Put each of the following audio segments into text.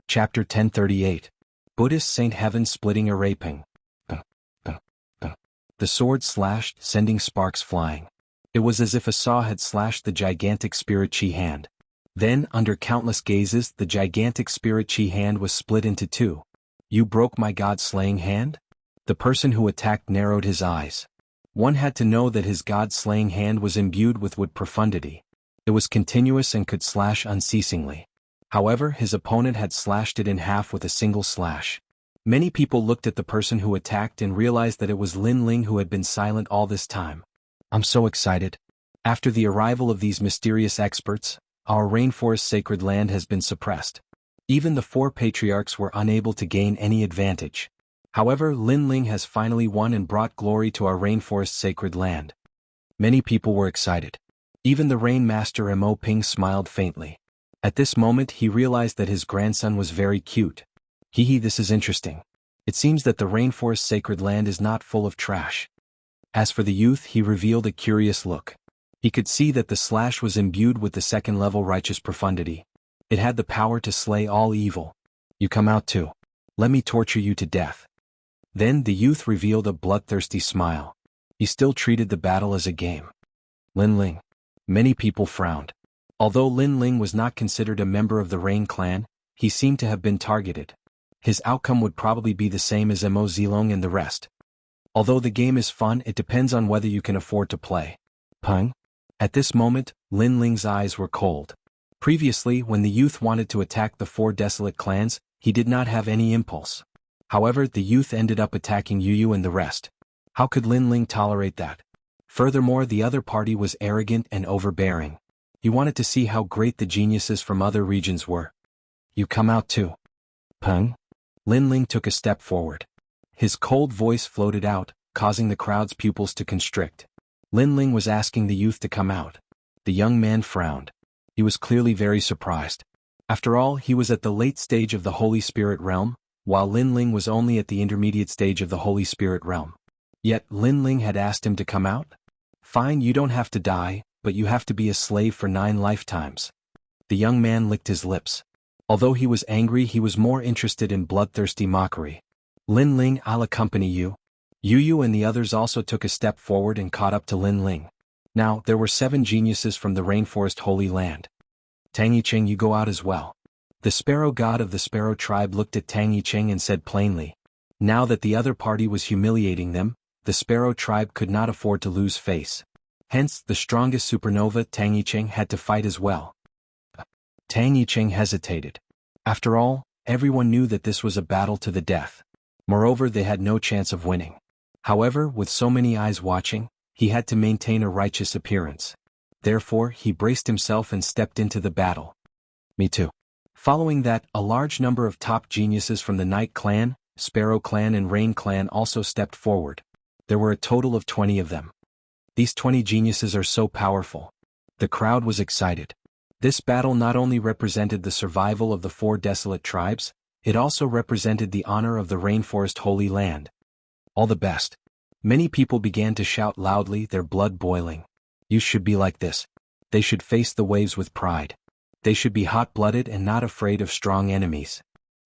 Chapter 1038. Buddhist Saint Heaven Splitting a Raping. The sword slashed, sending sparks flying. It was as if a saw had slashed the gigantic spirit chi hand. Then, under countless gazes, the gigantic spirit chi hand was split into two. You broke my god-slaying hand? The person who attacked narrowed his eyes. One had to know that his god-slaying hand was imbued with wood profundity. It was continuous and could slash unceasingly. However, his opponent had slashed it in half with a single slash. Many people looked at the person who attacked and realized that it was Lin Ling who had been silent all this time. I'm so excited. After the arrival of these mysterious experts, our rainforest sacred land has been suppressed. Even the four patriarchs were unable to gain any advantage. However, Lin Ling has finally won and brought glory to our rainforest sacred land. Many people were excited. Even the Rain Master Mo Ping smiled faintly. At this moment he realized that his grandson was very cute. This is interesting. It seems that the rainforest sacred land is not full of trash. As for the youth, he revealed a curious look. He could see that the slash was imbued with the second-level righteous profundity. It had the power to slay all evil. You come out too. Let me torture you to death. Then the youth revealed a bloodthirsty smile. He still treated the battle as a game. Lin Ling. Many people frowned. Although Lin Ling was not considered a member of the Rain clan, he seemed to have been targeted. His outcome would probably be the same as Mo Zilong and the rest. Although the game is fun, it depends on whether you can afford to play. Peng? At this moment, Lin Ling's eyes were cold. Previously, when the youth wanted to attack the four desolate clans, he did not have any impulse. However, the youth ended up attacking Yu and the rest. How could Lin Ling tolerate that? Furthermore, the other party was arrogant and overbearing. He wanted to see how great the geniuses from other regions were. You come out too. Peng? Lin Ling took a step forward. His cold voice floated out, causing the crowd's pupils to constrict. Lin Ling was asking the youth to come out. The young man frowned. He was clearly very surprised. After all, he was at the late stage of the Holy Spirit realm, while Lin Ling was only at the intermediate stage of the Holy Spirit realm. Yet Lin Ling had asked him to come out? Fine, you don't have to die, but you have to be a slave for 9 lifetimes. The young man licked his lips. Although he was angry, he was more interested in bloodthirsty mockery. Lin Ling, I'll accompany you. Yu and the others also took a step forward and caught up to Lin Ling. Now, there were 7 geniuses from the rainforest holy land. Tang Yicheng, you go out as well. The sparrow god of the sparrow tribe looked at Tang Yicheng and said plainly. Now that the other party was humiliating them, the sparrow tribe could not afford to lose face. Hence, the strongest supernova, Tang Yicheng, had to fight as well. Tang Yicheng hesitated. After all, everyone knew that this was a battle to the death. Moreover, they had no chance of winning. However, with so many eyes watching, he had to maintain a righteous appearance. Therefore, he braced himself and stepped into the battle. Me too. Following that, a large number of top geniuses from the Night Clan, Sparrow Clan and Rain Clan also stepped forward. There were a total of 20 of them. These 20 geniuses are so powerful. The crowd was excited. This battle not only represented the survival of the 4 desolate tribes, it also represented the honor of the rainforest holy land. All the best. Many people began to shout loudly, their blood boiling. You should be like this. They should face the waves with pride. They should be hot-blooded and not afraid of strong enemies.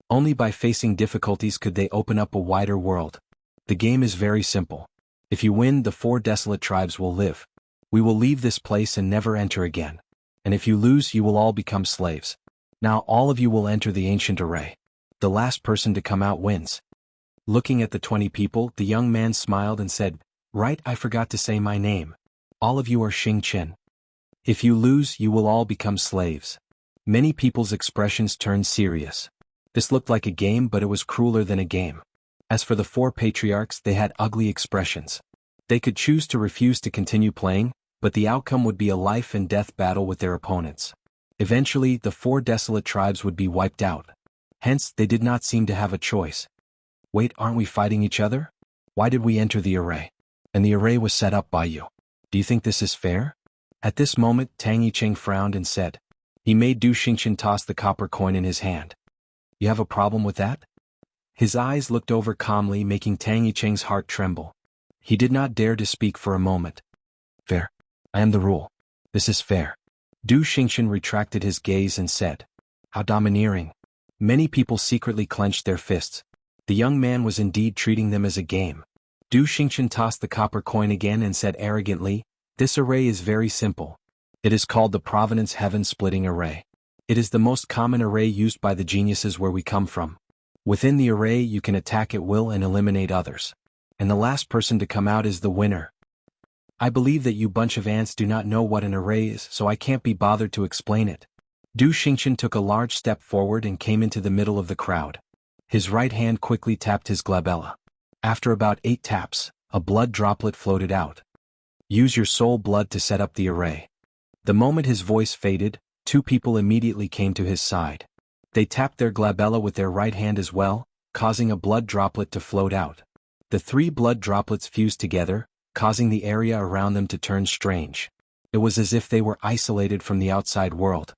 Only by facing difficulties could they open up a wider world. The game is very simple. If you win, the 4 desolate tribes will live. We will leave this place and never enter again. And if you lose, you will all become slaves. Now all of you will enter the ancient array. The last person to come out wins. Looking at the 20 people, the young man smiled and said, Right, I forgot to say my name. All of you are Xianxia. If you lose, you will all become slaves. Many people's expressions turned serious. This looked like a game, but it was crueler than a game. As for the 4 patriarchs, they had ugly expressions. They could choose to refuse to continue playing, but the outcome would be a life and death battle with their opponents. Eventually, the 4 desolate tribes would be wiped out. Hence, they did not seem to have a choice. Wait, aren't we fighting each other? Why did we enter the array? And the array was set up by you. Do you think this is fair? At this moment, Tang Yicheng frowned and said. He made Du Xingqian toss the copper coin in his hand. You have a problem with that? His eyes looked over calmly, making Tang Yicheng's heart tremble. He did not dare to speak for a moment. Fair. I am the rule. This is fair. Du Xingqian retracted his gaze and said. How domineering. Many people secretly clenched their fists. The young man was indeed treating them as a game. Du Xingchen tossed the copper coin again and said arrogantly, "This array is very simple. It is called the Provenance Heaven-Splitting Array. It is the most common array used by the geniuses where we come from. Within the array you can attack at will and eliminate others. And the last person to come out is the winner. I believe that you bunch of ants do not know what an array is, so I can't be bothered to explain it." Du Xingchen took a large step forward and came into the middle of the crowd. His right hand quickly tapped his glabella. After about 8 taps, a blood droplet floated out. "Use your soul blood to set up the array." The moment his voice faded, 2 people immediately came to his side. They tapped their glabella with their right hand as well, causing a blood droplet to float out. The 3 blood droplets fused together, causing the area around them to turn strange. It was as if they were isolated from the outside world.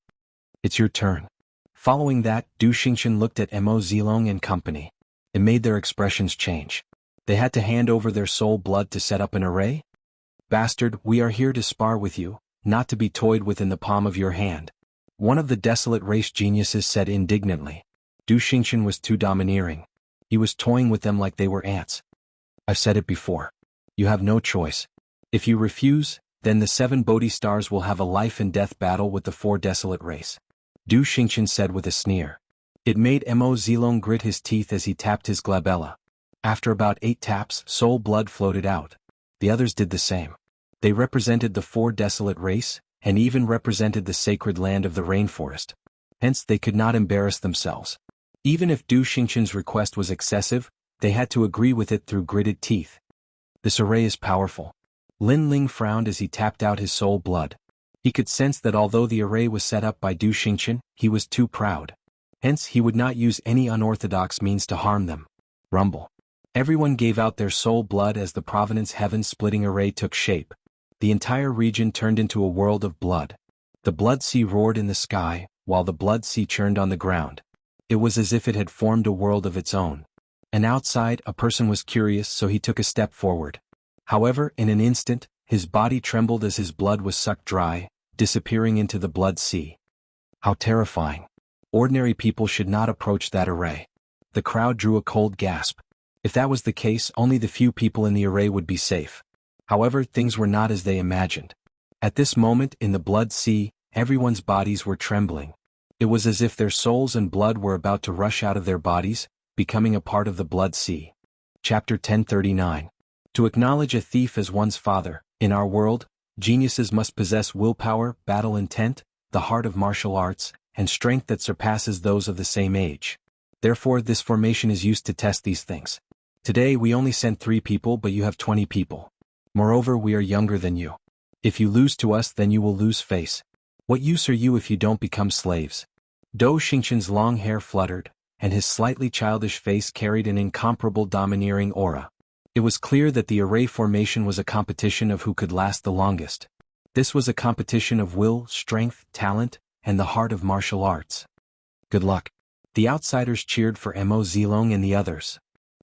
"It's your turn." Following that, Du Xingchen looked at Mo Zilong and company. It made their expressions change. They had to hand over their soul blood to set up an array? "Bastard, we are here to spar with you, not to be toyed with in the palm of your hand," one of the desolate race geniuses said indignantly. Du Xingchen was too domineering. He was toying with them like they were ants. "I've said it before. You have no choice. If you refuse, then the 7 Bodhi stars will have a life and death battle with the 4 desolate race," Du Xingchen said with a sneer. It made Mo Zilong grit his teeth as he tapped his glabella. After about 8 taps, soul blood floated out. The others did the same. They represented the 4 desolate race, and even represented the sacred land of the rainforest. Hence they could not embarrass themselves. Even if Du Xingchen's request was excessive, they had to agree with it through gritted teeth. "This array is powerful." Lin Ling frowned as he tapped out his soul blood. He could sense that although the array was set up by Du Xingchen, he was too proud. Hence he would not use any unorthodox means to harm them. Rumble. Everyone gave out their soul blood as the Provenance Heaven-Splitting Array took shape. The entire region turned into a world of blood. The blood sea roared in the sky, while the blood sea churned on the ground. It was as if it had formed a world of its own. And outside, a person was curious, so he took a step forward. However, in an instant, his body trembled as his blood was sucked dry, disappearing into the blood sea. How terrifying. Ordinary people should not approach that array. The crowd drew a cold gasp. If that was the case, only the few people in the array would be safe. However, things were not as they imagined. At this moment, in the blood sea, everyone's bodies were trembling. It was as if their souls and blood were about to rush out of their bodies, becoming a part of the blood sea. Chapter 1039. To acknowledge a thief as one's father. In our world, geniuses must possess willpower, battle intent, the heart of martial arts, and strength that surpasses those of the same age. Therefore, this formation is used to test these things. Today we only sent 3 people, but you have 20 people. Moreover, we are younger than you. If you lose to us, then you will lose face. What use are you if you don't become slaves? Du Xingchen's long hair fluttered, and his slightly childish face carried an incomparable domineering aura. It was clear that the array formation was a competition of who could last the longest. This was a competition of will, strength, talent, and the heart of martial arts. Good luck. The outsiders cheered for Mo Zilong and the others.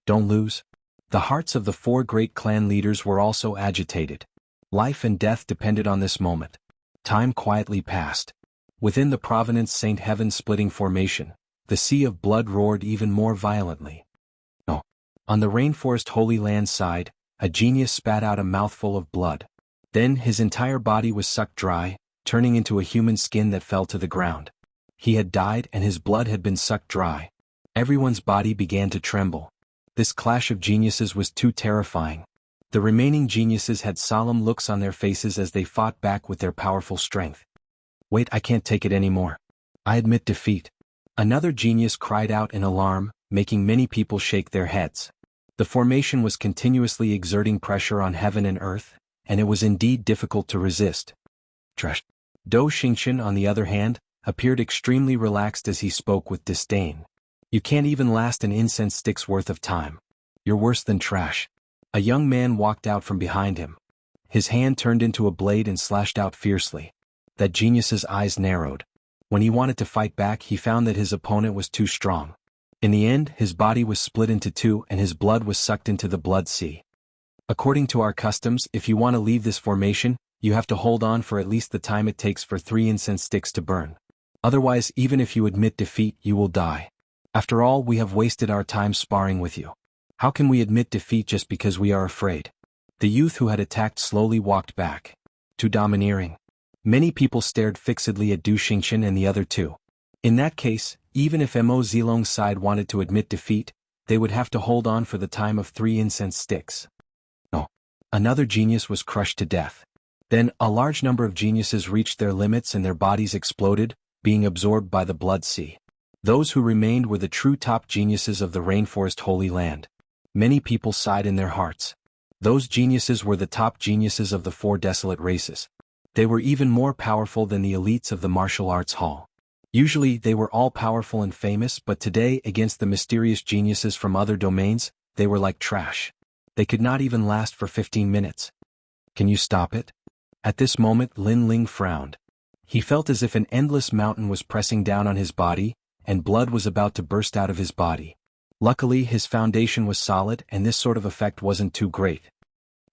Don't lose. The hearts of the 4 great clan leaders were also agitated. Life and death depended on this moment. Time quietly passed. Within the Provenance Saint Heaven-Splitting Formation, the sea of blood roared even more violently. Oh. On the rainforest Holy Land side, a genius spat out a mouthful of blood. Then his entire body was sucked dry, turning into a human skin that fell to the ground. He had died and his blood had been sucked dry. Everyone's body began to tremble. This clash of geniuses was too terrifying. The remaining geniuses had solemn looks on their faces as they fought back with their powerful strength. Wait, I can't take it anymore. I admit defeat. Another genius cried out in alarm, making many people shake their heads. The formation was continuously exerting pressure on heaven and earth, and it was indeed difficult to resist. Trash. Du Xingchen, on the other hand, appeared extremely relaxed as he spoke with disdain. You can't even last an incense stick's worth of time. You're worse than trash. A young man walked out from behind him. His hand turned into a blade and slashed out fiercely. That genius's eyes narrowed. When he wanted to fight back, he found that his opponent was too strong. In the end, his body was split into 2 and his blood was sucked into the blood sea. According to our customs, if you want to leave this formation, you have to hold on for at least the time it takes for 3 incense sticks to burn. Otherwise, even if you admit defeat, you will die. After all, we have wasted our time sparring with you. How can we admit defeat just because we are afraid? The youth who had attacked slowly walked back. Too domineering. Many people stared fixedly at Du Xingqian and the other two. In that case, even if Mo Zilong's side wanted to admit defeat, they would have to hold on for the time of 3 incense sticks. Oh. Another genius was crushed to death. Then, a large number of geniuses reached their limits and their bodies exploded, being absorbed by the blood sea. Those who remained were the true top geniuses of the Rainforest Holy Land. Many people sighed in their hearts. Those geniuses were the top geniuses of the 4 desolate races. They were even more powerful than the elites of the martial arts hall. Usually they were all powerful and famous, but today, against the mysterious geniuses from other domains, they were like trash. They could not even last for 15 minutes. Can you stop it? At this moment Lin Ling frowned. He felt as if an endless mountain was pressing down on his body, and blood was about to burst out of his body. Luckily his foundation was solid and this sort of effect wasn't too great.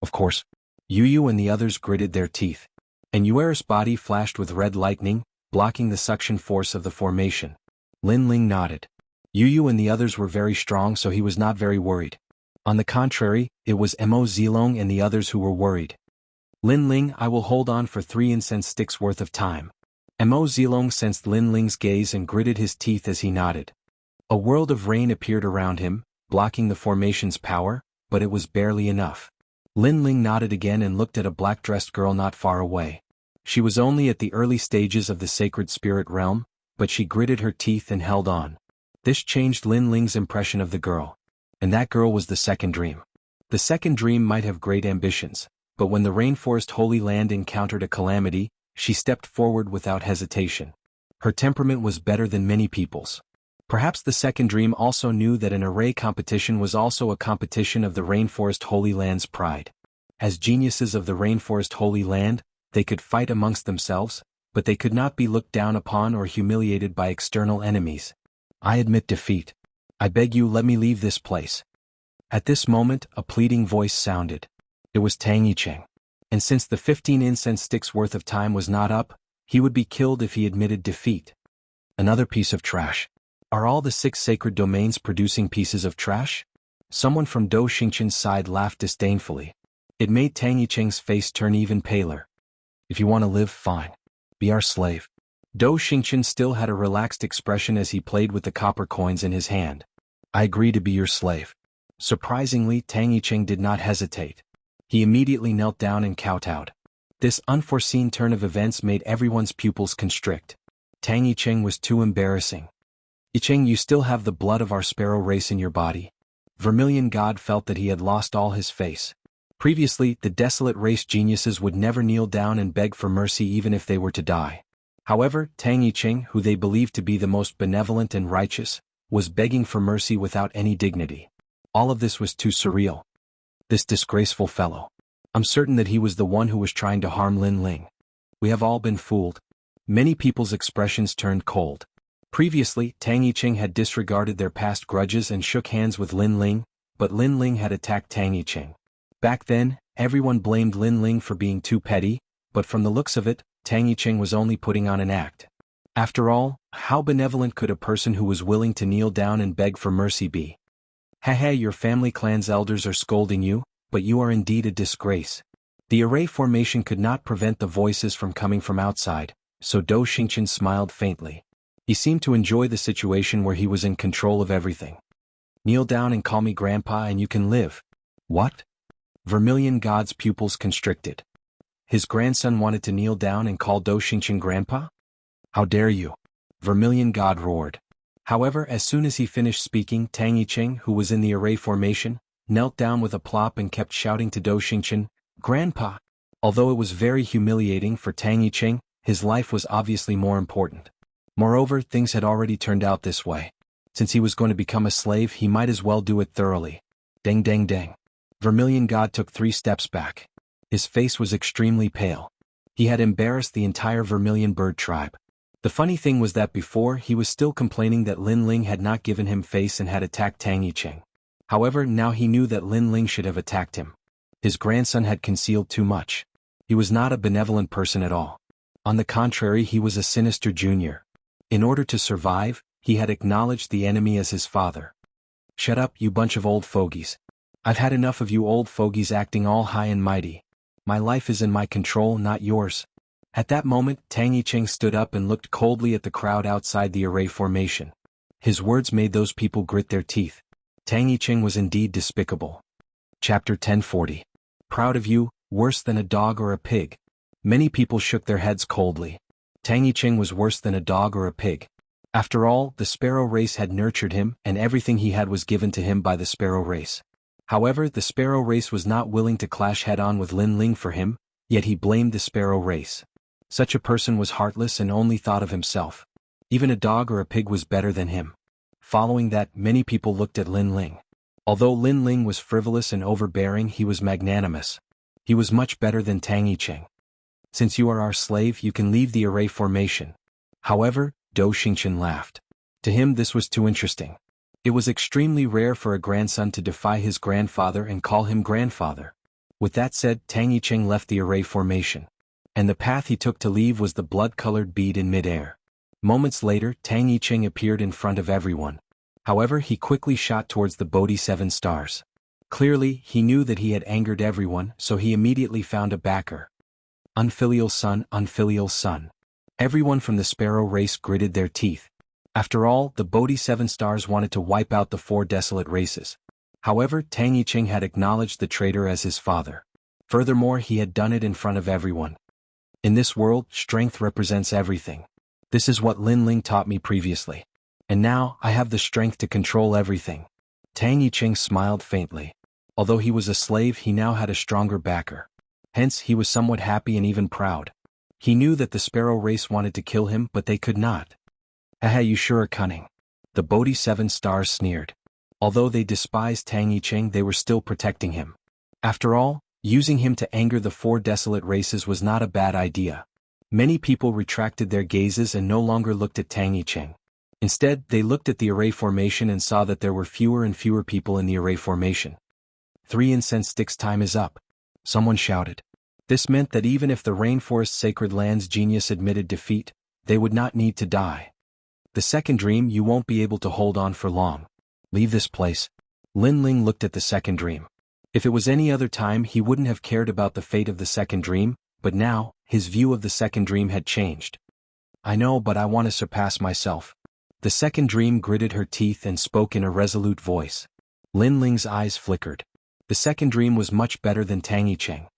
Of course. Yu and the others gritted their teeth. And Yuer's body flashed with red lightning, blocking the suction force of the formation. Lin Ling nodded. Yu and the others were very strong, so he was not very worried. On the contrary, it was Mo Zilong and the others who were worried. Lin Ling, I will hold on for 3 incense sticks worth of time. Mo Zilong sensed Lin Ling's gaze and gritted his teeth as he nodded. A world of rain appeared around him, blocking the formation's power, but it was barely enough. Lin Ling nodded again and looked at a black-dressed girl not far away. She was only at the early stages of the sacred spirit realm, but she gritted her teeth and held on. This changed Lin Ling's impression of the girl. And that girl was the second dream. The second dream might have great ambitions, but when the Rainforest Holy Land encountered a calamity, she stepped forward without hesitation. Her temperament was better than many people's. Perhaps the second dream also knew that an array competition was also a competition of the Rainforest Holy Land's pride. As geniuses of the Rainforest Holy Land, they could fight amongst themselves, but they could not be looked down upon or humiliated by external enemies. I admit defeat. I beg you, let me leave this place. At this moment, a pleading voice sounded. It was Tang Yicheng. And since the 15 incense sticks worth of time was not up, he would be killed if he admitted defeat. Another piece of trash. Are all the 6 sacred domains producing pieces of trash? Someone from Du Xingqian's side laughed disdainfully. It made Tang Yicheng's face turn even paler. If you want to live, fine. Be our slave. Du Xingqian still had a relaxed expression as he played with the copper coins in his hand. I agree to be your slave. Surprisingly, Tang Yicheng did not hesitate. He immediately knelt down and kowtowed. This unforeseen turn of events made everyone's pupils constrict. Tang Yicheng was too embarrassing. Yicheng, you still have the blood of our sparrow race in your body. Vermilion God felt that he had lost all his face. Previously, the desolate race geniuses would never kneel down and beg for mercy even if they were to die. However, Tang Yicheng, who they believed to be the most benevolent and righteous, was begging for mercy without any dignity. All of this was too surreal. This disgraceful fellow. I'm certain that he was the one who was trying to harm Lin Ling. We have all been fooled. Many people's expressions turned cold. Previously, Tang Yicheng had disregarded their past grudges and shook hands with Lin Ling, but Lin Ling had attacked Tang Yicheng. Back then, everyone blamed Lin Ling for being too petty, but from the looks of it, Tang Yicheng was only putting on an act. After all, how benevolent could a person who was willing to kneel down and beg for mercy be? Haha, your family clan's elders are scolding you, but you are indeed a disgrace. The array formation could not prevent the voices from coming from outside, so Du Xingqian smiled faintly. He seemed to enjoy the situation where he was in control of everything. Kneel down and call me grandpa and you can live. What? Vermilion God's pupils constricted. His grandson wanted to kneel down and call Du Xingqian grandpa? How dare you? Vermilion God roared. However, as soon as he finished speaking, Tang Yicheng, who was in the array formation, knelt down with a plop and kept shouting to Du Xingqian, Grandpa! Although it was very humiliating for Tang Yicheng, his life was obviously more important. Moreover, things had already turned out this way. Since he was going to become a slave, he might as well do it thoroughly. Dang dang dang. Vermilion God took 3 steps back. His face was extremely pale. He had embarrassed the entire Vermilion bird tribe. The funny thing was that before, he was still complaining that Lin Ling had not given him face and had attacked Tang Yicheng. However, now he knew that Lin Ling should have attacked him. His grandson had concealed too much. He was not a benevolent person at all. On the contrary, he was a sinister junior. In order to survive, He had acknowledged the enemy as his father. "Shut up, you bunch of old fogies. I've had enough of you old fogies acting all high and mighty. My life is in my control, not yours." At that moment, Tang Yicheng stood up and looked coldly at the crowd outside the array formation. His words made those people grit their teeth. Tang Yicheng was indeed despicable. Chapter 1040. Proud of you, worse than a dog or a pig. Many people shook their heads coldly. Tang Yicheng was worse than a dog or a pig. After all, the sparrow race had nurtured him, and everything he had was given to him by the sparrow race. However, the sparrow race was not willing to clash head-on with Lin Ling for him, yet he blamed the sparrow race. Such a person was heartless and only thought of himself. Even a dog or a pig was better than him. Following that, many people looked at Lin Ling. Although Lin Ling was frivolous and overbearing, he was magnanimous. He was much better than Tang Yicheng. "Since you are our slave, you can leave the array formation." However, Dou Xingchen laughed. To him this was too interesting. It was extremely rare for a grandson to defy his grandfather and call him grandfather. With that said, Tang Yicheng left the array formation. And the path he took to leave was the blood-colored bead in mid-air. Moments later, Tang Yicheng appeared in front of everyone. However, he quickly shot towards the Bodhi 7 stars. Clearly, he knew that he had angered everyone, so he immediately found a backer. Unfilial son, unfilial son. Everyone from the sparrow race gritted their teeth. After all, the Bodhi 7 stars wanted to wipe out the 4 desolate races. However, Tang Yicheng had acknowledged the traitor as his father. Furthermore, he had done it in front of everyone. In this world, strength represents everything. This is what Lin Ling taught me previously. And now, I have the strength to control everything. Tang Yicheng smiled faintly. Although he was a slave, he now had a stronger backer. Hence, he was somewhat happy and even proud. He knew that the sparrow race wanted to kill him, but they could not. "Haha, you sure are cunning." The Bodhi 7 stars sneered. Although they despised Tang Yicheng, they were still protecting him. After all, using him to anger the 4 desolate races was not a bad idea. Many people retracted their gazes and no longer looked at Tang Yicheng. Instead, they looked at the array formation and saw that there were fewer and fewer people in the array formation. 3 incense sticks time is up. Someone shouted. This meant that even if the Rainforest Sacred Land's genius admitted defeat, they would not need to die. "The second dream, you won't be able to hold on for long. Leave this place." Lin Ling looked at the second dream. If it was any other time, he wouldn't have cared about the fate of the second dream, but now, his view of the second dream had changed. "I know, but I want to surpass myself." The second dream gritted her teeth and spoke in a resolute voice. Lin Ling's eyes flickered. The second dream was much better than Tang Yicheng.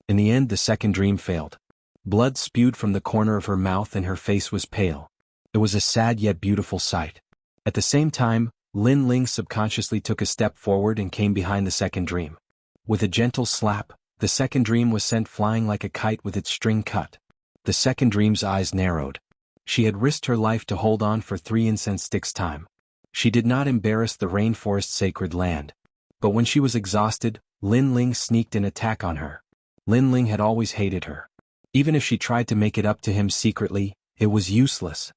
In the end, the second dream failed. Blood spewed from the corner of her mouth and her face was pale. It was a sad yet beautiful sight. At the same time, Lin Ling subconsciously took a step forward and came behind the second dream. With a gentle slap, the second dream was sent flying like a kite with its string cut. The second dream's eyes narrowed. She had risked her life to hold on for 3 incense sticks time. She did not embarrass the Rainforest Sacred Land. But when she was exhausted, Lin Ling sneaked an attack on her. Lin Ling had always hated her. Even if she tried to make it up to him secretly, it was useless.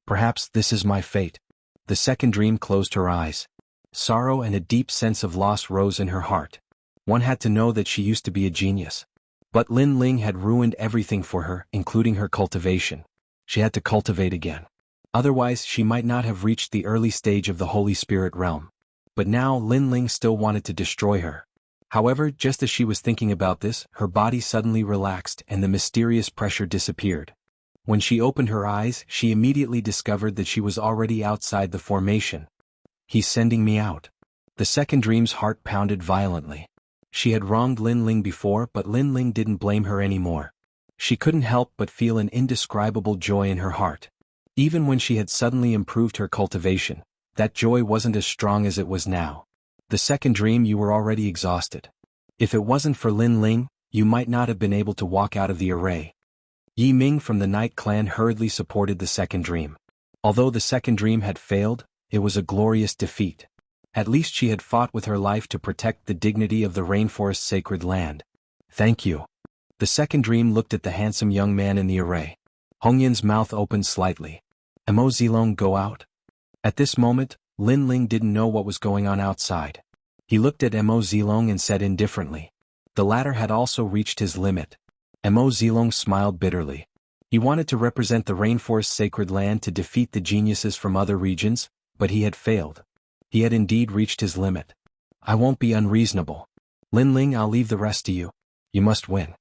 "Perhaps this is my fate." The second dream closed her eyes. Sorrow and a deep sense of loss rose in her heart. One had to know that she used to be a genius. But Lin Ling had ruined everything for her, including her cultivation. She had to cultivate again. Otherwise, she might not have reached the early stage of the Holy Spirit realm. But now Lin Ling still wanted to destroy her. However, just as she was thinking about this, her body suddenly relaxed and the mysterious pressure disappeared. When she opened her eyes, she immediately discovered that she was already outside the formation. "He's sending me out." The second dream's heart pounded violently. She had wronged Lin Ling before, but Lin Ling didn't blame her anymore. She couldn't help but feel an indescribable joy in her heart. Even when she had suddenly improved her cultivation, that joy wasn't as strong as it was now. The second dream, you were already exhausted. If it wasn't for Lin Ling, you might not have been able to walk out of the array. Yi Ming from the Night Clan hurriedly supported the second dream. Although the second dream had failed, it was a glorious defeat. At least she had fought with her life to protect the dignity of the Rainforest Sacred Land. "Thank you." The second dream looked at the handsome young man in the array. Hongyan's mouth opened slightly. "Amo Zilong go out?" At this moment, Lin Ling didn't know what was going on outside. He looked at Amo Zilong and said indifferently. The latter had also reached his limit. Amo Zilong smiled bitterly. He wanted to represent the rainforest's sacred land to defeat the geniuses from other regions, but he had failed. He had indeed reached his limit. I won't be unreasonable. Lin Ling, I'll leave the rest to you. You must win.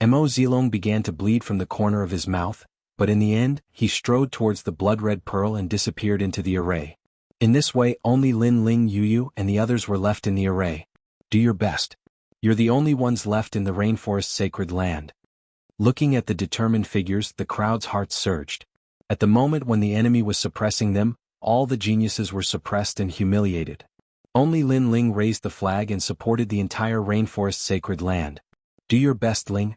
Mo Zilong began to bleed from the corner of his mouth, but in the end, he strode towards the blood-red pearl and disappeared into the array. In this way, only Lin Ling, Yu and the others were left in the array. Do your best. You're the only ones left in the rainforest's sacred land. Looking at the determined figures, the crowd's hearts surged. At the moment when the enemy was suppressing them, all the geniuses were suppressed and humiliated. Only Lin Ling raised the flag and supported the entire rainforest's sacred land. Do your best, Ling.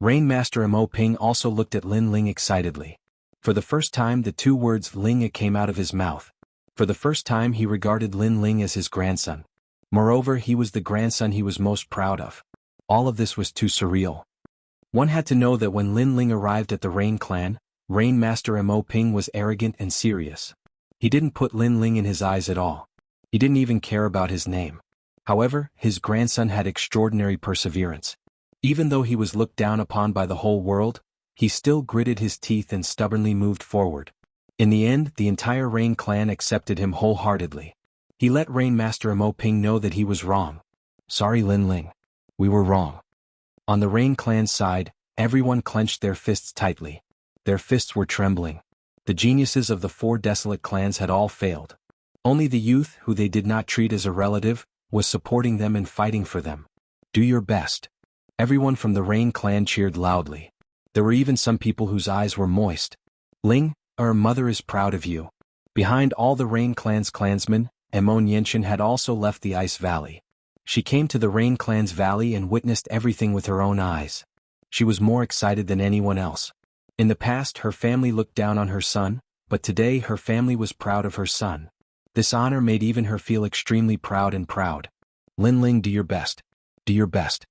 Rain Master Mo Ping also looked at Lin Ling excitedly. For the first time the two words Ling came out of his mouth. For the first time he regarded Lin Ling as his grandson. Moreover, he was the grandson he was most proud of. All of this was too surreal. One had to know that when Lin Ling arrived at the Rain Clan, Rain Master Mo Ping was arrogant and serious. He didn't put Lin Ling in his eyes at all. He didn't even care about his name. However, his grandson had extraordinary perseverance. Even though he was looked down upon by the whole world, he still gritted his teeth and stubbornly moved forward. In the end, the entire Rain Clan accepted him wholeheartedly. He let Rain Master Mo Ping know that he was wrong. Sorry, Lin Ling. We were wrong. On the Rain Clan's side, everyone clenched their fists tightly. Their fists were trembling. The geniuses of the 4 desolate clans had all failed. Only the youth, who they did not treat as a relative, was supporting them and fighting for them. Do your best. Everyone from the Rain Clan cheered loudly. There were even some people whose eyes were moist. Ling, our mother is proud of you. Behind all the Rain Clan's clansmen, Mo Nianchen had also left the Ice Valley. She came to the Rain Clan's valley and witnessed everything with her own eyes. She was more excited than anyone else. In the past, her family looked down on her son, but today her family was proud of her son. This honor made even her feel extremely proud and proud. Lin Ling, do your best. Do your best.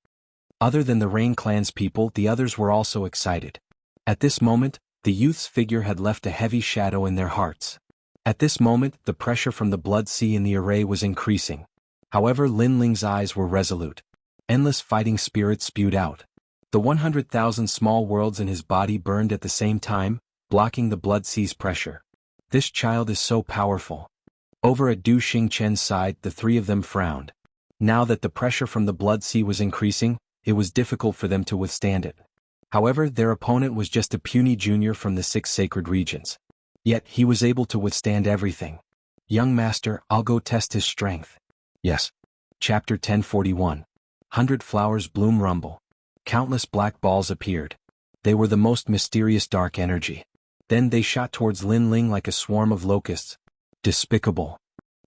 Other than the Rain Clan's people, the others were also excited. At this moment, the youth's figure had left a heavy shadow in their hearts. At this moment, the pressure from the blood sea in the array was increasing. However, Lin Ling's eyes were resolute. Endless fighting spirit spewed out. The 100,000 small worlds in his body burned at the same time, blocking the blood sea's pressure. This child is so powerful. Over at Du Xingchen's side, the 3 of them frowned. Now that the pressure from the blood sea was increasing, it was difficult for them to withstand it. However, their opponent was just a puny junior from the 6 sacred regions. Yet, he was able to withstand everything. Young master, I'll go test his strength. Yes. Chapter 1041. 100 flowers bloom rumble. Countless black balls appeared. They were the most mysterious dark energy. Then they shot towards Lin Ling like a swarm of locusts. Despicable.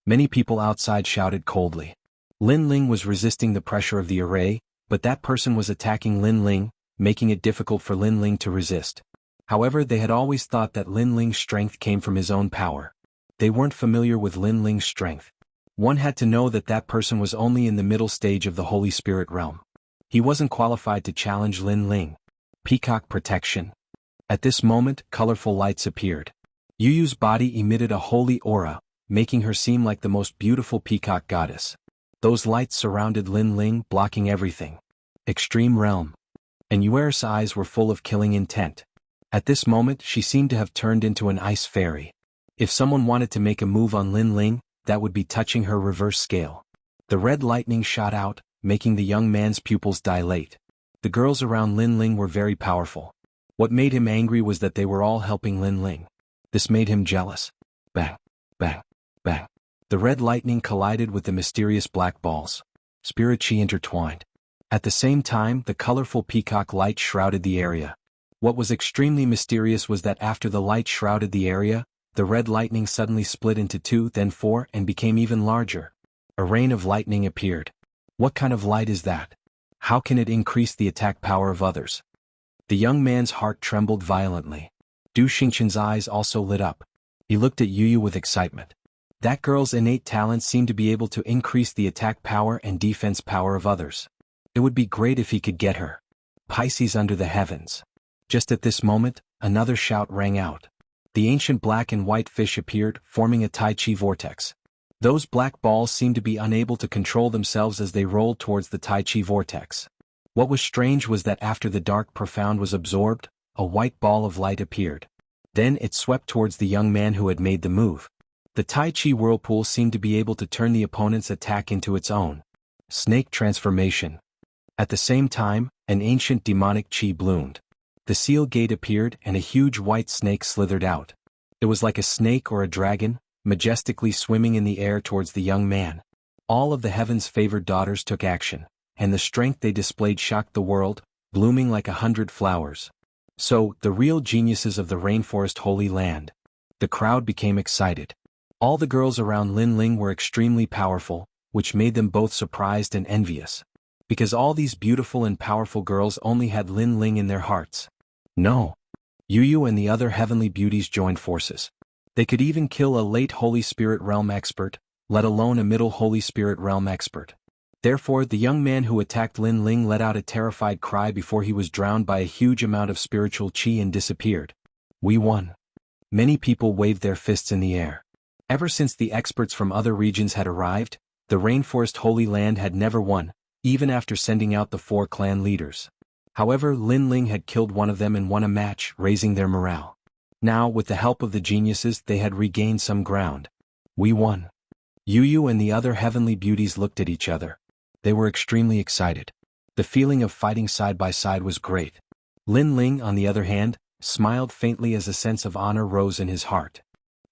Many people outside shouted coldly. Lin Ling was resisting the pressure of the array, but that person was attacking Lin Ling, making it difficult for Lin Ling to resist. However, they had always thought that Lin Ling's strength came from his own power. They weren't familiar with Lin Ling's strength. One had to know that that person was only in the middle stage of the Holy Spirit realm. He wasn't qualified to challenge Lin Ling. Peacock protection. At this moment, colorful lights appeared. Yu Yu's body emitted a holy aura, making her seem like the most beautiful peacock goddess. Those lights surrounded Lin Ling, blocking everything. Extreme realm. And Yuer's eyes were full of killing intent. At this moment, she seemed to have turned into an ice fairy. If someone wanted to make a move on Lin Ling, that would be touching her reverse scale. The red lightning shot out, making the young man's pupils dilate. The girls around Lin Ling were very powerful. What made him angry was that they were all helping Lin Ling. This made him jealous. Bang, bang, bang. The red lightning collided with the mysterious black balls. Spirit chi intertwined. At the same time, the colorful peacock light shrouded the area. What was extremely mysterious was that after the light shrouded the area, the red lightning suddenly split into 2, then 4, and became even larger. A rain of lightning appeared. What kind of light is that? How can it increase the attack power of others? The young man's heart trembled violently. Du Xingchen's eyes also lit up. He looked at Yu Yu with excitement. That girl's innate talent seemed to be able to increase the attack power and defense power of others. It would be great if he could get her. Pisces under the heavens. Just at this moment, another shout rang out. The ancient black and white fish appeared, forming a Tai Chi vortex. Those black balls seemed to be unable to control themselves as they rolled towards the Tai Chi vortex. What was strange was that after the dark profound was absorbed, a white ball of light appeared. Then it swept towards the young man who had made the move. The Tai Chi whirlpool seemed to be able to turn the opponent's attack into its own. Snake transformation. At the same time, an ancient demonic chi bloomed. The seal gate appeared and a huge white snake slithered out. It was like a snake or a dragon, majestically swimming in the air towards the young man. All of the heaven's favored daughters took action, and the strength they displayed shocked the world, blooming like 100 flowers. So, the real geniuses of the rainforest holy land. The crowd became excited. All the girls around Lin Ling were extremely powerful, which made them both surprised and envious. Because all these beautiful and powerful girls only had Lin Ling in their hearts. No. Yu and the other heavenly beauties joined forces. They could even kill a late Holy Spirit Realm expert, let alone a middle Holy Spirit Realm expert. Therefore, the young man who attacked Lin Ling let out a terrified cry before he was drowned by a huge amount of spiritual chi and disappeared. We won. Many people waved their fists in the air. Ever since the experts from other regions had arrived, the Rainforest Holy Land had never won, even after sending out the 4 clan leaders. However, Lin Ling had killed one of them and won a match, raising their morale. Now, with the help of the geniuses, they had regained some ground. We won. Yu and the other heavenly beauties looked at each other. They were extremely excited. The feeling of fighting side by side was great. Lin Ling, on the other hand, smiled faintly as a sense of honor rose in his heart.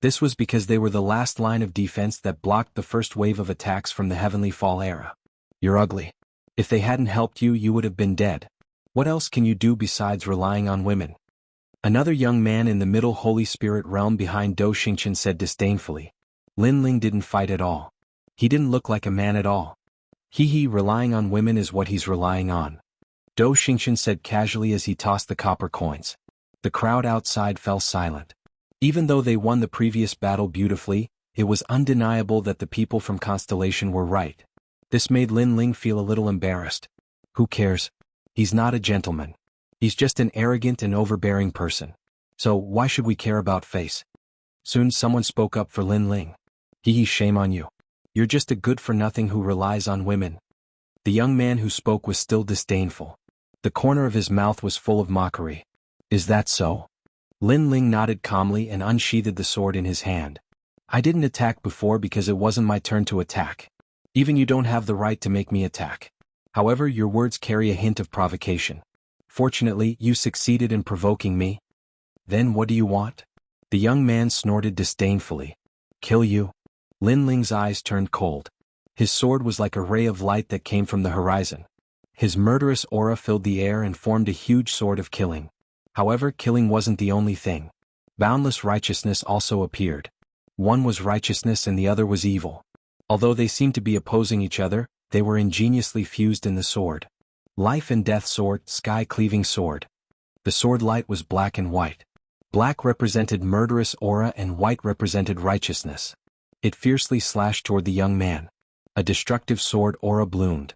This was because they were the last line of defense that blocked the first wave of attacks from the Heavenly Fall era. You're ugly. If they hadn't helped you, you would have been dead. What else can you do besides relying on women? Another young man in the middle Holy Spirit realm behind Do Xingqian said disdainfully. Lin Ling didn't fight at all. He didn't look like a man at all. Relying on women is what he's relying on. Do Xingqian said casually as he tossed the copper coins. The crowd outside fell silent. Even though they won the previous battle beautifully, it was undeniable that the people from Constellation were right. This made Lin Ling feel a little embarrassed. Who cares? He's not a gentleman. He's just an arrogant and overbearing person. So why should we care about face? Soon someone spoke up for Lin Ling. Shame on you. You're just a good-for-nothing who relies on women. The young man who spoke was still disdainful. The corner of his mouth was full of mockery. Is that so? Lin Ling nodded calmly and unsheathed the sword in his hand. I didn't attack before because it wasn't my turn to attack. Even you don't have the right to make me attack. However, your words carry a hint of provocation. Fortunately, you succeeded in provoking me. Then what do you want? The young man snorted disdainfully. Kill you? Lin Ling's eyes turned cold. His sword was like a ray of light that came from the horizon. His murderous aura filled the air and formed a huge sword of killing. However, killing wasn't the only thing. Boundless righteousness also appeared. One was righteousness and the other was evil. Although they seemed to be opposing each other, they were ingeniously fused in the sword. Life and death sword, sky-cleaving sword. The sword light was black and white. Black represented murderous aura and white represented righteousness. It fiercely slashed toward the young man. A destructive sword aura bloomed.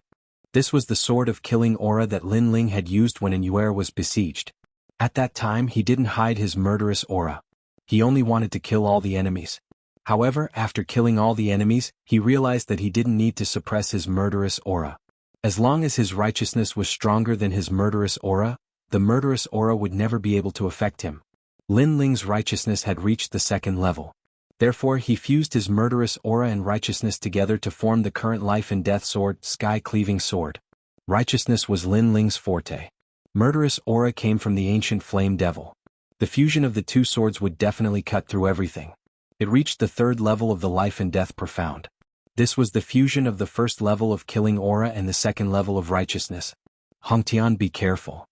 This was the sword of killing aura that Lin Ling had used when Immortal was besieged. At that time he didn't hide his murderous aura. He only wanted to kill all the enemies. However, after killing all the enemies, he realized that he didn't need to suppress his murderous aura. As long as his righteousness was stronger than his murderous aura, the murderous aura would never be able to affect him. Lin Ling's righteousness had reached the 2nd level. Therefore he fused his murderous aura and righteousness together to form the current life and death sword, sky-cleaving sword. Righteousness was Lin Ling's forte. Murderous aura came from the ancient flame devil. The fusion of the two swords would definitely cut through everything. It reached the 3rd level of the life and death profound. This was the fusion of the 1st level of killing aura and the 2nd level of righteousness. Hongtian, be careful.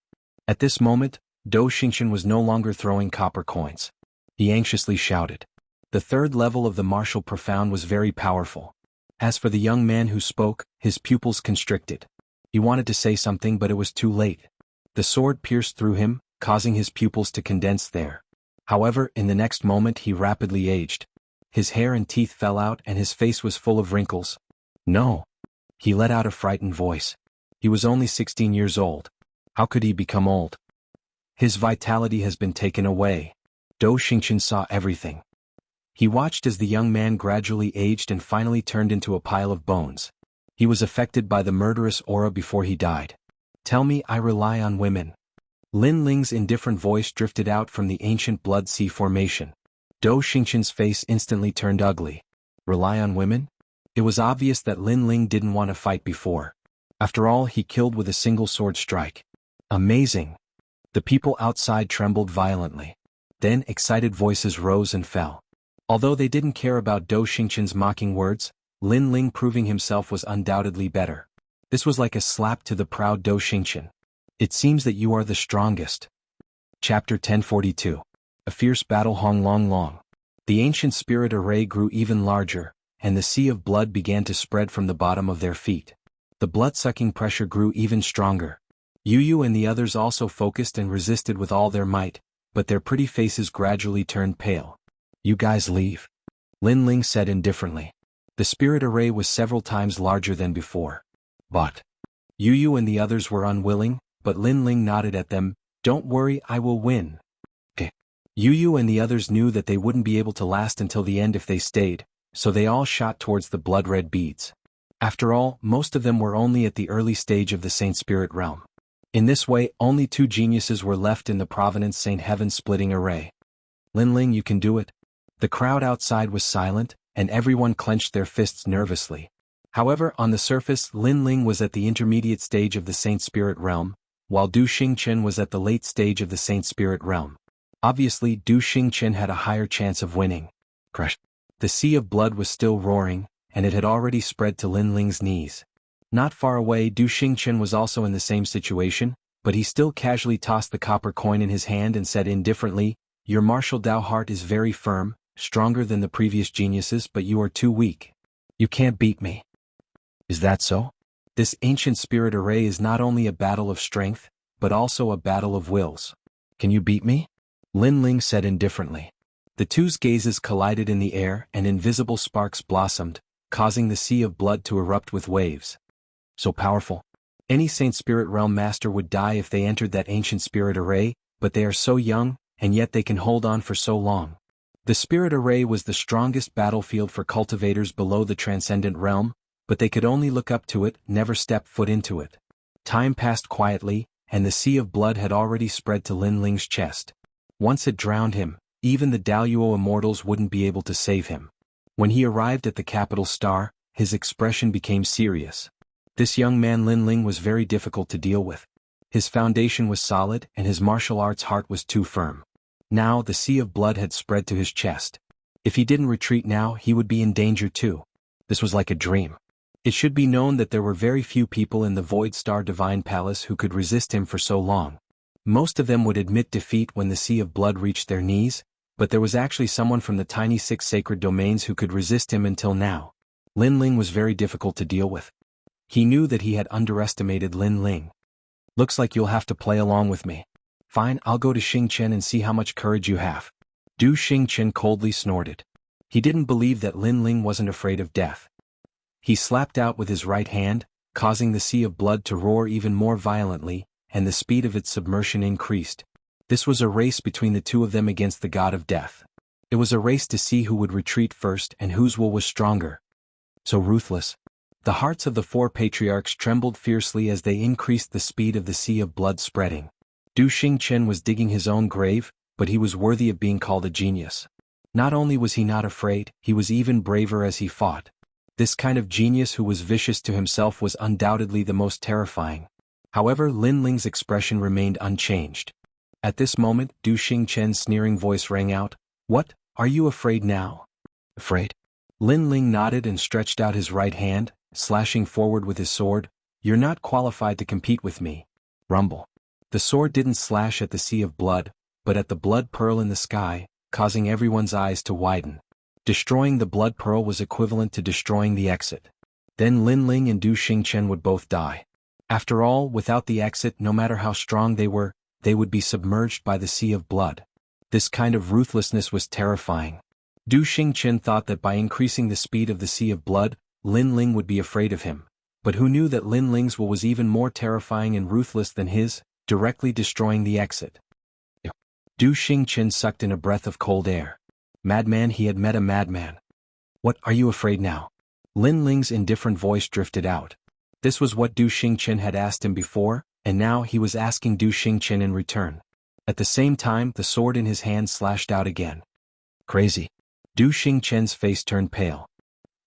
At this moment, Do Xingqian was no longer throwing copper coins. He anxiously shouted. The 3rd level of the martial profound was very powerful. As for the young man who spoke, his pupils constricted. He wanted to say something but it was too late. The sword pierced through him, causing his pupils to condense there. However, in the next moment he rapidly aged. His hair and teeth fell out and his face was full of wrinkles. No. He let out a frightened voice. He was only 16 years old. How could he become old? His vitality has been taken away. Do Xingqian saw everything. He watched as the young man gradually aged and finally turned into a pile of bones. He was affected by the murderous aura before he died. Tell me I rely on women. Lin Ling's indifferent voice drifted out from the ancient Blood Sea formation. Dou Xingqian's face instantly turned ugly. Rely on women? It was obvious that Lin Ling didn't want to fight before. After all, he killed with a single sword strike. Amazing. The people outside trembled violently. Then excited voices rose and fell. Although they didn't care about Dou Xingqian's mocking words, Lin Ling proving himself was undoubtedly better. This was like a slap to the proud Dou Xingqian. It seems that you are the strongest. Chapter 1042. A fierce battle Hong Long Long. The ancient spirit array grew even larger, and the sea of blood began to spread from the bottom of their feet. The blood-sucking pressure grew even stronger. Yu and the others also focused and resisted with all their might, but their pretty faces gradually turned pale. You guys leave. Lin Ling said indifferently. The spirit array was several times larger than before. But Yu and the others were unwilling, but Lin Ling nodded at them. Don't worry, I will win. Yu and the others knew that they wouldn't be able to last until the end if they stayed, so they all shot towards the blood-red beads. After all, most of them were only at the early stage of the Saint Spirit realm. In this way, only 2 geniuses were left in the Providence Saint Heaven-splitting array. Lin Ling, you can do it. The crowd outside was silent, and everyone clenched their fists nervously. However, on the surface, Lin Ling was at the intermediate stage of the Saint Spirit realm, while Du Xingqian was at the late stage of the Saint Spirit realm. Obviously, Du Xingqian had a higher chance of winning. Crush. The sea of blood was still roaring, and it had already spread to Lin Ling's knees. Not far away, Du Xingqian was also in the same situation, but he still casually tossed the copper coin in his hand and said indifferently, Your martial Dao heart is very firm, stronger than the previous geniuses, but you are too weak. You can't beat me. Is that so? This ancient spirit array is not only a battle of strength, but also a battle of wills. Can you beat me? Lin Ling said indifferently. The 2's gazes collided in the air and invisible sparks blossomed, causing the sea of blood to erupt with waves. So powerful. Any Saint Spirit Realm master would die if they entered that ancient spirit array, but they are so young, and yet they can hold on for so long. The spirit array was the strongest battlefield for cultivators below the transcendent realm, but they could only look up to it, never step foot into it. Time passed quietly, and the sea of blood had already spread to Lin Ling's chest. Once it drowned him, even the Daluo immortals wouldn't be able to save him. When he arrived at the capital star, his expression became serious. This young man Lin Ling was very difficult to deal with. His foundation was solid and his martial arts heart was too firm. Now the sea of blood had spread to his chest. If he didn't retreat now, he would be in danger too. This was like a dream. It should be known that there were very few people in the Void Star Divine Palace who could resist him for so long. Most of them would admit defeat when the sea of blood reached their knees, but there was actually someone from the tiny 6 sacred domains who could resist him until now. Lin Ling was very difficult to deal with. He knew that he had underestimated Lin Ling. Looks like you'll have to play along with me. Fine, I'll go to Xingqian and see how much courage you have. Du Xingqian coldly snorted. He didn't believe that Lin Ling wasn't afraid of death. He slapped out with his right hand, causing the sea of blood to roar even more violently, and the speed of its submersion increased. This was a race between the 2 of them against the god of death. It was a race to see who would retreat first and whose will was stronger. So ruthless. The hearts of the 4 patriarchs trembled fiercely as they increased the speed of the sea of blood spreading. Du Xingqian was digging his own grave, but he was worthy of being called a genius. Not only was he not afraid, he was even braver as he fought. This kind of genius who was vicious to himself was undoubtedly the most terrifying. However, Lin Ling's expression remained unchanged. At this moment, Du Xingqian's sneering voice rang out, What, are you afraid now? Afraid? Lin Ling nodded and stretched out his right hand, slashing forward with his sword. You're not qualified to compete with me. Rumble. The sword didn't slash at the sea of blood, but at the blood pearl in the sky, causing everyone's eyes to widen. Destroying the blood pearl was equivalent to destroying the exit. Then Lin Ling and Du Xingqian would both die. After all, without the exit, no matter how strong they were, they would be submerged by the sea of blood. This kind of ruthlessness was terrifying. Du Xingqian thought that by increasing the speed of the sea of blood, Lin Ling would be afraid of him. But who knew that Lin Ling's will was even more terrifying and ruthless than his, directly destroying the exit. Du Xingqian sucked in a breath of cold air. Madman, he had met a madman. What, are you afraid now? Lin Ling's indifferent voice drifted out. This was what Du Xingqian had asked him before, and now he was asking Du Xingqian in return. At the same time, the sword in his hand slashed out again. Crazy. Du Xingqian's face turned pale.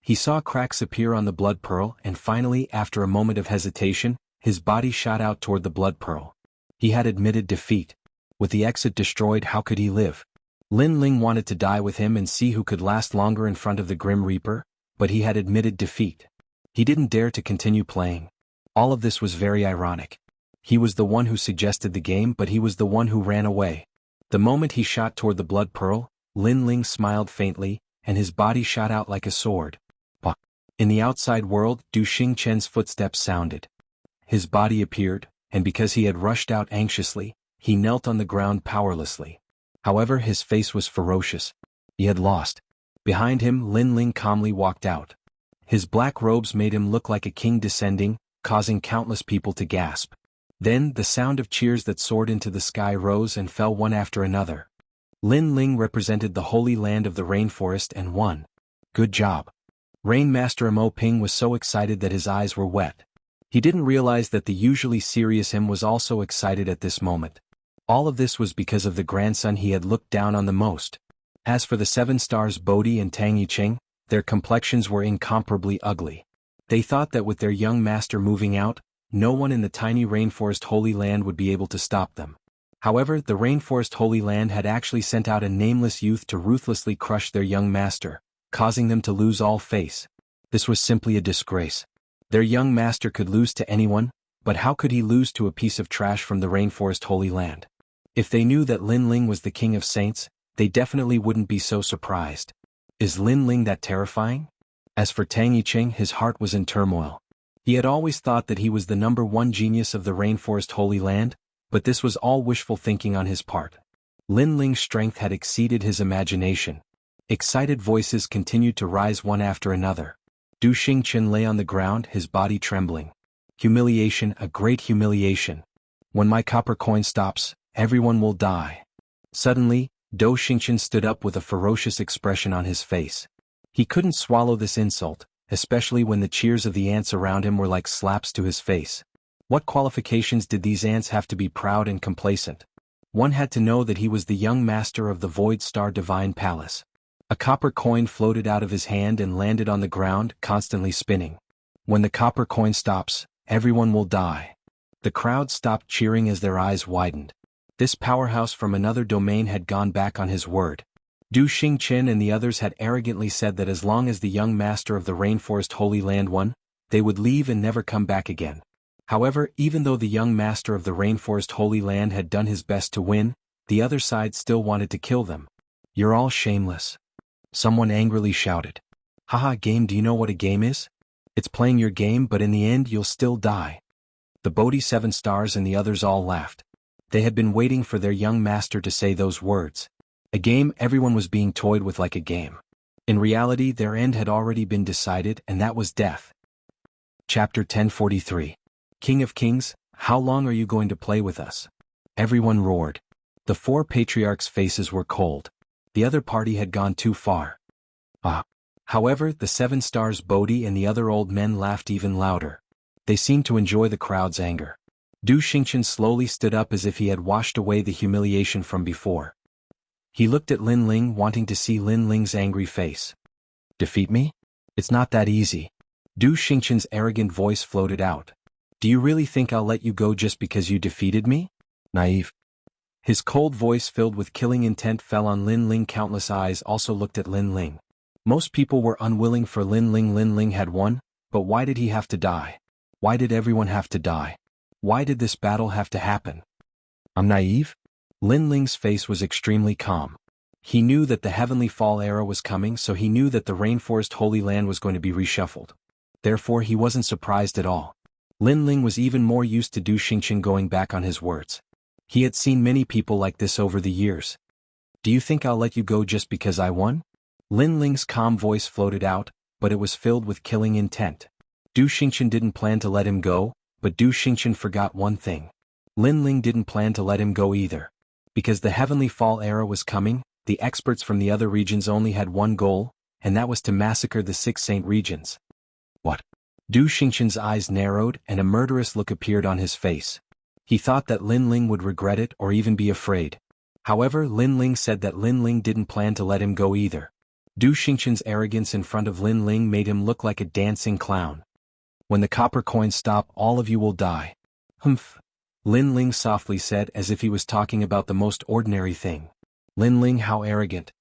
He saw cracks appear on the blood pearl and finally, after a moment of hesitation, his body shot out toward the blood pearl. He had admitted defeat. With the exit destroyed, how could he live? Lin Ling wanted to die with him and see who could last longer in front of the Grim Reaper, but he had admitted defeat. He didn't dare to continue playing. All of this was very ironic. He was the one who suggested the game, but he was the one who ran away. The moment he shot toward the blood pearl, Lin Ling smiled faintly, and his body shot out like a sword. In the outside world, Du Xingqian's footsteps sounded. His body appeared, and because he had rushed out anxiously, he knelt on the ground powerlessly. However, his face was ferocious. He had lost. Behind him, Lin Ling calmly walked out. His black robes made him look like a king descending, causing countless people to gasp. Then, the sound of cheers that soared into the sky rose and fell one after another. Lin Ling represented the holy land of the rainforest and won. Good job. Rain Master Mo Ping was so excited that his eyes were wet. He didn't realize that the usually serious him was also excited at this moment. All of this was because of the grandson he had looked down on the most. As for the 7 stars Bodhi and Tang Yicheng, their complexions were incomparably ugly. They thought that with their young master moving out, no one in the tiny rainforest Holy Land would be able to stop them. However, the rainforest Holy Land had actually sent out a nameless youth to ruthlessly crush their young master, causing them to lose all face. This was simply a disgrace. Their young master could lose to anyone, but how could he lose to a piece of trash from the rainforest Holy Land? If they knew that Lin Ling was the king of saints, they definitely wouldn't be so surprised. Is Lin Ling that terrifying? As for Tang Yicheng, his heart was in turmoil. He had always thought that he was the #1 genius of the rainforest Holy Land, but this was all wishful thinking on his part. Lin Ling's strength had exceeded his imagination. Excited voices continued to rise one after another. Du Xingqian lay on the ground, his body trembling. Humiliation, a great humiliation. When my copper coin stops, everyone will die. Suddenly, Du Xingqian stood up with a ferocious expression on his face. He couldn't swallow this insult, especially when the cheers of the ants around him were like slaps to his face. What qualifications did these ants have to be proud and complacent? One had to know that he was the young master of the Void Star Divine Palace. A copper coin floated out of his hand and landed on the ground, constantly spinning. When the copper coin stops, everyone will die. The crowd stopped cheering as their eyes widened. This powerhouse from another domain had gone back on his word. Du Xingqian and the others had arrogantly said that as long as the young master of the rainforest Holy Land won, they would leave and never come back again. However, even though the young master of the rainforest Holy Land had done his best to win, the other side still wanted to kill them. You're all shameless. Someone angrily shouted. Haha, game, do you know what a game is? It's playing your game, but in the end you'll still die. The Bodhi 7 stars and the others all laughed. They had been waiting for their young master to say those words. A game everyone was being toyed with like a game. In reality, their end had already been decided, and that was death. Chapter 1043. King of Kings, how long are you going to play with us? Everyone roared. The 4 patriarchs' faces were cold. The other party had gone too far. However, the 7 stars Bodhi and the other old men laughed even louder. They seemed to enjoy the crowd's anger. Du Xingqian slowly stood up as if he had washed away the humiliation from before. He looked at Lin Ling, wanting to see Lin Ling's angry face. Defeat me? It's not that easy. Du Xingqian's arrogant voice floated out. Do you really think I'll let you go just because you defeated me? Naive. His cold voice filled with killing intent fell on Lin Ling. Countless eyes also looked at Lin Ling. Most people were unwilling for Lin Ling. Lin Ling had won, but why did he have to die? Why did everyone have to die? Why did this battle have to happen? I'm naive? Lin Ling's face was extremely calm. He knew that the Heavenly Fall era was coming, so he knew that the Rainforest Holy Land was going to be reshuffled. Therefore, he wasn't surprised at all. Lin Ling was even more used to Du Xingqian going back on his words. He had seen many people like this over the years. Do you think I'll let you go just because I won? Lin Ling's calm voice floated out, but it was filled with killing intent. Du Xingqian didn't plan to let him go, but Du Xingqian forgot one thing. Lin Ling didn't plan to let him go either. Because the Heavenly Fall era was coming, the experts from the other regions only had one goal, and that was to massacre the 6 Saint regions. What? Du Xingqian's eyes narrowed and a murderous look appeared on his face. He thought that Lin Ling would regret it or even be afraid. However, Lin Ling said that Lin Ling didn't plan to let him go either. Du Xingqian's arrogance in front of Lin Ling made him look like a dancing clown. When the copper coins stop, all of you will die. Humph. Lin Ling softly said, as if he was talking about the most ordinary thing. Lin Ling, how arrogant.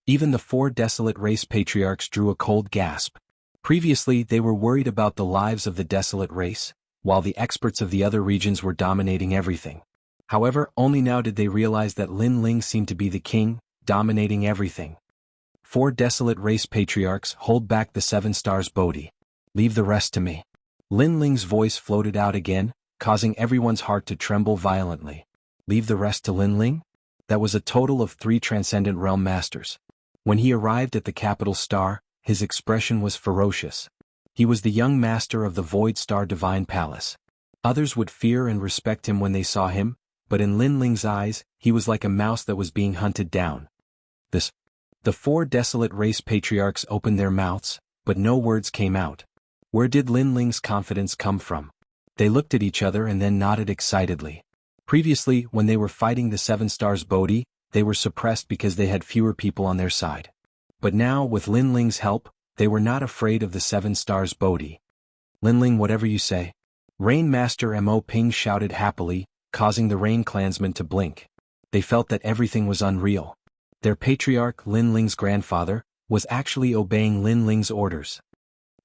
Even the 4 desolate race patriarchs drew a cold gasp. Previously, they were worried about the lives of the desolate race, while the experts of the other regions were dominating everything. However, only now did they realize that Lin Ling seemed to be the king, dominating everything. 4 desolate race patriarchs, hold back the 7 stars Bodhi. Leave the rest to me. Lin Ling's voice floated out again, causing everyone's heart to tremble violently. Leave the rest to Lin Ling? That was a total of 3 transcendent realm masters. When he arrived at the capital star, his expression was ferocious. He was the young master of the Void Star Divine Palace. Others would fear and respect him when they saw him, but in Lin Ling's eyes, he was like a mouse that was being hunted down. The 4 desolate race patriarchs opened their mouths, but no words came out. Where did Lin Ling's confidence come from? They looked at each other and then nodded excitedly. Previously, when they were fighting the 7 stars Bodhi, they were suppressed because they had fewer people on their side. But now, with Lin Ling's help, they were not afraid of the 7 stars Bodhi. Lin Ling, whatever you say. Rain Master Mo Ping shouted happily, causing the Rain clansmen to blink. They felt that everything was unreal. Their patriarch, Lin Ling's grandfather, was actually obeying Lin Ling's orders.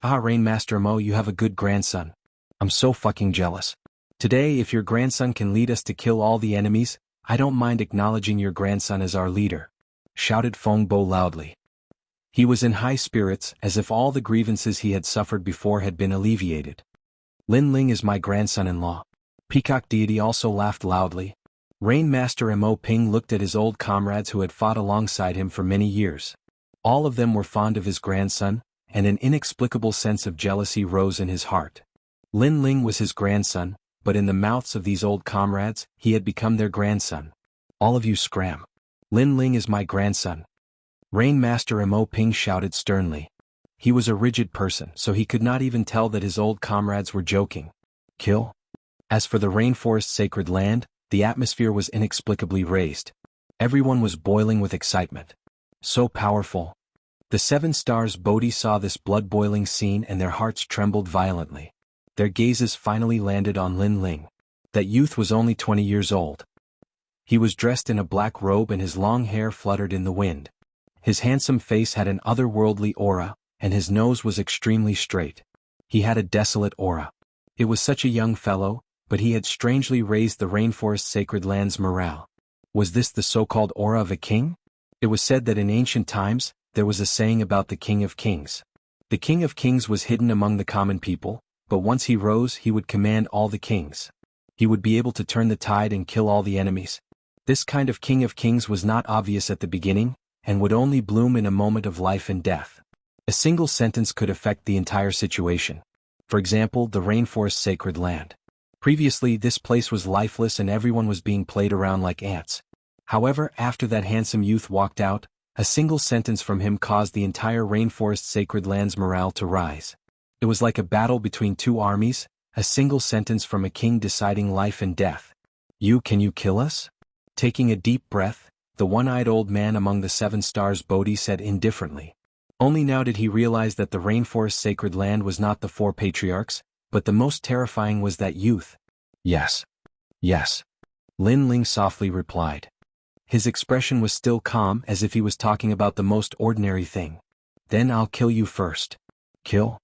Ah, Rain Master Mo, you have a good grandson. I'm so fucking jealous. Today, if your grandson can lead us to kill all the enemies, I don't mind acknowledging your grandson as our leader, shouted Feng Bo loudly. He was in high spirits, as if all the grievances he had suffered before had been alleviated. Lin Ling is my grandson-in-law. Peacock Deity also laughed loudly. Rain Master Mo Ping looked at his old comrades who had fought alongside him for many years. All of them were fond of his grandson, and an inexplicable sense of jealousy rose in his heart. Lin Ling was his grandson, but in the mouths of these old comrades, he had become their grandson. All of you scram. Lin Ling is my grandson. Rain Master Mo Ping shouted sternly. He was a rigid person, so he could not even tell that his old comrades were joking. Kill? As for the rainforest sacred land, the atmosphere was inexplicably raised. Everyone was boiling with excitement. So powerful. The 7 stars Bodhi saw this blood-boiling scene and their hearts trembled violently. Their gazes finally landed on Lin Ling. That youth was only 20 years old. He was dressed in a black robe and his long hair fluttered in the wind. His handsome face had an otherworldly aura, and his nose was extremely straight. He had a desolate aura. It was such a young fellow, but he had strangely raised the rainforest sacred land's morale. Was this the so-called aura of a king? It was said that in ancient times, there was a saying about the King of Kings. The King of Kings was hidden among the common people, but once he rose he would command all the kings. He would be able to turn the tide and kill all the enemies. This kind of King of Kings was not obvious at the beginning, and would only bloom in a moment of life and death. A single sentence could affect the entire situation. For example, the rainforest sacred land. Previously, this place was lifeless and everyone was being played around like ants. However, after that handsome youth walked out, a single sentence from him caused the entire rainforest sacred land's morale to rise. It was like a battle between 2 armies, a single sentence from a king deciding life and death. Can you kill us? Taking a deep breath, the one-eyed old man among the 7 stars Bodhi said indifferently. Only now did he realize that the rainforest sacred land was not the 4 patriarchs, but the most terrifying was that youth. Yes. Yes. Lin Ling softly replied. His expression was still calm, as if he was talking about the most ordinary thing. Then I'll kill you first. Kill?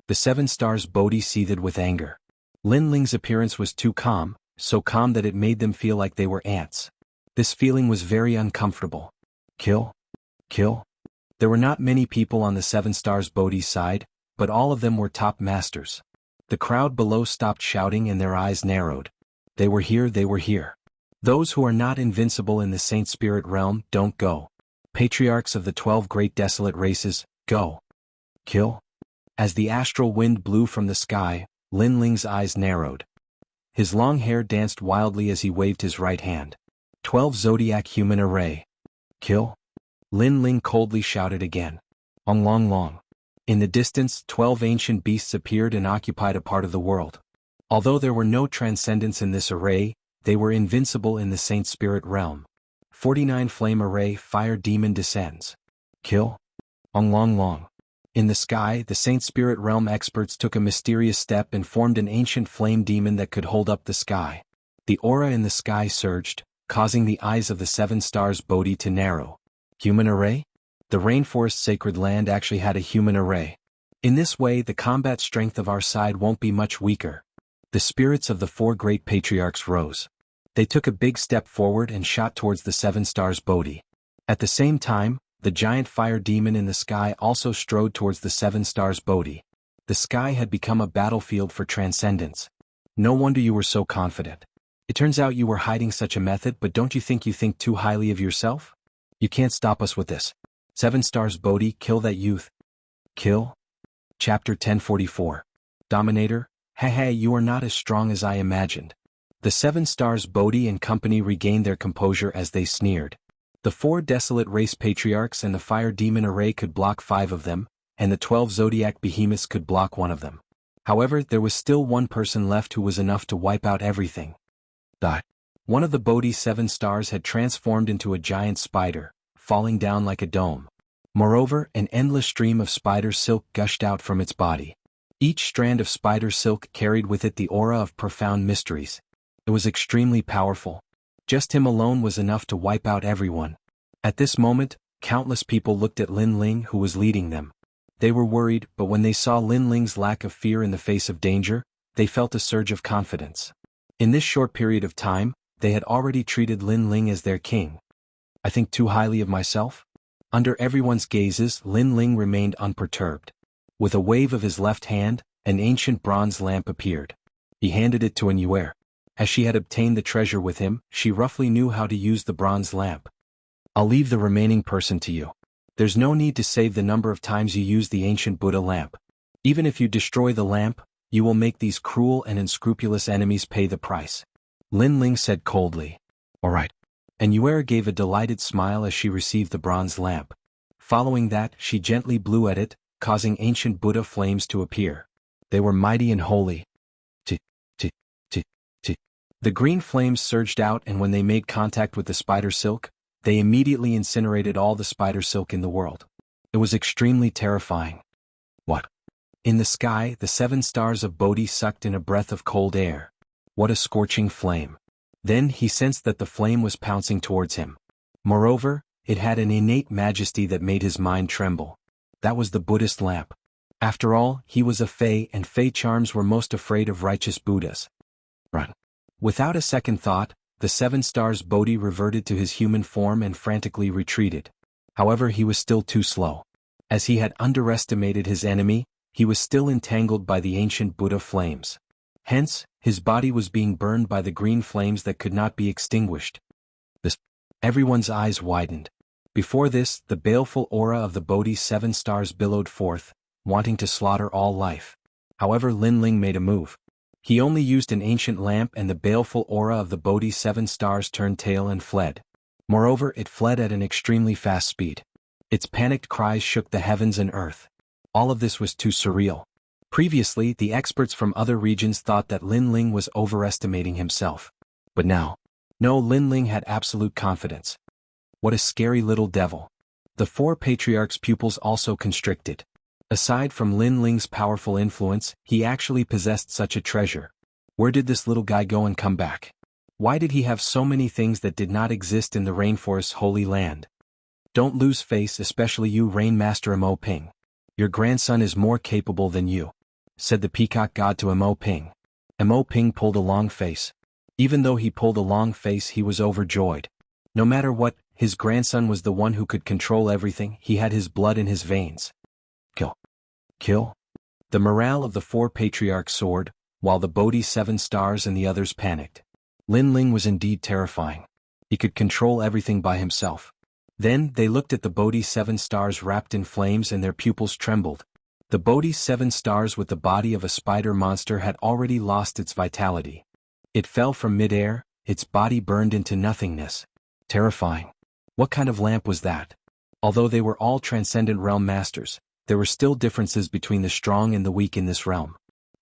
The 7 stars Bodhi seethed with anger. Lin Ling's appearance was too calm, so calm that it made them feel like they were ants. This feeling was very uncomfortable. Kill? Kill? There were not many people on the 7 stars Bodhi's side, but all of them were top masters. The crowd below stopped shouting and their eyes narrowed. They were here, they were here. Those who are not invincible in the Saint Spirit realm, don't go. Patriarchs of the 12 great desolate races, go. Kill? As the astral wind blew from the sky, Lin Ling's eyes narrowed. His long hair danced wildly as he waved his right hand. 12 zodiac human array. Kill? Lin Ling coldly shouted again. Ong long long. In the distance, 12 ancient beasts appeared and occupied a part of the world. Although there were no transcendents in this array, they were invincible in the Saint Spirit realm. 49 Flame Array Fire Demon descends. Kill. Long long. In the sky, the Saint Spirit realm experts took a mysterious step and formed an ancient flame demon that could hold up the sky. The aura in the sky surged, causing the eyes of the 7 stars Bodhi to narrow. Human array? The rainforest sacred land actually had a human array. In this way, the combat strength of our side won't be much weaker. The spirits of the 4 great patriarchs rose. They took a big step forward and shot towards the 7 stars Bodhi. At the same time, the giant fire demon in the sky also strode towards the 7 stars Bodhi. The sky had become a battlefield for transcendence. No wonder you were so confident. It turns out you were hiding such a method, but don't you think too highly of yourself? You can't stop us with this. 7 stars Bodhi, kill that youth. Kill? Chapter 1044. Dominator, hey, you are not as strong as I imagined. The 7 stars Bodhi and company regained their composure as they sneered. The 4 desolate race patriarchs and the fire demon array could block 5 of them, and the 12 zodiac behemoths could block 1 of them. However, there was still 1 person left who was enough to wipe out everything. One of the Bodhi 7 stars had transformed into a giant spider, falling down like a dome. Moreover, an endless stream of spider silk gushed out from its body. Each strand of spider silk carried with it the aura of profound mysteries. It was extremely powerful. Just him alone was enough to wipe out everyone. At this moment, countless people looked at Lin Ling who was leading them. They were worried, but when they saw Lin Ling's lack of fear in the face of danger, they felt a surge of confidence. In this short period of time, they had already treated Lin Ling as their king. I think too highly of myself? Under everyone's gazes, Lin Ling remained unperturbed. With a wave of his left hand, an ancient bronze lamp appeared. He handed it to An. As she had obtained the treasure with him, she roughly knew how to use the bronze lamp. I'll leave the remaining person to you. There's no need to save the number of times you use the ancient Buddha lamp. Even if you destroy the lamp, you will make these cruel and unscrupulous enemies pay the price. Lin Ling said coldly. All right. And An gave a delighted smile as she received the bronze lamp. Following that, she gently blew at it, causing ancient Buddha flames to appear. They were mighty and holy. The green flames surged out, and when they made contact with the spider silk, they immediately incinerated all the spider silk in the world. It was extremely terrifying. What? In the sky, the 7 stars of Bodhi sucked in a breath of cold air. What a scorching flame. Then he sensed that the flame was pouncing towards him. Moreover, it had an innate majesty that made his mind tremble. That was the Buddhist lamp. After all, he was a Fae, and Fae charms were most afraid of righteous Buddhas. Run. Without a second thought, the 7 stars Bodhi reverted to his human form and frantically retreated. However, he was still too slow. As he had underestimated his enemy, he was still entangled by the ancient Buddha flames. Hence, his body was being burned by the green flames that could not be extinguished. Everyone's eyes widened. Before this, the baleful aura of the Bodhi's 7 stars billowed forth, wanting to slaughter all life. However, Lin Ling made a move. He only used an ancient lamp, and the baleful aura of the Bodhi's 7 stars turned tail and fled. Moreover, it fled at an extremely fast speed. Its panicked cries shook the heavens and earth. All of this was too surreal. Previously, the experts from other regions thought that Lin Ling was overestimating himself. But now, no, Lin Ling had absolute confidence. What a scary little devil. The 4 patriarchs' pupils also constricted. Aside from Lin Ling's powerful influence, he actually possessed such a treasure. Where did this little guy go and come back? Why did he have so many things that did not exist in the rainforest's holy land? Don't lose face, especially you, Rain Master Mo Ping. Your grandson is more capable than you, said the peacock god to Mo Ping. Mo Ping pulled a long face. Even though he pulled a long face, he was overjoyed. No matter what, his grandson was the one who could control everything. He had his blood in his veins. Kill? The morale of the 4 patriarchs soared, while the Bodhi's 7 stars and the others panicked. Lin Ling was indeed terrifying. He could control everything by himself. Then, they looked at the Bodhi's 7 stars wrapped in flames, and their pupils trembled. The Bodhi's 7 stars with the body of a spider monster had already lost its vitality. It fell from mid-air, its body burned into nothingness. Terrifying. What kind of lamp was that? Although they were all transcendent realm masters, there were still differences between the strong and the weak in this realm.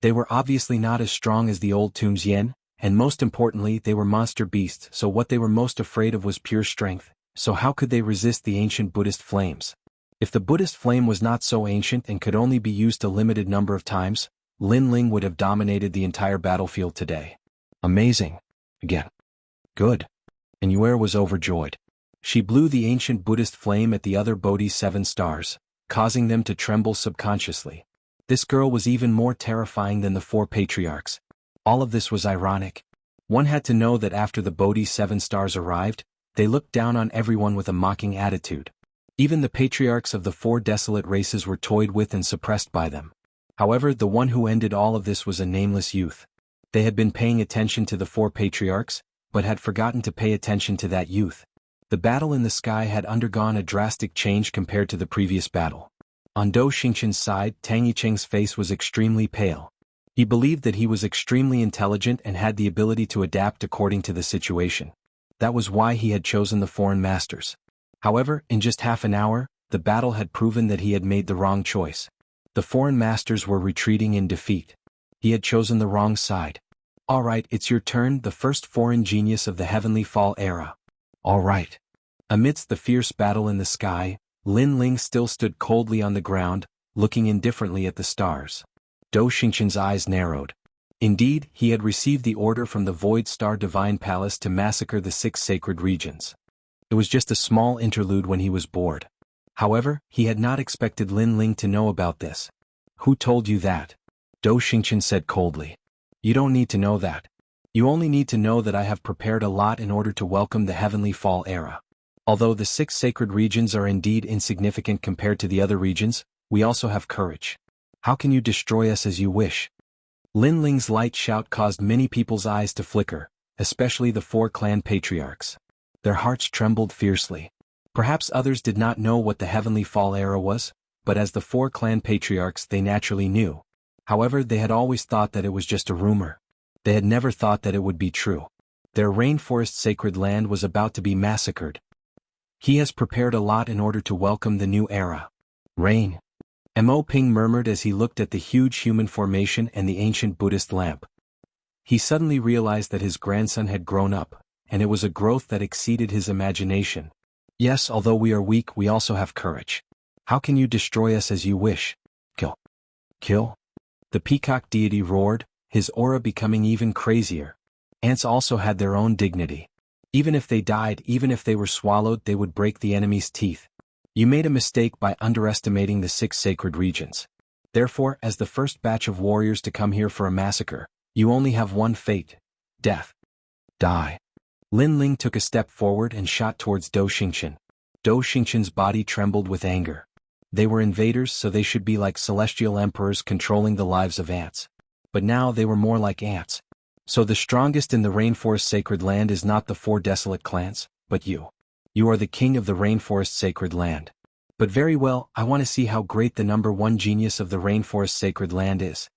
They were obviously not as strong as the old tomb's yen, and most importantly they were monster beasts, so what they were most afraid of was pure strength, so how could they resist the ancient Buddhist flames? If the Buddhist flame was not so ancient and could only be used a limited number of times, Lin Ling would have dominated the entire battlefield today. Amazing. Again. Good. And Yuer was overjoyed. She blew the ancient Buddhist flame at the other Bodhi's 7 stars, causing them to tremble subconsciously. This girl was even more terrifying than the 4 patriarchs. All of this was ironic. One had to know that after the Bodhi's 7 stars arrived, they looked down on everyone with a mocking attitude. Even the patriarchs of the 4 desolate races were toyed with and suppressed by them. However, the one who ended all of this was a nameless youth. They had been paying attention to the 4 patriarchs, but had forgotten to pay attention to that youth. The battle in the sky had undergone a drastic change compared to the previous battle. On Dou Xingqian's side, Tang Yicheng's face was extremely pale. He believed that he was extremely intelligent and had the ability to adapt according to the situation. That was why he had chosen the foreign masters. However, in just half an hour, the battle had proven that he had made the wrong choice. The foreign masters were retreating in defeat. He had chosen the wrong side. Alright, it's your turn, the first foreign genius of the Heavenly Fall era. Alright. Amidst the fierce battle in the sky, Lin Ling still stood coldly on the ground, looking indifferently at the stars. Dou Xingqian's eyes narrowed. Indeed, he had received the order from the Void Star Divine Palace to massacre the 6 sacred regions. It was just a small interlude when he was bored. However, he had not expected Lin Ling to know about this. Who told you that? Dou Xingqian said coldly. You don't need to know that. You only need to know that I have prepared a lot in order to welcome the Heavenly Fall era. Although the 6 sacred regions are indeed insignificant compared to the other regions, we also have courage. How can you destroy us as you wish? Lin Ling's light shout caused many people's eyes to flicker, especially the 4 clan patriarchs. Their hearts trembled fiercely. Perhaps others did not know what the Heavenly Fall era was, but as the 4 clan patriarchs they naturally knew. However, they had always thought that it was just a rumor. They had never thought that it would be true. Their rainforest sacred land was about to be massacred. He has prepared a lot in order to welcome the new era. Rain. Mo Ping murmured as he looked at the huge human formation and the ancient Buddhist lamp. He suddenly realized that his grandson had grown up, and it was a growth that exceeded his imagination. Yes, although we are weak, we also have courage. How can you destroy us as you wish? Kill. Kill? The peacock deity roared, his aura becoming even crazier. Ants also had their own dignity. Even if they died, even if they were swallowed, they would break the enemy's teeth. You made a mistake by underestimating the 6 sacred regions. Therefore, as the first batch of warriors to come here for a massacre, you only have one fate. Death. Die. Lin Ling took a step forward and shot towards Dou Xingqian. Dou Xingqian's body trembled with anger. They were invaders, so they should be like celestial emperors controlling the lives of ants. But now they were more like ants. So the strongest in the rainforest sacred land is not the 4 desolate clans, but you. You are the king of the rainforest sacred land. But very well, I want to see how great the number 1 genius of the rainforest sacred land is.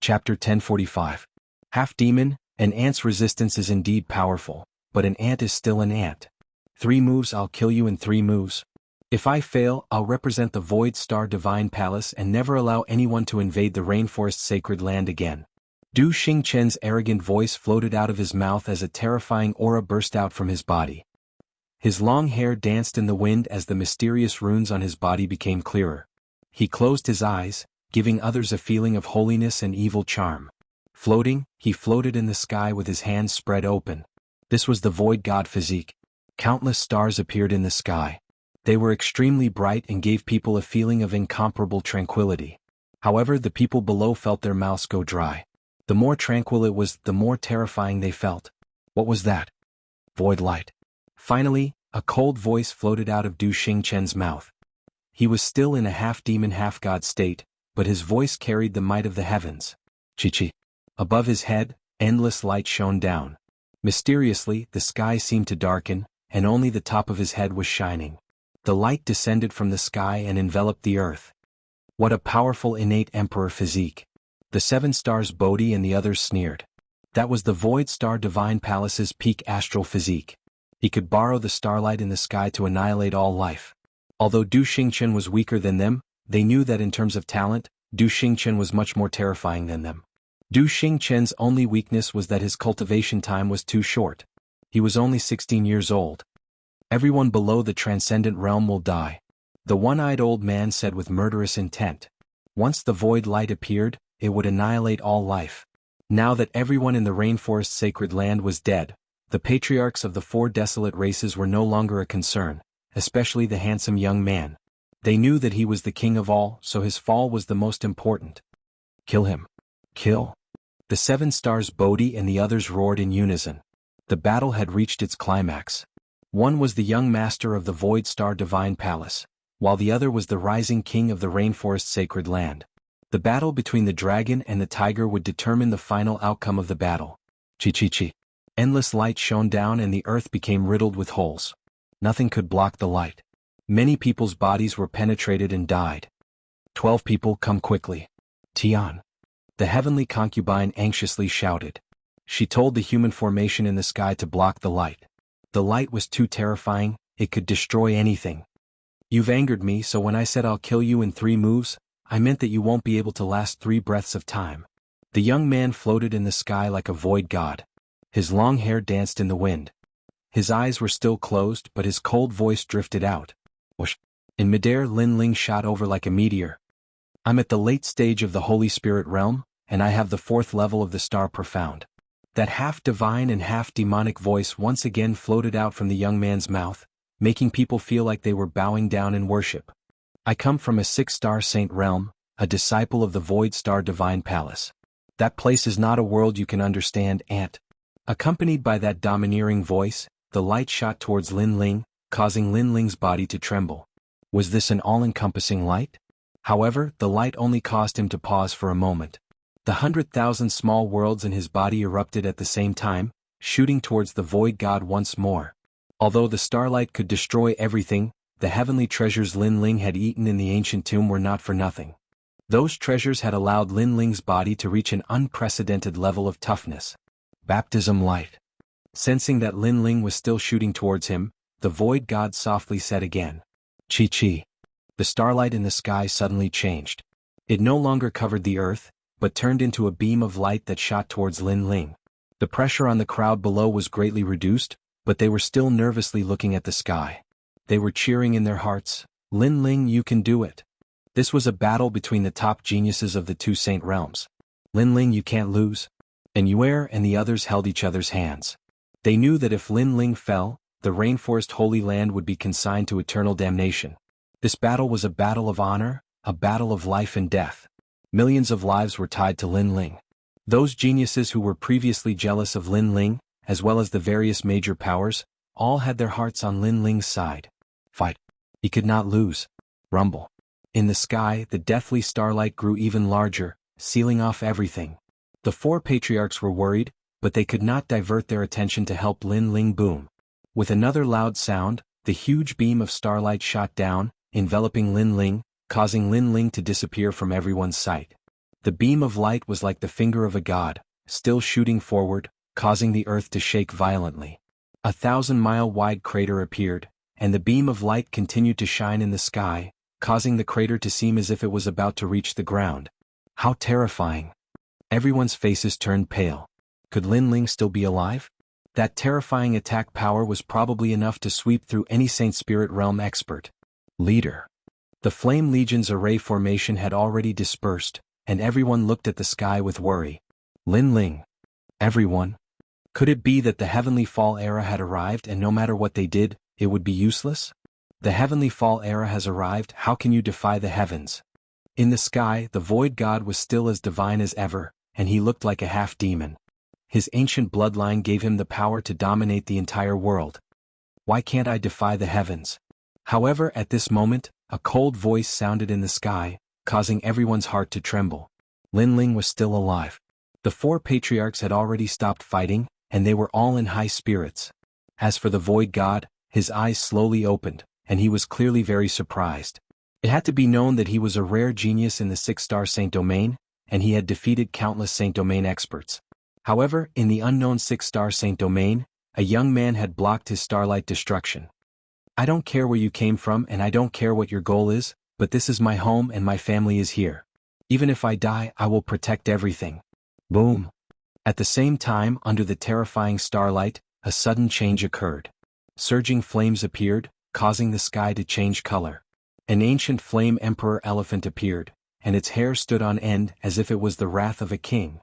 Chapter 1045. Half-demon, an ant's resistance is indeed powerful, but an ant is still an ant. 3 moves, I'll kill you in 3 moves. If I fail, I'll represent the Void Star Divine Palace and never allow anyone to invade the rainforest sacred land again. Dou Xingqian's arrogant voice floated out of his mouth as a terrifying aura burst out from his body. His long hair danced in the wind as the mysterious runes on his body became clearer. He closed his eyes, giving others a feeling of holiness and evil charm. Floating, he floated in the sky with his hands spread open. This was the void god physique. Countless stars appeared in the sky. They were extremely bright and gave people a feeling of incomparable tranquility. However, the people below felt their mouths go dry. The more tranquil it was, the more terrifying they felt. What was that? Void light. Finally, a cold voice floated out of Dou Xingqian's mouth. He was still in a half-demon half-god state, but his voice carried the might of the heavens. Chi-chi. Above his head, endless light shone down. Mysteriously, the sky seemed to darken, and only the top of his head was shining. The light descended from the sky and enveloped the earth. What a powerful innate emperor physique. The 7 stars Bodhi and the others sneered. That was the Void Star Divine Palace's peak astral physique. He could borrow the starlight in the sky to annihilate all life. Although Dou Xingqian was weaker than them, they knew that in terms of talent, Du Xingchen was much more terrifying than them. Du Xingchen's only weakness was that his cultivation time was too short. He was only 16 years old. Everyone below the transcendent realm will die, the one-eyed old man said with murderous intent. Once the void light appeared, it would annihilate all life. Now that everyone in the rainforest sacred land was dead, the patriarchs of the 4 desolate races were no longer a concern, especially the handsome young man. They knew that he was the king of all, so his fall was the most important. Kill him. Kill. The 7 stars Bodhi and the others roared in unison. The battle had reached its climax. One was the young master of the Void Star Divine Palace, while the other was the rising king of the rainforest sacred land. The battle between the dragon and the tiger would determine the final outcome of the battle. Chi-chi-chi. Endless light shone down and the earth became riddled with holes. Nothing could block the light. Many people's bodies were penetrated and died. 12 people, come quickly. Tian. The heavenly concubine anxiously shouted. She told the human formation in the sky to block the light. The light was too terrifying, it could destroy anything. You've angered me, so when I said I'll kill you in 3 moves, I meant that you won't be able to last 3 breaths of time. The young man floated in the sky like a void god. His long hair danced in the wind. His eyes were still closed, but his cold voice drifted out. Whoosh. In midair, Lin Ling shot over like a meteor. I'm at the late stage of the Holy Spirit realm, and I have the 4th level of the Star Profound. That half-divine and half-demonic voice once again floated out from the young man's mouth, making people feel like they were bowing down in worship. I come from a 6-star saint realm, a disciple of the Void Star Divine Palace. That place is not a world you can understand, Aunt. Accompanied by that domineering voice, the light shot towards Lin Ling, causing Lin Ling's body to tremble. Was this an all-encompassing light? However, the light only caused him to pause for a moment. The 100,000 small worlds in his body erupted at the same time, shooting towards the void god once more. Although the starlight could destroy everything, the heavenly treasures Lin Ling had eaten in the ancient tomb were not for nothing. Those treasures had allowed Lin Ling's body to reach an unprecedented level of toughness. Baptism light. Sensing that Lin Ling was still shooting towards him, the void god softly said again. Chi-chi. The starlight in the sky suddenly changed. It no longer covered the earth, but turned into a beam of light that shot towards Lin Ling. The pressure on the crowd below was greatly reduced, but they were still nervously looking at the sky. They were cheering in their hearts, Lin Ling, you can do it. This was a battle between the top geniuses of the 2 saint realms. Lin Ling, you can't lose. And Yuer and the others held each other's hands. They knew that if Lin Ling fell, the rainforest holy land would be consigned to eternal damnation. This battle was a battle of honor, a battle of life and death. Millions of lives were tied to Lin Ling. Those geniuses who were previously jealous of Lin Ling, as well as the various major powers, all had their hearts on Lin Ling's side. Fight. He could not lose. Rumble. In the sky, the deathly starlight grew even larger, sealing off everything. The 4 patriarchs were worried, but they could not divert their attention to help Lin Ling boom. With another loud sound, the huge beam of starlight shot down, enveloping Lin Ling, causing Lin Ling to disappear from everyone's sight. The beam of light was like the finger of a god, still shooting forward, causing the earth to shake violently. A 1,000-mile-wide crater appeared, and the beam of light continued to shine in the sky, causing the crater to seem as if it was about to reach the ground. How terrifying. Everyone's faces turned pale. Could Lin Ling still be alive? That terrifying attack power was probably enough to sweep through any Saint Spirit Realm expert. Leader. The Flame Legion's array formation had already dispersed, and everyone looked at the sky with worry. Lin Ling. Everyone. Could it be that the Heavenly Fall era had arrived and no matter what they did, it would be useless? The Heavenly Fall era has arrived, how can you defy the heavens? In the sky, the Void God was still as divine as ever, and he looked like a half-demon. His ancient bloodline gave him the power to dominate the entire world. Why can't I defy the heavens? However, at this moment, a cold voice sounded in the sky, causing everyone's heart to tremble. Lin Ling was still alive. The 4 patriarchs had already stopped fighting, and they were all in high spirits. As for the Void God, his eyes slowly opened, and he was clearly very surprised. It had to be known that he was a rare genius in the 6-star Saint Domain, and he had defeated countless Saint Domain experts. However, in the unknown 6-star Saint Domain, a young man had blocked his starlight destruction. I don't care where you came from and I don't care what your goal is, but this is my home and my family is here. Even if I die, I will protect everything. Boom. At the same time, under the terrifying starlight, a sudden change occurred. Surging flames appeared, causing the sky to change color. An ancient flame emperor elephant appeared, and its hair stood on end as if it was the wrath of a king.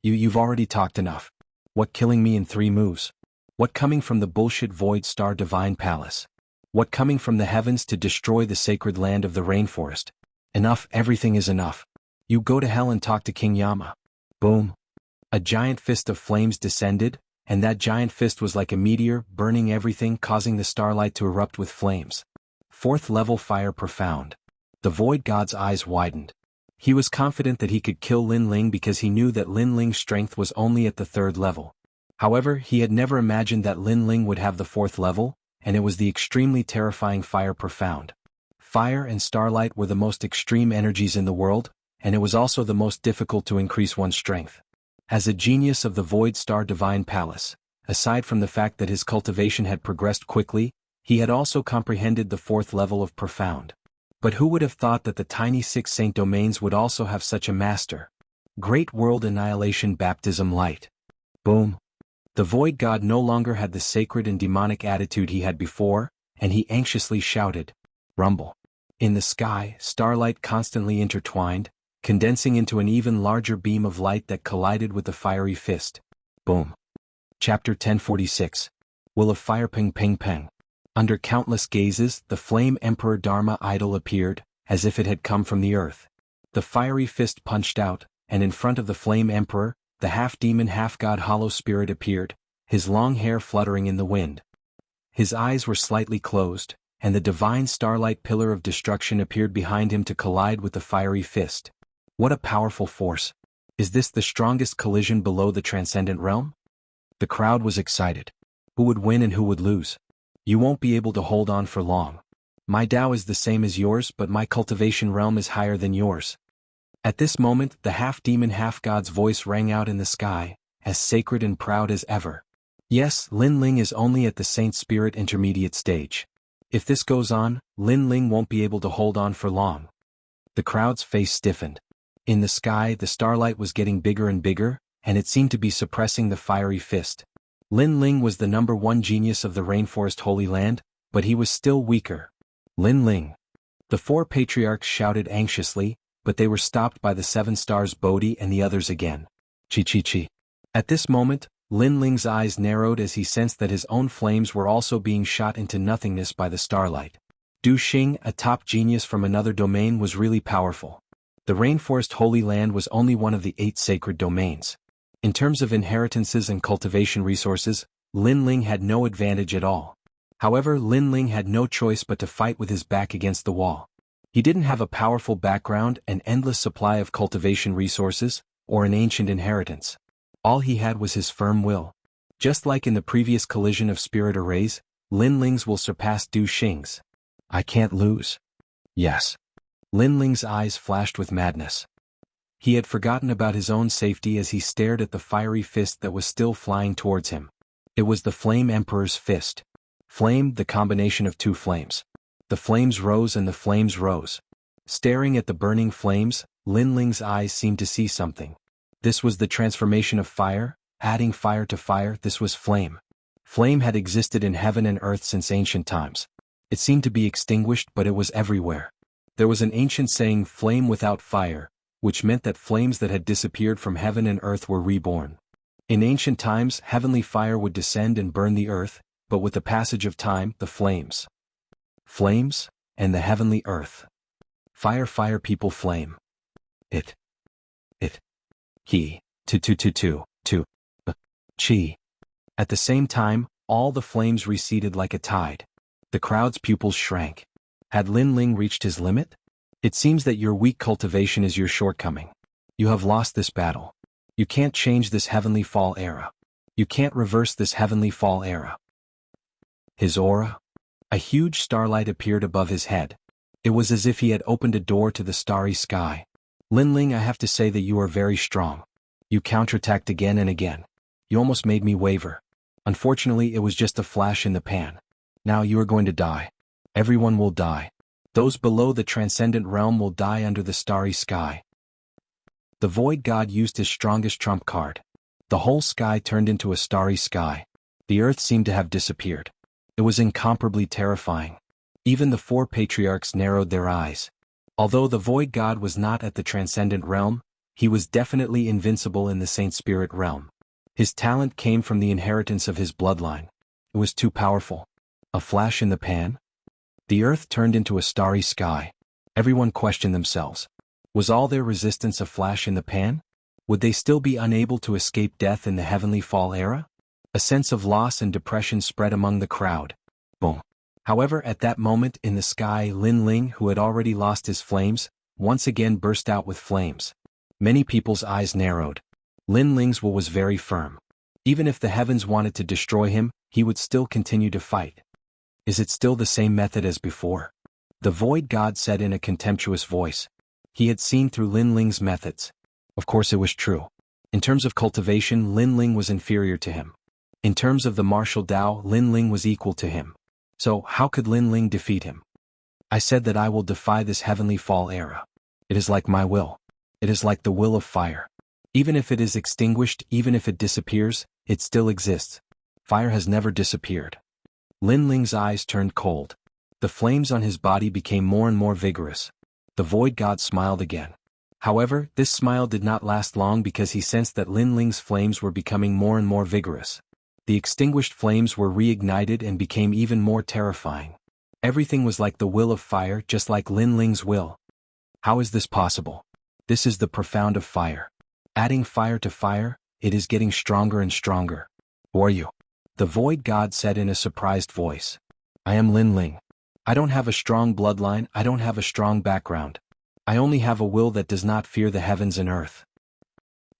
You've already talked enough. What, killing me in 3 moves? What, coming from the bullshit Void Star Divine Palace? What, coming from the heavens to destroy the sacred land of the rainforest? Enough, everything is enough. You go to hell and talk to King Yama. Boom. A giant fist of flames descended, and that giant fist was like a meteor, burning everything, causing the starlight to erupt with flames. 4th level fire profound. The Void God's eyes widened. He was confident that he could kill Lin Ling because he knew that Lin Ling's strength was only at the 3rd level. However, he had never imagined that Lin Ling would have the 4th level, and it was the extremely terrifying fire profound. Fire and starlight were the most extreme energies in the world, and it was also the most difficult to increase one's strength. As a genius of the Void Star Divine Palace, aside from the fact that his cultivation had progressed quickly, he had also comprehended the 4th level of profound. But who would have thought that the tiny 6 saint domains would also have such a master? Great World Annihilation Baptism Light. Boom. The Void God no longer had the sacred and demonic attitude he had before, and he anxiously shouted, "Rumble." In the sky, starlight constantly intertwined, condensing into an even larger beam of light that collided with the fiery fist. Boom. Chapter 1046. Will of Fire. Ping ping ping. Under countless gazes, the Flame Emperor Dharma idol appeared, as if it had come from the earth. The fiery fist punched out, and in front of the Flame Emperor, the half-demon half-god hollow spirit appeared, his long hair fluttering in the wind. His eyes were slightly closed, and the divine starlight pillar of destruction appeared behind him to collide with the fiery fist. What a powerful force! Is this the strongest collision below the transcendent realm? The crowd was excited. Who would win and who would lose? You won't be able to hold on for long. My Tao is the same as yours, but my cultivation realm is higher than yours. At this moment, the half-demon half-god's voice rang out in the sky, as sacred and proud as ever. Yes, Lin Ling is only at the Saint Spirit intermediate stage. If this goes on, Lin Ling won't be able to hold on for long. The crowd's face stiffened. In the sky, the starlight was getting bigger and bigger, and it seemed to be suppressing the fiery fist. Lin Ling was the #1 genius of the Rainforest Holy Land, but he was still weaker. Lin Ling. The 4 patriarchs shouted anxiously, but they were stopped by the 7 stars Bodhi and the others again. Chi. At this moment, Lin Ling's eyes narrowed as he sensed that his own flames were also being shot into nothingness by the starlight. Du Xing, a top genius from another domain, was really powerful. The Rainforest Holy Land was only one of the 8 sacred domains. In terms of inheritances and cultivation resources, Lin Ling had no advantage at all. However, Lin Ling had no choice but to fight with his back against the wall. He didn't have a powerful background, an endless supply of cultivation resources, or an ancient inheritance. All he had was his firm will. Just like in the previous collision of spirit arrays, Lin Ling's will surpass Du Xing's. I can't lose. Yes. Lin Ling's eyes flashed with madness. He had forgotten about his own safety as he stared at the fiery fist that was still flying towards him. It was the Flame Emperor's fist. Flame, the combination of 2 flames. The flames rose and the flames rose. Staring at the burning flames, Lin Ling's eyes seemed to see something. This was the transformation of fire, adding fire to fire. This was flame. Flame had existed in heaven and earth since ancient times. It seemed to be extinguished, but it was everywhere. There was an ancient saying, flame without fire, which meant that flames that had disappeared from heaven and earth were reborn. In ancient times, heavenly fire would descend and burn the earth, but with the passage of time, the flames, and the heavenly earth. Fire people flame. He, chi. At the same time, all the flames receded like a tide. The crowd's pupils shrank. Had Lin Ling reached his limit? It seems that your weak cultivation is your shortcoming. You have lost this battle. You can't change this heavenly fall era. You can't reverse this heavenly fall era. His aura? A huge starlight appeared above his head. It was as if he had opened a door to the starry sky. Lin Ling, I have to say that you are very strong. You counterattacked again and again. You almost made me waver. Unfortunately, it was just a flash in the pan. Now you are going to die. Everyone will die. Those below the transcendent realm will die under the starry sky. The void god used his strongest trump card. The whole sky turned into a starry sky. The earth seemed to have disappeared. It was incomparably terrifying. Even the four patriarchs narrowed their eyes. Although the void god was not at the transcendent realm, he was definitely invincible in the saint spirit realm. His talent came from the inheritance of his bloodline. It was too powerful. A flash in the pan? The earth turned into a starry sky. Everyone questioned themselves. Was all their resistance a flash in the pan? Would they still be unable to escape death in the heavenly fall era? A sense of loss and depression spread among the crowd. Boom. However, at that moment in the sky, Lin Ling, who had already lost his flames, once again burst out with flames. Many people's eyes narrowed. Lin Ling's will was very firm. Even if the heavens wanted to destroy him, he would still continue to fight. Is it still the same method as before? The void god said in a contemptuous voice. He had seen through Lin Ling's methods. Of course it was true. In terms of cultivation, Lin Ling was inferior to him. In terms of the martial Tao, Lin Ling was equal to him. So, how could Lin Ling defeat him? I said that I will defy this heavenly fall era. It is like my will. It is like the will of fire. Even if it is extinguished, even if it disappears, it still exists. Fire has never disappeared. Lin Ling's eyes turned cold. The flames on his body became more and more vigorous. The void god smiled again. However, this smile did not last long because he sensed that Lin Ling's flames were becoming more and more vigorous. The extinguished flames were reignited and became even more terrifying. Everything was like the will of fire, just like Lin Ling's will. How is this possible? This is the profound of fire. Adding fire to fire, it is getting stronger and stronger. Who are you? The void god said in a surprised voice. I am Lin Ling. I don't have a strong bloodline, I don't have a strong background. I only have a will that does not fear the heavens and earth.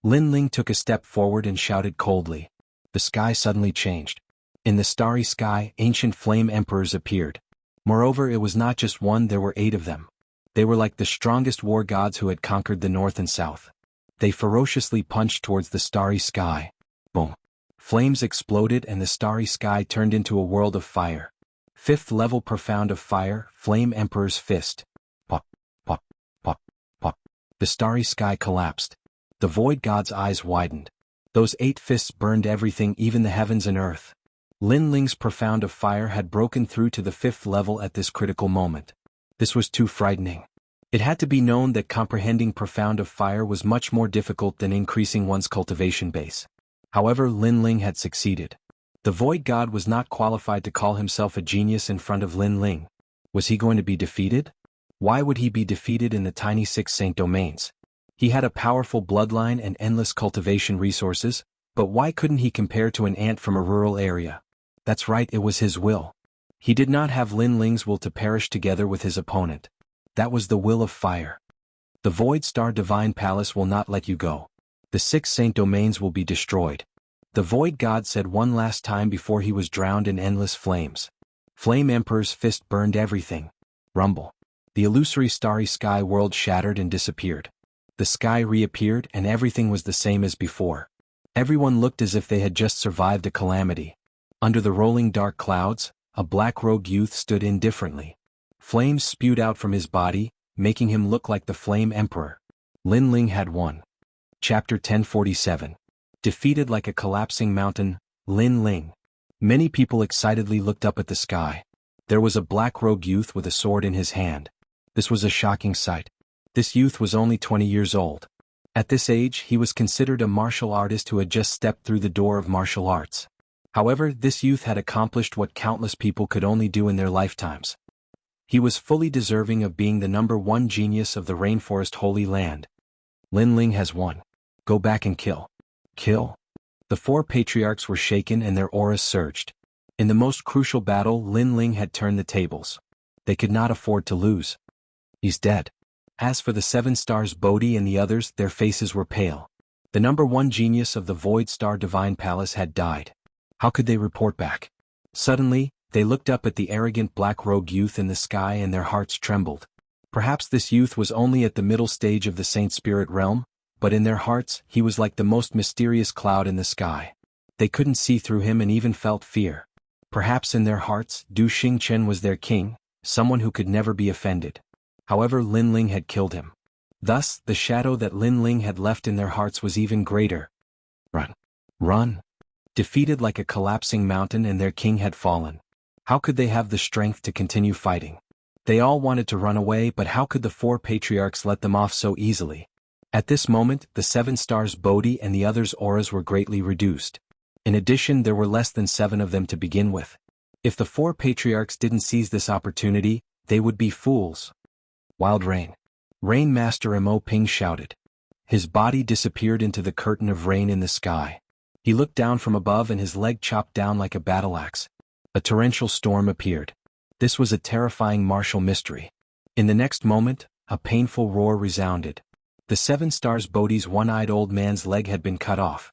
Lin Ling took a step forward and shouted coldly. The sky suddenly changed. In the starry sky, ancient flame emperors appeared. Moreover, it was not just one, there were 8 of them. They were like the strongest war gods who had conquered the north and south. They ferociously punched towards the starry sky. Boom. Flames exploded and the starry sky turned into a world of fire. 5th level profound of fire, Flame Emperor's fist. Pop, pop, pop, pop. The starry sky collapsed. The void god's eyes widened. Those 8 fists burned everything, even the heavens and earth. Lin Ling's profound of fire had broken through to the 5th level at this critical moment. This was too frightening. It had to be known that comprehending profound of fire was much more difficult than increasing one's cultivation base. However, Lin Ling had succeeded. The void god was not qualified to call himself a genius in front of Lin Ling. Was he going to be defeated? Why would he be defeated in the tiny 6 saint domains? He had a powerful bloodline and endless cultivation resources, but why couldn't he compare to an ant from a rural area? That's right, it was his will. He did not have Lin Ling's will to perish together with his opponent. That was the will of fire. The Void Star Divine Palace will not let you go. The 6 saint domains will be destroyed. The Void God said one last time before he was drowned in endless flames. Flame Emperor's fist burned everything. Rumble. The illusory starry sky world shattered and disappeared. The sky reappeared and everything was the same as before. Everyone looked as if they had just survived a calamity. Under the rolling dark clouds, a black-robed youth stood indifferently. Flames spewed out from his body, making him look like the Flame Emperor. Lin Ling had won. Chapter 1047. Defeated like a collapsing mountain, Lin Ling. Many people excitedly looked up at the sky. There was a black-robed youth with a sword in his hand. This was a shocking sight. This youth was only 20 years old. At this age, he was considered a martial artist who had just stepped through the door of martial arts. However, this youth had accomplished what countless people could only do in their lifetimes. He was fully deserving of being the #1 genius of the Rainforest Holy Land. Lin Ling has won. Go back and kill. Kill? The 4 patriarchs were shaken and their auras surged. In the most crucial battle, Lin Ling had turned the tables. They could not afford to lose. He's dead. As for the 7 stars Bodhi and the others, their faces were pale. The #1 genius of the Void Star Divine Palace had died. How could they report back? Suddenly, they looked up at the arrogant black-robed youth in the sky and their hearts trembled. Perhaps this youth was only at the middle stage of the Saint Spirit realm, but in their hearts, he was like the most mysterious cloud in the sky. They couldn't see through him and even felt fear. Perhaps in their hearts, Du Xingchen was their king, someone who could never be offended. However, Lin Ling had killed him. Thus, the shadow that Lin Ling had left in their hearts was even greater. Run. Run. Defeated like a collapsing mountain and their king had fallen. How could they have the strength to continue fighting? They all wanted to run away, but how could the four patriarchs let them off so easily? At this moment, the 7 stars Bodhi and the others' auras were greatly reduced. In addition, there were less than 7 of them to begin with. If the 4 patriarchs didn't seize this opportunity, they would be fools. Wild rain. Rain Master Mo Ping shouted. His body disappeared into the curtain of rain in the sky. He looked down from above and his leg chopped down like a battle axe. A torrential storm appeared. This was a terrifying martial mystery. In the next moment, a painful roar resounded. The 7 stars Bodhi's one-eyed old man's leg had been cut off.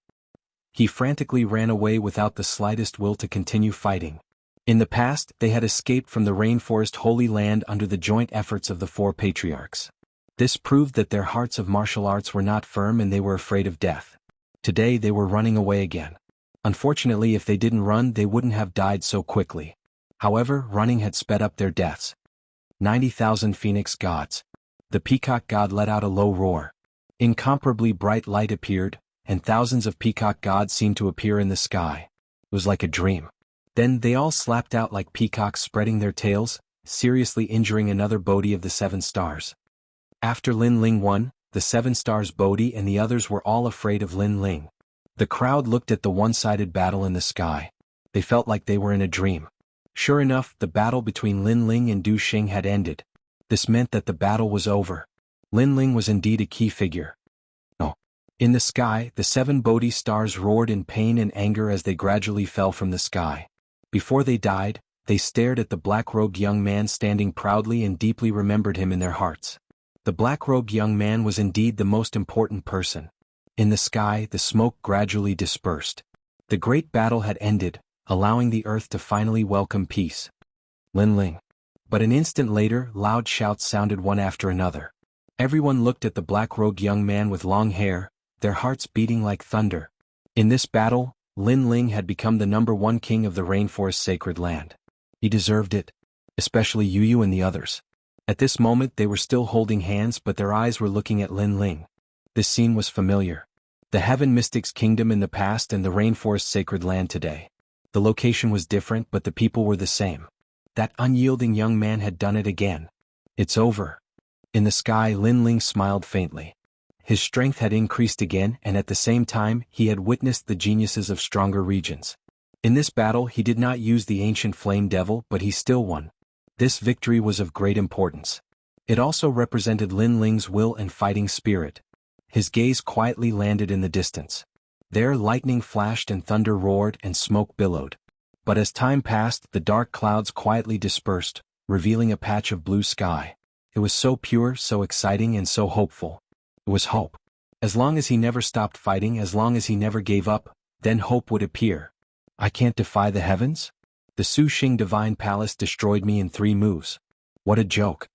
He frantically ran away without the slightest will to continue fighting. In the past, they had escaped from the rainforest Holy Land under the joint efforts of the 4 patriarchs. This proved that their hearts of martial arts were not firm and they were afraid of death. Today they were running away again. Unfortunately, if they didn't run, they wouldn't have died so quickly. However, running had sped up their deaths. 90,000 Phoenix Gods. The peacock god let out a low roar. Incomparably bright light appeared, and thousands of peacock gods seemed to appear in the sky. It was like a dream. Then they all slapped out like peacocks spreading their tails, seriously injuring another Bodhi of the 7 stars. After Lin Ling won, the 7 stars Bodhi and the others were all afraid of Lin Ling. The crowd looked at the one-sided battle in the sky. They felt like they were in a dream. Sure enough, the battle between Lin Ling and Du Xing had ended. This meant that the battle was over. Lin Ling was indeed a key figure. Oh. In the sky, the 7 Bodhi stars roared in pain and anger as they gradually fell from the sky. Before they died, they stared at the black-robed young man standing proudly and deeply remembered him in their hearts. The black-robed young man was indeed the most important person. In the sky, the smoke gradually dispersed. The great battle had ended, allowing the earth to finally welcome peace. Lin Ling. But an instant later, loud shouts sounded one after another. Everyone looked at the black-robed young man with long hair, their hearts beating like thunder. In this battle, Lin Ling had become the #1 king of the rainforest sacred land. He deserved it. Especially Yu and the others. At this moment they were still holding hands, but their eyes were looking at Lin Ling. This scene was familiar. The Heaven Mystic's kingdom in the past and the rainforest sacred land today. The location was different, but the people were the same. That unyielding young man had done it again. It's over. In the sky, Lin Ling smiled faintly. His strength had increased again, and at the same time, he had witnessed the geniuses of stronger regions. In this battle, he did not use the ancient flame devil, but he still won. This victory was of great importance. It also represented Lin Ling's will and fighting spirit. His gaze quietly landed in the distance. There lightning flashed and thunder roared and smoke billowed. But as time passed, the dark clouds quietly dispersed, revealing a patch of blue sky. It was so pure, so exciting, and so hopeful. It was hope. As long as he never stopped fighting, as long as he never gave up, then hope would appear. I can't defy the heavens? The Su Xing Divine Palace destroyed me in 3 moves. What a joke.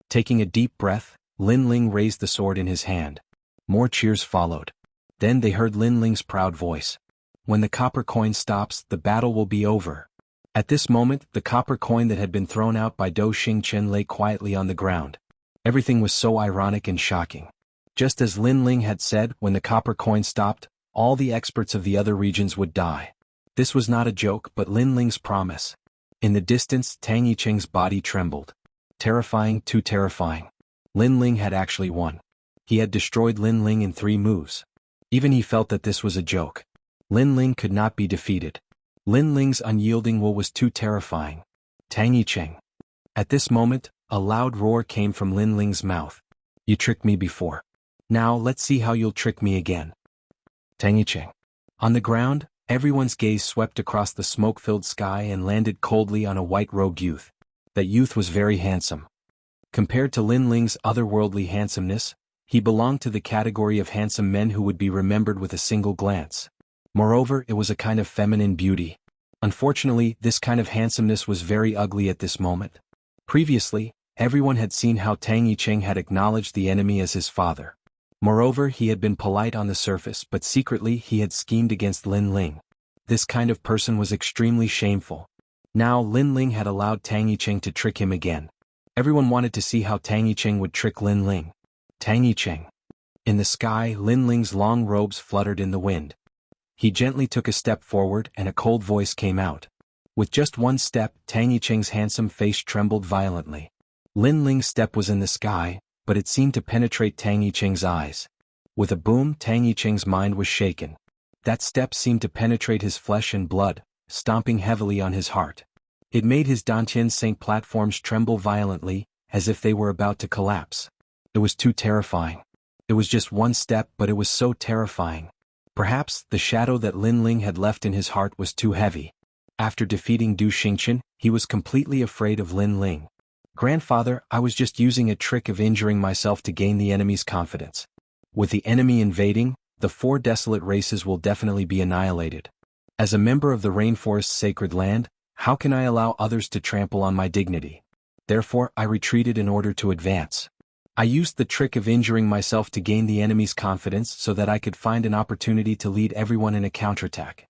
Taking a deep breath, Lin Ling raised the sword in his hand. More cheers followed. Then they heard Lin Ling's proud voice. When the copper coin stops, the battle will be over. At this moment, the copper coin that had been thrown out by Do Xingchen lay quietly on the ground. Everything was so ironic and shocking. Just as Lin Ling had said, when the copper coin stopped, all the experts of the other regions would die. This was not a joke, but Lin Ling's promise. In the distance, Tang Yicheng's body trembled. Terrifying, too terrifying. Lin Ling had actually won. He had destroyed Lin Ling in 3 moves. Even he felt that this was a joke. Lin Ling could not be defeated. Lin Ling's unyielding will was too terrifying. Tang Yicheng. At this moment, a loud roar came from Lin Ling's mouth. You tricked me before. Now let's see how you'll trick me again. Tang Yicheng. On the ground, everyone's gaze swept across the smoke-filled sky and landed coldly on a white-robed youth. That youth was very handsome. Compared to Lin Ling's otherworldly handsomeness, he belonged to the category of handsome men who would be remembered with a single glance. Moreover, it was a kind of feminine beauty. Unfortunately, this kind of handsomeness was very ugly at this moment. Previously, everyone had seen how Tang Yicheng had acknowledged the enemy as his father. Moreover, he had been polite on the surface, but secretly he had schemed against Lin Ling. This kind of person was extremely shameful. Now Lin Ling had allowed Tang Yicheng to trick him again. Everyone wanted to see how Tang Yicheng would trick Lin Ling. Tang Yicheng. In the sky, Lin Ling's long robes fluttered in the wind. He gently took a step forward and a cold voice came out. With just one step, Tang Yicheng's handsome face trembled violently. Lin Ling's step was in the sky, but it seemed to penetrate Tang Yicheng's eyes. With a boom, Tang Yicheng's mind was shaken. That step seemed to penetrate his flesh and blood, stomping heavily on his heart. It made his Dantian Saint platforms tremble violently, as if they were about to collapse. It was too terrifying. It was just one step, but it was so terrifying. Perhaps the shadow that Lin Ling had left in his heart was too heavy. After defeating Du Xingqian, he was completely afraid of Lin Ling. "Grandfather, I was just using a trick of injuring myself to gain the enemy's confidence. With the enemy invading, the 4 desolate races will definitely be annihilated. As a member of the rainforest's sacred land, how can I allow others to trample on my dignity? Therefore, I retreated in order to advance. I used the trick of injuring myself to gain the enemy's confidence so that I could find an opportunity to lead everyone in a counterattack."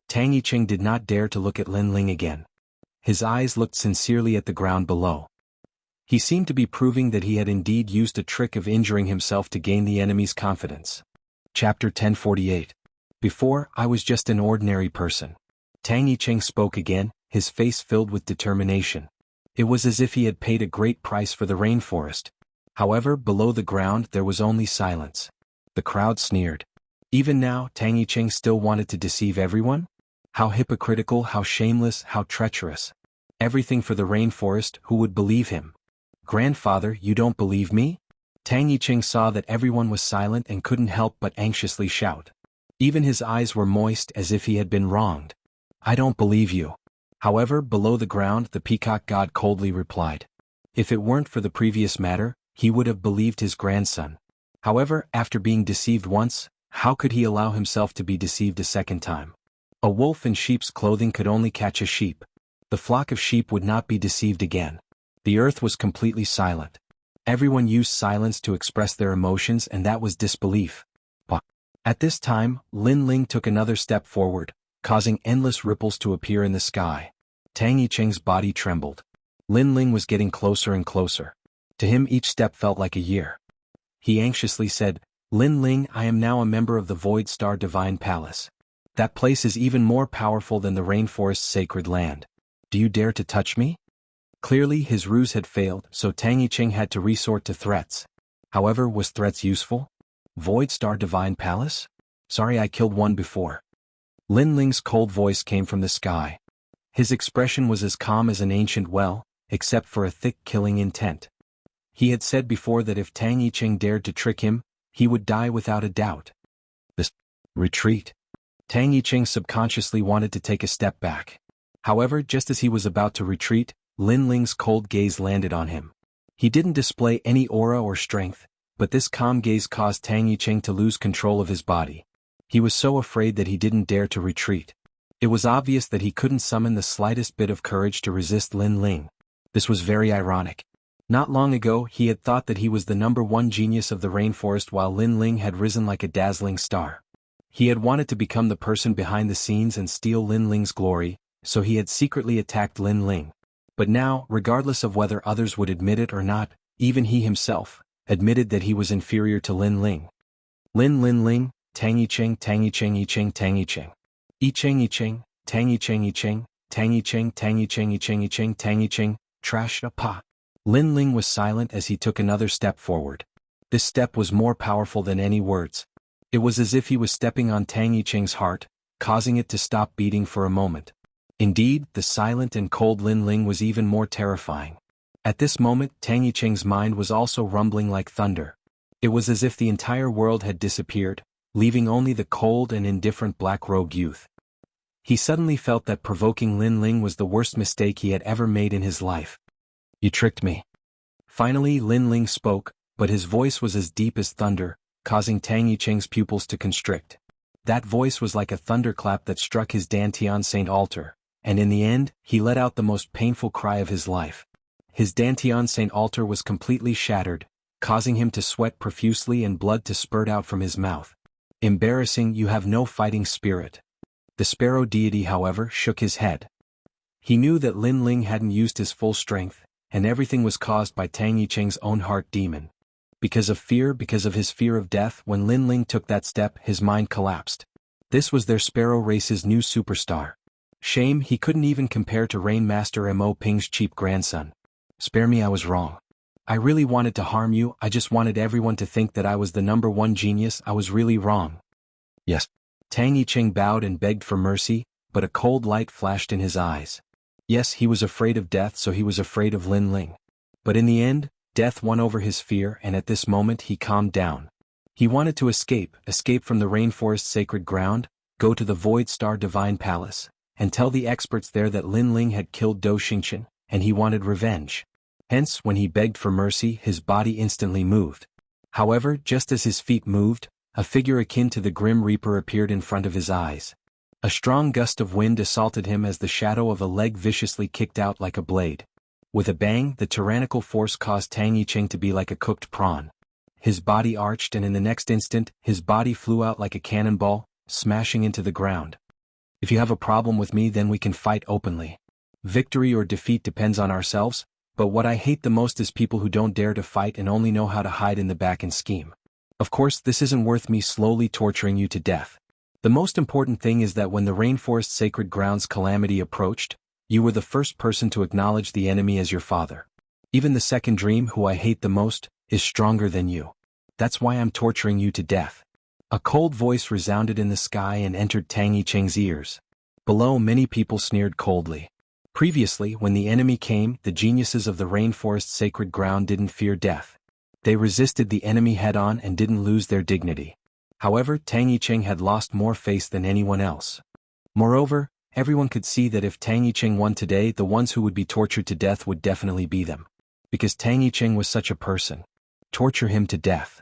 Tang Yicheng did not dare to look at Lin Ling again. His eyes looked sincerely at the ground below. He seemed to be proving that he had indeed used a trick of injuring himself to gain the enemy's confidence. Chapter 1048. Before, I was just an ordinary person. Tang Yicheng spoke again, his face filled with determination. It was as if he had paid a great price for the rainforest. However, below the ground there was only silence. The crowd sneered. Even now, Tang Yicheng still wanted to deceive everyone? How hypocritical, how shameless, how treacherous. Everything for the rainforest, who would believe him? "Grandfather, you don't believe me?" Tang Yicheng saw that everyone was silent and couldn't help but anxiously shout. Even his eyes were moist as if he had been wronged. "I don't believe you." However, below the ground the peacock god coldly replied. If it weren't for the previous matter, he would have believed his grandson. However, after being deceived once, how could he allow himself to be deceived a second time? A wolf in sheep's clothing could only catch a sheep. The flock of sheep would not be deceived again. The earth was completely silent. Everyone used silence to express their emotions, and that was disbelief. But at this time, Lin Ling took another step forward, causing endless ripples to appear in the sky. Tang Yicheng's body trembled. Lin Ling was getting closer and closer. To him each step felt like a year. He anxiously said, "Lin Ling, I am now a member of the Void Star Divine Palace. That place is even more powerful than the rainforest's sacred land. Do you dare to touch me?" Clearly his ruse had failed, so Tang Yicheng had to resort to threats. However, was threats useful? "Void Star Divine Palace? Sorry, I killed one before." Lin Ling's cold voice came from the sky. His expression was as calm as an ancient well, except for a thick killing intent. He had said before that if Tang Yicheng dared to trick him, he would die without a doubt. This retreat. Tang Yicheng subconsciously wanted to take a step back. However, just as he was about to retreat, Lin Ling's cold gaze landed on him. He didn't display any aura or strength, but this calm gaze caused Tang Yicheng to lose control of his body. He was so afraid that he didn't dare to retreat. It was obvious that he couldn't summon the slightest bit of courage to resist Lin Ling. This was very ironic. Not long ago he had thought that he was the #1 genius of the rainforest while Lin Ling had risen like a dazzling star. He had wanted to become the person behind the scenes and steal Lin Ling's glory, so he had secretly attacked Lin Ling. But now, regardless of whether others would admit it or not, even he himself admitted that he was inferior to Lin Ling. Lin Ling, Tang Yicheng, Tang Yicheng, Yicheng, Tang Yicheng. Yicheng, Yicheng, Tang Yicheng, Yicheng, Tang Yicheng, Tang Yicheng, Yicheng, Yicheng, Tang Yicheng, trash a pa. Lin Ling was silent as he took another step forward. This step was more powerful than any words. It was as if he was stepping on Tang Yicheng's heart, causing it to stop beating for a moment. Indeed, the silent and cold Lin Ling was even more terrifying. At this moment, Tang Yicheng's mind was also rumbling like thunder. It was as if the entire world had disappeared, leaving only the cold and indifferent black-robed youth. He suddenly felt that provoking Lin Ling was the worst mistake he had ever made in his life. "You tricked me." Finally Lin Ling spoke, but his voice was as deep as thunder, causing Tang Yicheng's pupils to constrict. That voice was like a thunderclap that struck his Dantian Saint altar, and in the end, he let out the most painful cry of his life. His Dantian Saint altar was completely shattered, causing him to sweat profusely and blood to spurt out from his mouth. "Embarrassing, you have no fighting spirit." The sparrow deity, however, shook his head. He knew that Lin Ling hadn't used his full strength, and everything was caused by Tang Yicheng's own heart demon. Because of his fear of death, when Lin Ling took that step, his mind collapsed. This was their sparrow race's new superstar. Shame he couldn't even compare to Rain Master Mo Ping's cheap grandson. Spare me, I was wrong. I really wanted to harm you, I just wanted everyone to think that I was the #1 genius, I was really wrong. Yes. Tang Yicheng bowed and begged for mercy, but a cold light flashed in his eyes. Yes, he was afraid of death, so he was afraid of Lin Ling. But in the end, death won over his fear, and at this moment he calmed down. He wanted to escape from the rainforest sacred ground, go to the Void Star Divine Palace, and tell the experts there that Lin Ling had killed Do Xingqian, and he wanted revenge. Hence, when he begged for mercy, his body instantly moved. However, just as his feet moved, a figure akin to the Grim Reaper appeared in front of his eyes. A strong gust of wind assaulted him as the shadow of a leg viciously kicked out like a blade. With a bang, the tyrannical force caused Tang Yicheng to be like a cooked prawn. His body arched, and in the next instant, his body flew out like a cannonball, smashing into the ground. If you have a problem with me, then we can fight openly. Victory or defeat depends on ourselves, but what I hate the most is people who don't dare to fight and only know how to hide in the back and scheme. Of course, this isn't worth me slowly torturing you to death. The most important thing is that when the Rainforest Sacred Grounds calamity approached, you were the first person to acknowledge the enemy as your father. Even the second dream, who I hate the most, is stronger than you. That's why I'm torturing you to death. A cold voice resounded in the sky and entered Tang Yicheng's ears. Below, many people sneered coldly. Previously, when the enemy came, the geniuses of the Rainforest Sacred Ground didn't fear death. They resisted the enemy head-on and didn't lose their dignity. However, Tang Yicheng had lost more face than anyone else. Moreover, everyone could see that if Tang Yicheng won today, the ones who would be tortured to death would definitely be them. Because Tang Yicheng was such a person. Torture him to death.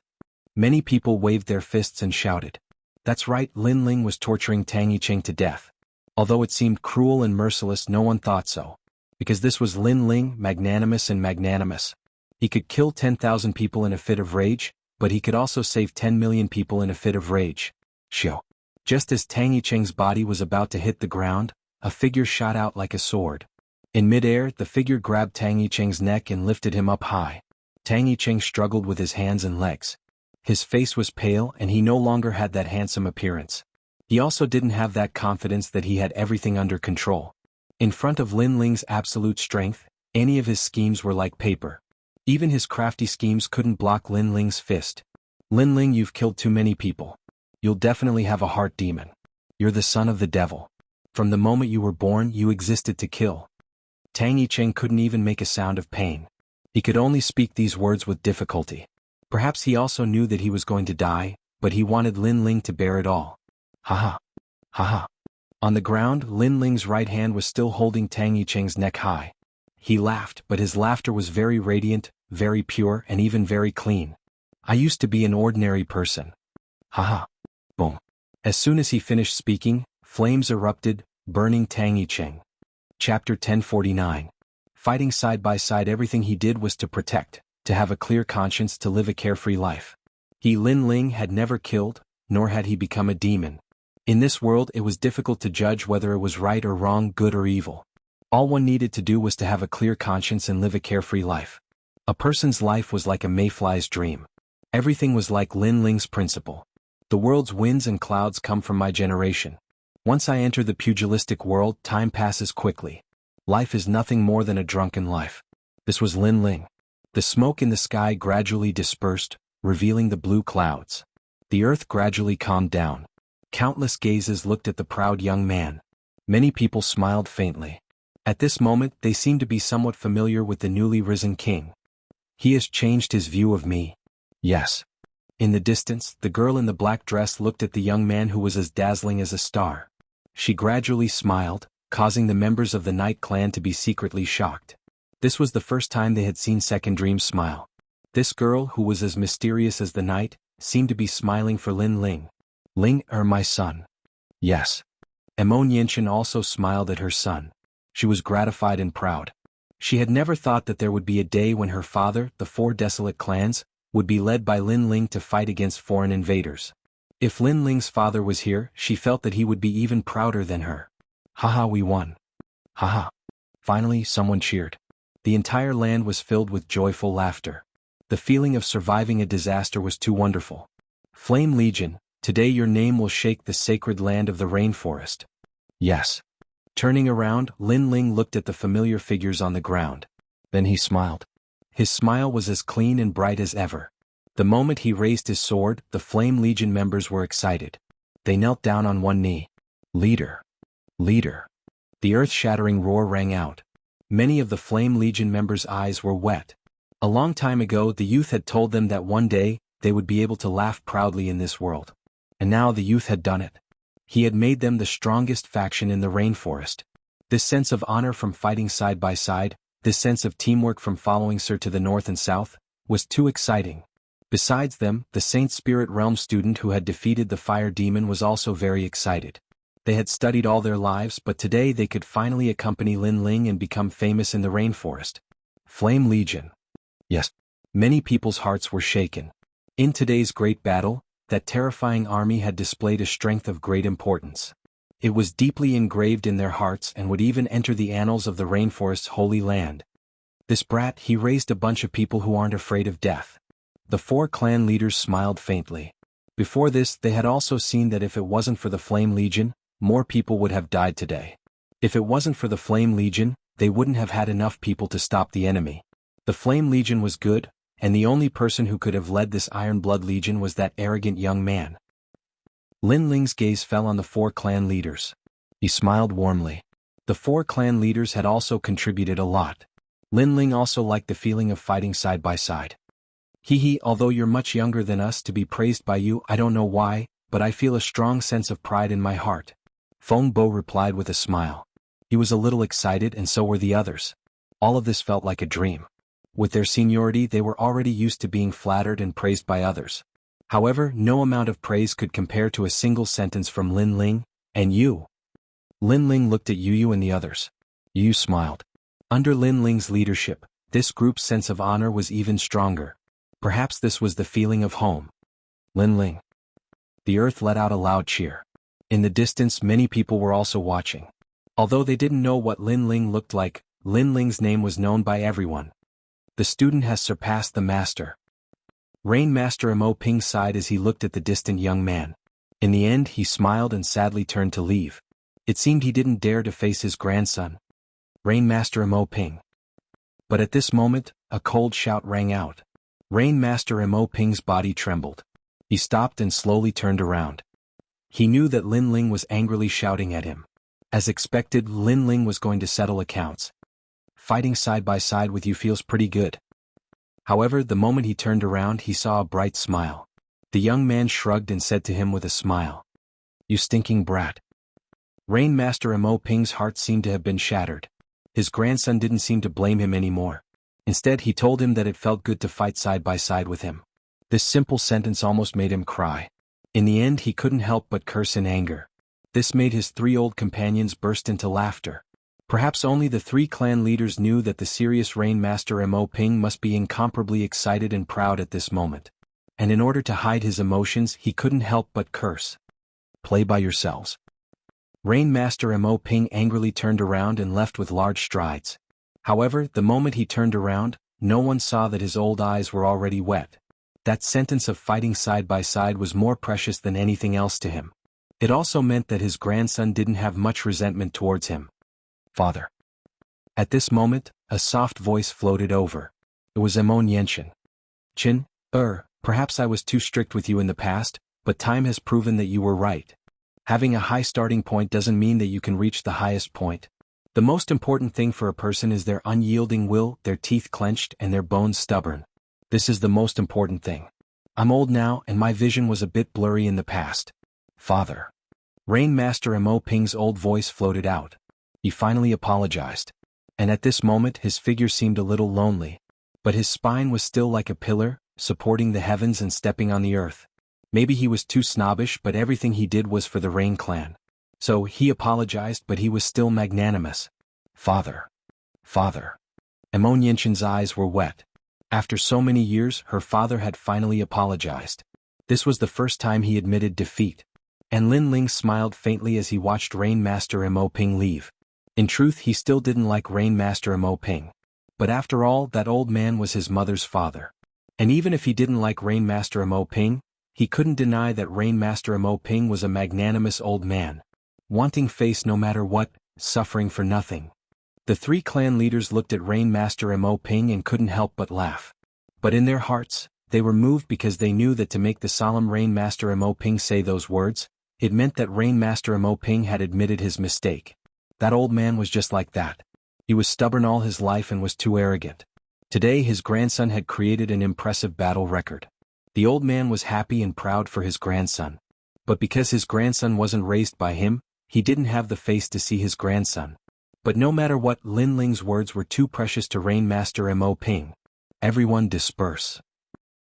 Many people waved their fists and shouted. That's right, Lin Ling was torturing Tang Yicheng to death. Although it seemed cruel and merciless, no one thought so. Because this was Lin Ling, magnanimous and magnanimous. He could kill 10,000 people in a fit of rage, but he could also save 10 million people in a fit of rage. Xiao. Just as Tang Yicheng's body was about to hit the ground, a figure shot out like a sword. In midair, the figure grabbed Tang Yicheng's neck and lifted him up high. Tang Yicheng struggled with his hands and legs. His face was pale and he no longer had that handsome appearance. He also didn't have that confidence that he had everything under control. In front of Lin Ling's absolute strength, any of his schemes were like paper. Even his crafty schemes couldn't block Lin Ling's fist. Lin Ling, you've killed too many people. You'll definitely have a heart demon. You're the son of the devil. From the moment you were born, you existed to kill. Tang Yicheng couldn't even make a sound of pain. He could only speak these words with difficulty. Perhaps he also knew that he was going to die, but he wanted Lin Ling to bear it all. Ha ha. On the ground, Lin Ling's right hand was still holding Tang Yicheng's neck high. He laughed, but his laughter was very radiant, very pure, and even very clean. I used to be an ordinary person. Ha ha. Boom. As soon as he finished speaking, flames erupted, burning Tang Yicheng. Chapter 1049. Fighting side by side, everything he did was to protect, to have a clear conscience, to live a carefree life. He, Lin Ling, had never killed, nor had he become a demon. In this world, it was difficult to judge whether it was right or wrong, good or evil. All one needed to do was to have a clear conscience and live a carefree life. A person's life was like a mayfly's dream. Everything was like Lin Ling's principle. The world's winds and clouds come from my generation. Once I enter the pugilistic world, time passes quickly. Life is nothing more than a drunken life. This was Lin Ling. The smoke in the sky gradually dispersed, revealing the blue clouds. The earth gradually calmed down. Countless gazes looked at the proud young man. Many people smiled faintly. At this moment, they seemed to be somewhat familiar with the newly risen king. He has changed his view of me. Yes. In the distance, the girl in the black dress looked at the young man who was as dazzling as a star. She gradually smiled, causing the members of the Night Clan to be secretly shocked. This was the first time they had seen Second Dream smile. This girl, who was as mysterious as the night, seemed to be smiling for Lin Ling. Ling, my son. Yes. Mo Nianchen also smiled at her son. She was gratified and proud. She had never thought that there would be a day when her father, the four desolate clans, would be led by Lin Ling to fight against foreign invaders. If Lin Ling's father was here, she felt that he would be even prouder than her. Haha, we won. Haha. Finally, someone cheered. The entire land was filled with joyful laughter. The feeling of surviving a disaster was too wonderful. Flame Legion, today your name will shake the sacred land of the rainforest. Yes. Turning around, Lin Ling looked at the familiar figures on the ground. Then he smiled. His smile was as clean and bright as ever. The moment he raised his sword, the Flame Legion members were excited. They knelt down on one knee. Leader. Leader. The earth-shattering roar rang out. Many of the Flame Legion members' eyes were wet. A long time ago the youth had told them that one day, they would be able to laugh proudly in this world. And now the youth had done it. He had made them the strongest faction in the rainforest. This sense of honor from fighting side by side, this sense of teamwork from following Sir to the north and south, was too exciting. Besides them, the Saint Spirit Realm student who had defeated the fire demon was also very excited. They had studied all their lives, but today they could finally accompany Lin Ling and become famous in the rainforest. Flame Legion. Yes. Many people's hearts were shaken. In today's great battle, that terrifying army had displayed a strength of great importance. It was deeply engraved in their hearts and would even enter the annals of the rainforest's holy land. This brat, he raised a bunch of people who aren't afraid of death. The 4 clan leaders smiled faintly. Before this, they had also seen that if it wasn't for the Flame Legion, more people would have died today. If it wasn't for the Flame Legion, they wouldn't have had enough people to stop the enemy. The Flame Legion was good, and the only person who could have led this Iron Blood Legion was that arrogant young man. Lin Ling's gaze fell on the 4 clan leaders. He smiled warmly. The 4 clan leaders had also contributed a lot. Lin Ling also liked the feeling of fighting side by side. Although you're much younger than us to be praised by you, I don't know why, but I feel a strong sense of pride in my heart. Feng Bo replied with a smile. He was a little excited and so were the others. All of this felt like a dream. With their seniority they were already used to being flattered and praised by others. However, no amount of praise could compare to a single sentence from Lin Ling, and you. Lin Ling looked at Yu and the others. Yu smiled. Under Lin Ling's leadership, this group's sense of honor was even stronger. Perhaps this was the feeling of home. Lin Ling. The earth let out a loud cheer. In the distance many people were also watching. Although they didn't know what Lin Ling looked like, Lin Ling's name was known by everyone. The student has surpassed the master. Rain Master Mo Ping sighed as he looked at the distant young man. In the end he smiled and sadly turned to leave. It seemed he didn't dare to face his grandson. Rain Master Mo Ping. But at this moment, a cold shout rang out. Rain Master Mo Ping's body trembled. He stopped and slowly turned around. He knew that Lin Ling was angrily shouting at him. As expected, Lin Ling was going to settle accounts. Fighting side by side with you feels pretty good. However, the moment he turned around he saw a bright smile. The young man shrugged and said to him with a smile. You stinking brat. Rain Master Mo Ping's heart seemed to have been shattered. His grandson didn't seem to blame him anymore. Instead he told him that it felt good to fight side by side with him. This simple sentence almost made him cry. In the end he couldn't help but curse in anger. This made his 3 old companions burst into laughter. Perhaps only the 3 clan leaders knew that the serious Rain Master Mo Ping must be incomparably excited and proud at this moment. And in order to hide his emotions he couldn't help but curse. Play by yourselves. Rain Master Mo Ping angrily turned around and left with large strides. However, the moment he turned around, no one saw that his old eyes were already wet. That sentence of fighting side by side was more precious than anything else to him. It also meant that his grandson didn't have much resentment towards him. Father. At this moment, a soft voice floated over. It was Xianxia. Chin, perhaps I was too strict with you in the past, but time has proven that you were right. Having a high starting point doesn't mean that you can reach the highest point. The most important thing for a person is their unyielding will, their teeth clenched and their bones stubborn. This is the most important thing. I'm old now and my vision was a bit blurry in the past. Father. Rain Master Mo Ping's old voice floated out. He finally apologized. And at this moment his figure seemed a little lonely. But his spine was still like a pillar, supporting the heavens and stepping on the earth. Maybe he was too snobbish, but everything he did was for the Rain clan. So he apologized, but he was still magnanimous. Father. Father. Xianxia's eyes were wet. After so many years her father had finally apologized. This was the first time he admitted defeat. And Lin Ling smiled faintly as he watched Rain Master Mo Ping leave. In truth he still didn't like Rain Master Mo Ping. But after all, that old man was his mother's father. And even if he didn't like Rainmaster Mo Ping, he couldn't deny that Rainmaster Mo Ping was a magnanimous old man, wanting face no matter what, suffering for nothing. The three clan leaders looked at Rainmaster Mo Ping and couldn't help but laugh. But in their hearts, they were moved because they knew that to make the solemn Rainmaster Mo Ping say those words, it meant that Rainmaster Mo Ping had admitted his mistake. That old man was just like that. He was stubborn all his life and was too arrogant. Today his grandson had created an impressive battle record. The old man was happy and proud for his grandson. But because his grandson wasn't raised by him, he didn't have the face to see his grandson. But no matter what, Lin Ling's words were too precious to Rainmaster Mo Ping. Everyone disperse.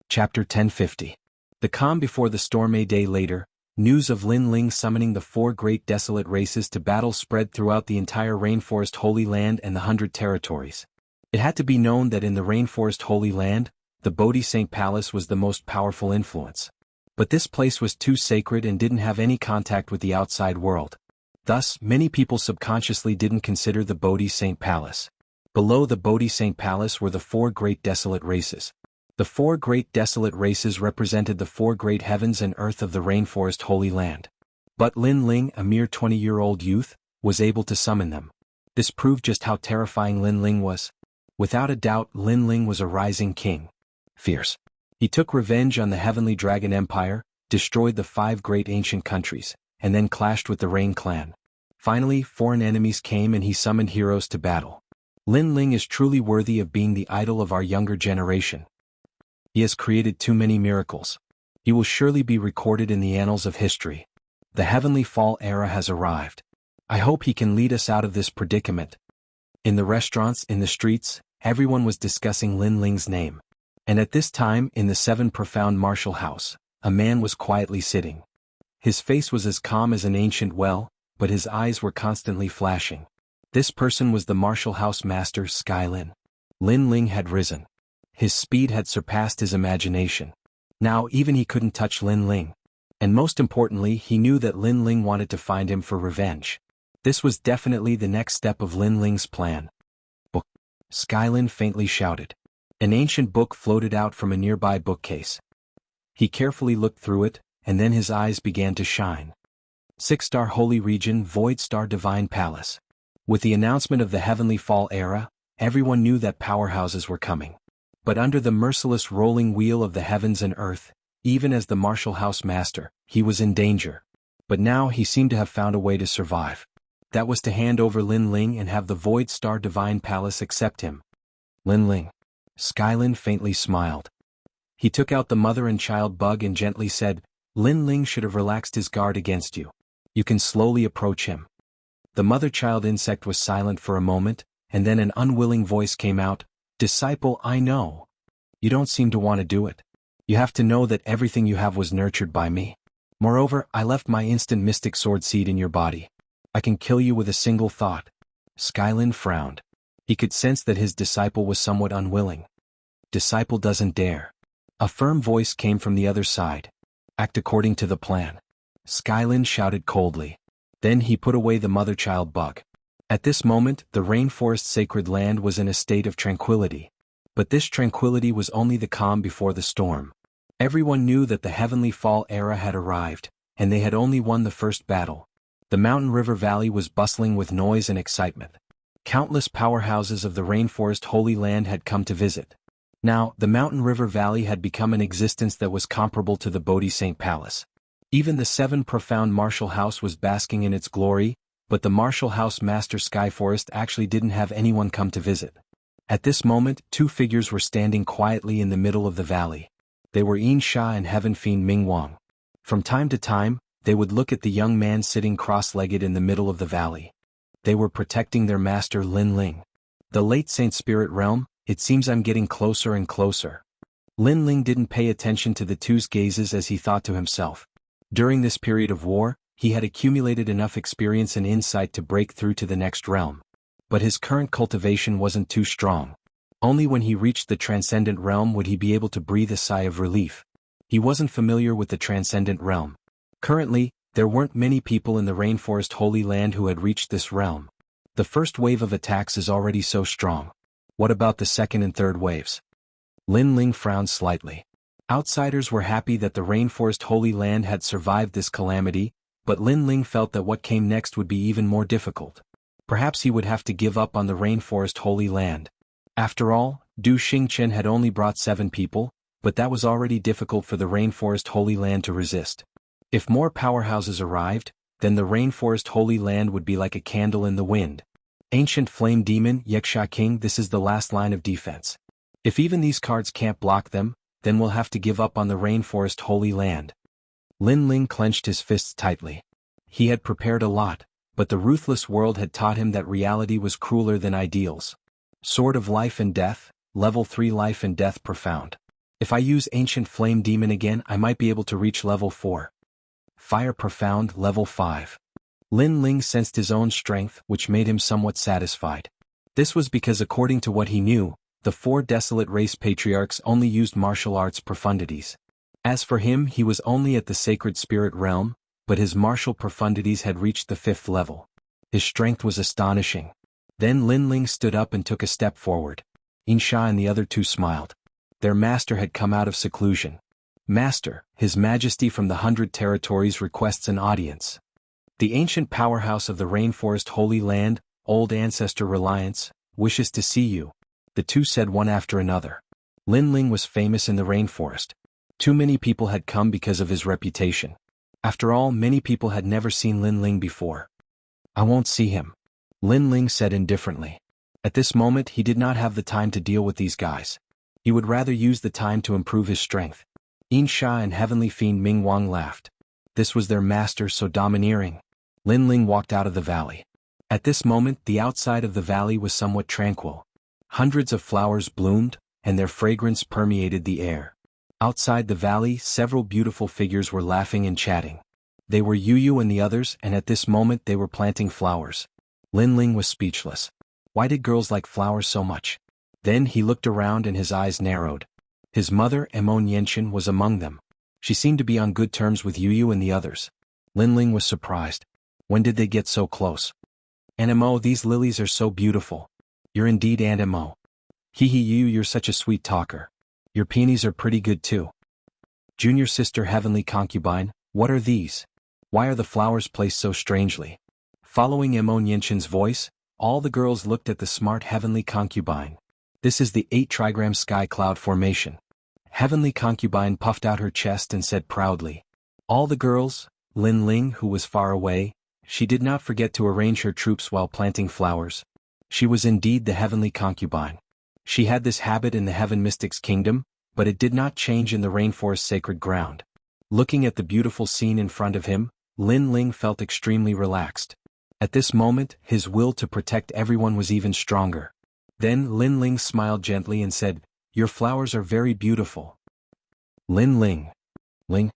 Chapter 1050. The calm before the storm. A day later, news of Lin Ling summoning the 4 great desolate races to battle spread throughout the entire Rainforest Holy Land and the 100 territories. It had to be known that in the Rainforest Holy Land, the Bodhi Saint Palace was the most powerful influence. But this place was too sacred and didn't have any contact with the outside world. Thus, many people subconsciously didn't consider the Bodhi Saint Palace. Below the Bodhi Saint Palace were the 4 great desolate races. The 4 great desolate races represented the 4 great heavens and earth of the Rainforest Holy Land. But Lin Ling, a mere 20-year-old youth, was able to summon them. This proved just how terrifying Lin Ling was. Without a doubt, Lin Ling was a rising king. Fierce. He took revenge on the Heavenly Dragon Empire, destroyed the 5 great ancient countries, and then clashed with the Rain Clan. Finally, foreign enemies came and he summoned heroes to battle. Lin Ling is truly worthy of being the idol of our younger generation. He has created too many miracles. He will surely be recorded in the annals of history. The Heavenly Fall era has arrived. I hope he can lead us out of this predicament. In the restaurants, in the streets, everyone was discussing Lin Ling's name. And at this time, in the 7 profound martial house, a man was quietly sitting. His face was as calm as an ancient well, but his eyes were constantly flashing. This person was the martial house master Skylin. Lin Ling had risen. His speed had surpassed his imagination. Now even he couldn't touch Lin Ling. And most importantly, he knew that Lin Ling wanted to find him for revenge. This was definitely the next step of Lin Ling's plan. Book. Skylin faintly shouted. An ancient book floated out from a nearby bookcase. He carefully looked through it, and then his eyes began to shine. 6-star Holy Region, Void Star Divine Palace. With the announcement of the Heavenly Fall era, everyone knew that powerhouses were coming. But under the merciless rolling wheel of the heavens and earth, even as the martial house master, he was in danger. But now he seemed to have found a way to survive. That was to hand over Lin Ling and have the Void Star Divine Palace accept him. Lin Ling. Skylin faintly smiled. He took out the mother and child bug and gently said, Lin Ling should have relaxed his guard against you. You can slowly approach him. The mother-child insect was silent for a moment, and then an unwilling voice came out, Disciple, I know. You don't seem to want to do it. You have to know that everything you have was nurtured by me. Moreover, I left my instant mystic sword seed in your body. I can kill you with a single thought. Skylin frowned. He could sense that his disciple was somewhat unwilling. Disciple doesn't dare. A firm voice came from the other side. Act according to the plan. Skylin shouted coldly. Then he put away the mother-child bug. At this moment, the rainforest sacred land was in a state of tranquility. But this tranquility was only the calm before the storm. Everyone knew that the Heavenly Fall era had arrived, and they had only won the first battle. The mountain river valley was bustling with noise and excitement. Countless powerhouses of the Rainforest Holy Land had come to visit. Now, the mountain river valley had become an existence that was comparable to the Bodhi Saint Palace. Even the 7 profound martial house was basking in its glory, but the martial house master Skyforest actually didn't have anyone come to visit. At this moment, 2 figures were standing quietly in the middle of the valley. They were Xianxia and Heaven Fiend Mingwang. From time to time, they would look at the young man sitting cross-legged in the middle of the valley. They were protecting their master Lin Ling. The late Saint Spirit Realm, it seems I'm getting closer and closer. Lin Ling didn't pay attention to the two's gazes as he thought to himself. During this period of war, he had accumulated enough experience and insight to break through to the next realm. But his current cultivation wasn't too strong. Only when he reached the transcendent realm would he be able to breathe a sigh of relief. He wasn't familiar with the transcendent realm. Currently, there weren't many people in the Rainforest Holy Land who had reached this realm. The first wave of attacks is already so strong. What about the second and third waves? Lin Ling frowned slightly. Outsiders were happy that the Rainforest Holy Land had survived this calamity, but Lin Ling felt that what came next would be even more difficult. Perhaps he would have to give up on the Rainforest Holy Land. After all, Du Xingchen had only brought 7 people, but that was already difficult for the Rainforest Holy Land to resist. If more powerhouses arrived, then the Rainforest Holy Land would be like a candle in the wind. Ancient Flame Demon Xianxia King, this is the last line of defense. If even these cards can't block them, then we'll have to give up on the Rainforest Holy Land. Lin Ling clenched his fists tightly. He had prepared a lot, but the ruthless world had taught him that reality was crueler than ideals. Sword of Life and Death, Level 3 Life and Death Profound. If I use Ancient Flame Demon again, I might be able to reach Level 4. Fire Profound, Level 5. Lin Ling sensed his own strength, which made him somewhat satisfied. This was because according to what he knew, the 4 desolate race patriarchs only used martial arts profundities. As for him, he was only at the sacred spirit realm, but his martial profundities had reached the 5th level. His strength was astonishing. Then Lin Ling stood up and took a step forward. Xianxia and the other 2 smiled. Their master had come out of seclusion. Master, His Majesty from the 100 Territories requests an audience. The ancient powerhouse of the Rainforest Holy Land, Old Ancestor Reliance, wishes to see you. The 2 said one after another. Lin Ling was famous in the rainforest. Too many people had come because of his reputation. After all, many people had never seen Lin Ling before. I won't see him, Lin Ling said indifferently. At this moment he did not have the time to deal with these guys. He would rather use the time to improve his strength. Xianxia and Heavenly Fiend Ming Wang laughed. This was their master so domineering. Lin Ling walked out of the valley. At this moment the outside of the valley was somewhat tranquil. Hundreds of flowers bloomed, and their fragrance permeated the air. Outside the valley, several beautiful figures were laughing and chatting. They were Yu and the others, and at this moment they were planting flowers. Lin Ling was speechless. Why did girls like flowers so much? Then he looked around and his eyes narrowed. His mother, Xianxia, was among them. She seemed to be on good terms with Yu and the others. Lin Ling was surprised. When did they get so close? Animo, these lilies are so beautiful. You're indeed Animo. Hee hee, you're such a sweet talker. Your peonies are pretty good too. Junior sister Heavenly Concubine, what are these? Why are the flowers placed so strangely? Following Xianxia's voice, all the girls looked at the smart Heavenly Concubine. This is the 8 trigram sky cloud formation. Heavenly Concubine puffed out her chest and said proudly. All the girls, Lin Ling, who was far away, she did not forget to arrange her troops while planting flowers. She was indeed the Heavenly Concubine. She had this habit in the Heaven Mystic's kingdom, but it did not change in the rainforest sacred ground. Looking at the beautiful scene in front of him, Lin Ling felt extremely relaxed. At this moment, his will to protect everyone was even stronger. Then Lin Ling smiled gently and said, "Your flowers are very beautiful." Lin Ling. Ling.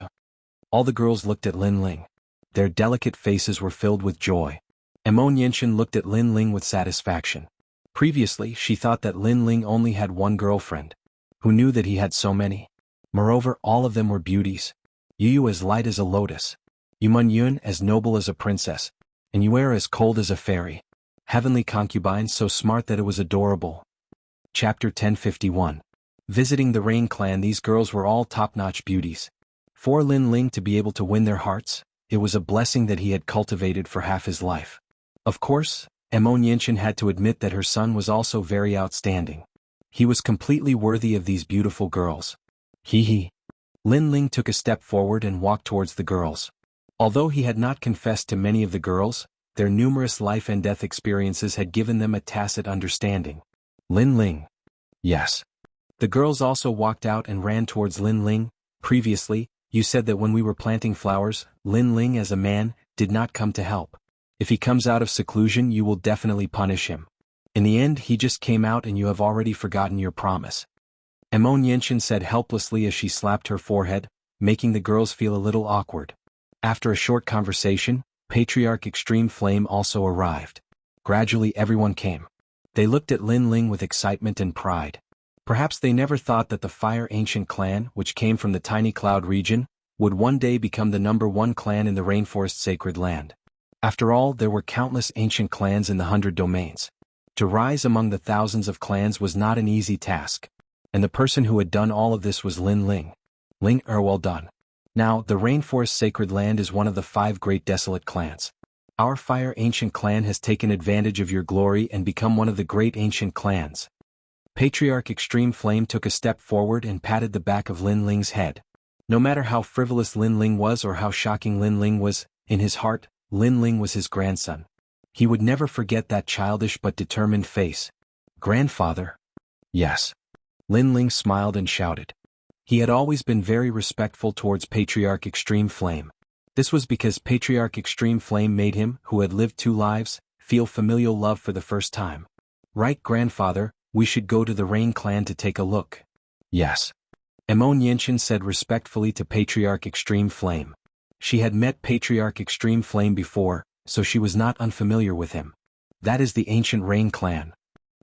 All the girls looked at Lin Ling. Their delicate faces were filled with joy. Xianxia looked at Lin Ling with satisfaction. Previously, she thought that Lin Ling only had one girlfriend. Who knew that he had so many? Moreover, all of them were beauties. Yu as light as a lotus. Yun as noble as a princess. And Yuera as cold as a fairy. Heavenly Concubine so smart that it was adorable. Chapter 1051. Visiting the Rain Clan, these girls were all top-notch beauties. For Lin Ling to be able to win their hearts, it was a blessing that he had cultivated for half his life. Of course, Xianxia had to admit that her son was also very outstanding. He was completely worthy of these beautiful girls. Hee hee. Lin Ling took a step forward and walked towards the girls. Although he had not confessed to many of the girls, their numerous life and death experiences had given them a tacit understanding. Lin Ling. Yes. The girls also walked out and ran towards Lin Ling. Previously, you said that when we were planting flowers, Lin Ling as a man, did not come to help. If he comes out of seclusion, you will definitely punish him. In the end, he just came out and you have already forgotten your promise. Xianxia said helplessly as she slapped her forehead, making the girls feel a little awkward. After a short conversation, Patriarch Extreme Flame also arrived. Gradually everyone came. They looked at Lin Ling with excitement and pride. Perhaps they never thought that the Fire Ancient Clan, which came from the Tiny Cloud region, would one day become the #1 clan in the Rainforest Sacred Land. After all, there were countless ancient clans in the 100 domains. To rise among the thousands of clans was not an easy task. And the person who had done all of this was Lin Ling. Well done. Now, the Rainforest Sacred Land is one of the 5 great desolate clans. Our Fire Ancient Clan has taken advantage of your glory and become one of the great ancient clans. Patriarch Extreme Flame took a step forward and patted the back of Lin Ling's head. No matter how frivolous Lin Ling was or how shocking Lin Ling was, in his heart, Lin Ling was his grandson. He would never forget that childish but determined face. Grandfather? Yes. Lin Ling smiled and shouted. He had always been very respectful towards Patriarch Extreme Flame. This was because Patriarch Extreme Flame made him, who had lived 2 lives, feel familial love for the first time. Right, grandfather, we should go to the Rain Clan to take a look. Yes. Xianxia said respectfully to Patriarch Extreme Flame. She had met Patriarch Extreme Flame before, so she was not unfamiliar with him. That is the ancient Rain Clan.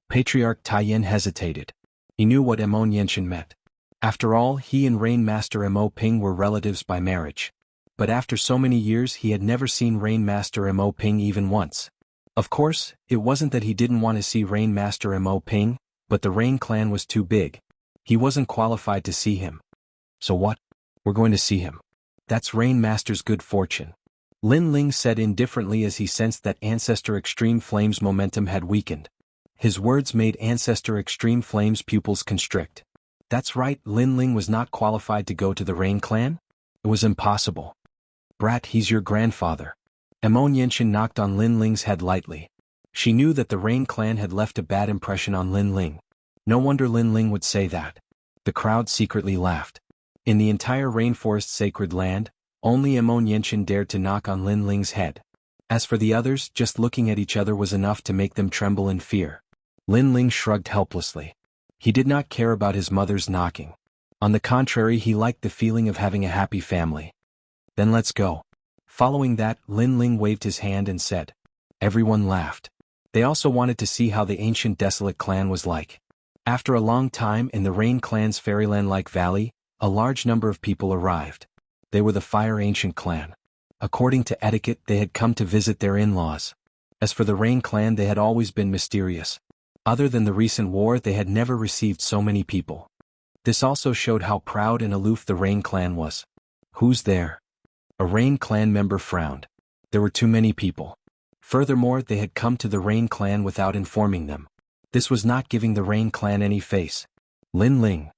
Patriarch Taiyan hesitated. He knew what Xianxia meant. After all, he and Rain Master Mo Ping were relatives by marriage. But after so many years he had never seen Rain Master Mo Ping even once. Of course, it wasn't that he didn't want to see Rain Master Mo Ping, but the Rain Clan was too big. He wasn't qualified to see him. So what? We're going to see him. That's Rain Master's good fortune. Lin Ling said indifferently as he sensed that Ancestor Extreme Flame's momentum had weakened. His words made Ancestor Extreme Flame's pupils constrict. That's right, Lin Ling was not qualified to go to the Rain Clan? It was impossible. Brat, he's your grandfather. Xianxia knocked on Lin Ling's head lightly. She knew that the Rain Clan had left a bad impression on Lin Ling. No wonder Lin Ling would say that. The crowd secretly laughed. In the entire Rainforest Sacred Land, only Xianxia dared to knock on Lin Ling's head. As for the others, just looking at each other was enough to make them tremble in fear. Lin Ling shrugged helplessly. He did not care about his mother's knocking. On the contrary, he liked the feeling of having a happy family. Then let's go. Following that, Lin Ling waved his hand and said. Everyone laughed. They also wanted to see how the ancient desolate clan was like. After a long time in the Rain Clan's fairyland-like valley, a large number of people arrived. They were the Fire Ancient Clan. According to etiquette, they had come to visit their in-laws. As for the Rain Clan, they had always been mysterious. Other than the recent war, they had never received so many people. This also showed how proud and aloof the Rain Clan was. Who's there? A Rain Clan member frowned. There were too many people. Furthermore, they had come to the Rain Clan without informing them. This was not giving the Rain Clan any face. Lin Ling.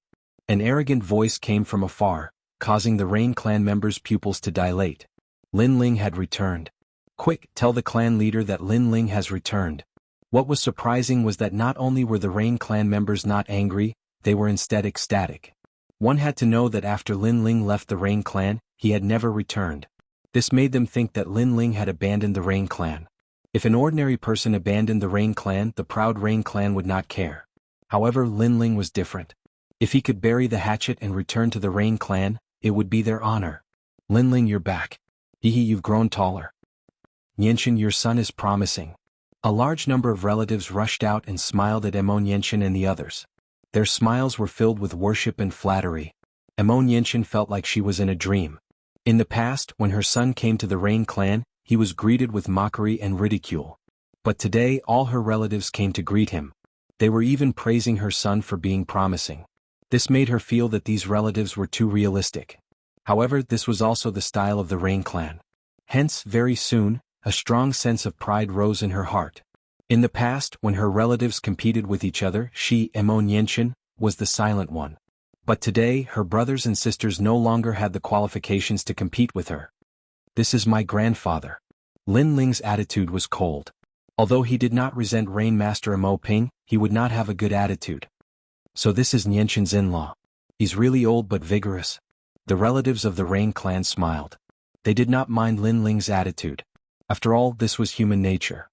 An arrogant voice came from afar, causing the Rain Clan members' pupils to dilate. Lin Ling had returned. Quick, tell the clan leader that Lin Ling has returned. What was surprising was that not only were the Rain Clan members not angry, they were instead ecstatic. One had to know that after Lin Ling left the Rain Clan, he had never returned. This made them think that Lin Ling had abandoned the Rain Clan. If an ordinary person abandoned the Rain Clan, the proud Rain Clan would not care. However, Lin Ling was different. If he could bury the hatchet and return to the Rain Clan, it would be their honor. Lin Ling, you're back. Hehe, you've grown taller. Xianxia, your son is promising. A large number of relatives rushed out and smiled at Xianxia and the others. Their smiles were filled with worship and flattery. Xianxia felt like she was in a dream. In the past, when her son came to the Rain Clan, he was greeted with mockery and ridicule. But today all her relatives came to greet him. They were even praising her son for being promising. This made her feel that these relatives were too realistic. However, this was also the style of the Rain Clan. Hence, very soon, a strong sense of pride rose in her heart. In the past, when her relatives competed with each other, she, Xianxia, was the silent one. But today, her brothers and sisters no longer had the qualifications to compete with her. This is my grandfather. Lin Ling's attitude was cold. Although he did not resent Rain Master Mo Ping, he would not have a good attitude. So this is Xianxia's in-law. He's really old but vigorous. The relatives of the Rain Clan smiled. They did not mind Lin Ling's attitude. After all, this was human nature.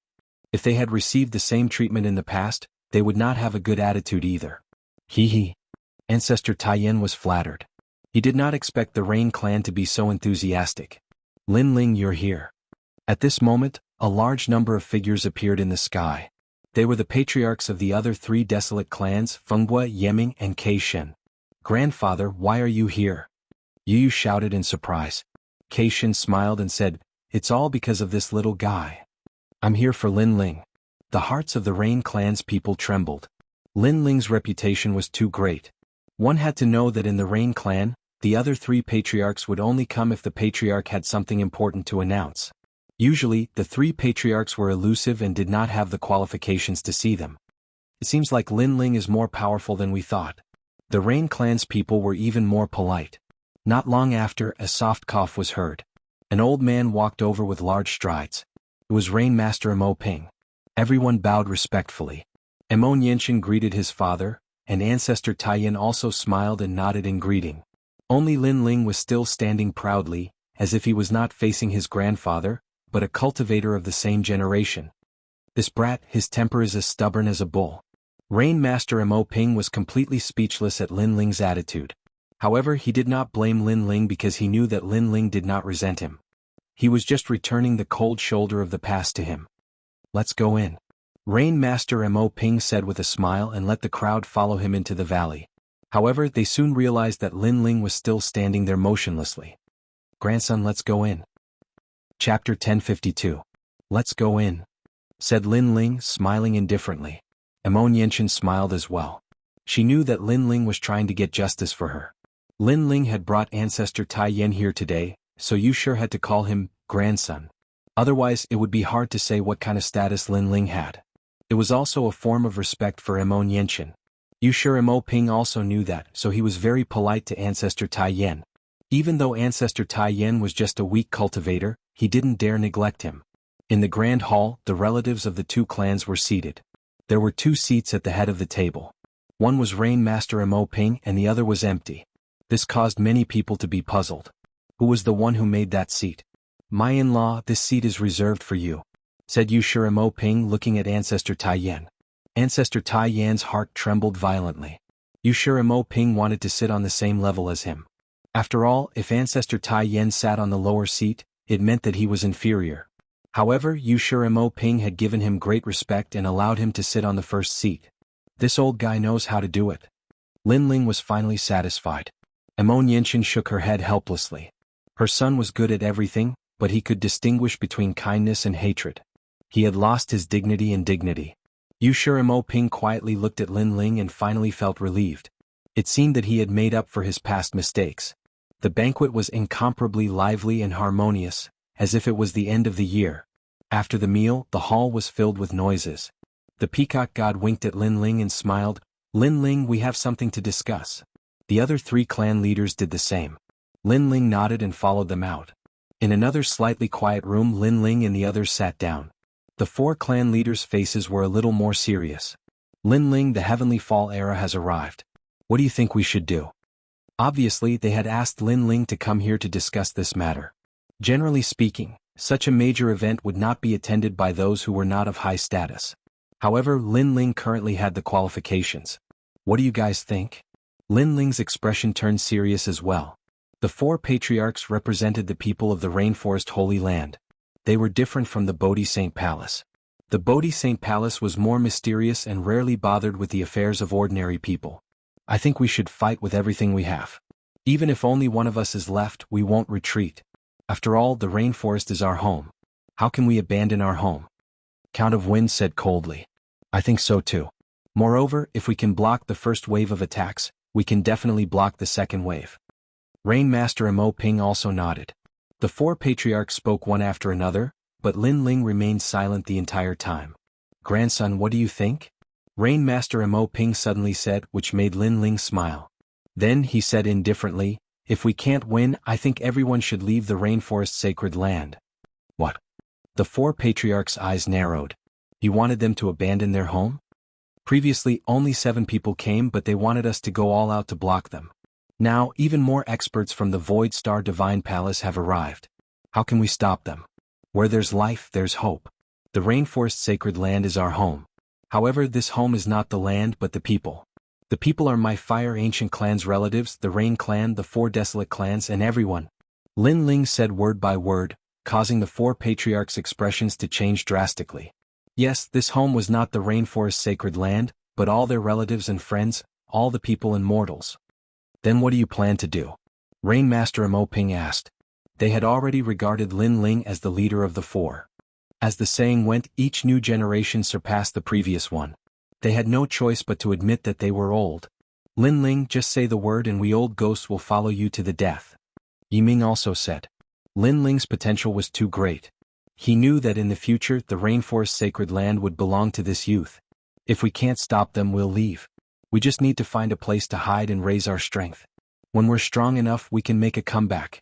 If they had received the same treatment in the past, they would not have a good attitude either. Hee. Ancestor Taiyan was flattered. He did not expect the Rain Clan to be so enthusiastic. Lin Ling, you're here. At this moment, a large number of figures appeared in the sky. They were the patriarchs of the other 3 desolate clans, Fenghua, Yeming, and Kei Shen. Grandfather, why are you here? Yu shouted in surprise. Kei Shen smiled and said, it's all because of this little guy. I'm here for Lin Ling. The hearts of the Rain Clan's people trembled. Lin Ling's reputation was too great. One had to know that in the Rain clan, the other three patriarchs would only come if the patriarch had something important to announce. Usually, the three patriarchs were elusive and did not have the qualifications to see them. It seems like Lin Ling is more powerful than we thought. The Rain clan's people were even more polite. Not long after, a soft cough was heard. An old man walked over with large strides. It was Rain Master Imo Ping. Everyone bowed respectfully. Imo Nianchen greeted his father, and ancestor Taiyan also smiled and nodded in greeting. Only Lin Ling was still standing proudly, as if he was not facing his grandfather, but a cultivator of the same generation. This brat, his temper is as stubborn as a bull. Rain Master Imo Ping was completely speechless at Lin Ling's attitude. However, he did not blame Lin Ling because he knew that Lin Ling did not resent him. He was just returning the cold shoulder of the past to him. Let's go in. Rain Master Imo Ping said with a smile and let the crowd follow him into the valley. However, they soon realized that Lin Ling was still standing there motionlessly. Grandson, let's go in. Chapter 1052. Let's go in, said Lin Ling, smiling indifferently. Imo Nianchen smiled as well. She knew that Lin Ling was trying to get justice for her. Lin Ling had brought ancestor Taiyan here today, so you sure had to call him grandson. Otherwise, it would be hard to say what kind of status Lin Ling had. It was also a form of respect for Imo Nianchen. You sure Imo Ping also knew that, so he was very polite to ancestor Taiyan. Even though ancestor Taiyan was just a weak cultivator, he didn't dare neglect him. In the grand hall, the relatives of the two clans were seated. There were 2 seats at the head of the table. One was Rain Master Imo Ping and the other was empty. This caused many people to be puzzled. Who was the one who made that seat? My in-law, this seat is reserved for you, said Yushur Imo Ping looking at ancestor Taiyan. Ancestor Taiyan's heart trembled violently. Yushur Imo Ping wanted to sit on the same level as him. After all, if ancestor Taiyan sat on the lower seat, it meant that he was inferior. However, Yushur Imo Ping had given him great respect and allowed him to sit on the first seat. This old guy knows how to do it. Lin Ling was finally satisfied. Imo Nianchen shook her head helplessly. Her son was good at everything, but he could distinguish between kindness and hatred. He had lost his dignity and dignity. Yushur Imo Ping quietly looked at Lin Ling and finally felt relieved. It seemed that he had made up for his past mistakes. The banquet was incomparably lively and harmonious, as if it was the end of the year. After the meal, the hall was filled with noises. The peacock god winked at Lin Ling and smiled. Lin Ling, we have something to discuss. The other 3 clan leaders did the same. Lin Ling nodded and followed them out. In another slightly quiet room, Lin Ling and the others sat down. The 4 clan leaders' faces were a little more serious. Lin Ling, the Heavenly Fall era has arrived. What do you think we should do? Obviously, they had asked Lin Ling to come here to discuss this matter. Generally speaking, such a major event would not be attended by those who were not of high status. However, Lin Ling currently had the qualifications. What do you guys think? Lin Ling's expression turned serious as well. The 4 patriarchs represented the people of the Rainforest Holy Land. They were different from the Bodhi Saint Palace. The Bodhi Saint Palace was more mysterious and rarely bothered with the affairs of ordinary people. I think we should fight with everything we have. Even if only one of us is left, we won't retreat. After all, the rainforest is our home. How can we abandon our home? Count of Winds said coldly. I think so too. Moreover, if we can block the first wave of attacks, we can definitely block the second wave. Rain Master Imo Ping also nodded. The 4 patriarchs spoke one after another, but Lin Ling remained silent the entire time. Grandson, what do you think? Rain Master Imo Ping suddenly said, which made Lin Ling smile. Then he said indifferently, if we can't win, I think everyone should leave the rainforest sacred land. What? The 4 patriarchs' eyes narrowed. He wanted them to abandon their home? Previously, only 7 people came, but they wanted us to go all out to block them. Now, even more experts from the Void Star Divine Palace have arrived. How can we stop them? Where there's life, there's hope. The rainforest sacred land is our home. However, this home is not the land but the people. The people are my Fire Ancient Clan's relatives, the Rain Clan, the 4 Desolate Clans, and everyone. Lin Ling said word by word, causing the 4 patriarchs' expressions to change drastically. Yes, this home was not the rainforest sacred land, but all their relatives and friends, all the people and mortals. Then what do you plan to do? Rain Master Imo Ping asked. They had already regarded Lin Ling as the leader of the 4. As the saying went, each new generation surpassed the previous one. They had no choice but to admit that they were old. Lin Ling, just say the word and we old ghosts will follow you to the death. Yiming also said. Lin Ling's potential was too great. He knew that in the future the rainforest sacred land would belong to this youth. If we can't stop them, we'll leave. We just need to find a place to hide and raise our strength. When we're strong enough, we can make a comeback.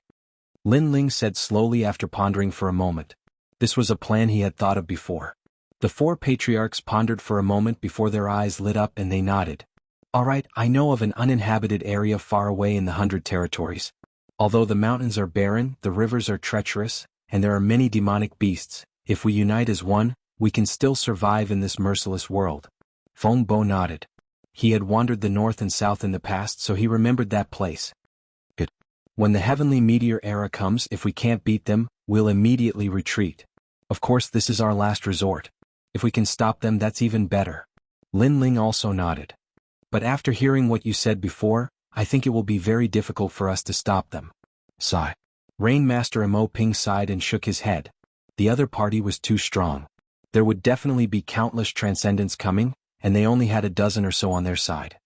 Lin Ling said slowly after pondering for a moment. This was a plan he had thought of before. The four patriarchs pondered for a moment before their eyes lit up and they nodded. All right, I know of an uninhabited area far away in the 100 territories. Although the mountains are barren, the rivers are treacherous, and there are many demonic beasts, if we unite as one, we can still survive in this merciless world. Feng Bo nodded. He had wandered the north and south in the past, so he remembered that place. Good. When the heavenly meteor era comes, if we can't beat them, we'll immediately retreat. Of course, this is our last resort. If we can stop them, that's even better. Lin Ling also nodded. But after hearing what you said before, I think it will be very difficult for us to stop them. Sigh. Rainmaster Mo Ping sighed and shook his head. The other party was too strong. There would definitely be countless transcendents coming, and they only had a dozen or so on their side.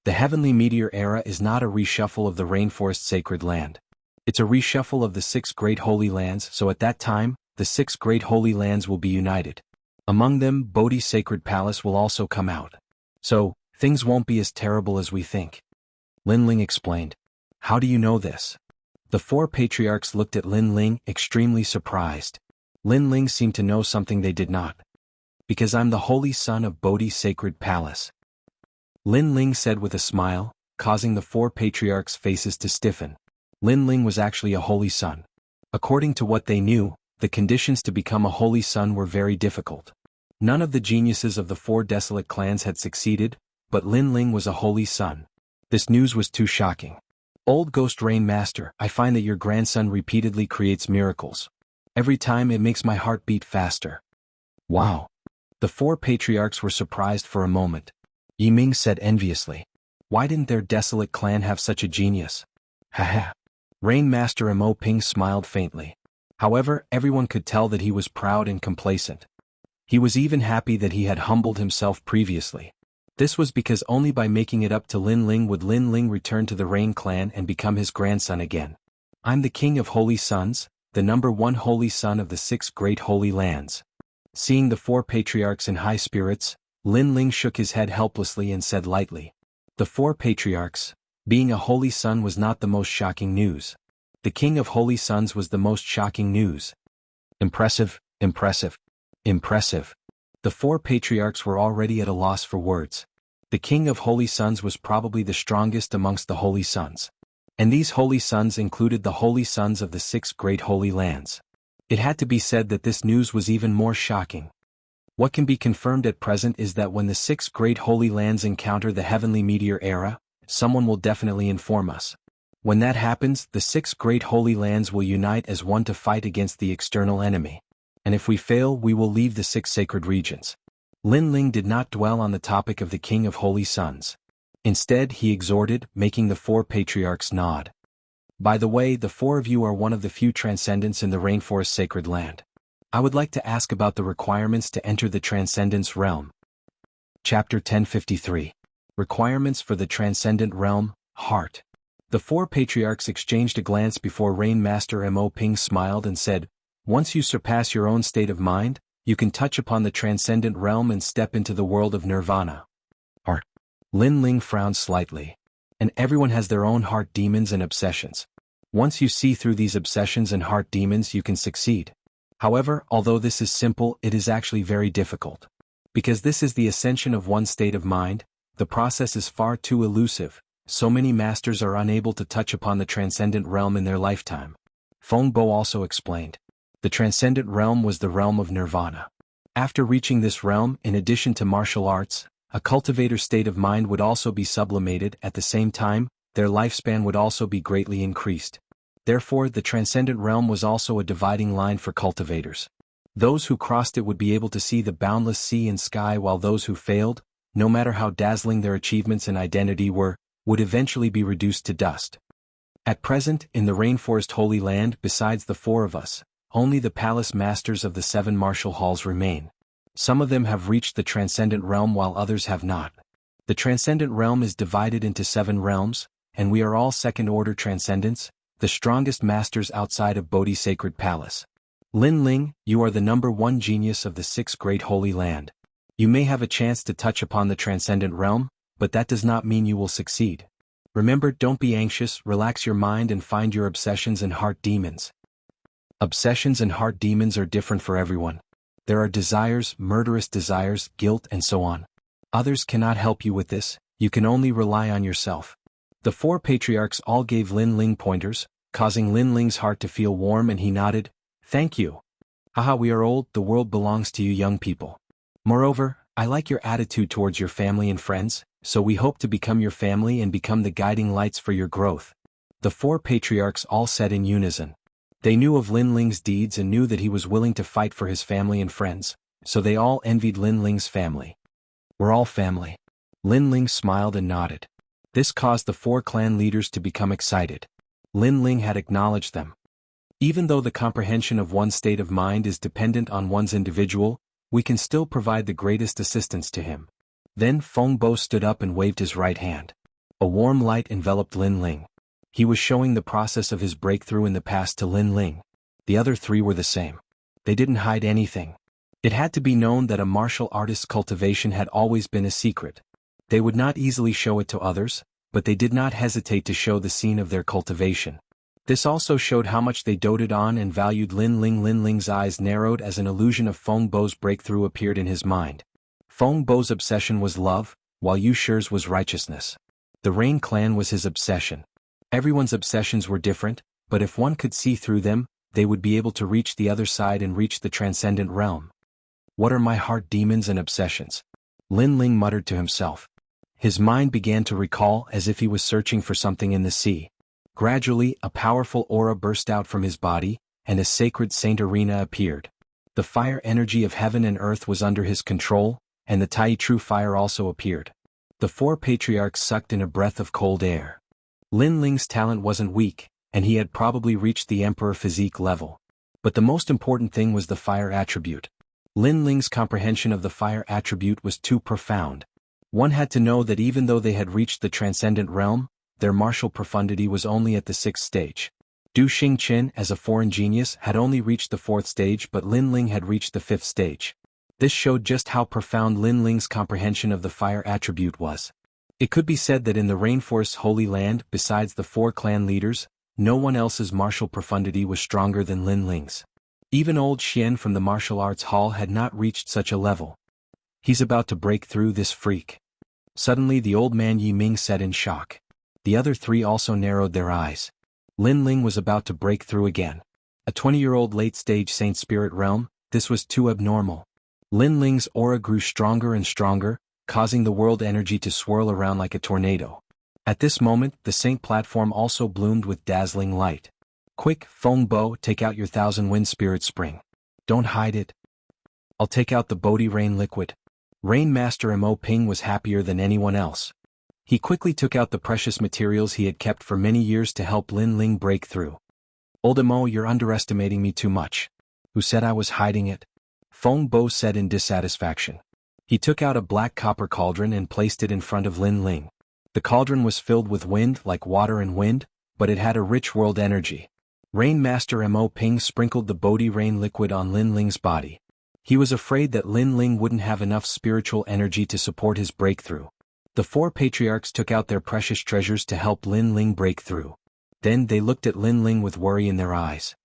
The heavenly meteor era is not a reshuffle of the rainforest sacred land. It's a reshuffle of the 6 great holy lands, so at that time, the 6 great holy lands will be united. Among them, Bodhi's sacred palace will also come out. So, things won't be as terrible as we think. Lin Ling explained. How do you know this? The 4 patriarchs looked at Lin Ling, extremely surprised. Lin Ling seemed to know something they did not. Because I'm the holy son of Bodhi's sacred palace. Lin Ling said with a smile, causing the 4 patriarchs' faces to stiffen. Lin Ling was actually a holy son. According to what they knew, the conditions to become a holy son were very difficult. None of the geniuses of the 4 desolate clans had succeeded, but Lin Ling was a holy son. This news was too shocking. Old Ghost Rain Master, I find that your grandson repeatedly creates miracles. Every time it makes my heart beat faster. Wow. The 4 patriarchs were surprised for a moment. Yiming said enviously. Why didn't their desolate clan have such a genius? Haha. Rain Master Mo Ping smiled faintly. However, everyone could tell that he was proud and complacent. He was even happy that he had humbled himself previously. This was because only by making it up to Lin Ling would Lin Ling return to the Rain clan and become his grandson again. I'm the king of holy sons, the #1 holy son of the 6 great holy lands. Seeing the 4 patriarchs in high spirits, Lin Ling shook his head helplessly and said lightly. The 4 patriarchs, being a holy son was not the most shocking news. The king of holy sons was the most shocking news. Impressive, impressive, impressive. The 4 patriarchs were already at a loss for words. The king of holy sons was probably the strongest amongst the holy sons. And these holy sons included the holy sons of the 6 great holy lands. It had to be said that this news was even more shocking. What can be confirmed at present is that when the 6 great holy lands encounter the heavenly meteor era, someone will definitely inform us. When that happens, the 6 great holy lands will unite as one to fight against the external enemy. And if we fail, we will leave the 6 sacred regions. Lin Ling did not dwell on the topic of the king of holy sons. Instead, he exhorted, making the 4 patriarchs nod. By the way, the 4 of you are one of the few transcendents in the rainforest sacred land. I would like to ask about the requirements to enter the Transcendence Realm. Chapter 1053. Requirements for the Transcendent Realm, Heart. The 4 patriarchs exchanged a glance before Rain Master Mo Ping smiled and said, once you surpass your own state of mind, you can touch upon the Transcendent Realm and step into the world of Nirvana. Heart. Lin Ling frowned slightly. And everyone has their own heart demons and obsessions. Once you see through these obsessions and heart demons, you can succeed. However, although this is simple, it is actually very difficult. Because this is the ascension of one state of mind, the process is far too elusive, so many masters are unable to touch upon the Transcendent Realm in their lifetime. Feng Bo also explained. The Transcendent Realm was the realm of Nirvana. After reaching this realm, in addition to martial arts, a cultivator's state of mind would also be sublimated. At the same time, their lifespan would also be greatly increased. Therefore, the Transcendent Realm was also a dividing line for cultivators. Those who crossed it would be able to see the boundless sea and sky, while those who failed, no matter how dazzling their achievements and identity were, would eventually be reduced to dust. At present, in the Rainforest Holy Land, besides the 4 of us, only the palace masters of the 7 martial halls remain. Some of them have reached the Transcendent Realm while others have not. The transcendent realm is divided into 7 realms, and we are all second-order transcendents, the strongest masters outside of Bodhi's sacred palace. Lin Ling, you are the #1 genius of the 6 great holy land. You may have a chance to touch upon the transcendent realm, but that does not mean you will succeed. Remember, don't be anxious, relax your mind and find your obsessions and heart demons. Obsessions and heart demons are different for everyone. There are desires, murderous desires, guilt, and so on. Others cannot help you with this, you can only rely on yourself. The 4 patriarchs all gave Lin Ling pointers, causing Lin Ling's heart to feel warm, and he nodded, "Thank you. Haha, we are old, the world belongs to you young people. Moreover, I like your attitude towards your family and friends, so we hope to become your family and become the guiding lights for your growth." The 4 patriarchs all said in unison. They knew of Lin Ling's deeds and knew that he was willing to fight for his family and friends, so they all envied Lin Ling's family. "We're all family." Lin Ling smiled and nodded. This caused the 4 clan leaders to become excited. Lin Ling had acknowledged them. Even though the comprehension of one's state of mind is dependent on one's individual, we can still provide the greatest assistance to him. Then Feng Bo stood up and waved his right hand. A warm light enveloped Lin Ling. He was showing the process of his breakthrough in the past to Lin Ling. The other 3 were the same. They didn't hide anything. It had to be known that a martial artist's cultivation had always been a secret. They would not easily show it to others, but they did not hesitate to show the scene of their cultivation. This also showed how much they doted on and valued Lin Ling. Lin Ling's eyes narrowed as an illusion of Feng Bo's breakthrough appeared in his mind. Feng Bo's obsession was love, while Yu Shi's was righteousness. The Rain clan was his obsession. Everyone's obsessions were different, but if one could see through them, they would be able to reach the other side and reach the transcendent realm. What are my heart demons and obsessions? Lin Ling muttered to himself. His mind began to recall as if he was searching for something in the sea. Gradually, a powerful aura burst out from his body, and a sacred saint arena appeared. The fire energy of heaven and earth was under his control, and the Tai True fire also appeared. The 4 patriarchs sucked in a breath of cold air. Lin Ling's talent wasn't weak, and he had probably reached the emperor physique level. But the most important thing was the fire attribute. Lin Ling's comprehension of the fire attribute was too profound. One had to know that even though they had reached the transcendent realm, their martial profundity was only at the 6th stage. Du Xingqian, as a foreign genius, had only reached the 4th stage, but Lin Ling had reached the 5th stage. This showed just how profound Lin Ling's comprehension of the fire attribute was. It could be said that in the Rainforest's Holy Land, besides the 4 clan leaders, no one else's martial profundity was stronger than Lin Ling's. Even old Xian from the martial arts hall had not reached such a level. He's about to break through, this freak. Suddenly the old man Yi Ming said in shock. The other 3 also narrowed their eyes. Lin Ling was about to break through again. A 20-year-old late-stage Saint Spirit realm, this was too abnormal. Lin Ling's aura grew stronger and stronger, causing the world energy to swirl around like a tornado. At this moment, the Saint platform also bloomed with dazzling light. "Quick, Feng Bo, take out your 1,000-wind spirit spring. Don't hide it." "I'll take out the Bodhi Rain liquid." Rain Master Mo Ping was happier than anyone else. He quickly took out the precious materials he had kept for many years to help Lin Ling break through. "Old Mo, you're underestimating me too much." "Who said I was hiding it?" Feng Bo said in dissatisfaction. He took out a black copper cauldron and placed it in front of Lin Ling. The cauldron was filled with wind, like water and wind, but it had a rich world energy. Rain Master Mo Ping sprinkled the Bodhi Rain liquid on Lin Ling's body. He was afraid that Lin Ling wouldn't have enough spiritual energy to support his breakthrough. The 4 patriarchs took out their precious treasures to help Lin Ling break through. Then they looked at Lin Ling with worry in their eyes.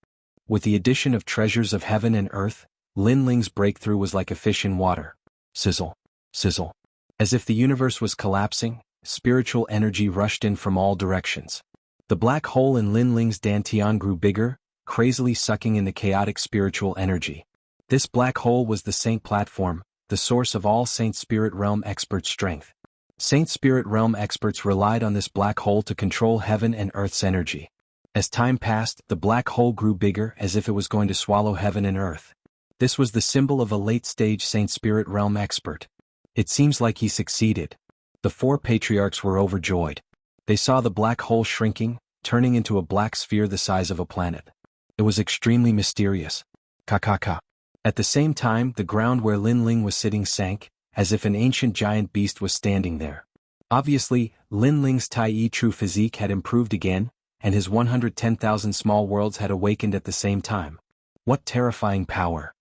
With the addition of treasures of heaven and earth, Lin Ling's breakthrough was like a fish in water. Sizzle, sizzle. As if the universe was collapsing, spiritual energy rushed in from all directions. The black hole in Lin Ling's dantian grew bigger, crazily sucking in the chaotic spiritual energy. This black hole was the Saint platform, the source of all Saint Spirit Realm experts' strength. Saint Spirit Realm experts relied on this black hole to control heaven and earth's energy. As time passed, the black hole grew bigger as if it was going to swallow heaven and earth. This was the symbol of a late-stage Saint Spirit Realm expert. It seems like he succeeded. The 4 patriarchs were overjoyed. They saw the black hole shrinking, turning into a black sphere the size of a planet. It was extremely mysterious. Ka. At the same time, the ground where Lin Ling was sitting sank, as if an ancient giant beast was standing there. Obviously, Lin Ling's Tai true physique had improved again, and his 110,000 small worlds had awakened at the same time. What terrifying power!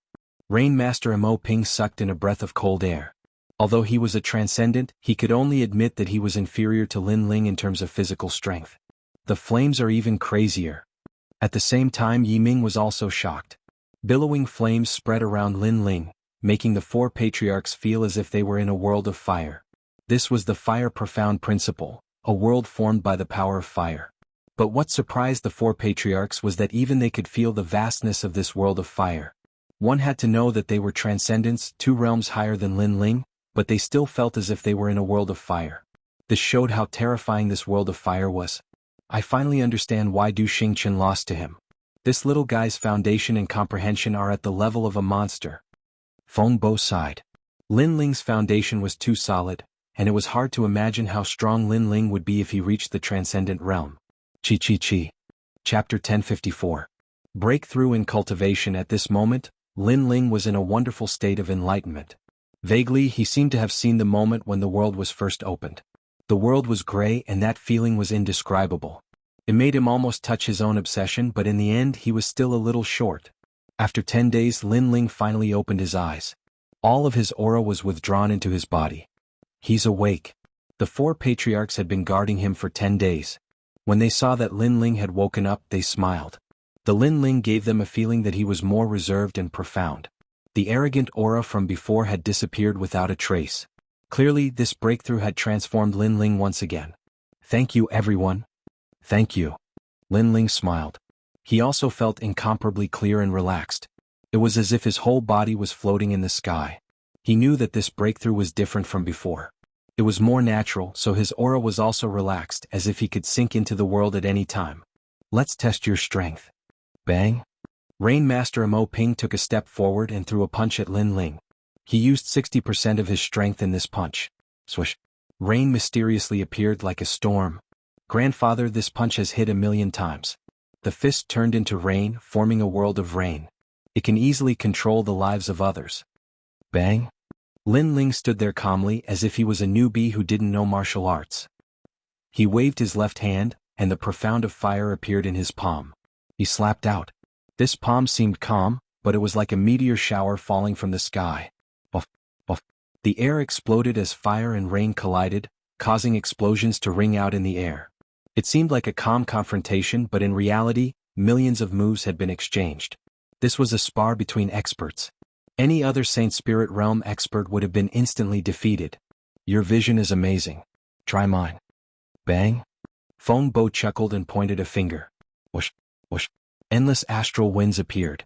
Rain Master Imo Ping sucked in a breath of cold air. Although he was a transcendent, he could only admit that he was inferior to Lin Ling in terms of physical strength. The flames are even crazier. At the same time, Yiming was also shocked. Billowing flames spread around Lin Ling, making the four patriarchs feel as if they were in a world of fire. This was the fire profound principle, a world formed by the power of fire. But what surprised the four patriarchs was that even they could feel the vastness of this world of fire. One had to know that they were transcendents, 2 realms higher than Lin Ling, but they still felt as if they were in a world of fire. This showed how terrifying this world of fire was. I finally understand why Du Xingchen lost to him. This little guy's foundation and comprehension are at the level of a monster. Feng Bo sighed. Lin Ling's foundation was too solid, and it was hard to imagine how strong Lin Ling would be if he reached the transcendent realm. Chi. Chapter 1054. Breakthrough in cultivation. At this moment, Lin Ling was in a wonderful state of enlightenment. Vaguely, he seemed to have seen the moment when the world was first opened. The world was gray, and that feeling was indescribable. It made him almost touch his own obsession, but in the end he was still a little short. After 10 days, Lin Ling finally opened his eyes. All of his aura was withdrawn into his body. He's awake. The four patriarchs had been guarding him for 10 days. When they saw that Lin Ling had woken up, they smiled. The Lin Ling gave them a feeling that he was more reserved and profound. The arrogant aura from before had disappeared without a trace. Clearly, this breakthrough had transformed Lin Ling once again. Thank you, everyone. Thank you. Lin Ling smiled. He also felt incomparably clear and relaxed. It was as if his whole body was floating in the sky. He knew that this breakthrough was different from before. It was more natural, so his aura was also relaxed, as if he could sink into the world at any time. Let's test your strength. Bang! Rain Master Imo Ping took a step forward and threw a punch at Lin Ling. He used 60% of his strength in this punch. Swish! Rain mysteriously appeared like a storm. Grandfather, this punch has hit 1,000,000 times. The fist turned into rain, forming a world of rain. It can easily control the lives of others. Bang! Lin Ling stood there calmly, as if he was a newbie who didn't know martial arts. He waved his left hand, and the profound of fire appeared in his palm. He slapped out. This palm seemed calm, but it was like a meteor shower falling from the sky. Buff, buff. The air exploded as fire and rain collided, causing explosions to ring out in the air. It seemed like a calm confrontation, but in reality, millions of moves had been exchanged. This was a spar between experts. Any other Saint Spirit Realm expert would have been instantly defeated. Your vision is amazing. Try mine. Bang! Feng Bo chuckled and pointed a finger. Whoosh, whoosh. Endless astral winds appeared.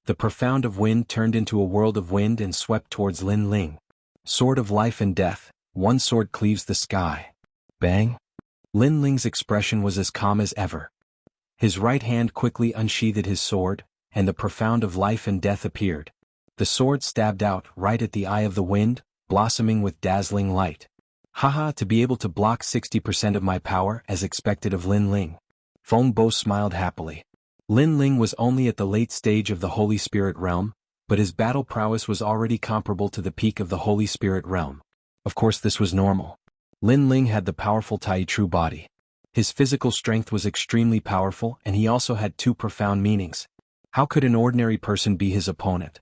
The profound of wind turned into a world of wind and swept towards Lin Ling. Sword of life and death, one sword cleaves the sky. Bang! Lin Ling's expression was as calm as ever. His right hand quickly unsheathed his sword, and the profound of life and death appeared. The sword stabbed out right at the eye of the wind, blossoming with dazzling light. Haha, to be able to block 60% of my power as expected of Lin Ling. Feng Bo smiled happily. Lin Ling was only at the late stage of the Holy Spirit Realm, but his battle prowess was already comparable to the peak of the Holy Spirit Realm. Of course, this was normal. Lin Ling had the powerful Tai true body. His physical strength was extremely powerful, and he also had 2 profound meanings. How could an ordinary person be his opponent?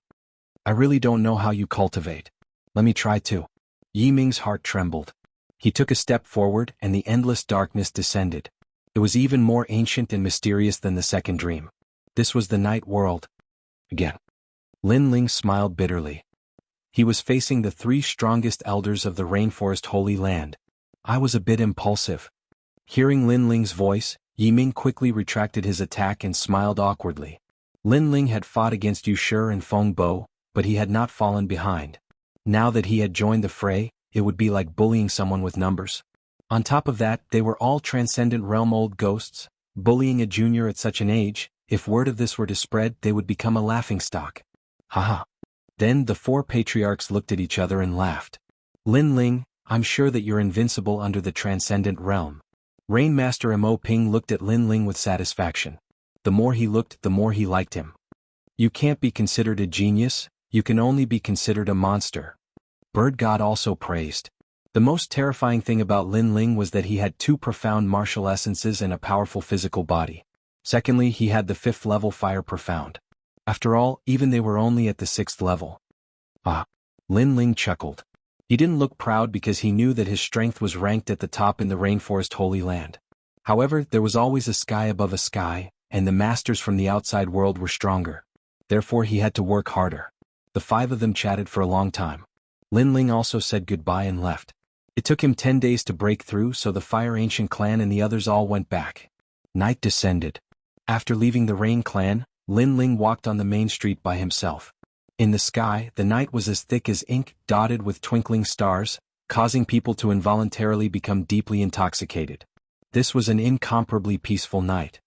I really don't know how you cultivate. Let me try too. Yiming's heart trembled. He took a step forward, and the endless darkness descended. It was even more ancient and mysterious than the second dream. This was the night world. Again. Lin Ling smiled bitterly. He was facing the 3 strongest elders of the Rainforest Holy Land. I was a bit impulsive. Hearing Lin Ling's voice, Yiming quickly retracted his attack and smiled awkwardly. Lin Ling had fought against Wuxia and Feng Bo, but he had not fallen behind. Now that he had joined the fray, it would be like bullying someone with numbers. On top of that, they were all transcendent realm old ghosts. Bullying a junior at such an age, if word of this were to spread, they would become a laughingstock. Haha. Then the 4 patriarchs looked at each other and laughed. Lin Ling, I'm sure that you're invincible under the transcendent realm. Rain Master Imo Ping looked at Lin Ling with satisfaction. The more he looked, the more he liked him. You can't be considered a genius, you can only be considered a monster. Bird God also praised. The most terrifying thing about Lin Ling was that he had 2 profound martial essences and a powerful physical body. Secondly, he had the 5th level fire profound. After all, even they were only at the 6th level. Ah. Lin Ling chuckled. He didn't look proud because he knew that his strength was ranked at the top in the Rainforest Holy Land. However, there was always a sky above a sky, and the masters from the outside world were stronger. Therefore he had to work harder. The 5 of them chatted for a long time. Lin Ling also said goodbye and left. It took him 10 days to break through, so the Fire Ancient clan and the others all went back. Night descended. After leaving the Rain clan, Lin Ling walked on the main street by himself. In the sky, the night was as thick as ink, dotted with twinkling stars, causing people to involuntarily become deeply intoxicated. This was an incomparably peaceful night.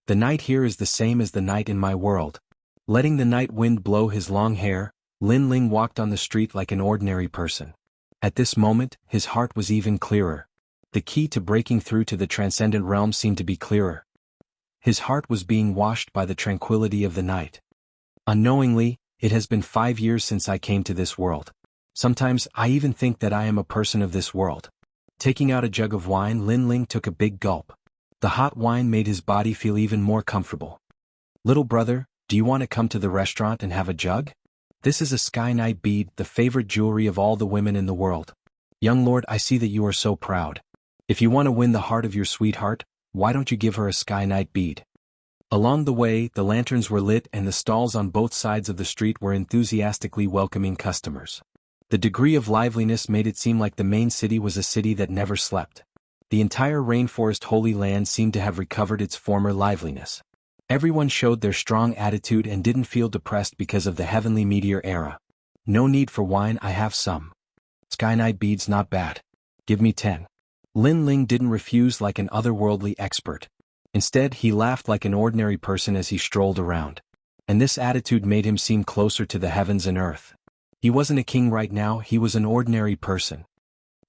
The night here is the same as the night in my world. Letting the night wind blow his long hair, Lin Ling walked on the street like an ordinary person. At this moment, his heart was even clearer. The key to breaking through to the transcendent realm seemed to be clearer. His heart was being washed by the tranquility of the night. Unknowingly, it has been 5 years since I came to this world. Sometimes I even think that I am a person of this world. Taking out a jug of wine, Lin Ling took a big gulp. The hot wine made his body feel even more comfortable. Little brother, do you want to come to the restaurant and have a jug? This is a sky night bead, the favorite jewelry of all the women in the world. Young lord, I see that you are so proud. If you want to win the heart of your sweetheart, why don't you give her a sky night bead? Along the way, the lanterns were lit and the stalls on both sides of the street were enthusiastically welcoming customers. The degree of liveliness made it seem like the main city was a city that never slept. The entire Rainforest Holy Land seemed to have recovered its former liveliness. Everyone showed their strong attitude and didn't feel depressed because of the heavenly meteor era. No need for wine, I have some. Sky night beads not bad. Give me 10. Lin Ling didn't refuse like an otherworldly expert. Instead, he laughed like an ordinary person as he strolled around. And this attitude made him seem closer to the heavens and earth. He wasn't a king right now, he was an ordinary person.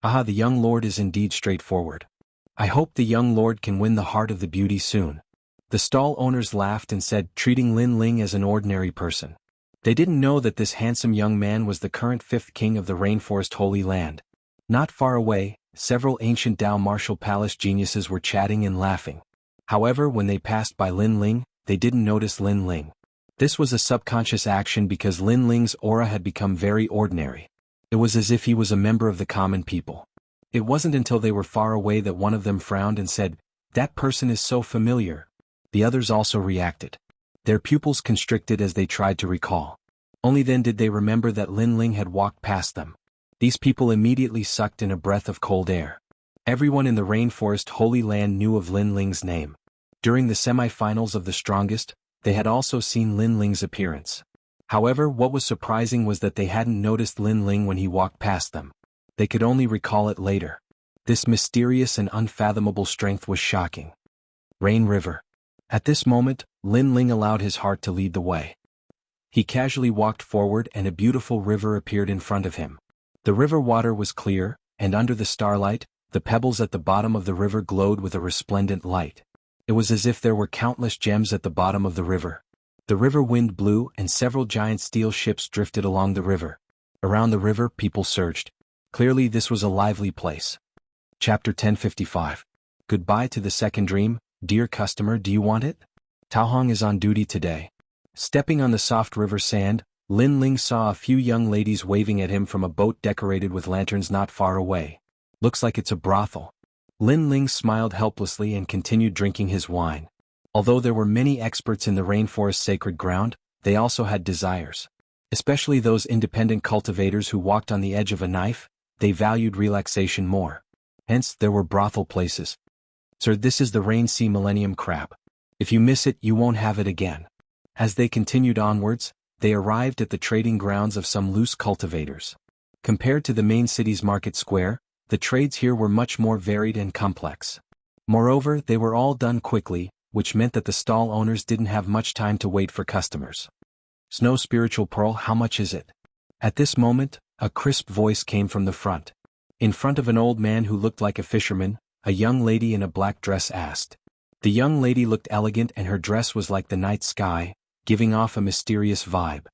Aha, the young lord is indeed straightforward. I hope the young lord can win the heart of the beauty soon. The stall owners laughed and said, treating Lin Ling as an ordinary person. They didn't know that this handsome young man was the current 5th king of the Rainforest Holy Land. Not far away, several ancient Dao martial palace geniuses were chatting and laughing. However, when they passed by Lin Ling, they didn't notice Lin Ling. This was a subconscious action because Lin Ling's aura had become very ordinary. It was as if he was a member of the common people. It wasn't until they were far away that one of them frowned and said, "That person is so familiar." The others also reacted. Their pupils constricted as they tried to recall. Only then did they remember that Lin Ling had walked past them. These people immediately sucked in a breath of cold air. Everyone in the Rainforest Holy Land knew of Lin Ling's name. During the semi-finals of the strongest, they had also seen Lin Ling's appearance. However, what was surprising was that they hadn't noticed Lin Ling when he walked past them. They could only recall it later. This mysterious and unfathomable strength was shocking. Rain River. At this moment, Lin Ling allowed his heart to lead the way. He casually walked forward and a beautiful river appeared in front of him. The river water was clear, and under the starlight, the pebbles at the bottom of the river glowed with a resplendent light. It was as if there were countless gems at the bottom of the river. The river wind blew and several giant steel ships drifted along the river. Around the river, people surged. Clearly this was a lively place. Chapter 1055. Goodbye to the second dream, dear customer, do you want it? Taohong is on duty today. Stepping on the soft river sand, Lin Ling saw a few young ladies waving at him from a boat decorated with lanterns not far away. Looks like it's a brothel. Lin Ling smiled helplessly and continued drinking his wine. Although there were many experts in the rainforest sacred ground, they also had desires. Especially those independent cultivators who walked on the edge of a knife, they valued relaxation more. Hence, there were brothel places. Sir, this is the Rain Sea Millennium Crab. If you miss it, you won't have it again. As they continued onwards, they arrived at the trading grounds of some loose cultivators. Compared to the main city's market square, the trades here were much more varied and complex. Moreover, they were all done quickly, which meant that the stall owners didn't have much time to wait for customers. Snow Spiritual Pearl, how much is it? At this moment, a crisp voice came from the front. In front of an old man who looked like a fisherman, a young lady in a black dress asked. The young lady looked elegant and her dress was like the night sky, giving off a mysterious vibe.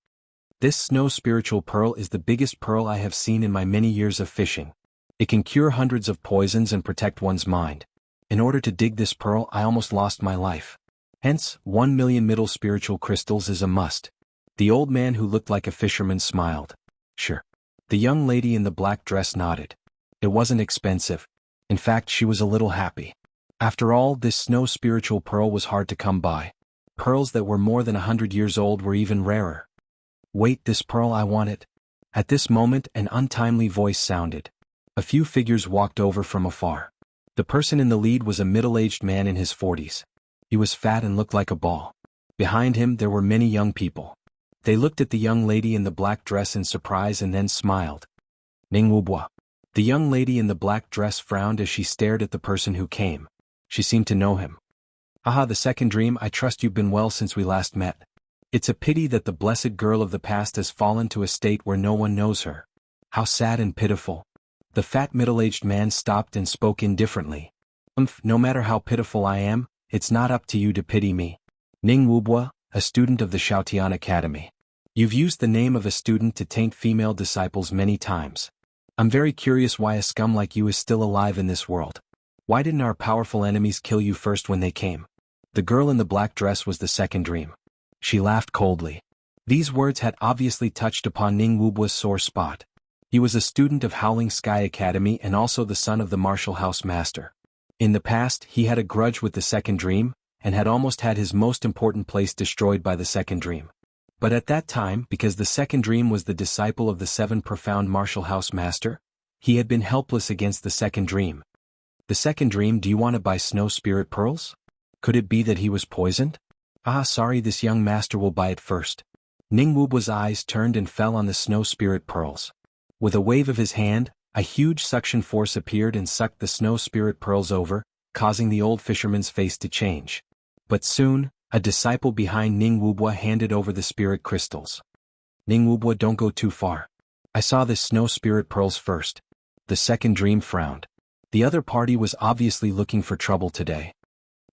This Snow Spiritual Pearl is the biggest pearl I have seen in my many years of fishing. It can cure hundreds of poisons and protect one's mind. In order to dig this pearl, I almost lost my life. Hence, 1,000,000 middle spiritual crystals is a must. The old man who looked like a fisherman smiled. Sure. The young lady in the black dress nodded. It wasn't expensive. In fact, she was a little happy. After all, this snow spiritual pearl was hard to come by. Pearls that were more than 100 years old were even rarer. Wait, this pearl, I want it. At this moment, an untimely voice sounded. A few figures walked over from afar. The person in the lead was a middle-aged man in his 40s. He was fat and looked like a ball. Behind him there were many young people. They looked at the young lady in the black dress in surprise and then smiled. Ning Wubua. The young lady in the black dress frowned as she stared at the person who came. She seemed to know him. Aha, the second dream, I trust you've been well since we last met. It's a pity that the blessed girl of the past has fallen to a state where no one knows her. How sad and pitiful. The fat middle-aged man stopped and spoke indifferently. No matter how pitiful I am, it's not up to you to pity me. Ning Wubua, a student of the Shaotian Academy. You've used the name of a student to taint female disciples many times. I'm very curious why a scum like you is still alive in this world. Why didn't our powerful enemies kill you first when they came? The girl in the black dress was the second dream. She laughed coldly. These words had obviously touched upon Ning Wubua's sore spot. He was a student of Howling Sky Academy and also the son of the Martial House Master. In the past, he had a grudge with the second dream, and had almost had his most important place destroyed by the second dream. But at that time, because the second dream was the disciple of the 7 profound Martial House Master, he had been helpless against the second dream. The second dream, do you want to buy snow spirit pearls? Could it be that he was poisoned? Ah, sorry, this young master will buy it first. Ning Wubua's eyes turned and fell on the snow spirit pearls. With a wave of his hand, a huge suction force appeared and sucked the snow spirit pearls over, causing the old fisherman's face to change. But soon, a disciple behind Ning Wubua handed over the spirit crystals. Ning Wubua, don't go too far. I saw the snow spirit pearls first. The second dream frowned. The other party was obviously looking for trouble today.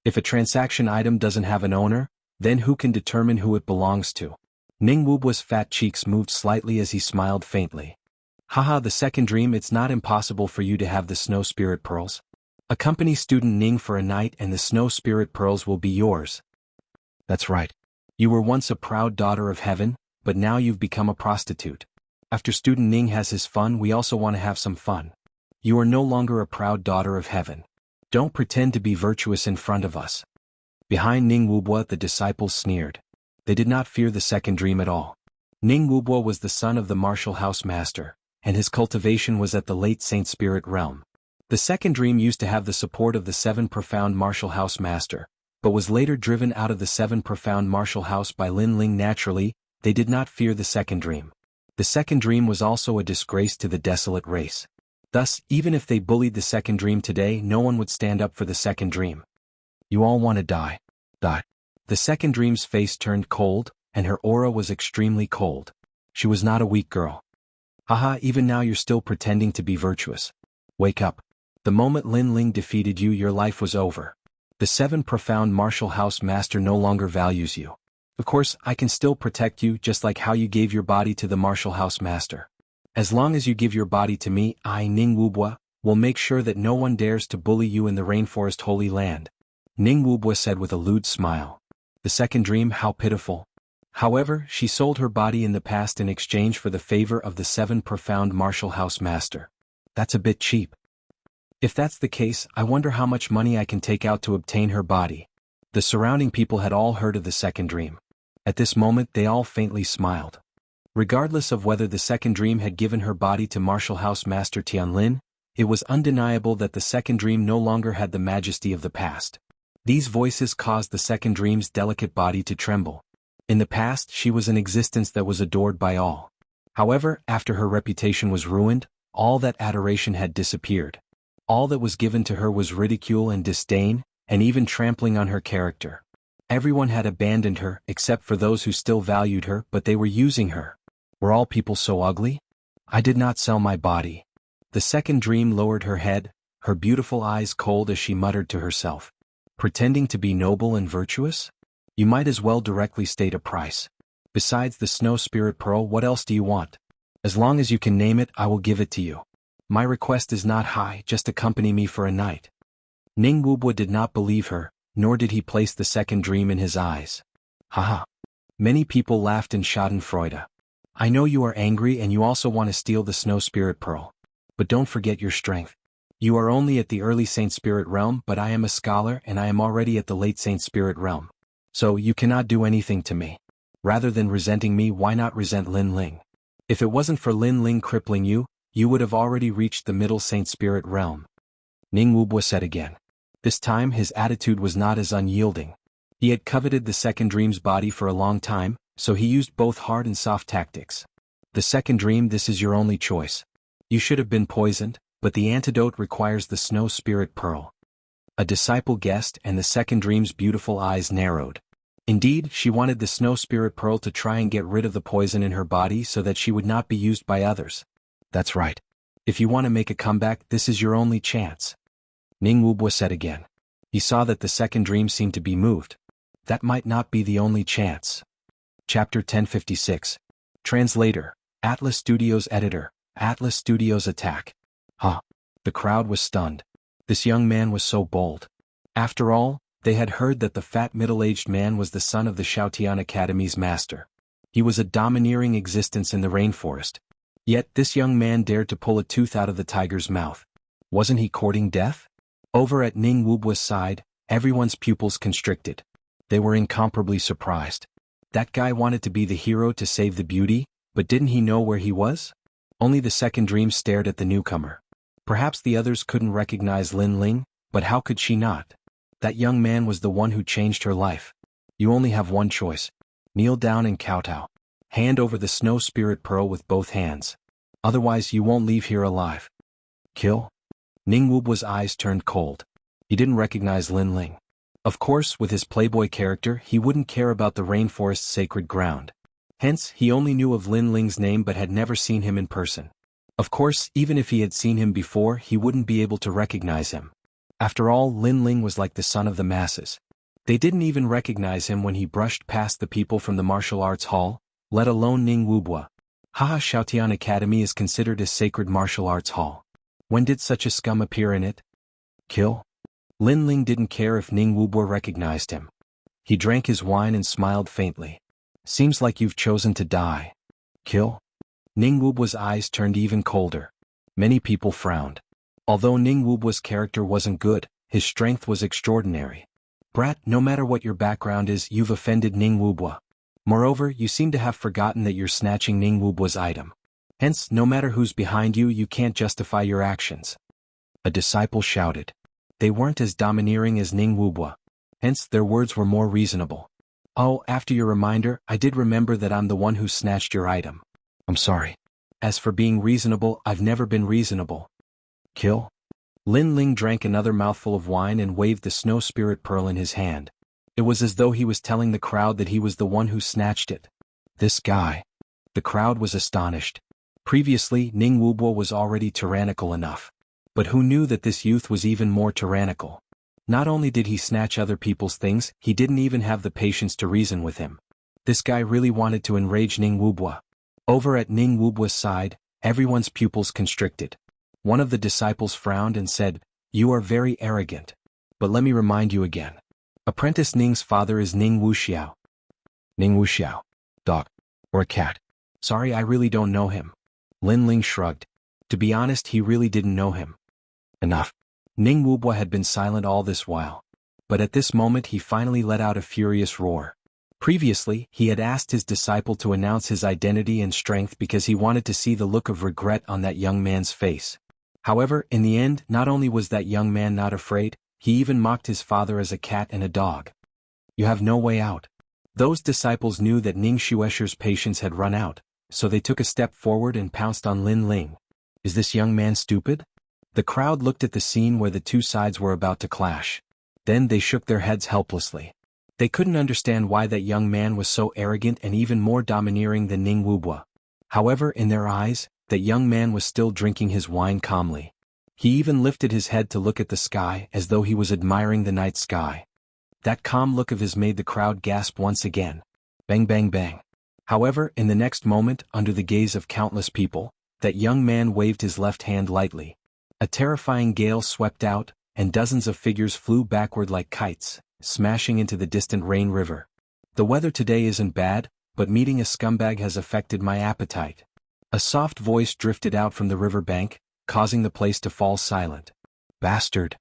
If a transaction item doesn't have an owner, then who can determine who it belongs to? Ning Wubua's fat cheeks moved slightly as he smiled faintly. Haha, the second dream, it's not impossible for you to have the snow spirit pearls. Accompany student Ning for a night and the snow spirit pearls will be yours. That's right. You were once a proud daughter of heaven, but now you've become a prostitute. After student Ning has his fun, we also want to have some fun. You are no longer a proud daughter of heaven. Don't pretend to be virtuous in front of us. Behind Ning Wubua, the disciples sneered. They did not fear the second dream at all. Ning Wubua was the son of the Martial House Master, and his cultivation was at the late Saint Spirit realm. The second dream used to have the support of the 7 profound Martial House Master, but was later driven out of the 7 profound Martial House by Lin Ling. Naturally, they did not fear the second dream. The second dream was also a disgrace to the desolate race. Thus, even if they bullied the second dream today, no one would stand up for the second dream. You all want to die. Die. The second dream's face turned cold, and her aura was extremely cold. She was not a weak girl. Haha, even now you're still pretending to be virtuous. Wake up. The moment Lin Ling defeated you, your life was over. The 7 profound Martial House Master no longer values you. Of course, I can still protect you just like how you gave your body to the Martial House Master. As long as you give your body to me, I, Ning Wubua, will make sure that no one dares to bully you in the Rainforest Holy Land. Ning Wubua said with a lewd smile. The second dream, how pitiful. However, she sold her body in the past in exchange for the favor of the 7 profound Martial House Master. That's a bit cheap. If that's the case, I wonder how much money I can take out to obtain her body. The surrounding people had all heard of the second dream. At this moment they all faintly smiled. Regardless of whether the second dream had given her body to Martial House Master Tianlin, it was undeniable that the second dream no longer had the majesty of the past. These voices caused the second dream's delicate body to tremble. In the past, she was an existence that was adored by all. However, after her reputation was ruined, all that adoration had disappeared. All that was given to her was ridicule and disdain, and even trampling on her character. Everyone had abandoned her, except for those who still valued her, but they were using her. Were all people so ugly? I did not sell my body. The second dream lowered her head, her beautiful eyes cold as she muttered to herself. Pretending to be noble and virtuous? You might as well directly state a price. Besides the snow spirit pearl, what else do you want? As long as you can name it, I will give it to you. My request is not high, just accompany me for a night. Ning Wubwa did not believe her, nor did he place the second dream in his eyes. Haha. Many people laughed in schadenfreude. I know you are angry and you also want to steal the snow spirit pearl. But don't forget your strength. You are only at the early Saint Spirit realm, but I am a scholar and I am already at the late Saint Spirit realm. So you cannot do anything to me. Rather than resenting me, why not resent Lin Ling? If it wasn't for Lin Ling crippling you, you would have already reached the middle Saint Spirit realm. Ning Wubwa said again. This time his attitude was not as unyielding. He had coveted the second dream's body for a long time, so he used both hard and soft tactics. The second dream, this is your only choice. You should have been poisoned, but the antidote requires the snow spirit pearl. A disciple guessed and the second dream's beautiful eyes narrowed. Indeed, she wanted the snow spirit pearl to try and get rid of the poison in her body so that she would not be used by others. That's right. If you want to make a comeback, this is your only chance. Ning Wubwa said again. He saw that the second dream seemed to be moved. That might not be the only chance. Chapter 1056. Translator, Atlas Studios Editor, Atlas Studios Attack. Huh. The crowd was stunned. This young man was so bold. After all, they had heard that the fat middle-aged man was the son of the Xiaotian Academy's master. He was a domineering existence in the rainforest. Yet this young man dared to pull a tooth out of the tiger's mouth. Wasn't he courting death? Over at Ning Wubwa's side, everyone's pupils constricted. They were incomparably surprised. That guy wanted to be the hero to save the beauty, but didn't he know where he was? Only the second dream stared at the newcomer. Perhaps the others couldn't recognize Lin Ling, but how could she not? That young man was the one who changed her life. You only have one choice. Kneel down and kowtow. Hand over the snow spirit pearl with both hands. Otherwise you won't leave here alive. Kill? Ning Wubwa's eyes turned cold. He didn't recognize Lin Ling. Of course, with his playboy character, he wouldn't care about the rainforest's sacred ground. Hence, he only knew of Lin Ling's name but had never seen him in person. Of course, even if he had seen him before, he wouldn't be able to recognize him. After all, Lin Ling was like the son of the masses. They didn't even recognize him when he brushed past the people from the martial arts hall, let alone Ning Wubwa. Haha, Xiaotian Academy is considered a sacred martial arts hall. When did such a scum appear in it? Kill? Lin Ling didn't care if Ning Wubwa recognized him. He drank his wine and smiled faintly. Seems like you've chosen to die. Kill? Ning Wubwa's eyes turned even colder. Many people frowned. Although Ning Wubwa's character wasn't good, his strength was extraordinary. Brat, no matter what your background is, you've offended Ning Wubwa. Moreover, you seem to have forgotten that you're snatching Ning Wubwa's item. Hence, no matter who's behind you, you can't justify your actions. A disciple shouted. They weren't as domineering as Ning Wubwa. Hence, their words were more reasonable. Oh, after your reminder, I did remember that I'm the one who snatched your item. I'm sorry. As for being reasonable, I've never been reasonable. Kill? Lin Ling drank another mouthful of wine and waved the snow spirit pearl in his hand. It was as though he was telling the crowd that he was the one who snatched it. This guy. The crowd was astonished. Previously, Ning Wubwa was already tyrannical enough. But who knew that this youth was even more tyrannical? Not only did he snatch other people's things, he didn't even have the patience to reason with him. This guy really wanted to enrage Ning Wubwa. Over at Ning Wubwa's side, everyone's pupils constricted. One of the disciples frowned and said, "You are very arrogant. But let me remind you again. Apprentice Ning's father is Ning Wuxiao." Ning Wuxiao. Dog. Or a cat. Sorry, I really don't know him. Lin Ling shrugged. To be honest, he really didn't know him. Enough. Ning Wubwa had been silent all this while. But at this moment he finally let out a furious roar. Previously, he had asked his disciple to announce his identity and strength because he wanted to see the look of regret on that young man's face. However, in the end, not only was that young man not afraid, he even mocked his father as a cat and a dog. You have no way out. Those disciples knew that Ning Shuesher's patience had run out, so they took a step forward and pounced on Lin Ling. Is this young man stupid? The crowd looked at the scene where the two sides were about to clash. Then they shook their heads helplessly. They couldn't understand why that young man was so arrogant and even more domineering than Ning Wubwa. However, in their eyes, that young man was still drinking his wine calmly. He even lifted his head to look at the sky as though he was admiring the night sky. That calm look of his made the crowd gasp once again. Bang bang bang. However, in the next moment, under the gaze of countless people, That young man waved his left hand lightly. A terrifying gale swept out, and dozens of figures flew backward like kites, smashing into the distant rain river. The weather today isn't bad, but meeting a scumbag has affected my appetite. A soft voice drifted out from the river bank, causing the place to fall silent. Bastard.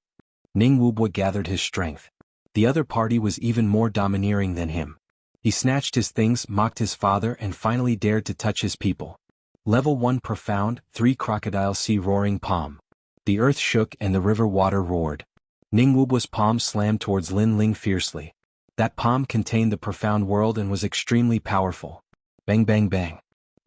Ning Wubwa gathered his strength. The other party was even more domineering than him. He snatched his things, mocked his father, and finally dared to touch his people. Level 1 Profound, 3 Crocodile Sea Roaring Palm. The earth shook and the river water roared. Ning Wubwa's palm slammed towards Lin Ling fiercely. That palm contained the profound world and was extremely powerful. Bang bang bang.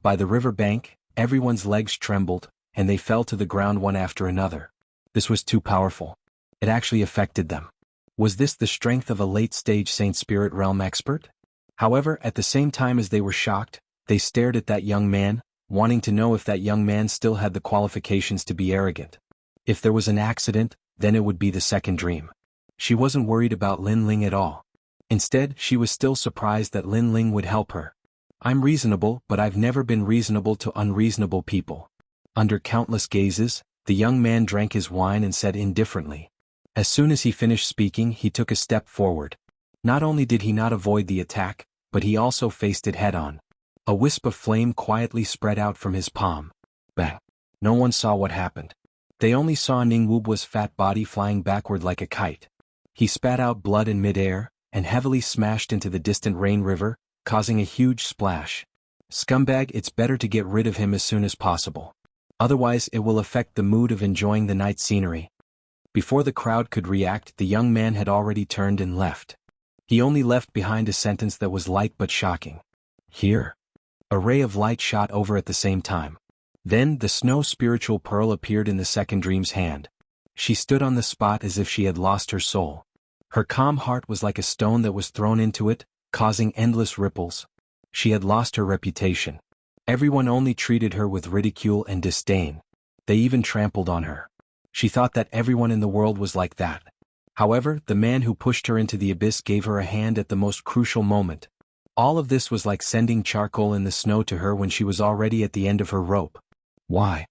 By the river bank, everyone's legs trembled, and they fell to the ground one after another. This was too powerful. It actually affected them. Was this the strength of a late-stage Saint Spirit Realm expert? However, at the same time as they were shocked, they stared at that young man, wanting to know if that young man still had the qualifications to be arrogant. If there was an accident, then it would be the second dream. She wasn't worried about Lin Ling at all. Instead, she was still surprised that Lin Ling would help her. I'm reasonable, but I've never been reasonable to unreasonable people. Under countless gazes, the young man drank his wine and said indifferently. As soon as he finished speaking, he took a step forward. Not only did he not avoid the attack, but he also faced it head-on. A wisp of flame quietly spread out from his palm. Bang! No one saw what happened. They only saw Ning Wubwa's fat body flying backward like a kite. He spat out blood in midair, and heavily smashed into the distant rain river, causing a huge splash. Scumbag, it's better to get rid of him as soon as possible. Otherwise it will affect the mood of enjoying the night scenery. Before the crowd could react, the young man had already turned and left. He only left behind a sentence that was light but shocking. Here. A ray of light shot over at the same time. Then the snow spiritual pearl appeared in the second dream's hand. She stood on the spot as if she had lost her soul. Her calm heart was like a stone that was thrown into it, causing endless ripples. She had lost her reputation. Everyone only treated her with ridicule and disdain. They even trampled on her. She thought that everyone in the world was like that. However, the man who pushed her into the abyss gave her a hand at the most crucial moment. All of this was like sending charcoal in the snow to her when she was already at the end of her rope. Why?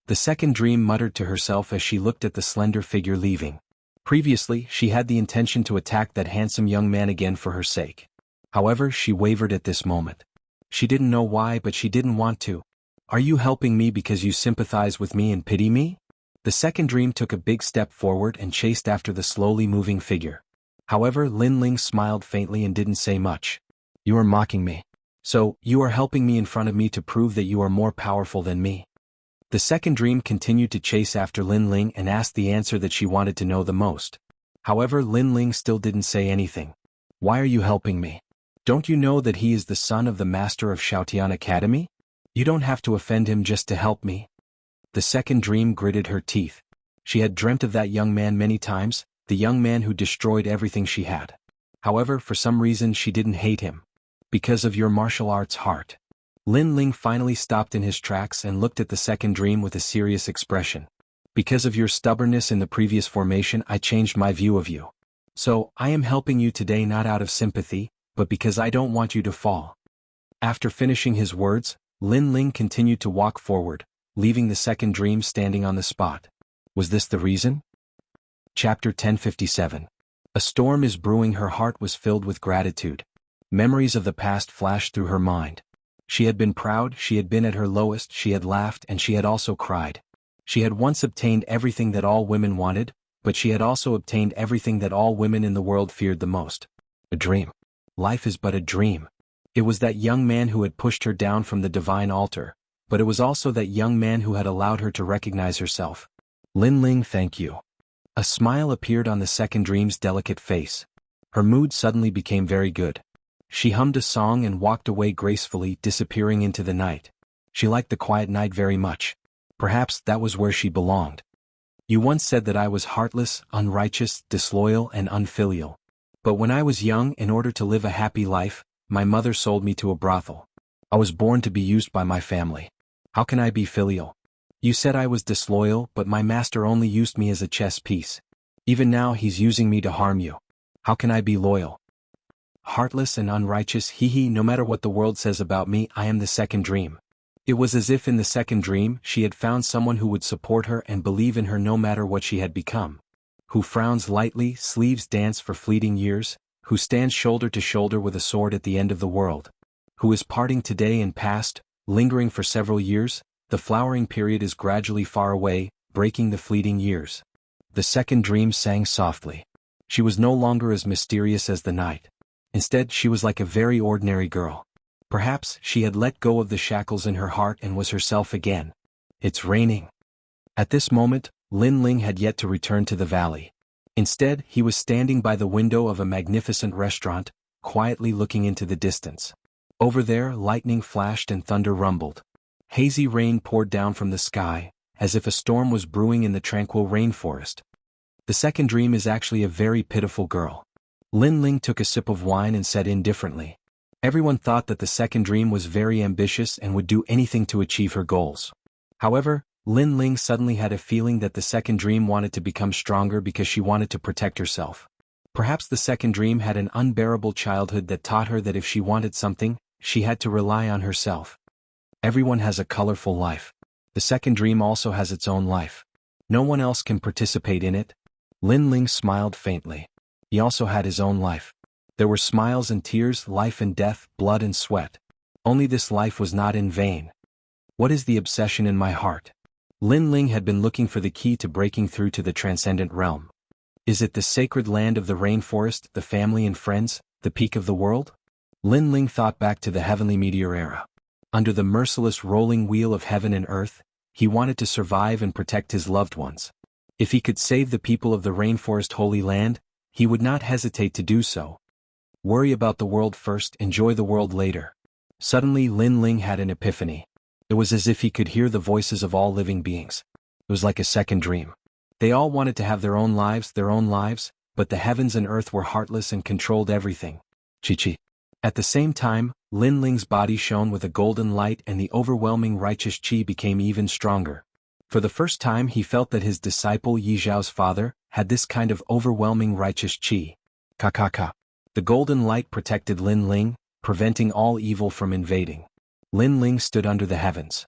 The second dream muttered to herself as she looked at the slender figure leaving. Previously, she had the intention to attack that handsome young man again for her sake. However, she wavered at this moment. She didn't know why, but she didn't want to. Are you helping me because you sympathize with me and pity me? The second dream took a big step forward and chased after the slowly moving figure. However, Lin Ling smiled faintly and didn't say much. You are mocking me. So, you are helping me in front of me to prove that you are more powerful than me. The second dream continued to chase after Lin Ling and asked the answer that she wanted to know the most. However, Lin Ling still didn't say anything. Why are you helping me? Don't you know that he is the son of the master of Xiaotian Academy? You don't have to offend him just to help me. The second dream gritted her teeth. She had dreamt of that young man many times, the young man who destroyed everything she had. However, for some reason she didn't hate him. Because of your martial arts heart. Lin Ling finally stopped in his tracks and looked at the second dream with a serious expression. Because of your stubbornness in the previous formation, I changed my view of you. So, I am helping you today not out of sympathy, but because I don't want you to fall. After finishing his words, Lin Ling continued to walk forward, leaving the second dream standing on the spot. Was this the reason? Chapter 1057. A storm is brewing. Her heart was filled with gratitude. Memories of the past flashed through her mind. She had been proud, she had been at her lowest, she had laughed, and she had also cried. She had once obtained everything that all women wanted, but she had also obtained everything that all women in the world feared the most. A dream. Life is but a dream. It was that young man who had pushed her down from the divine altar, but it was also that young man who had allowed her to recognize herself. Lin Ling, thank you. A smile appeared on the second dream's delicate face. Her mood suddenly became very good. She hummed a song and walked away gracefully, disappearing into the night. She liked the quiet night very much. Perhaps that was where she belonged. You once said that I was heartless, unrighteous, disloyal, and unfilial. But when I was young, in order to live a happy life, my mother sold me to a brothel. I was born to be used by my family. How can I be filial? You said I was disloyal, but my master only used me as a chess piece. Even now he's using me to harm you. How can I be loyal? Heartless and unrighteous, hee hee, no matter what the world says about me, I am the second dream. It was as if in the second dream she had found someone who would support her and believe in her no matter what she had become. Who frowns lightly, sleeves dance for fleeting years, who stands shoulder to shoulder with a sword at the end of the world. Who is parting today and past, lingering for several years, the flowering period is gradually far away, breaking the fleeting years. The second dream sang softly. She was no longer as mysterious as the night. Instead, she was like a very ordinary girl. Perhaps she had let go of the shackles in her heart and was herself again. It's raining. At this moment, Lin Ling had yet to return to the valley. Instead, he was standing by the window of a magnificent restaurant, quietly looking into the distance. Over there, lightning flashed and thunder rumbled. Hazy rain poured down from the sky, as if a storm was brewing in the tranquil rainforest. The second dream is actually a very pitiful girl. Lin Ling took a sip of wine and said indifferently. Everyone thought that the second dream was very ambitious and would do anything to achieve her goals. However, Lin Ling suddenly had a feeling that the second dream wanted to become stronger because she wanted to protect herself. Perhaps the second dream had an unbearable childhood that taught her that if she wanted something, she had to rely on herself. Everyone has a colorful life. The second dream also has its own life. No one else can participate in it. Lin Ling smiled faintly. He also had his own life. There were smiles and tears, life and death, blood and sweat. Only this life was not in vain. What is the obsession in my heart? Lin Ling had been looking for the key to breaking through to the transcendent realm. Is it the sacred land of the rainforest, the family and friends, the peak of the world? Lin Ling thought back to the heavenly meteor era. Under the merciless rolling wheel of heaven and earth, he wanted to survive and protect his loved ones. If he could save the people of the rainforest holy land, he would not hesitate to do so. Worry about the world first, enjoy the world later. Suddenly Lin Ling had an epiphany. It was as if he could hear the voices of all living beings. It was like a second dream. They all wanted to have their own lives, but the heavens and earth were heartless and controlled everything. Chi-chi. At the same time, Lin Ling's body shone with a golden light and the overwhelming righteous qi became even stronger. For the first time he felt that his disciple Yi Zhao's father had this kind of overwhelming righteous qi. Ka. The golden light protected Lin Ling, preventing all evil from invading. Lin Ling stood under the heavens.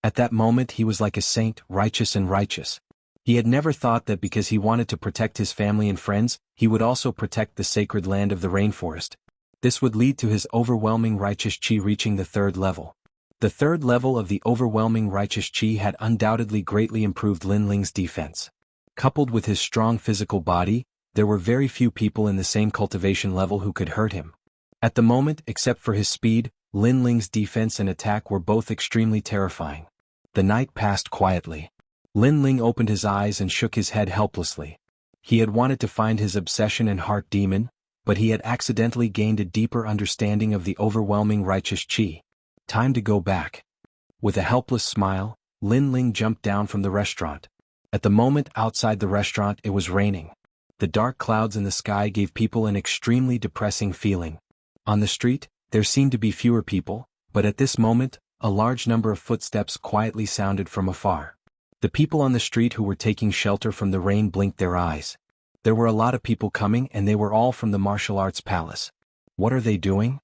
At that moment he was like a saint, righteous and righteous. He had never thought that because he wanted to protect his family and friends, he would also protect the sacred land of the rainforest. This would lead to his overwhelming righteous qi reaching the third level. The third level of the overwhelming righteous qi had undoubtedly greatly improved Lin Ling's defense. Coupled with his strong physical body, there were very few people in the same cultivation level who could hurt him. At the moment, except for his speed, Lin Ling's defense and attack were both extremely terrifying. The night passed quietly. Lin Ling opened his eyes and shook his head helplessly. He had wanted to find his obsession and heart demon, but he had accidentally gained a deeper understanding of the overwhelming righteous qi. Time to go back. With a helpless smile, Lin Ling jumped down from the restaurant. At the moment outside the restaurant it was raining. The dark clouds in the sky gave people an extremely depressing feeling. On the street, there seemed to be fewer people, but at this moment, a large number of footsteps quietly sounded from afar. The people on the street who were taking shelter from the rain blinked their eyes. There were a lot of people coming and they were all from the martial arts palace. What are they doing?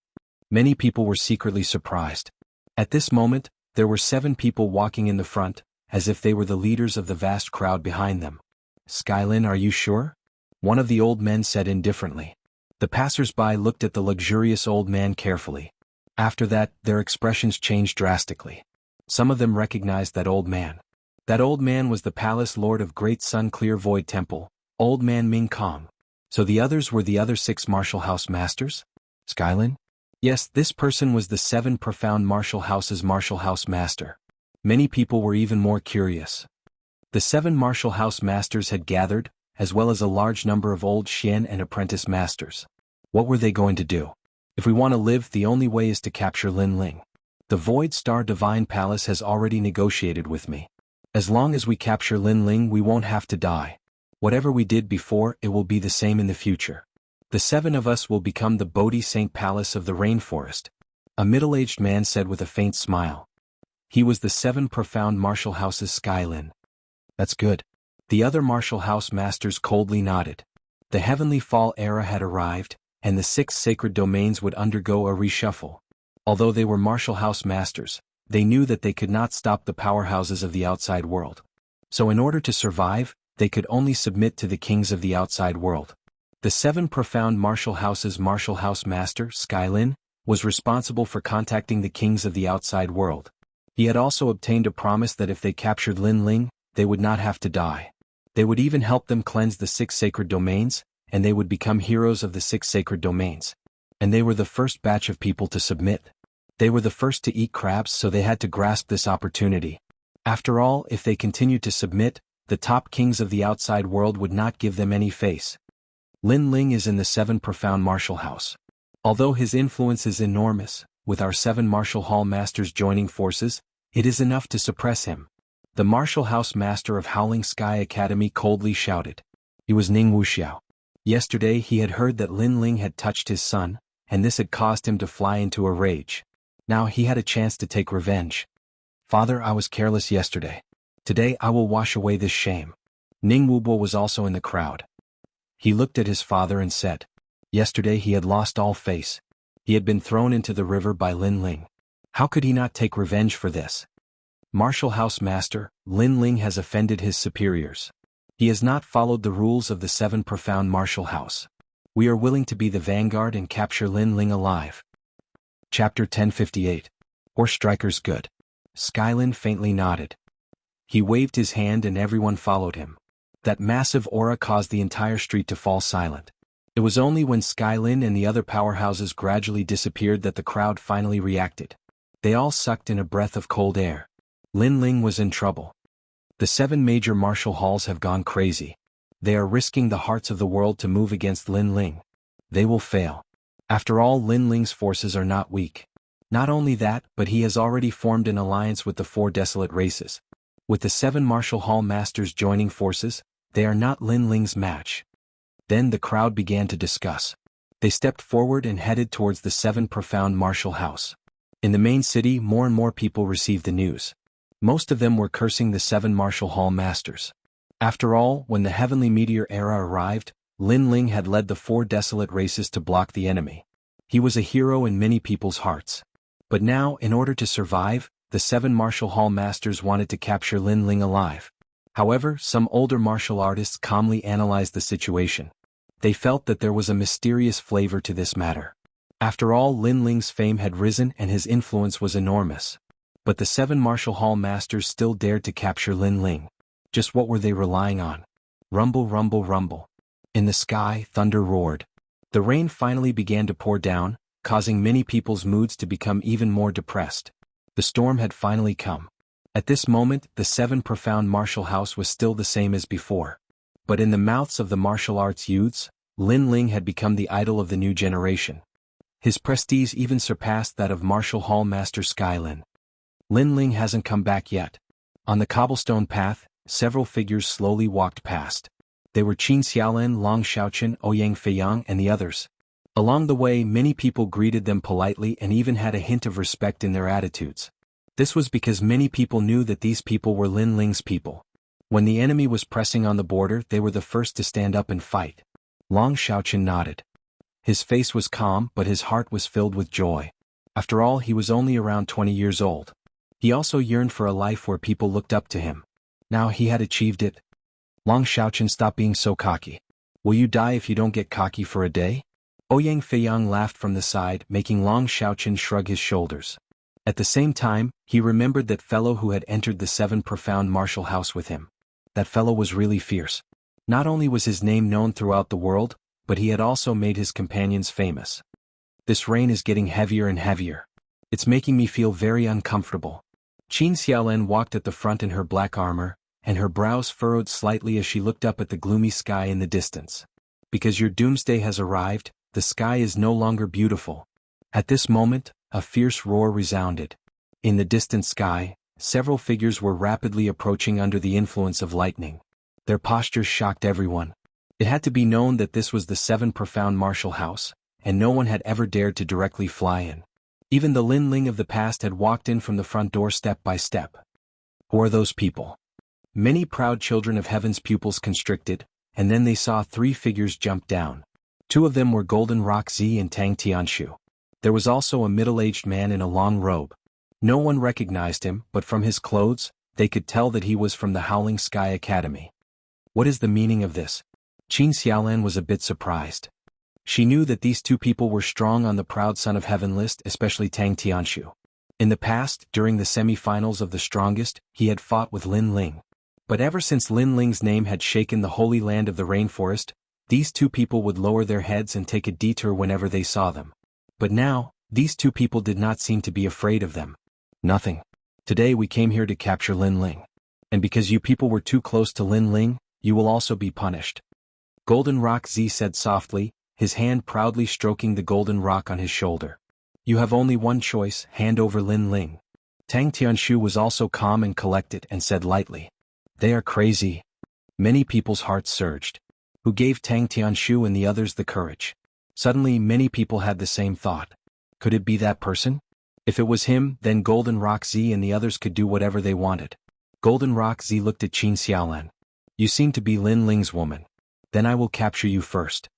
Many people were secretly surprised. At this moment, there were 7 people walking in the front, as if they were the leaders of the vast crowd behind them. Skylin, are you sure? One of the old men said indifferently. The passers-by looked at the luxurious old man carefully. After that, their expressions changed drastically. Some of them recognized that old man. That old man was the palace lord of Great Sun Clear Void Temple, Old Man Ming Kong. So the others were the other 6 martial house masters? Skylin? Yes, this person was the 7 profound martial house's martial house master. Many people were even more curious. The 7 martial house masters had gathered, as well as a large number of old Xian and apprentice masters. What were they going to do? If we want to live, the only way is to capture Lin Ling. The Void Star Divine Palace has already negotiated with me. As long as we capture Lin Ling, we won't have to die. Whatever we did before, it will be the same in the future. The 7 of us will become the Bodhi Saint Palace of the rainforest. A middle-aged man said with a faint smile. He was the 7 profound martial house's Skylin. That's good. The other martial house masters coldly nodded. The heavenly fall era had arrived, and the 6 sacred domains would undergo a reshuffle. Although they were martial house masters, They knew that they could not stop the powerhouses of the outside world. So in order to survive, they could only submit to the kings of the outside world. The 7 profound martial houses' martial house master, Skylin, was responsible for contacting the kings of the outside world. He had also obtained a promise that if they captured Lin Ling, they would not have to die. They would even help them cleanse the 6 sacred domains, and they would become heroes of the 6 sacred domains. And they were the first batch of people to submit. They were the first to eat crabs, so they had to grasp this opportunity. After all, if they continued to submit, the top kings of the outside world would not give them any face. Lin Ling is in the 7 profound martial house. Although his influence is enormous, with our 7 martial hall masters joining forces, it is enough to suppress him. The martial house master of Howling Sky Academy coldly shouted. He was Ning Wuxiao. Yesterday he had heard that Lin Ling had touched his son, and this had caused him to fly into a rage. Now he had a chance to take revenge. Father, I was careless yesterday. Today I will wash away this shame. Ning Wubo was also in the crowd. He looked at his father and said, yesterday he had lost all face. He had been thrown into the river by Lin Ling. How could he not take revenge for this? Martial House Master, Lin Ling has offended his superiors. He has not followed the rules of the 7 profound martial house. We are willing to be the vanguard and capture Lin Ling alive. Chapter 1058. Horse Strikers Good. Skylin faintly nodded. He waved his hand and everyone followed him. That massive aura caused the entire street to fall silent. It was only when Skylin and the other powerhouses gradually disappeared that the crowd finally reacted. They all sucked in a breath of cold air. Lin Ling was in trouble. The 7 major martial halls have gone crazy. They are risking the hearts of the world to move against Lin Ling. They will fail. After all, Lin Ling's forces are not weak. Not only that, but he has already formed an alliance with the 4 desolate races. With the 7 martial hall masters joining forces, they are not Lin Ling's match. Then the crowd began to discuss. They stepped forward and headed towards the 7 profound martial house. In the main city, more and more people received the news. Most of them were cursing the 7 martial hall masters. After all, when the heavenly meteor era arrived, Lin Ling had led the 4 desolate races to block the enemy. He was a hero in many people's hearts. But now, in order to survive, the 7 martial hall masters wanted to capture Lin Ling alive. However, some older martial artists calmly analyzed the situation. They felt that there was a mysterious flavor to this matter. After all, Lin Ling's fame had risen and his influence was enormous. But the 7 martial hall masters still dared to capture Lin Ling. Just what were they relying on? Rumble, rumble, rumble. In the sky, thunder roared. The rain finally began to pour down, causing many people's moods to become even more depressed. The storm had finally come. At this moment, the 7 profound martial house was still the same as before. But in the mouths of the martial arts youths, Lin Ling had become the idol of the new generation. His prestige even surpassed that of martial hall master Skylin. Lin Ling hasn't come back yet. On the cobblestone path, several figures slowly walked past. They were Qin Xiaolin, Long Xiaoqin, Ouyang Feiyang, and the others. Along the way, many people greeted them politely and even had a hint of respect in their attitudes. This was because many people knew that these people were Lin Ling's people. When the enemy was pressing on the border, they were the first to stand up and fight. Long Xiaoqin nodded. His face was calm, but his heart was filled with joy. After all, he was only around 20 years old. He also yearned for a life where people looked up to him. Now he had achieved it. Long Xiaoqin, stop being so cocky. Will you die if you don't get cocky for a day? Ouyang Feiyang laughed from the side, making Long Xiaoqin shrug his shoulders. At the same time, he remembered that fellow who had entered the 7 profound martial house with him. That fellow was really fierce. Not only was his name known throughout the world, but he had also made his companions famous. This rain is getting heavier and heavier. It's making me feel very uncomfortable. Qin Xiaolin walked at the front in her black armor, and her brows furrowed slightly as she looked up at the gloomy sky in the distance. Because your doomsday has arrived, the sky is no longer beautiful. At this moment, a fierce roar resounded. In the distant sky, several figures were rapidly approaching under the influence of lightning. Their postures shocked everyone. It had to be known that this was the 7 profound martial house, and no one had ever dared to directly fly in. Even the Lin Ling of the past had walked in from the front door step by step. Who are those people? Many proud children of heaven's pupils constricted, and then they saw 3 figures jump down. 2 of them were Golden Rock Zi and Tang Tianshu. There was also a middle-aged man in a long robe. No one recognized him, but from his clothes, they could tell that he was from the Howling Sky Academy. What is the meaning of this? Qin Xiaolan was a bit surprised. She knew that these two people were strong on the Proud Son of Heaven list, especially Tang Tianshu. In the past, during the semi-finals of the strongest, he had fought with Lin Ling. But ever since Lin Ling's name had shaken the holy land of the rainforest, these two people would lower their heads and take a detour whenever they saw them. But now, these two people did not seem to be afraid of them. Nothing. Today we came here to capture Lin Ling. And because you people were too close to Lin Ling, you will also be punished. Golden Rock Z said softly, his hand proudly stroking the golden rock on his shoulder. You have only one choice, hand over Lin Ling. Tang Tianshu was also calm and collected and said lightly. They are crazy. Many people's hearts surged. Who gave Tang Tianshu and the others the courage? Suddenly many people had the same thought. Could it be that person? If it was him, then Golden Rock Z and the others could do whatever they wanted. Golden Rock Z looked at Qin Xiaolan. You seem to be Lin Ling's woman. Then I will capture you first.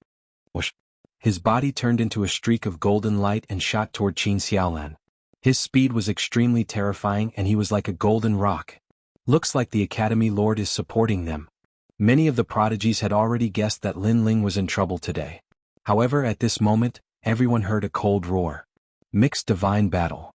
Whoosh. His body turned into a streak of golden light and shot toward Qin Xiaolan. His speed was extremely terrifying and he was like a golden rock. Looks like the Academy Lord is supporting them. Many of the prodigies had already guessed that Lin Ling was in trouble today. However, at this moment, everyone heard a cold roar. Mixed divine battle.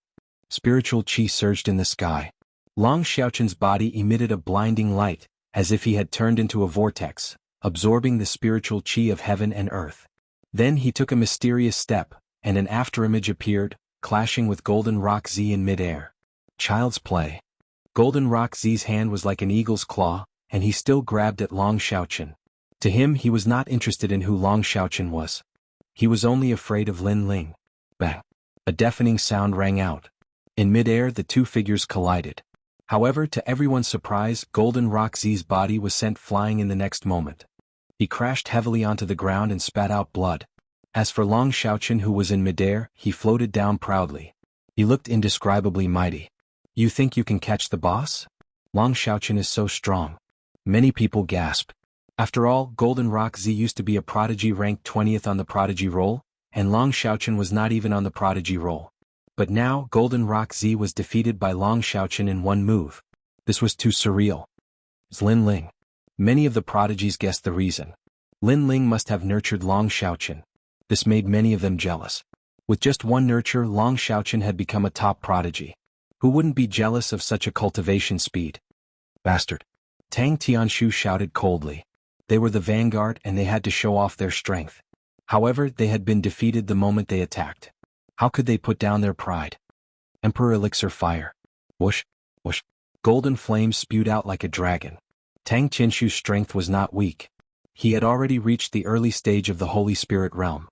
Spiritual chi surged in the sky. Long Xiaoqin's body emitted a blinding light, as if he had turned into a vortex, absorbing the spiritual chi of heaven and earth. Then he took a mysterious step, and an afterimage appeared, clashing with Golden Rock Z in midair. Child's play. Golden Rock Z's hand was like an eagle's claw, and he still grabbed at Long Xiaoqin. To him he was not interested in who Long Xiaoqin was. He was only afraid of Lin Ling. Bang! A deafening sound rang out. In midair the two figures collided. However, to everyone's surprise, Golden Rock Z's body was sent flying in the next moment. He crashed heavily onto the ground and spat out blood. As for Long Xiaoqin, who was in midair, he floated down proudly. He looked indescribably mighty. You think you can catch the boss? Long Xiaoqin is so strong. Many people gasped. After all, Golden Rock Z used to be a prodigy ranked 20th on the prodigy roll, and Long Xiaoqin was not even on the prodigy roll. But now, Golden Rock Z was defeated by Long Xiaoqin in one move. This was too surreal. It's Lin Ling. Many of the prodigies guessed the reason. Lin Ling must have nurtured Long Xiaoqin. This made many of them jealous. With just one nurture, Long Xiaoqin had become a top prodigy. Who wouldn't be jealous of such a cultivation speed? Bastard. Tang Tianshu shouted coldly. They were the vanguard and they had to show off their strength. However, they had been defeated the moment they attacked. How could they put down their pride? Emperor Elixir Fire. Whoosh, whoosh. Golden flames spewed out like a dragon. Tang Tianshu's strength was not weak. He had already reached the early stage of the Holy Spirit realm.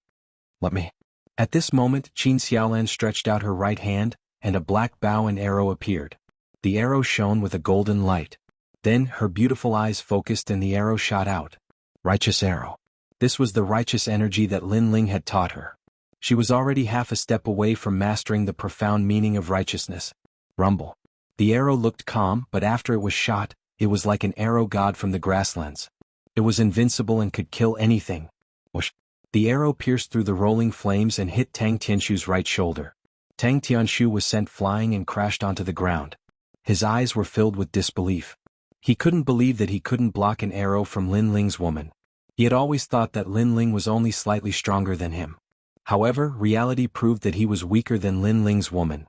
Let me. At this moment, Qin Xiaolan stretched out her right hand, and a black bow and arrow appeared. The arrow shone with a golden light. Then, her beautiful eyes focused and the arrow shot out. Righteous arrow. This was the righteous energy that Lin Ling had taught her. She was already half a step away from mastering the profound meaning of righteousness. Rumble. The arrow looked calm, but after it was shot, it was like an arrow god from the grasslands. It was invincible and could kill anything. Whoosh. The arrow pierced through the rolling flames and hit Tang Tianshu's right shoulder. Tang Tianshu was sent flying and crashed onto the ground. His eyes were filled with disbelief. He couldn't believe that he couldn't block an arrow from Lin Ling's woman. He had always thought that Lin Ling was only slightly stronger than him. However, reality proved that he was weaker than Lin Ling's woman.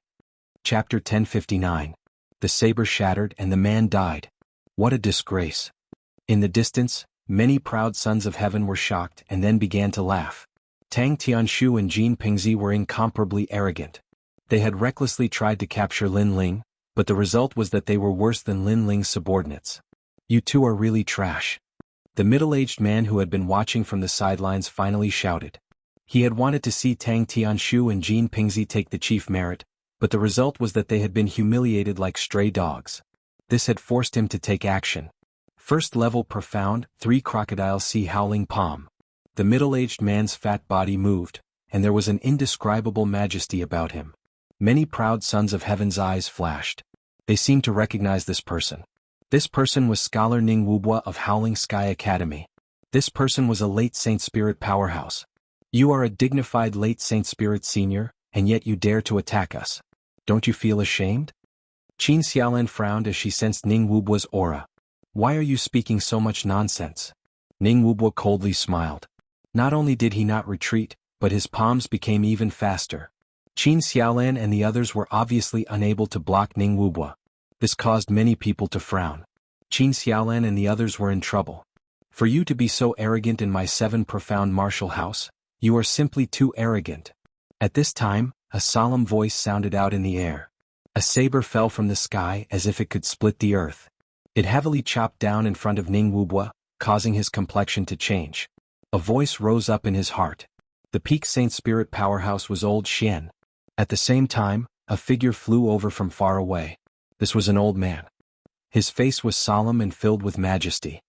Chapter 1059. The saber shattered and the man died. What a disgrace. In the distance, many proud sons of heaven were shocked and then began to laugh. Tang Tianshu and Jin Pingzi were incomparably arrogant. They had recklessly tried to capture Lin Ling, but the result was that they were worse than Lin Ling's subordinates. You two are really trash. The middle-aged man who had been watching from the sidelines finally shouted. He had wanted to see Tang Tianshu and Jin Pingzi take the chief merit, but the result was that they had been humiliated like stray dogs. This had forced him to take action. First level profound, 3 crocodile sea howling palm. The middle-aged man's fat body moved, and there was an indescribable majesty about him. Many proud sons of heaven's eyes flashed. They seemed to recognize this person. This person was Scholar Ning Wubua of Howling Sky Academy. This person was a late Saint Spirit powerhouse. You are a dignified late Saint Spirit senior, and yet you dare to attack us. Don't you feel ashamed? Qin Xiaolan frowned as she sensed Ning Wubua's aura. Why are you speaking so much nonsense? Ning Wubua coldly smiled. Not only did he not retreat, but his palms became even faster. Qin Xiaolan and the others were obviously unable to block Ning Wubua. This caused many people to frown. Qin Xiaolan and the others were in trouble. For you to be so arrogant in my 7 profound martial house, you are simply too arrogant. At this time, a solemn voice sounded out in the air. A saber fell from the sky as if it could split the earth. It heavily chopped down in front of Ning Wubua, causing his complexion to change. A voice rose up in his heart. The peak Saint Spirit powerhouse was old Xian. At the same time, a figure flew over from far away. This was an old man. His face was solemn and filled with majesty.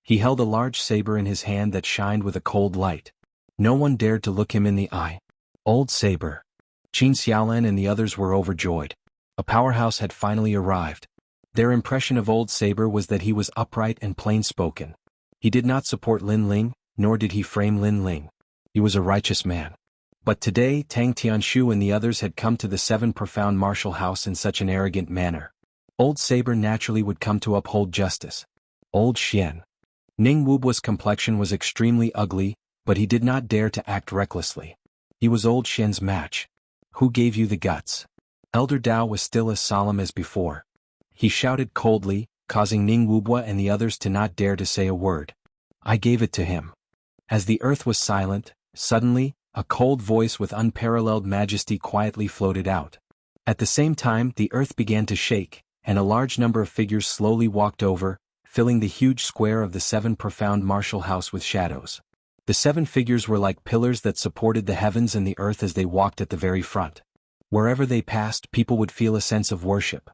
He held a large saber in his hand that shined with a cold light. No one dared to look him in the eye. Old saber. Qin Xiaolan and the others were overjoyed. A powerhouse had finally arrived. Their impression of old saber was that he was upright and plain-spoken. He did not support Lin Ling, nor did he frame Lin Ling. He was a righteous man. But today Tang Tianshu and the others had come to the 7 profound martial house in such an arrogant manner. Old saber naturally would come to uphold justice. Old Xian. Ning Wubua's complexion was extremely ugly, but he did not dare to act recklessly. He was old Xian's match. Who gave you the guts? Elder Dao was still as solemn as before. He shouted coldly, causing Ning Wubua and the others to not dare to say a word. I gave it to him. As the earth was silent, suddenly, a cold voice with unparalleled majesty quietly floated out. At the same time, the earth began to shake, and a large number of figures slowly walked over, filling the huge square of the 7 profound martial house with shadows. The 7 figures were like pillars that supported the heavens and the earth as they walked at the very front. Wherever they passed, people would feel a sense of worship.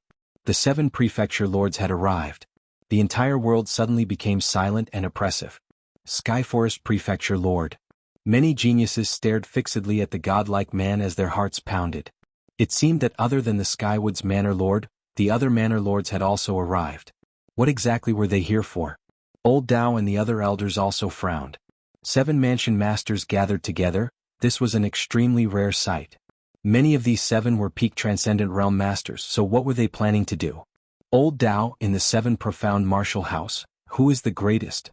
The 7 prefecture lords had arrived. The entire world suddenly became silent and oppressive. Skyforest Prefecture Lord. Many geniuses stared fixedly at the godlike man as their hearts pounded. It seemed that other than the Skywoods Manor Lord, the other Manor Lords had also arrived. What exactly were they here for? Old Dao and the other elders also frowned. 7 mansion masters gathered together. This was an extremely rare sight. Many of these 7 were peak transcendent realm masters, so what were they planning to do? Old Dao, in the 7 profound martial house, who is the greatest?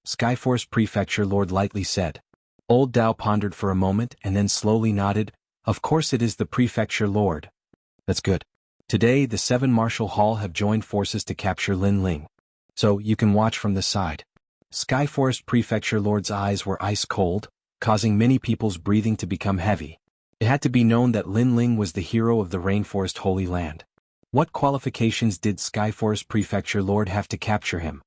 Skyforce Prefecture Lord lightly said. Old Dao pondered for a moment and then slowly nodded. Of course it is the Prefecture Lord. That's good. Today the 7 Martial Hall have joined forces to capture Lin Ling. So you can watch from the side. Skyforest Prefecture Lord's eyes were ice cold, causing many people's breathing to become heavy. It had to be known that Lin Ling was the hero of the Rainforest Holy Land. What qualifications did Skyforest Prefecture Lord have to capture him?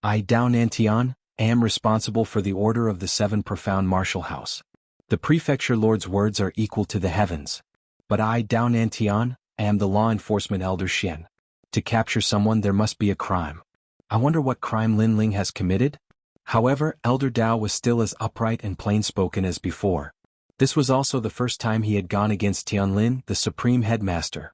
I, Dao Nantian, am responsible for the order of the 7 profound martial house. The Prefecture Lord's words are equal to the heavens. But I, Dao Nantian, am the law enforcement elder Xian. To capture someone there must be a crime. I wonder what crime Lin Ling has committed? However, Elder Dao was still as upright and plain-spoken as before. This was also the first time he had gone against Tianlin, the supreme headmaster.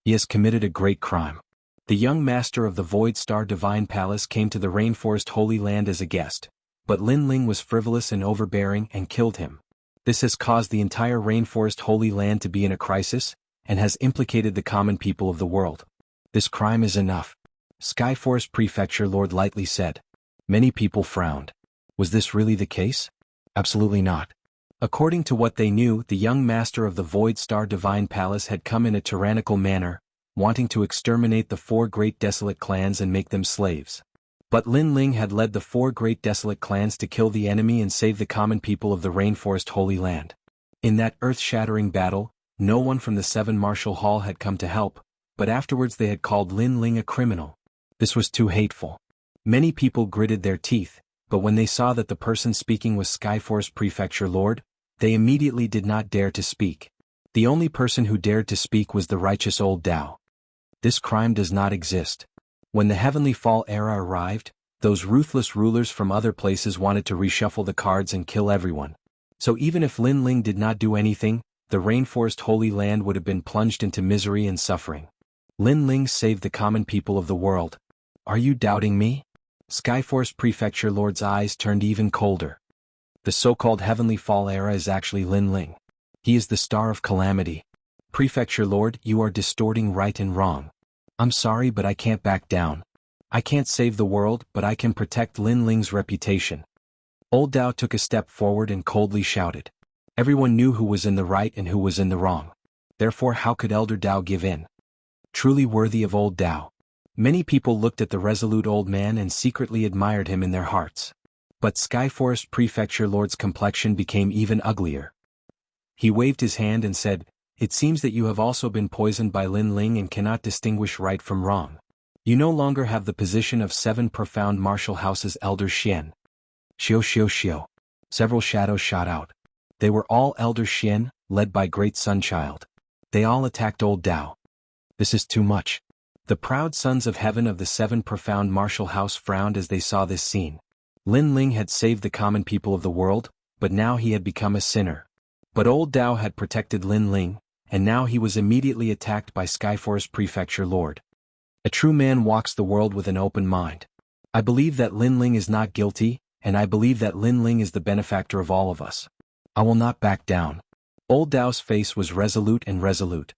He has committed a great crime. The young master of the Void Star Divine Palace came to the Rainforest Holy Land as a guest, but Lin Ling was frivolous and overbearing and killed him. This has caused the entire Rainforest Holy Land to be in a crisis, and has implicated the common people of the world. This crime is enough. Skyforest Prefecture Lord lightly said. Many people frowned. Was this really the case? Absolutely not. According to what they knew, the young master of the Void Star Divine Palace had come in a tyrannical manner, wanting to exterminate the 4 great desolate clans and make them slaves. But Lin Ling had led the 4 great desolate clans to kill the enemy and save the common people of the Rainforest Holy Land. In that earth-shattering battle, no one from the 7 Martial Hall had come to help, but afterwards they had called Lin Ling a criminal. This was too hateful. Many people gritted their teeth, but when they saw that the person speaking was Skyforce Prefecture Lord, they immediately did not dare to speak. The only person who dared to speak was the righteous old Dao. This crime does not exist. When the Heavenly Fall era arrived, those ruthless rulers from other places wanted to reshuffle the cards and kill everyone. So even if Lin Ling did not do anything, the Rainforest Holy Land would have been plunged into misery and suffering. Lin Ling saved the common people of the world. Are you doubting me? Skyforce Prefecture Lord's eyes turned even colder. The so-called Heavenly Fall era is actually Lin Ling. He is the Star of Calamity. Prefecture Lord, you are distorting right and wrong. I'm sorry but I can't back down. I can't save the world but I can protect Lin Ling's reputation. Old Dao took a step forward and coldly shouted. Everyone knew who was in the right and who was in the wrong. Therefore how could Elder Dao give in? Truly worthy of Old Dao. Many people looked at the resolute old man and secretly admired him in their hearts. But Skyforest Prefecture Lord's complexion became even uglier. He waved his hand and said, "It seems that you have also been poisoned by Lin Ling and cannot distinguish right from wrong. You no longer have the position of 7 profound martial houses Elder Xian." Xiao xiao xiao. Several shadows shot out. They were all Elder Xian, led by Great Sunchild. They all attacked Old Dao. This is too much. The proud sons of heaven of the 7 profound martial house frowned as they saw this scene. Lin Ling had saved the common people of the world, but now he had become a sinner. But Old Dao had protected Lin Ling, and now he was immediately attacked by Skyforest Prefecture Lord. A true man walks the world with an open mind. I believe that Lin Ling is not guilty, and I believe that Lin Ling is the benefactor of all of us. I will not back down. Old Dao's face was resolute and resolute.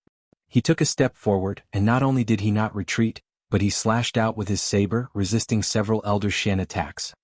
He took a step forward, and not only did he not retreat, but he slashed out with his saber, resisting several Elder Xian attacks.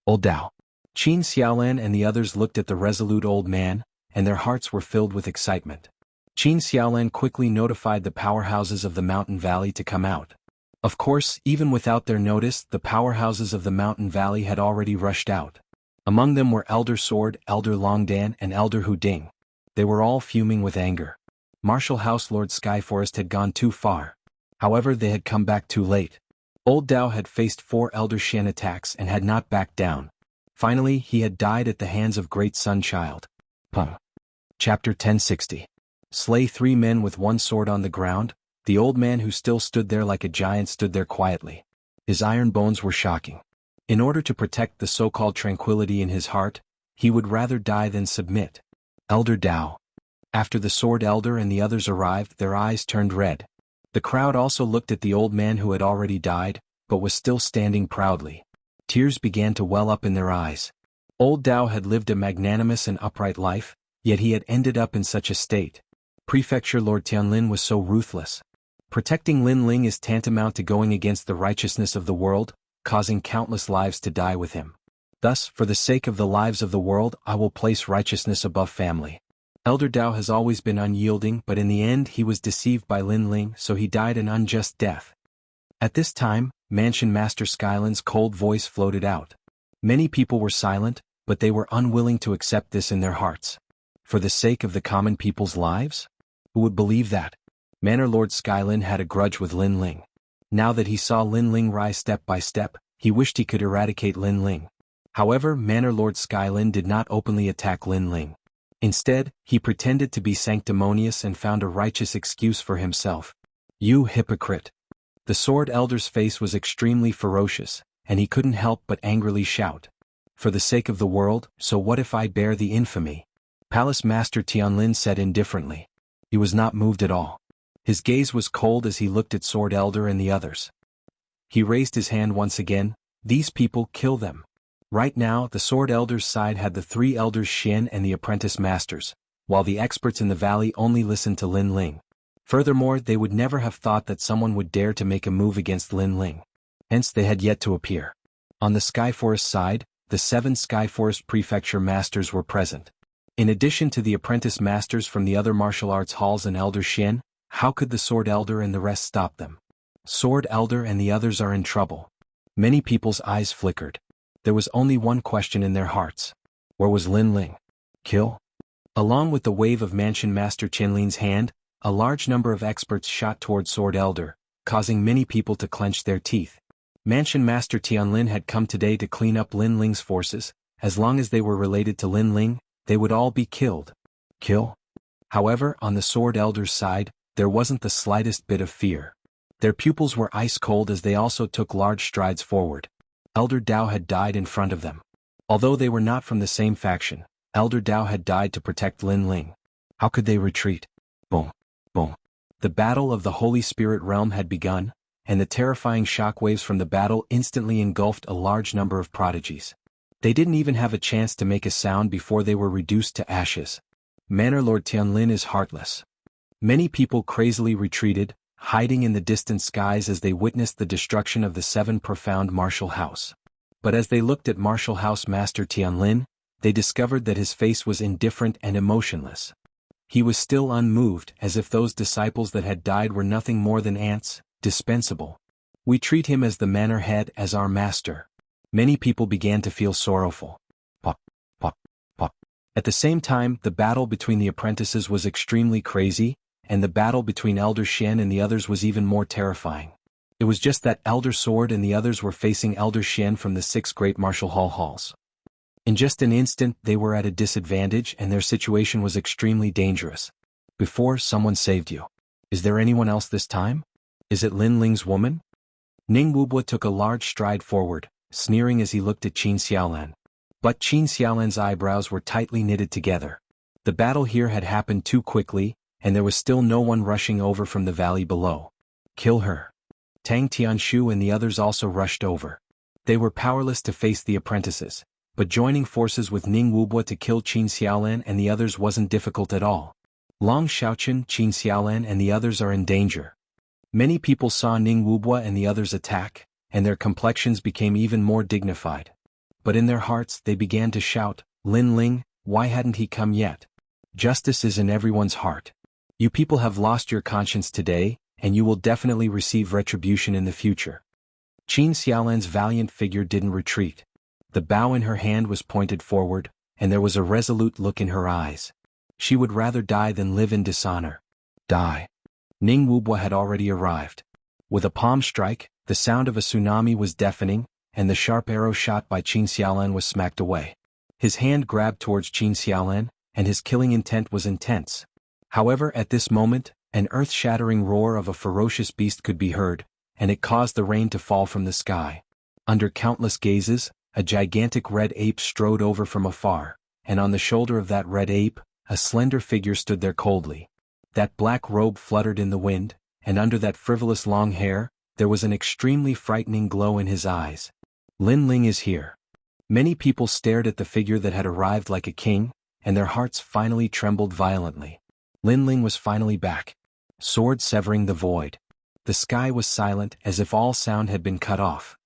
Old Dao. Qin Xiaolan and the others looked at the resolute old man, and their hearts were filled with excitement. Qin Xiaolan quickly notified the powerhouses of the mountain valley to come out. Of course, even without their notice, the powerhouses of the mountain valley had already rushed out. Among them were Elder Sword, Elder Longdan and Elder Huding. They were all fuming with anger. Martial House Lord Skyforest had gone too far. However, they had come back too late. Old Dao had faced 4 Elder Xian attacks and had not backed down. Finally, he had died at the hands of Great Sunchild. Pum. Chapter 1060. Slay 3 men with 1 sword on the ground. The old man who still stood there like a giant stood there quietly. His iron bones were shocking. In order to protect the so-called tranquility in his heart, he would rather die than submit. Elder Dao. After the Sword Elder and the others arrived, their eyes turned red. The crowd also looked at the old man who had already died, but was still standing proudly. Tears began to well up in their eyes. Old Dao had lived a magnanimous and upright life, yet he had ended up in such a state. Prefecture Lord Tianlin was so ruthless. Protecting Lin Ling is tantamount to going against the righteousness of the world, causing countless lives to die with him. Thus, for the sake of the lives of the world, I will place righteousness above family. Elder Dao has always been unyielding, but in the end he was deceived by Lin Ling, so he died an unjust death. At this time, Mansion Master Skyland's cold voice floated out. Many people were silent, but they were unwilling to accept this in their hearts. For the sake of the common people's lives? Who would believe that? Manor Lord Skyland had a grudge with Lin Ling. Now that he saw Lin Ling rise step by step, he wished he could eradicate Lin Ling. However, Manor Lord Skyland did not openly attack Lin Ling. Instead, he pretended to be sanctimonious and found a righteous excuse for himself. You hypocrite! The Sword Elder's face was extremely ferocious, and he couldn't help but angrily shout. For the sake of the world, so what if I bear the infamy? Palace Master Tianlin said indifferently. He was not moved at all. His gaze was cold as he looked at Sword Elder and the others. He raised his hand once again. These people, kill them. Right now, the Sword Elder's side had the 3 Elders Xian and the Apprentice Masters, while the experts in the valley only listened to Lin Ling. Furthermore, they would never have thought that someone would dare to make a move against Lin Ling. Hence they had yet to appear. On the Skyforest side, the 7 Skyforest Prefecture Masters were present. In addition to the Apprentice Masters from the other martial arts halls and Elder Xian, how could the Sword Elder and the rest stop them? Sword Elder and the others are in trouble. Many people's eyes flickered. There was only one question in their hearts. Where was Lin Ling? Kill? Along with the wave of Mansion Master Qianlin's hand, a large number of experts shot toward Sword Elder, causing many people to clench their teeth. Mansion Master Tianlin had come today to clean up Lin Ling's forces. As long as they were related to Lin Ling, they would all be killed. Kill? However, on the Sword Elder's side, there wasn't the slightest bit of fear. Their pupils were ice cold as they also took large strides forward. Elder Dao had died in front of them. Although they were not from the same faction, Elder Dao had died to protect Lin Ling. How could they retreat? Boom, boom. The battle of the Holy Spirit realm had begun, and the terrifying shockwaves from the battle instantly engulfed a large number of prodigies. They didn't even have a chance to make a sound before they were reduced to ashes. Manor Lord Tianlin is heartless. Many people crazily retreated, hiding in the distant skies as they witnessed the destruction of the seven profound martial house. But as they looked at martial house master Tianlin, they discovered that his face was indifferent and emotionless. He was still unmoved, as if those disciples that had died were nothing more than ants, dispensable. We treat him as the manor head, as our master. Many people began to feel sorrowful. Pop, pop, pop. At the same time, the battle between the apprentices was extremely crazy, and the battle between Elder Xian and the others was even more terrifying. It was just that Elder Sword and the others were facing Elder Xian from the 6 great martial halls. In just an instant they were at a disadvantage and their situation was extremely dangerous. Before someone saved you. Is there anyone else this time? Is it Lin Ling's woman? Ning Wubua took a large stride forward, sneering as he looked at Qin Xiaolan. But Qin Xiaolan's eyebrows were tightly knitted together. The battle here had happened too quickly, and there was still no one rushing over from the valley below. Kill her. Tang Tianshu and the others also rushed over. They were powerless to face the apprentices, but joining forces with Ning Wubua to kill Qin Xiaolan and the others wasn't difficult at all. Long Xiaoqun, Qin Xiaolan and the others are in danger. Many people saw Ning Wubua and the others attack, and their complexions became even more dignified. But in their hearts they began to shout, Lin Ling, why hadn't he come yet? Justice is in everyone's heart. You people have lost your conscience today, and you will definitely receive retribution in the future. Qin Xiaolan's valiant figure didn't retreat. The bow in her hand was pointed forward, and there was a resolute look in her eyes. She would rather die than live in dishonor. Die. Ning Wubua had already arrived. With a palm strike, the sound of a tsunami was deafening, and the sharp arrow shot by Qin Xiaolan was smacked away. His hand grabbed towards Qin Xiaolan, and his killing intent was intense. However, at this moment, an earth-shattering roar of a ferocious beast could be heard, and it caused the rain to fall from the sky. Under countless gazes, a gigantic red ape strode over from afar, and on the shoulder of that red ape, a slender figure stood there coldly. That black robe fluttered in the wind, and under that frivolous long hair, there was an extremely frightening glow in his eyes. Lin Ling is here. Many people stared at the figure that had arrived like a king, and their hearts finally trembled violently. Lin Ling was finally back. Sword severing the void. The sky was silent as if all sound had been cut off.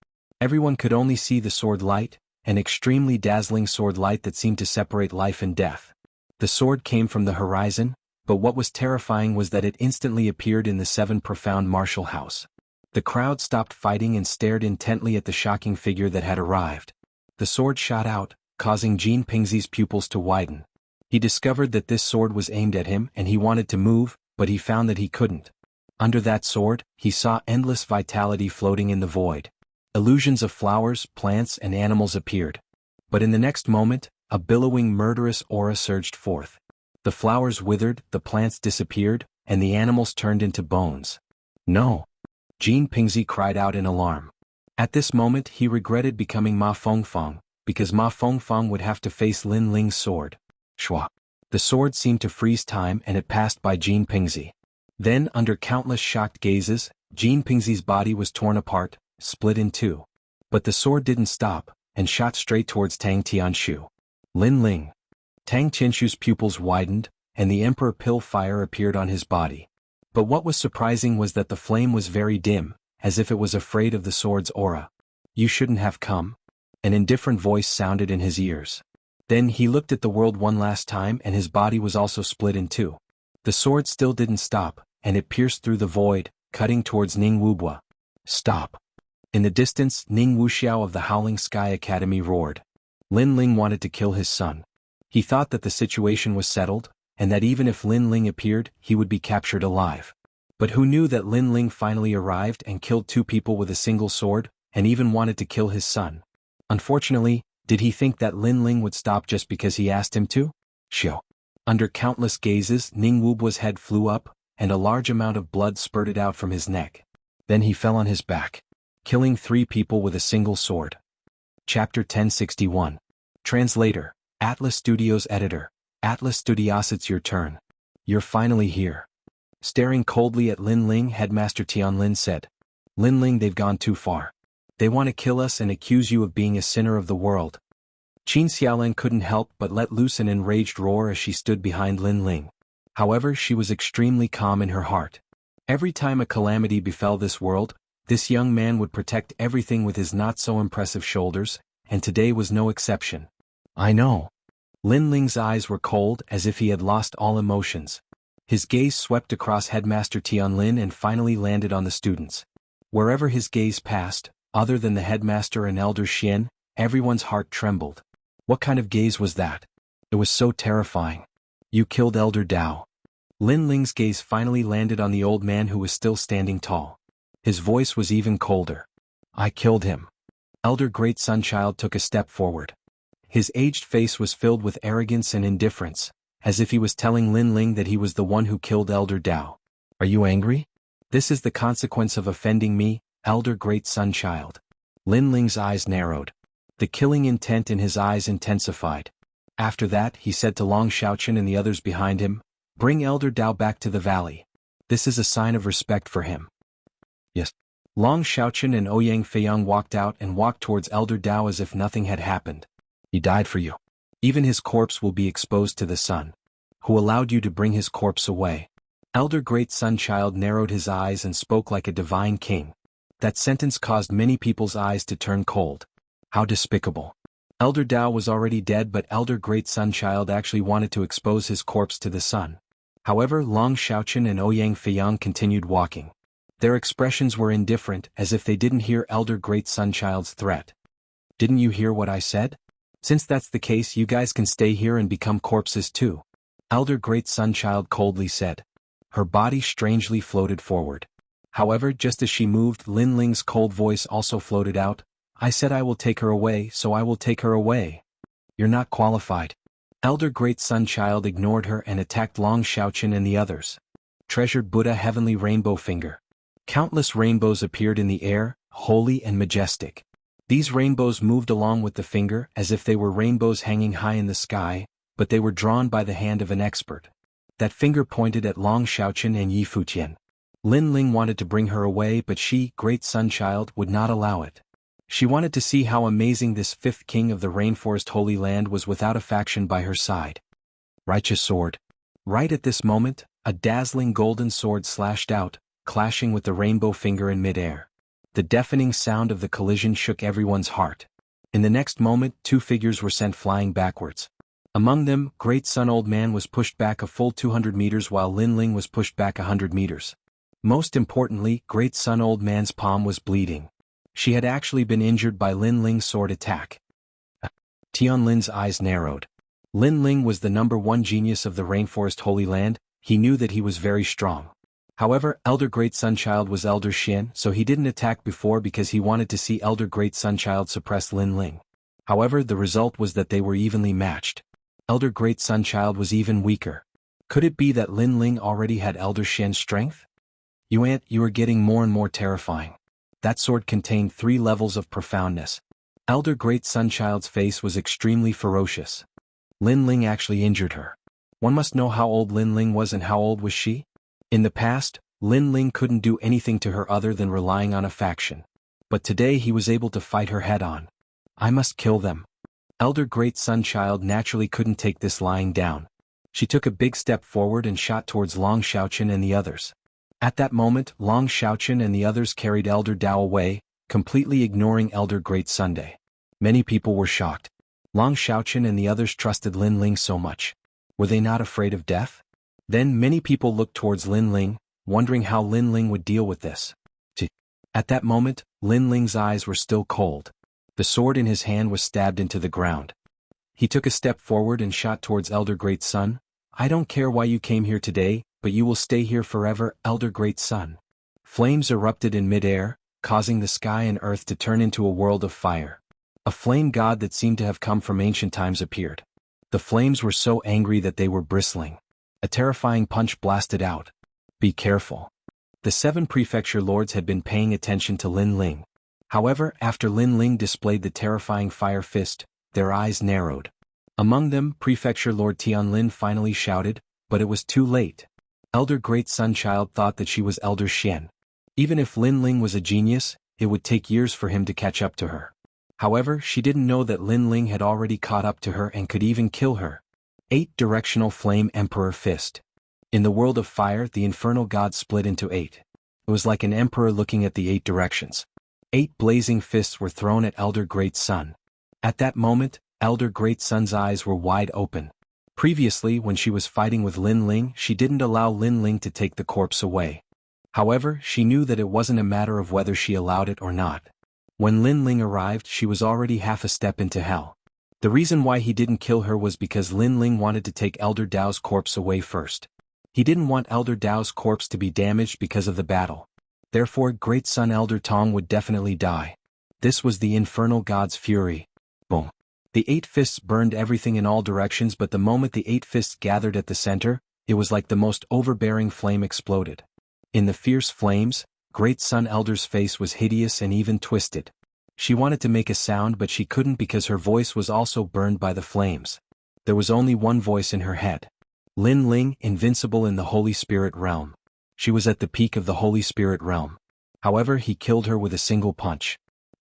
Everyone could only see the sword light, an extremely dazzling sword light that seemed to separate life and death. The sword came from the horizon, but what was terrifying was that it instantly appeared in the 7 profound martial house. The crowd stopped fighting and stared intently at the shocking figure that had arrived. The sword shot out, causing Jin Pingzi's pupils to widen. He discovered that this sword was aimed at him and he wanted to move, but he found that he couldn't. Under that sword, he saw endless vitality floating in the void. Illusions of flowers, plants, and animals appeared. But in the next moment, a billowing murderous aura surged forth. The flowers withered, the plants disappeared, and the animals turned into bones. No! Jin Pingzi cried out in alarm. At this moment he regretted becoming Ma Fengfeng, because Ma Fengfeng would have to face Lin Ling's sword. Shwa. The sword seemed to freeze time and it passed by Jin Pingzi. Then, under countless shocked gazes, Jin Pingzi's body was torn apart, split in two. But the sword didn't stop, and shot straight towards Tang Tianshu. Lin Ling. Tang Tianshu's pupils widened, and the emperor pill fire appeared on his body. But what was surprising was that the flame was very dim, as if it was afraid of the sword's aura. You shouldn't have come. An indifferent voice sounded in his ears. Then he looked at the world one last time and his body was also split in two. The sword still didn't stop, and it pierced through the void, cutting towards Ning Wubua. Stop. In the distance, Ning Wuxiao of the Howling Sky Academy roared. Lin Ling wanted to kill his son. He thought that the situation was settled, and that even if Lin Ling appeared, he would be captured alive. But who knew that Lin Ling finally arrived and killed 2 people with a single sword, and even wanted to kill his son? Unfortunately, did he think that Lin Ling would stop just because he asked him to? Shio. Under countless gazes, Ning Wubua's head flew up, and a large amount of blood spurted out from his neck. Then he fell on his back, killing 3 people with a single sword. Chapter 1061. Translator, Atlas Studios Editor. Atlas Studios, it's your turn. You're finally here. Staring coldly at Lin Ling, Headmaster Tianlin said. Lin Ling, they've gone too far. They want to kill us and accuse you of being a sinner of the world. Qin Xiaolan couldn't help but let loose an enraged roar as she stood behind Lin Ling. However, she was extremely calm in her heart. Every time a calamity befell this world, this young man would protect everything with his not-so-impressive shoulders, and today was no exception. I know. Lin Ling's eyes were cold as if he had lost all emotions. His gaze swept across Headmaster Tianlin and finally landed on the students. Wherever his gaze passed, other than the headmaster and Elder Xian, everyone's heart trembled. What kind of gaze was that? It was so terrifying. You killed Elder Dao. Lin Ling's gaze finally landed on the old man who was still standing tall. His voice was even colder. I killed him. Elder Great Sunchild took a step forward. His aged face was filled with arrogance and indifference, as if he was telling Lin Ling that he was the one who killed Elder Dao. Are you angry? This is the consequence of offending me, Elder Great Sunchild. Lin Ling's eyes narrowed. The killing intent in his eyes intensified. After that, he said to Long Xiaochen and the others behind him, bring Elder Dao back to the valley. This is a sign of respect for him. Yes. Long Xiaochen and Ouyang Feiyang walked out and walked towards Elder Dao as if nothing had happened. He died for you. Even his corpse will be exposed to the sun. Who allowed you to bring his corpse away? Elder Great Sunchild narrowed his eyes and spoke like a divine king. That sentence caused many people's eyes to turn cold. How despicable. Elder Dao was already dead, but Elder Great Sunchild actually wanted to expose his corpse to the sun. However, Long Xiaochen and Ouyang Feiyang continued walking. Their expressions were indifferent, as if they didn't hear Elder Great Sunchild's threat. Didn't you hear what I said? Since that's the case, you guys can stay here and become corpses too. Elder Great Sunchild coldly said. Her body strangely floated forward. However, just as she moved, Lin Ling's cold voice also floated out. I said I will take her away, so I will take her away. You're not qualified. Elder Great Sunchild ignored her and attacked Long Xiaochen and the others. Treasured Buddha Heavenly Rainbow Finger. Countless rainbows appeared in the air, holy and majestic. These rainbows moved along with the finger as if they were rainbows hanging high in the sky, but they were drawn by the hand of an expert. That finger pointed at Long Xiaochen and Yi Futian. Lin Ling wanted to bring her away, but she, Great Sunchild, would not allow it. She wanted to see how amazing this fifth king of the Rainforest Holy Land was without a faction by her side. Righteous sword. Right at this moment, a dazzling golden sword slashed out, clashing with the rainbow finger in midair. The deafening sound of the collision shook everyone's heart. In the next moment, two figures were sent flying backwards. Among them, Great Sun Old Man was pushed back a full 200 meters while Lin Ling was pushed back 100 meters. Most importantly, Great Sun Old Man's palm was bleeding. She had actually been injured by Lin Ling's sword attack. Tianlin's eyes narrowed. Lin Ling was the #1 genius of the Rainforest Holy Land. He knew that he was very strong. However, Elder Great Sunchild was Elder Xian, so he didn't attack before because he wanted to see Elder Great Sunchild suppress Lin Ling. However, the result was that they were evenly matched. Elder Great Sunchild was even weaker. Could it be that Lin Ling already had Elder Xian's strength? You are getting more and more terrifying. That sword contained 3 levels of profoundness. Elder Great Sunchild's face was extremely ferocious. Lin Ling actually injured her. One must know how old Lin Ling was, and how old was she? In the past, Lin Ling couldn't do anything to her other than relying on a faction. But today he was able to fight her head-on. I must kill them. Elder Great Sunchild naturally couldn't take this lying down. She took a big step forward and shot towards Long Xiaochen and the others. At that moment, Long Xiaochen and the others carried Elder Dao away, completely ignoring Elder Great Sunday. Many people were shocked. Long Xiaochen and the others trusted Lin Ling so much. Were they not afraid of death? Then many people looked towards Lin Ling, wondering how Lin Ling would deal with this. At that moment, Lin Ling's eyes were still cold. The sword in his hand was stabbed into the ground. He took a step forward and shot towards Elder Great Sun. I don't care why you came here today, but you will stay here forever, Elder Great Sun. Flames erupted in midair, causing the sky and earth to turn into a world of fire. A flame god that seemed to have come from ancient times appeared. The flames were so angry that they were bristling. A terrifying punch blasted out. Be careful. The 7 prefecture lords had been paying attention to Lin Ling. However, after Lin Ling displayed the terrifying fire fist, their eyes narrowed. Among them, Prefecture Lord Tianlin finally shouted, but it was too late. Elder Great Sunchild thought that she was Elder Xian. Even if Lin Ling was a genius, it would take years for him to catch up to her. However, she didn't know that Lin Ling had already caught up to her and could even kill her. 8 Directional Flame Emperor Fist. In the world of fire, the infernal gods split into 8. It was like an emperor looking at the 8 directions. 8 blazing fists were thrown at Elder Great Sun. At that moment, Elder Great Sun's eyes were wide open. Previously, when she was fighting with Lin Ling, she didn't allow Lin Ling to take the corpse away. However, she knew that it wasn't a matter of whether she allowed it or not. When Lin Ling arrived, she was already half a step into hell. The reason why he didn't kill her was because Lin Ling wanted to take Elder Dao's corpse away first. He didn't want Elder Dao's corpse to be damaged because of the battle. Therefore, Great Sun Elder Tong would definitely die. This was the infernal god's fury. Boom. The 8 fists burned everything in all directions, but the moment the 8 fists gathered at the center, it was like the most overbearing flame exploded. In the fierce flames, Great Sun Elder's face was hideous and even twisted. She wanted to make a sound, but she couldn't because her voice was also burned by the flames. There was only one voice in her head. Lin Ling, invincible in the Holy Spirit realm. She was at the peak of the Holy Spirit realm. However, he killed her with a single punch.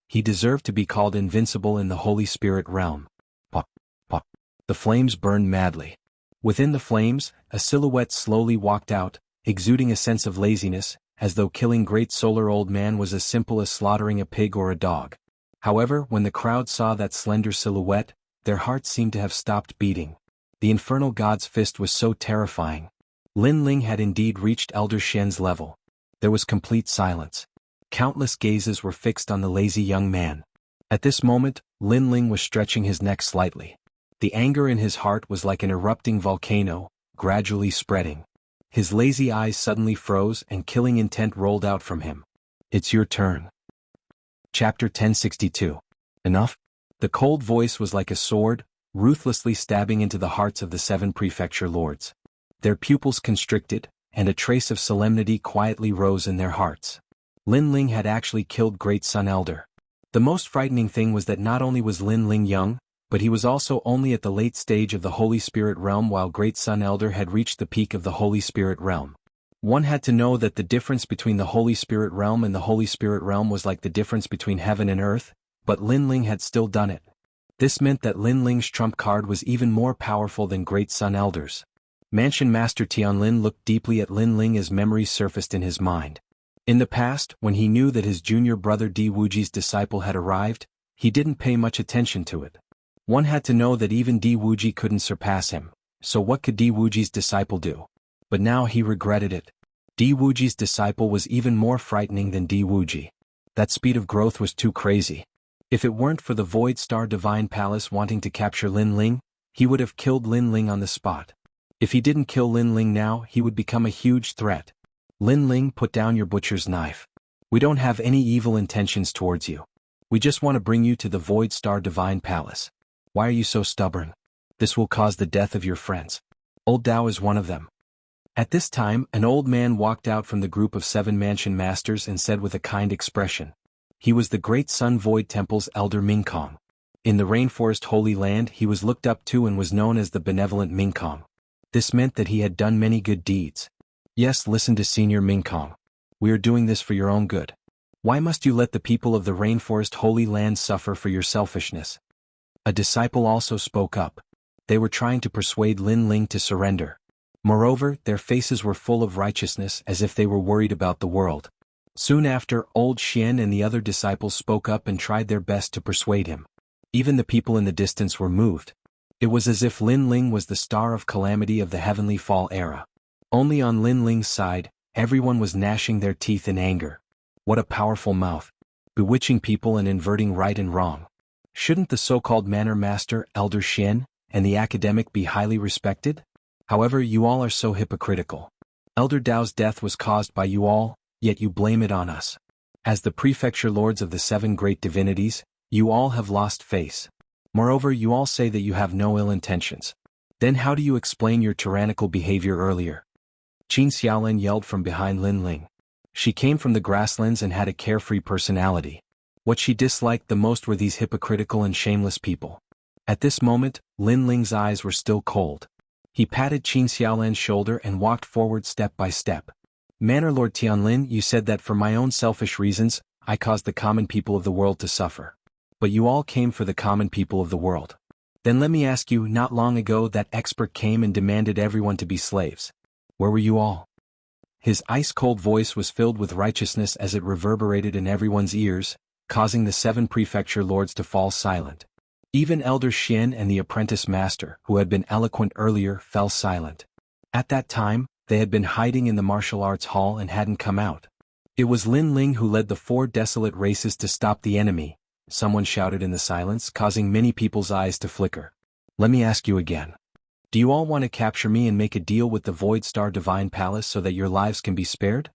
He deserved to be called invincible in the Holy Spirit realm. Pop, pop. The flames burned madly. Within the flames, a silhouette slowly walked out, exuding a sense of laziness, as though killing Great Solar Old Man was as simple as slaughtering a pig or a dog. However, when the crowd saw that slender silhouette, their hearts seemed to have stopped beating. The infernal god's fist was so terrifying. Lin Ling had indeed reached Elder Xian's level. There was complete silence. Countless gazes were fixed on the lazy young man. At this moment, Lin Ling was stretching his neck slightly. The anger in his heart was like an erupting volcano, gradually spreading. His lazy eyes suddenly froze and killing intent rolled out from him. It's your turn. Chapter 1062. Enough? The cold voice was like a sword, ruthlessly stabbing into the hearts of the 7 prefecture lords. Their pupils constricted, and a trace of solemnity quietly rose in their hearts. Lin Ling had actually killed Great Sun Elder. The most frightening thing was that not only was Lin Ling young, but he was also only at the late stage of the Holy Spirit realm, while Great Sun Elder had reached the peak of the Holy Spirit realm. One had to know that the difference between the Holy Spirit realm and the Holy Spirit realm was like the difference between heaven and earth, but Lin Ling had still done it. This meant that Lin Ling's trump card was even more powerful than Great Sun Elder's. Mansion Master Tianlin looked deeply at Lin Ling as memories surfaced in his mind. In the past, when he knew that his junior brother Di Wuji's disciple had arrived, he didn't pay much attention to it. One had to know that even Di Wuji couldn't surpass him, so what could Di Wuji's disciple do? But now he regretted it. Di Wuji's disciple was even more frightening than Di Wuji. That speed of growth was too crazy. If it weren't for the Void Star Divine Palace wanting to capture Lin Ling, he would have killed Lin Ling on the spot. If he didn't kill Lin Ling now, he would become a huge threat. Lin Ling, put down your butcher's knife. We don't have any evil intentions towards you. We just want to bring you to the Void Star Divine Palace. Why are you so stubborn? This will cause the death of your friends. Old Dao is one of them. At this time, an old man walked out from the group of 7 mansion masters and said with a kind expression. He was the Great Sun Void Temple's Elder Mingkong. In the Rainforest Holy Land, he was looked up to and was known as the Benevolent Mingkong. This meant that he had done many good deeds. Yes, listen to Senior Mingkong. We are doing this for your own good. Why must you let the people of the Rainforest Holy Land suffer for your selfishness? A disciple also spoke up. They were trying to persuade Lin Ling to surrender. Moreover, their faces were full of righteousness as if they were worried about the world. Soon after, Old Xian and the other disciples spoke up and tried their best to persuade him. Even the people in the distance were moved. It was as if Lin Ling was the star of calamity of the Heavenly Fall era. Only on Lin Ling's side, everyone was gnashing their teeth in anger. What a powerful mouth. Bewitching people and inverting right and wrong. Shouldn't the so-called manor master, Elder Xian, and the academic be highly respected? However, you all are so hypocritical. Elder Dao's death was caused by you all, yet you blame it on us. As the prefecture lords of the 7 great divinities, you all have lost face. Moreover, you all say that you have no ill intentions. Then how do you explain your tyrannical behavior earlier? Qin Xiaolin yelled from behind Lin Ling. She came from the grasslands and had a carefree personality. What she disliked the most were these hypocritical and shameless people. At this moment, Lin Ling's eyes were still cold. He patted Qin Xiaolin's shoulder and walked forward step by step. Manor Lord Tianlin, you said that for my own selfish reasons, I caused the common people of the world to suffer. But you all came for the common people of the world. Then let me ask you, not long ago that expert came and demanded everyone to be slaves. Where were you all? His ice-cold voice was filled with righteousness as it reverberated in everyone's ears, causing the 7 prefecture lords to fall silent. Even Elder Xian and the apprentice master, who had been eloquent earlier, fell silent. At that time, they had been hiding in the martial arts hall and hadn't come out. It was Lin Ling who led the 4 desolate races to stop the enemy, someone shouted in the silence, causing many people's eyes to flicker. Let me ask you again. Do you all want to capture me and make a deal with the Void Star Divine Palace so that your lives can be spared?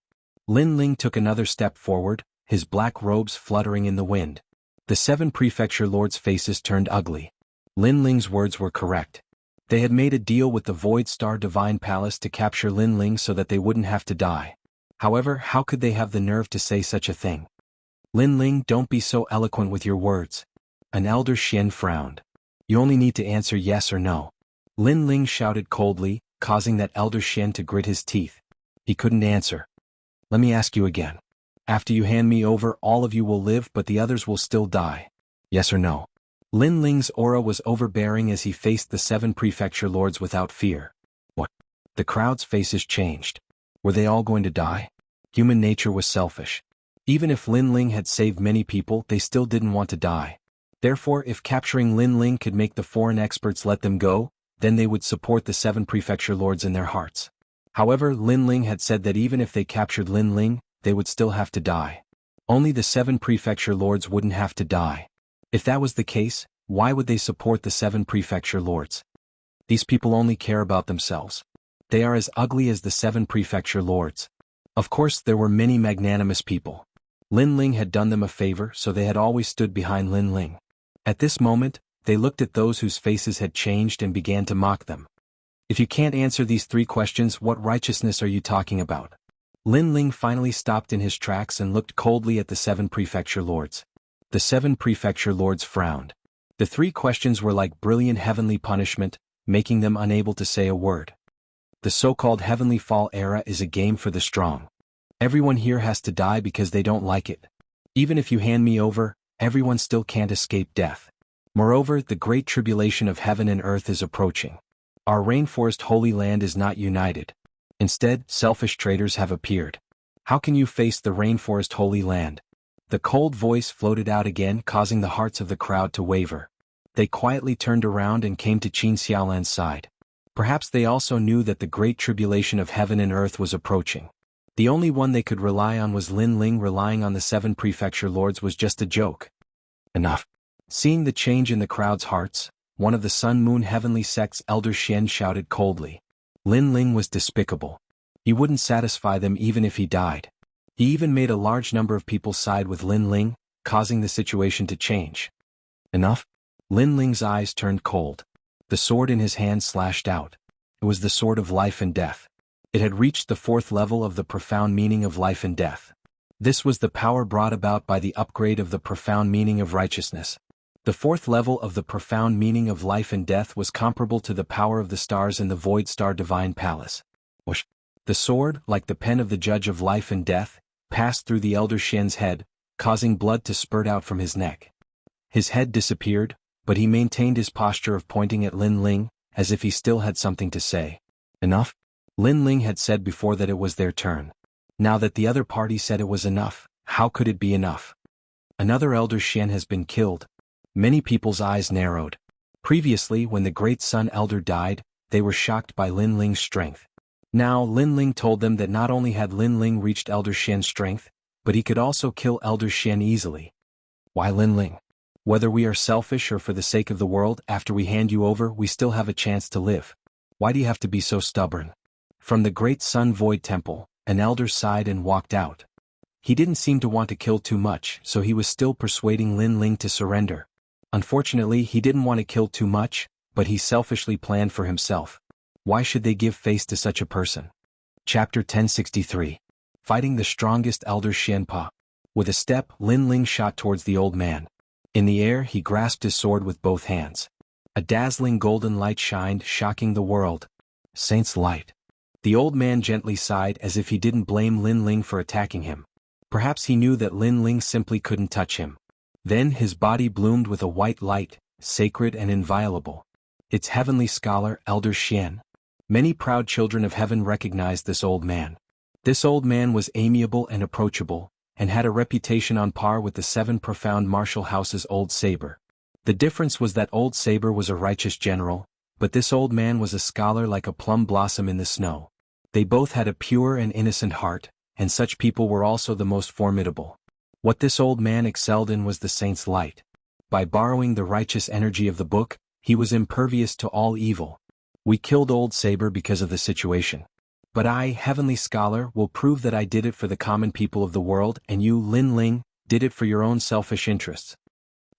Lin Ling took another step forward, his black robes fluttering in the wind. The 7 prefecture lords' faces turned ugly. Lin Ling's words were correct. They had made a deal with the Void Star Divine Palace to capture Lin Ling so that they wouldn't have to die. However, how could they have the nerve to say such a thing? Lin Ling, don't be so eloquent with your words. An Elder Xian frowned. You only need to answer yes or no. Lin Ling shouted coldly, causing that Elder Xian to grit his teeth. He couldn't answer. Let me ask you again. After you hand me over, all of you will live but the others will still die. Yes or no? Lin Ling's aura was overbearing as he faced the 7 prefecture lords without fear. What? The crowd's faces changed. Were they all going to die? Human nature was selfish. Even if Lin Ling had saved many people, they still didn't want to die. Therefore, if capturing Lin Ling could make the foreign experts let them go, then they would support the 7 prefecture lords in their hearts. However, Lin Ling had said that even if they captured Lin Ling, they would still have to die. Only the 7 prefecture lords wouldn't have to die. If that was the case, why would they support the 7 prefecture lords? These people only care about themselves. They are as ugly as the 7 prefecture lords. Of course, there were many magnanimous people. Lin Ling had done them a favor, so they had always stood behind Lin Ling. At this moment, they looked at those whose faces had changed and began to mock them. If you can't answer these 3 questions, what righteousness are you talking about? Lin Ling finally stopped in his tracks and looked coldly at the 7 prefecture lords. The 7 prefecture lords frowned. The 3 questions were like brilliant heavenly punishment, making them unable to say a word. The so-called heavenly fall era is a game for the strong. Everyone here has to die because they don't like it. Even if you hand me over, everyone still can't escape death. Moreover, the great tribulation of heaven and earth is approaching. Our rainforest holy land is not united. Instead, selfish traitors have appeared. How can you face the rainforest holy land? The cold voice floated out again, causing the hearts of the crowd to waver. They quietly turned around and came to Xiaolan's side. Perhaps they also knew that the great tribulation of heaven and earth was approaching. The only one they could rely on was Lin Ling. Relying on the 7 prefecture lords was just a joke. Enough. Seeing the change in the crowd's hearts, one of the Sun Moon Heavenly Sect's Elder Xian shouted coldly. Lin Ling was despicable. He wouldn't satisfy them even if he died. He even made a large number of people side with Lin Ling, causing the situation to change. Enough? Lin Ling's eyes turned cold. The sword in his hand slashed out. It was the sword of life and death. It had reached the 4th level of the profound meaning of life and death. This was the power brought about by the upgrade of the profound meaning of righteousness. The 4th level of the profound meaning of life and death was comparable to the power of the stars in the Void Star Divine Palace. Whoosh! The sword, like the pen of the Judge of Life and Death, passed through the Elder Xian's head, causing blood to spurt out from his neck. His head disappeared, but he maintained his posture of pointing at Lin Ling, as if he still had something to say. Enough? Lin Ling had said before that it was their turn. Now that the other party said it was enough, how could it be enough? Another Elder Xian has been killed. Many people's eyes narrowed. Previously, when the Great Sun Elder died, they were shocked by Lin Ling's strength. Now, Lin Ling told them that not only had Lin Ling reached Elder Xian's strength, but he could also kill Elder Xian easily. Why Lin Ling? Whether we are selfish or for the sake of the world, after we hand you over, we still have a chance to live. Why do you have to be so stubborn? From the Great Sun Void Temple, an elder sighed and walked out. He didn't seem to want to kill too much, so he was still persuading Lin Ling to surrender. Unfortunately, he didn't want to kill too much, but he selfishly planned for himself. Why should they give face to such a person? Chapter 1063. Fighting the strongest Elder Xianpa. With a step, Lin Ling shot towards the old man. In the air, he grasped his sword with both hands. A dazzling golden light shined, shocking the world. Saint's light. The old man gently sighed as if he didn't blame Lin Ling for attacking him. Perhaps he knew that Lin Ling simply couldn't touch him. Then his body bloomed with a white light, sacred and inviolable. Its heavenly scholar, Elder Xian. Many proud children of heaven recognized this old man. This old man was amiable and approachable, and had a reputation on par with the 7 profound martial house's old saber. The difference was that old saber was a righteous general, but this old man was a scholar like a plum blossom in the snow. They both had a pure and innocent heart, and such people were also the most formidable. What this old man excelled in was the saint's light. By borrowing the righteous energy of the book, he was impervious to all evil. We killed old saber because of the situation. But I, heavenly scholar, will prove that I did it for the common people of the world, and you, Lin Ling, did it for your own selfish interests.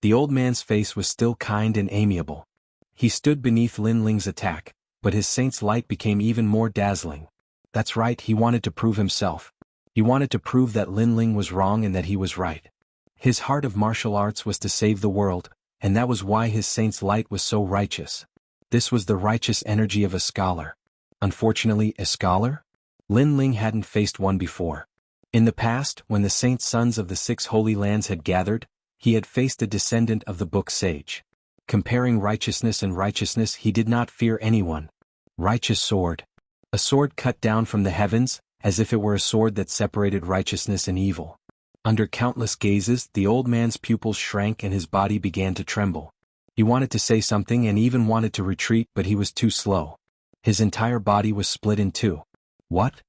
The old man's face was still kind and amiable. He stood beneath Lin Ling's attack, but his saint's light became even more dazzling. That's right, he wanted to prove himself. He wanted to prove that Lin Ling was wrong and that he was right. His heart of martial arts was to save the world, and that was why his saint's light was so righteous. This was the righteous energy of a scholar. Unfortunately, a scholar? Lin Ling hadn't faced one before. In the past, when the saint sons of the 6 holy lands had gathered, he had faced a descendant of the book sage. Comparing righteousness and righteousness, he did not fear anyone. Righteous sword. A sword cut down from the heavens, as if it were a sword that separated righteousness and evil. Under countless gazes, the old man's pupils shrank and his body began to tremble. He wanted to say something and even wanted to retreat, but he was too slow. His entire body was split in 2. What?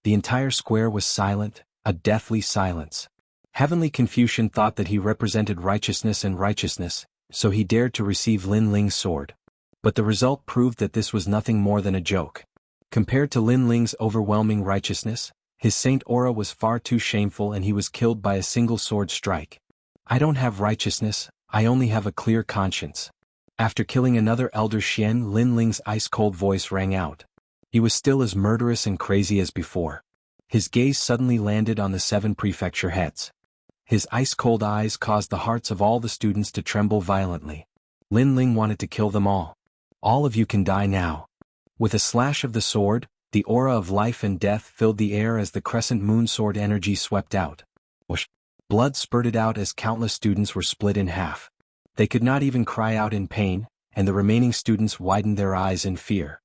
The entire square was silent, a deathly silence. Heavenly Confucian thought that he represented righteousness and righteousness, so he dared to receive Lin Ling's sword. But the result proved that this was nothing more than a joke. Compared to Lin Ling's overwhelming righteousness, his saint aura was far too shameful and he was killed by a single sword strike. I don't have righteousness, I only have a clear conscience. After killing another elder Xian, Lin Ling's ice-cold voice rang out. He was still as murderous and crazy as before. His gaze suddenly landed on the 7 prefecture heads. His ice-cold eyes caused the hearts of all the students to tremble violently. Lin Ling wanted to kill them all. All of you can die now. With a slash of the sword, the aura of life and death filled the air as the crescent moon sword energy swept out. Whoosh! Blood spurted out as countless students were split in half. They could not even cry out in pain, and the remaining students widened their eyes in fear.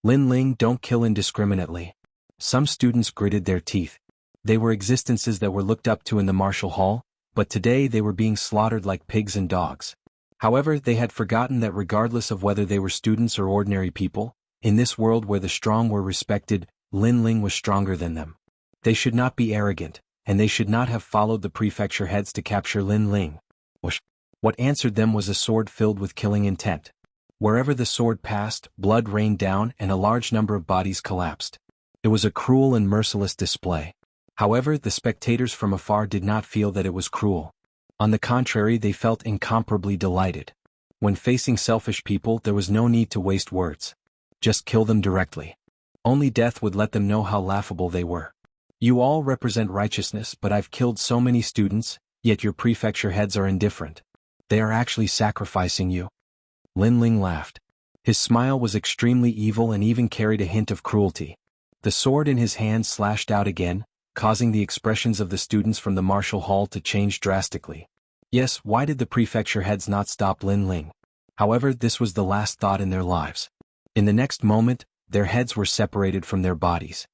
Lin Ling, don't kill indiscriminately. Some students gritted their teeth. They were existences that were looked up to in the martial hall, but today they were being slaughtered like pigs and dogs. However, they had forgotten that regardless of whether they were students or ordinary people, in this world where the strong were respected, Lin Ling was stronger than them. They should not be arrogant, and they should not have followed the prefecture heads to capture Lin Ling. Whoosh! What answered them was a sword filled with killing intent. Wherever the sword passed, blood rained down and a large number of bodies collapsed. It was a cruel and merciless display. However, the spectators from afar did not feel that it was cruel. On the contrary, they felt incomparably delighted. When facing selfish people, there was no need to waste words. Just kill them directly. Only death would let them know how laughable they were. You all represent righteousness, but I've killed so many students, yet your prefecture heads are indifferent. They are actually sacrificing you. Lin Ling laughed. His smile was extremely evil and even carried a hint of cruelty. The sword in his hand slashed out again, causing the expressions of the students from the martial hall to change drastically. Yes, why did the prefecture heads not stop Lin Ling? However, this was the last thought in their lives. In the next moment, their heads were separated from their bodies.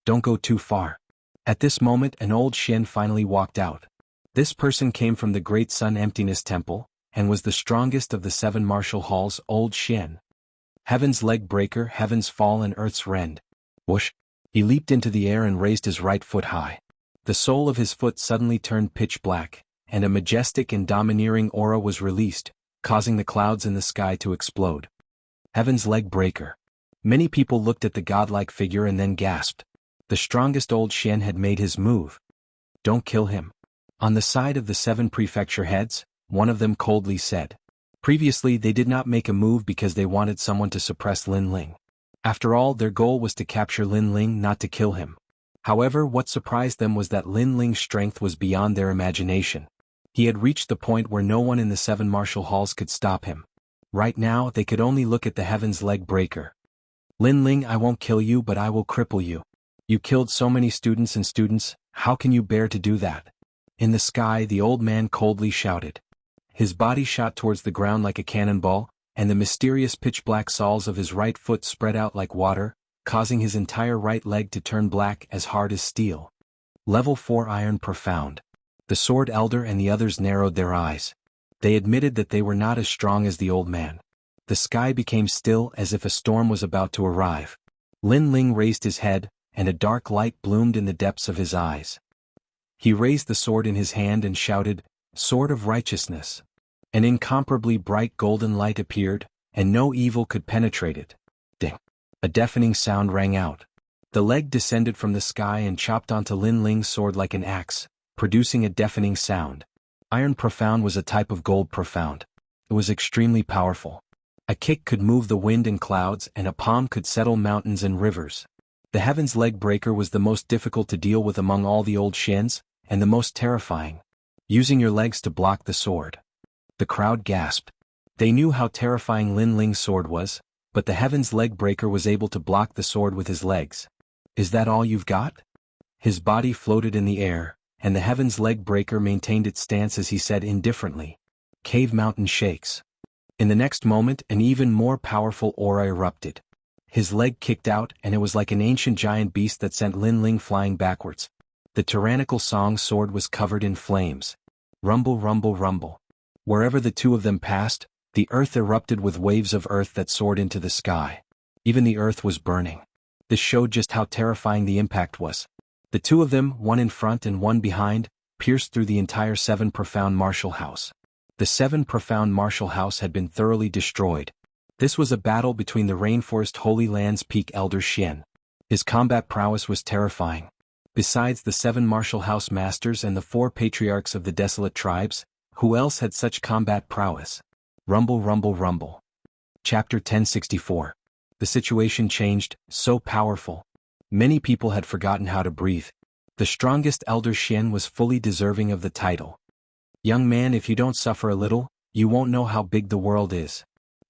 Don't go too far. At this moment, an old Xian finally walked out. This person came from the Great Sun Emptiness Temple, and was the strongest of the 7 martial halls, old Xian. Heaven's leg breaker, heaven's fall and earth's rend. Whoosh! He leaped into the air and raised his right foot high. The sole of his foot suddenly turned pitch black, and a majestic and domineering aura was released, causing the clouds in the sky to explode. Heaven's leg breaker. Many people looked at the godlike figure and then gasped. The strongest old Xian had made his move. Don't kill him. On the side of the 7 prefecture heads, one of them coldly said. Previously they did not make a move because they wanted someone to suppress Lin Ling. After all, their goal was to capture Lin Ling, not to kill him. However, what surprised them was that Lin Ling's strength was beyond their imagination. He had reached the point where no one in the 7 martial halls could stop him. Right now, they could only look at the heaven's leg breaker. Lin Ling, I won't kill you, but I will cripple you. You killed so many students, how can you bear to do that? In the sky, the old man coldly shouted. His body shot towards the ground like a cannonball, and the mysterious pitch-black soles of his right foot spread out like water, causing his entire right leg to turn black as hard as steel. Level 4 Iron Profound. The Sword Elder and the others narrowed their eyes. They admitted that they were not as strong as the old man. The sky became still as if a storm was about to arrive. Lin Ling raised his head, and a dark light bloomed in the depths of his eyes. He raised the sword in his hand and shouted, "Sword of Righteousness." An incomparably bright golden light appeared, and no evil could penetrate it. Ding! A deafening sound rang out. The leg descended from the sky and chopped onto Lin Ling's sword like an axe, producing a deafening sound. Iron Profound was a type of gold profound. It was extremely powerful. A kick could move the wind and clouds, and a palm could settle mountains and rivers. The Heaven's Leg Breaker was the most difficult to deal with among all the old Xians, and the most terrifying. Using your legs to block the sword. The crowd gasped. They knew how terrifying Lin Ling's sword was, but the Heaven's Leg Breaker was able to block the sword with his legs. Is that all you've got? His body floated in the air, and the Heaven's Leg Breaker maintained its stance as he said indifferently, "Cave mountain shakes." In the next moment an even more powerful aura erupted. His leg kicked out and it was like an ancient giant beast that sent Lin Ling flying backwards. The tyrannical song sword was covered in flames. Rumble, rumble, rumble. Wherever the two of them passed, the earth erupted with waves of earth that soared into the sky. Even the earth was burning. This showed just how terrifying the impact was. The two of them, one in front and one behind, pierced through the entire 7 Profound Martial House. The 7 Profound Martial House had been thoroughly destroyed. This was a battle between the Rainforest Holy Land's peak Elder Xian. His combat prowess was terrifying. Besides the 7 Martial House Masters and the 4 Patriarchs of the Desolate Tribes, who else had such combat prowess? Rumble, rumble, rumble. Chapter 1064. The situation changed, so powerful. Many people had forgotten how to breathe. The strongest Elder Xian was fully deserving of the title. Young man, if you don't suffer a little, you won't know how big the world is.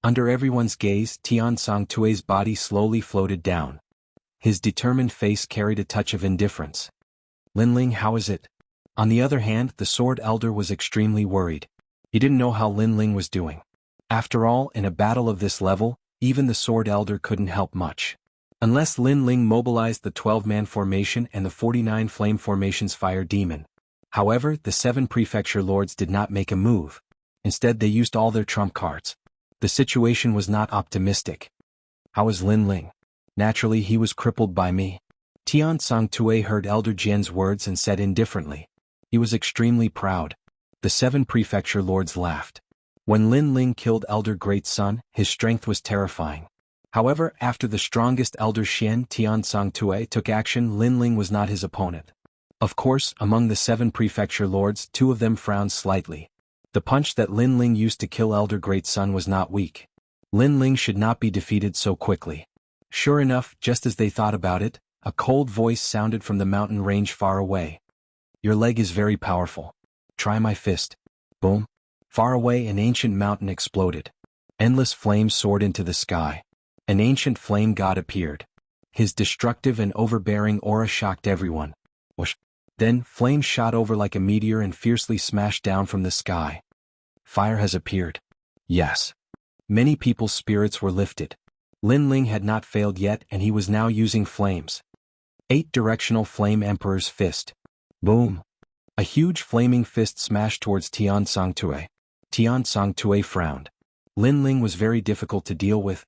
Under everyone's gaze, Tian Songtue's body slowly floated down. His determined face carried a touch of indifference. Lin Ling, how is it? On the other hand, the Sword Elder was extremely worried. He didn't know how Lin Ling was doing. After all, in a battle of this level, even the Sword Elder couldn't help much. Unless Lin Ling mobilized the 12-man formation and the 49 flame formation's fire demon. However, the 7 prefecture lords did not make a move. Instead they used all their trump cards. The situation was not optimistic. How is Lin Ling? Naturally he was crippled by me. Tian Songtue heard Elder Jian's words and said indifferently. He was extremely proud. The 7 prefecture lords laughed. When Lin Ling killed Elder Great Sun, his strength was terrifying. However, after the strongest Elder Xian Tian Songtue took action, Lin Ling was not his opponent. Of course, among the 7 prefecture lords, 2 of them frowned slightly. The punch that Lin Ling used to kill Elder Great Sun was not weak. Lin Ling should not be defeated so quickly. Sure enough, just as they thought about it, a cold voice sounded from the mountain range far away. Your leg is very powerful. Try my fist. Boom. Far away an ancient mountain exploded. Endless flames soared into the sky. An ancient flame god appeared. His destructive and overbearing aura shocked everyone. Whoosh. Then, flames shot over like a meteor and fiercely smashed down from the sky. Fire has appeared. Yes. Many people's spirits were lifted. Lin Ling had not failed yet and he was now using flames. 8-directional Flame Emperor's Fist. Boom. A huge flaming fist smashed towards Tian Songtue. Tian Songtue frowned. Lin Ling was very difficult to deal with.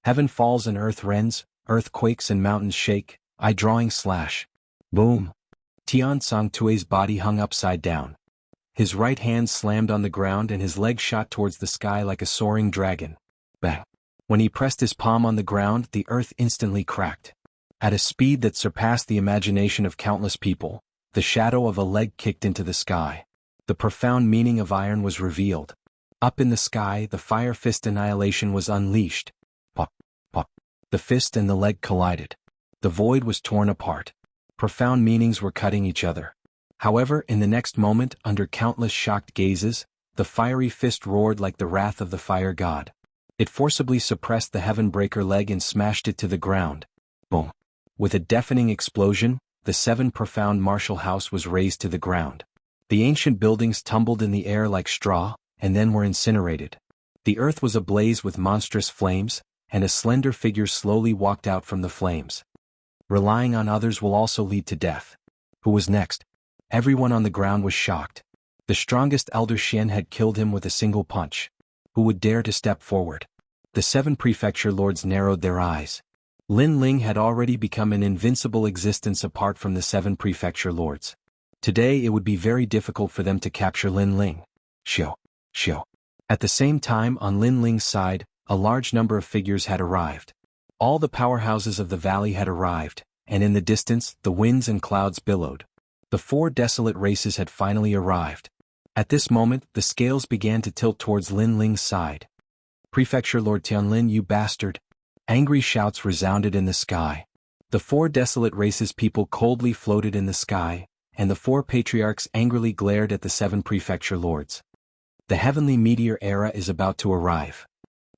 Heaven falls and earth rends, earthquakes and mountains shake, eye-drawing slash. Boom. Tian Songtue's body hung upside down. His right hand slammed on the ground and his leg shot towards the sky like a soaring dragon. Bang. When he pressed his palm on the ground, the earth instantly cracked. At a speed that surpassed the imagination of countless people, the shadow of a leg kicked into the sky. The profound meaning of iron was revealed. Up in the sky, the fire fist annihilation was unleashed. Pop, pop. The fist and the leg collided. The void was torn apart. Profound meanings were cutting each other. However, in the next moment, under countless shocked gazes, the fiery fist roared like the wrath of the fire god. It forcibly suppressed the heaven breaker leg and smashed it to the ground. Boom. With a deafening explosion, the 7 Profound Martial House was razed to the ground. The ancient buildings tumbled in the air like straw, and then were incinerated. The earth was ablaze with monstrous flames, and a slender figure slowly walked out from the flames. Relying on others will also lead to death. Who was next? Everyone on the ground was shocked. The strongest Elder Xian had killed him with a single punch. Who would dare to step forward? The 7 prefecture lords narrowed their eyes. Lin Ling had already become an invincible existence apart from the 7 prefecture lords. Today it would be very difficult for them to capture Lin Ling. Xiu. At the same time, on Lin Ling's side, a large number of figures had arrived. All the powerhouses of the valley had arrived, and in the distance, the winds and clouds billowed. The 4 desolate races had finally arrived. At this moment, the scales began to tilt towards Lin Ling's side. Prefecture Lord Tianlin, you bastard! Angry shouts resounded in the sky. The 4 desolate races people coldly floated in the sky, and the 4 patriarchs angrily glared at the 7 prefecture lords. The heavenly meteor era is about to arrive.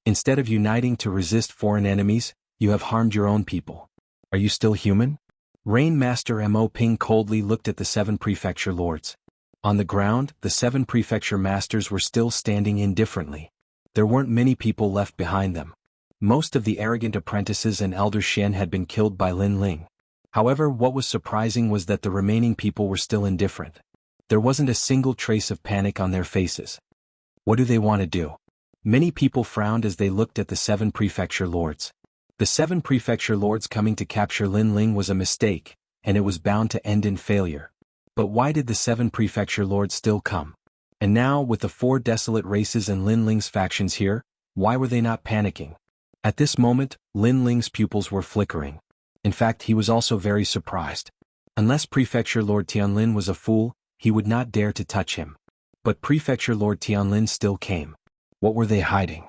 Instead of uniting to resist foreign enemies, you have harmed your own people. Are you still human? Rain Master Mo Ping coldly looked at the 7 prefecture lords. On the ground, the 7 prefecture masters were still standing indifferently. There weren't many people left behind them. Most of the arrogant apprentices and Elder Xian had been killed by Lin Ling. However, what was surprising was that the remaining people were still indifferent. There wasn't a single trace of panic on their faces. What do they want to do? Many people frowned as they looked at the 7 prefecture lords. The 7 prefecture lords coming to capture Lin Ling was a mistake, and it was bound to end in failure. But why did the 7 prefecture lords still come? And now, with the 4 desolate races and Lin Ling's factions here, why were they not panicking? At this moment, Lin Ling's pupils were flickering. In fact, he was also very surprised. Unless Prefecture Lord Tianlin was a fool, he would not dare to touch him. But Prefecture Lord Tianlin still came. What were they hiding?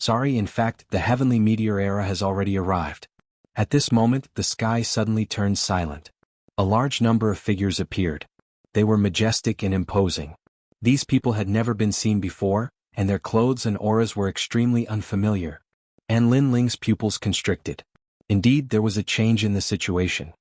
Sorry, in fact, the heavenly meteor era has already arrived. At this moment, the sky suddenly turned silent. A large number of figures appeared. They were majestic and imposing. These people had never been seen before, and their clothes and auras were extremely unfamiliar. And Lin Ling's pupils constricted. Indeed, there was a change in the situation.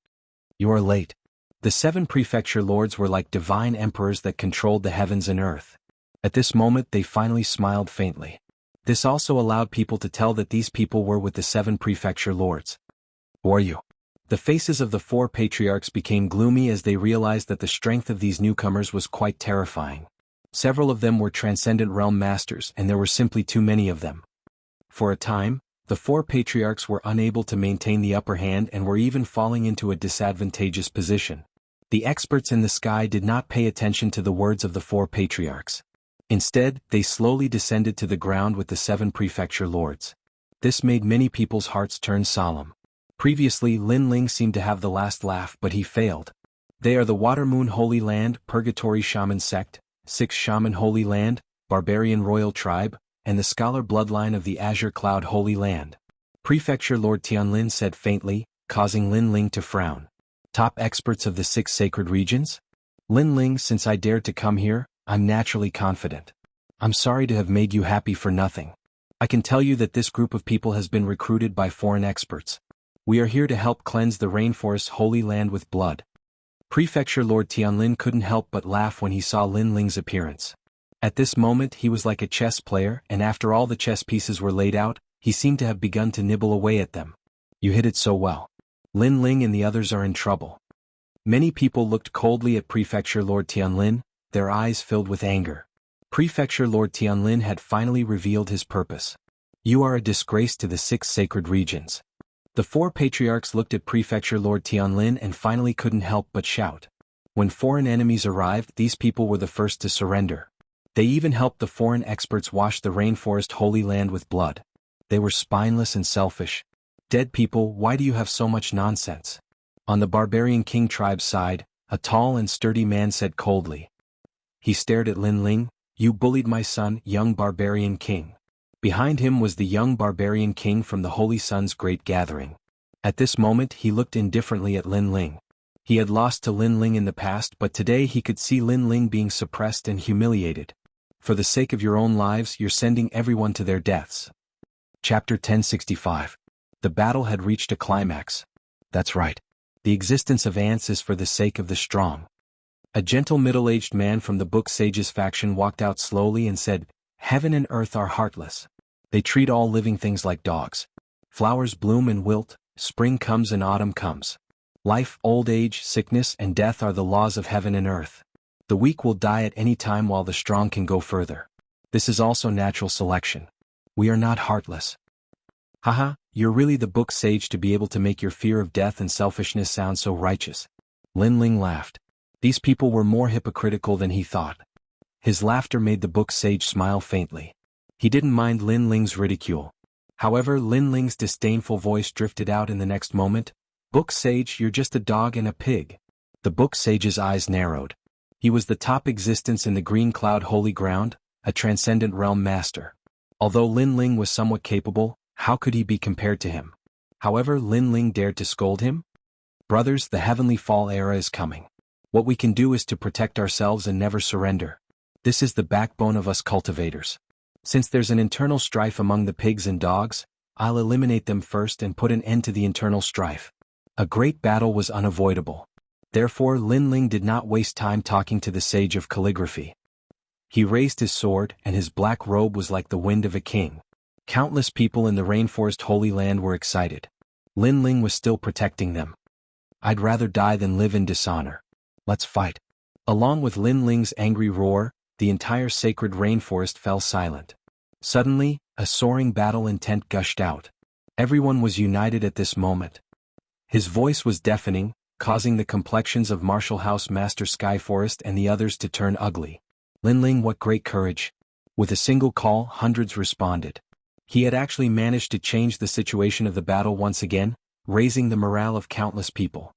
You are late. The 7 prefecture lords were like divine emperors that controlled the heavens and earth. At this moment they finally smiled faintly. This also allowed people to tell that these people were with the 7 prefecture lords. Who are you? The faces of the 4 patriarchs became gloomy as they realized that the strength of these newcomers was quite terrifying. Several of them were transcendent realm masters, and there were simply too many of them. For a time, the 4 patriarchs were unable to maintain the upper hand and were even falling into a disadvantageous position. The experts in the sky did not pay attention to the words of the 4 patriarchs. Instead, they slowly descended to the ground with the 7 prefecture lords. This made many people's hearts turn solemn. Previously, Lin Ling seemed to have the last laugh, but he failed. They are the Water Moon Holy Land, Purgatory Shaman Sect, 6 Shaman Holy Land, Barbarian Royal Tribe, and the Scholar Bloodline of the Azure Cloud Holy Land. Prefecture Lord Tianlin said faintly, causing Lin Ling to frown. Top experts of the 6 sacred regions? Lin Ling, since I dared to come here, I'm naturally confident. I'm sorry to have made you happy for nothing. I can tell you that this group of people has been recruited by foreign experts. We are here to help cleanse the rainforest's holy land with blood. Prefecture Lord Tianlin couldn't help but laugh when he saw Lin Ling's appearance. At this moment he was like a chess player, and after all the chess pieces were laid out, he seemed to have begun to nibble away at them. You hit it so well. Lin Ling and the others are in trouble. Many people looked coldly at Prefecture Lord Tianlin, their eyes filled with anger. Prefecture Lord Tianlin had finally revealed his purpose. You are a disgrace to the 6 sacred regions. The 4 patriarchs looked at Prefecture Lord Tianlin and finally couldn't help but shout. When foreign enemies arrived, these people were the first to surrender. They even helped the foreign experts wash the rainforest holy land with blood. They were spineless and selfish. Dead people, why do you have so much nonsense? On the Barbarian King tribe's side, a tall and sturdy man said coldly. He stared at Lin Ling. You bullied my son, young Barbarian King. Behind him was the young Barbarian King from the Holy Sun's great gathering. At this moment he looked indifferently at Lin Ling. He had lost to Lin Ling in the past, but today he could see Lin Ling being suppressed and humiliated. For the sake of your own lives, you're sending everyone to their deaths. Chapter 1065. The battle had reached a climax. That's right. The existence of ants is for the sake of the strong. A gentle middle-aged man from the Book Sage's faction walked out slowly and said, Heaven and earth are heartless. They treat all living things like dogs. Flowers bloom and wilt, spring comes and autumn comes. Life, old age, sickness, and death are the laws of heaven and earth. The weak will die at any time while the strong can go further. This is also natural selection. We are not heartless. Haha, you're really the book sage to be able to make your fear of death and selfishness sound so righteous. Lin Ling laughed. These people were more hypocritical than he thought. His laughter made the book sage smile faintly. He didn't mind Lin Ling's ridicule. However, Lin Ling's disdainful voice drifted out in the next moment. Book sage, you're just a dog and a pig. The book sage's eyes narrowed. He was the top existence in the Green Cloud Holy Ground, a transcendent realm master. Although Lin Ling was somewhat capable, how could he be compared to him? However, Lin Ling dared to scold him. Brothers, the heavenly fall era is coming. What we can do is to protect ourselves and never surrender. This is the backbone of us cultivators. Since there's an internal strife among the pigs and dogs, I'll eliminate them first and put an end to the internal strife. A great battle was unavoidable. Therefore, Lin Ling did not waste time talking to the sage of calligraphy. He raised his sword, and his black robe was like the wind of a king. Countless people in the rainforest Holy Land were excited. Lin Ling was still protecting them. I'd rather die than live in dishonor. Let's fight. Along with Lin Ling's angry roar, the entire sacred rainforest fell silent. Suddenly, a soaring battle intent gushed out. Everyone was united at this moment. His voice was deafening, causing the complexions of Martial House Master Skyforest and the others to turn ugly. Lin Ling, what great courage. With a single call, hundreds responded. He had actually managed to change the situation of the battle once again, raising the morale of countless people.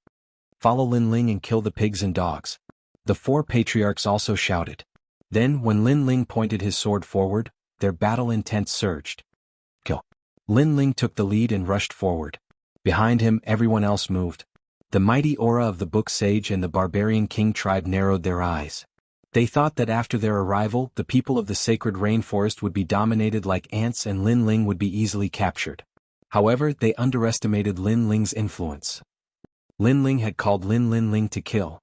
Follow Lin Ling and kill the pigs and dogs. The four patriarchs also shouted. Then, when Lin Ling pointed his sword forward, their battle intent surged. Kill. Lin Ling took the lead and rushed forward. Behind him, everyone else moved. The mighty aura of the book sage and the barbarian king tribe narrowed their eyes. They thought that after their arrival, the people of the sacred rainforest would be dominated like ants and Lin Ling would be easily captured. However, they underestimated Lin Ling's influence. Lin Ling had called Lin Ling to kill.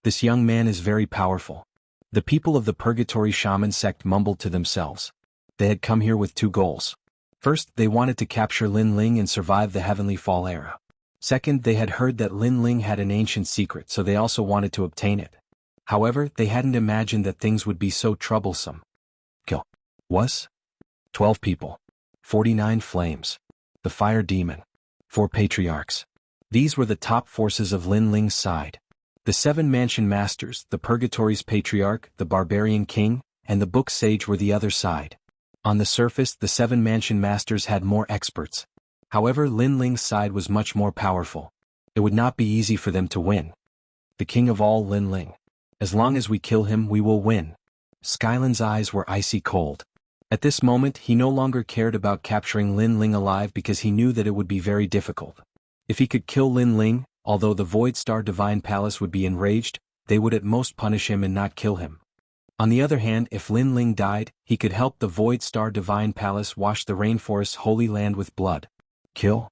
This young man is very powerful. The people of the Purgatory Shaman sect mumbled to themselves. They had come here with two goals. First, they wanted to capture Lin Ling and survive the Heavenly Fall era. Second, they had heard that Lin Ling had an ancient secret, so they also wanted to obtain it. However, they hadn't imagined that things would be so troublesome. Kill. Was? 12 people. 49 flames. The fire demon. 4 patriarchs. These were the top forces of Lin Ling's side. The 7 mansion masters, the Purgatory's patriarch, the barbarian king, and the book sage were the other side. On the surface, the 7 mansion masters had more experts. However, Lin Ling's side was much more powerful. It would not be easy for them to win. The king of all, Lin Ling. As long as we kill him, we will win. Skyland's eyes were icy cold. At this moment, he no longer cared about capturing Lin Ling alive because he knew that it would be very difficult. If he could kill Lin Ling, although the Void Star Divine Palace would be enraged, they would at most punish him and not kill him. On the other hand, if Lin Ling died, he could help the Void Star Divine Palace wash the rainforest's holy land with blood. Kill?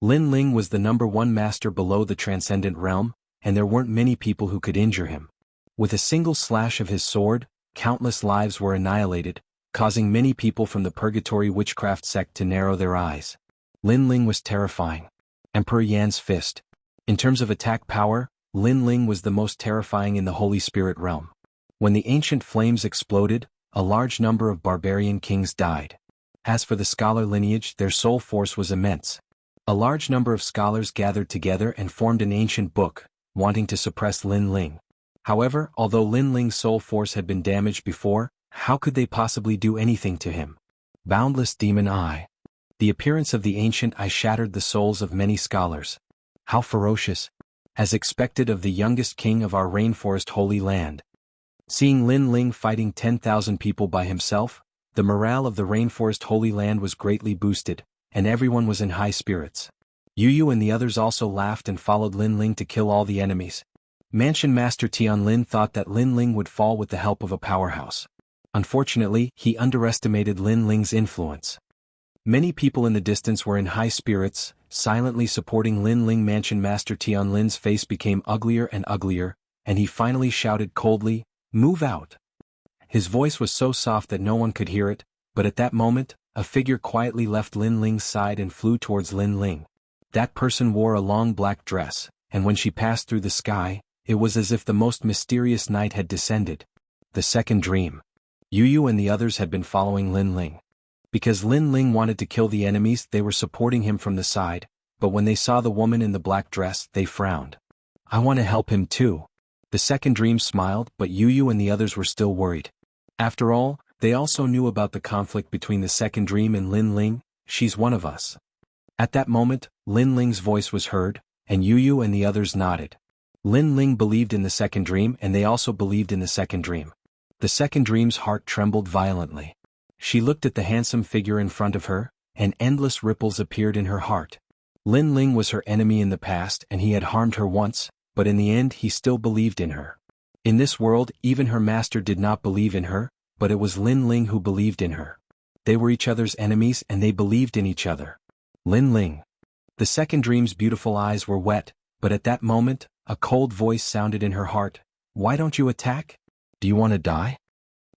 Lin Ling was the #1 master below the Transcendent Realm, and there weren't many people who could injure him. With a single slash of his sword, countless lives were annihilated, causing many people from the Purgatory Witchcraft sect to narrow their eyes. Lin Ling was terrifying. Emperor Yan's fist. In terms of attack power, Lin Ling was the most terrifying in the Holy Spirit realm. When the ancient flames exploded, a large number of barbarian kings died. As for the scholar lineage, their soul force was immense. A large number of scholars gathered together and formed an ancient book, wanting to suppress Lin Ling. However, although Lin Ling's soul force had been damaged before, how could they possibly do anything to him? Boundless demon eye. The appearance of the ancient eye shattered the souls of many scholars. How ferocious! As expected of the youngest king of our rainforest holy land. Seeing Lin Ling fighting 10,000 people by himself, the morale of the rainforest holy land was greatly boosted, and everyone was in high spirits. Yu and the others also laughed and followed Lin Ling to kill all the enemies. Mansion Master Tianlin thought that Lin Ling would fall with the help of a powerhouse. Unfortunately, he underestimated Lin Ling's influence. Many people in the distance were in high spirits, silently supporting Lin Ling. Mansion Master Tianlin's face became uglier and uglier, and he finally shouted coldly, "Move out!" His voice was so soft that no one could hear it, but at that moment, a figure quietly left Lin Ling's side and flew towards Lin Ling. That person wore a long black dress, and when she passed through the sky, it was as if the most mysterious night had descended. The second dream. Yu and the others had been following Lin Ling. Because Lin Ling wanted to kill the enemies, they were supporting him from the side, but when they saw the woman in the black dress, they frowned. I want to help him too. The second dream smiled, but Yu and the others were still worried. After all, they also knew about the conflict between the second dream and Lin Ling. She's one of us. At that moment, Lin Ling's voice was heard, and Yu and the others nodded. Lin Ling believed in the second dream and they also believed in the second dream. The second dream's heart trembled violently. She looked at the handsome figure in front of her, and endless ripples appeared in her heart. Lin Ling was her enemy in the past and he had harmed her once, but in the end he still believed in her. In this world, even her master did not believe in her, but it was Lin Ling who believed in her. They were each other's enemies and they believed in each other. Lin Ling. The second dream's beautiful eyes were wet, but at that moment, a cold voice sounded in her heart. Why don't you attack? Do you want to die?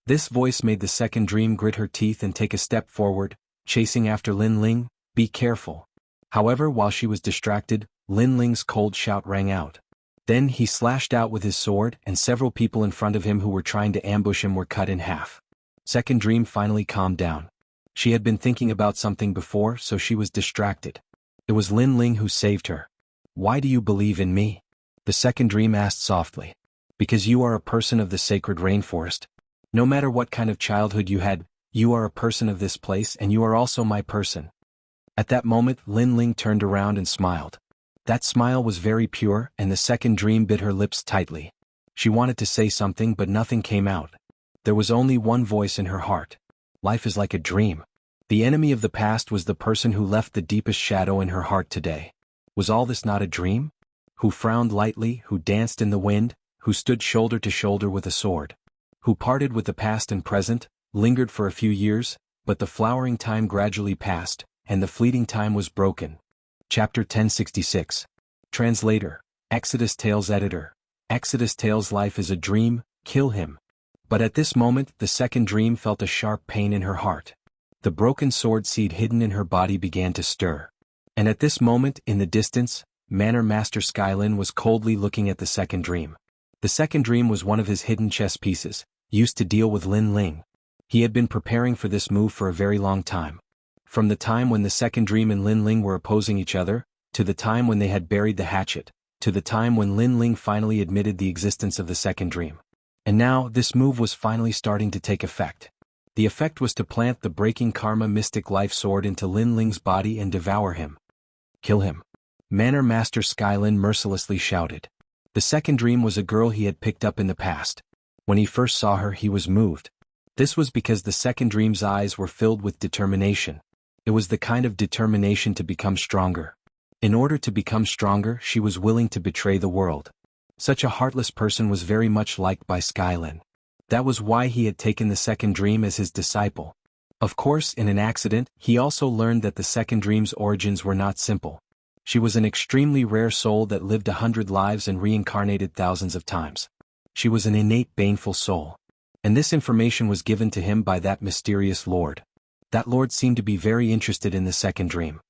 This voice made the second dream grit her teeth and take a step forward, chasing after Lin Ling. Be careful. However, while she was distracted, Lin Ling's cold shout rang out. Then he slashed out with his sword and several people in front of him who were trying to ambush him were cut in half. Second dream finally calmed down. She had been thinking about something before, so she was distracted. It was Lin Ling who saved her. Why do you believe in me? The second dream asked softly. Because you are a person of the sacred rainforest. No matter what kind of childhood you had, you are a person of this place and you are also my person. At that moment, Lin Ling turned around and smiled. That smile was very pure and the second dream bit her lips tightly. She wanted to say something but nothing came out. There was only one voice in her heart. Life is like a dream. The enemy of the past was the person who left the deepest shadow in her heart today. Was all this not a dream? Who frowned lightly, who danced in the wind, who stood shoulder to shoulder with a sword. Who parted with the past and present, lingered for a few years, but the flowering time gradually passed, and the fleeting time was broken. Chapter 1066. Translator. Exodus Tales Editor. Exodus Tales. Life is a dream, kill him. But at this moment the second dream felt a sharp pain in her heart. The broken sword seed hidden in her body began to stir. And at this moment, in the distance, Manor Master Skylin was coldly looking at the second dream. The second dream was one of his hidden chess pieces, used to deal with Lin Ling. He had been preparing for this move for a very long time. From the time when the second dream and Lin Ling were opposing each other, to the time when they had buried the hatchet, to the time when Lin Ling finally admitted the existence of the second dream. And now, this move was finally starting to take effect. The effect was to plant the breaking karma mystic life sword into Lin Ling's body and devour him. Kill him. Manor Master Skylin mercilessly shouted. The second dream was a girl he had picked up in the past. When he first saw her, he was moved. This was because the second dream's eyes were filled with determination. It was the kind of determination to become stronger. In order to become stronger, she was willing to betray the world. Such a heartless person was very much liked by Skylin. That was why he had taken the second dream as his disciple. Of course, in an accident, he also learned that the second dream's origins were not simple. She was an extremely rare soul that lived 100 lives and reincarnated thousands of times. She was an innate baneful soul. And this information was given to him by that mysterious lord. That lord seemed to be very interested in the second dream.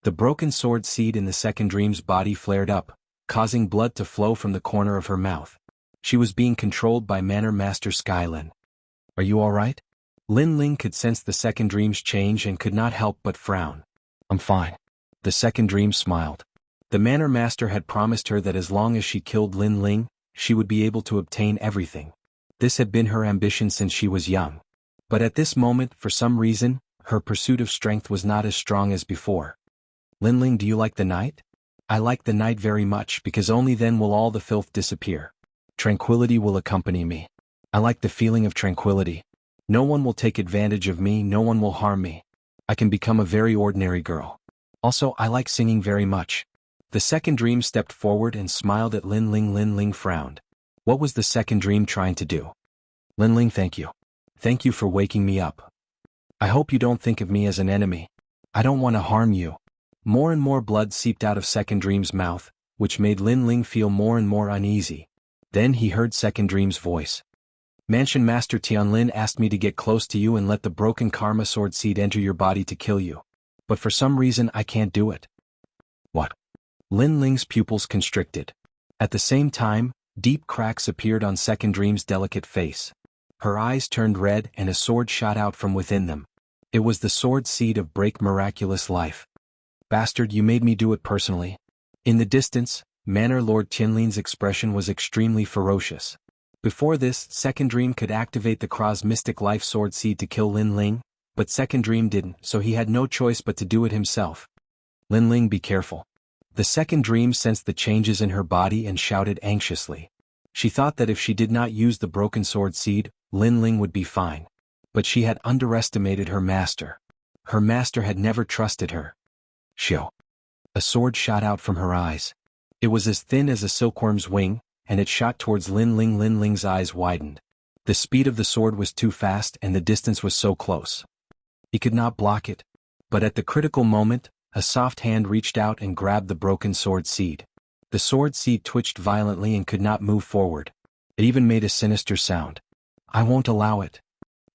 The broken sword seed in the second dream's body flared up, causing blood to flow from the corner of her mouth. She was being controlled by Manor Master Skylin. Are you all right? Lin Ling could sense the second dream's change and could not help but frown. I'm fine. The second dream smiled. The Manor Master had promised her that as long as she killed Lin Ling, she would be able to obtain everything. This had been her ambition since she was young. But at this moment, for some reason, her pursuit of strength was not as strong as before. Lin Ling, do you like the night? I like the night very much because only then will all the filth disappear. Tranquility will accompany me. I like the feeling of tranquility. No one will take advantage of me, no one will harm me. I can become a very ordinary girl. Also, I like singing very much. The second dream stepped forward and smiled at Lin Ling. Lin Ling frowned. What was the second dream trying to do? Lin Ling, thank you. Thank you for waking me up. I hope you don't think of me as an enemy. I don't want to harm you. More and more blood seeped out of second dream's mouth, which made Lin Ling feel more and more uneasy. Then he heard second dream's voice. Mansion Master Tianlin asked me to get close to you and let the broken karma sword seed enter your body to kill you. But for some reason I can't do it. What? Lin Ling's pupils constricted. At the same time, deep cracks appeared on Second Dream's delicate face. Her eyes turned red and a sword shot out from within them. It was the sword seed of Break Miraculous Life. Bastard, you made me do it personally. In the distance, Manor Lord Tianlin's expression was extremely ferocious. Before this, Second Dream could activate the Kra's Mystic Life Sword Seed to kill Lin Ling, but Second Dream didn't, so he had no choice but to do it himself. Lin Ling, be careful. The Second Dream sensed the changes in her body and shouted anxiously. She thought that if she did not use the broken sword seed, Lin Ling would be fine. But she had underestimated her master. Her master had never trusted her. Shio. A sword shot out from her eyes. It was as thin as a silkworm's wing, and it shot towards Lin Ling. Lin Ling's eyes widened. The speed of the sword was too fast and the distance was so close. He could not block it. But at the critical moment, a soft hand reached out and grabbed the broken sword seed. The sword seed twitched violently and could not move forward. It even made a sinister sound. I won't allow it.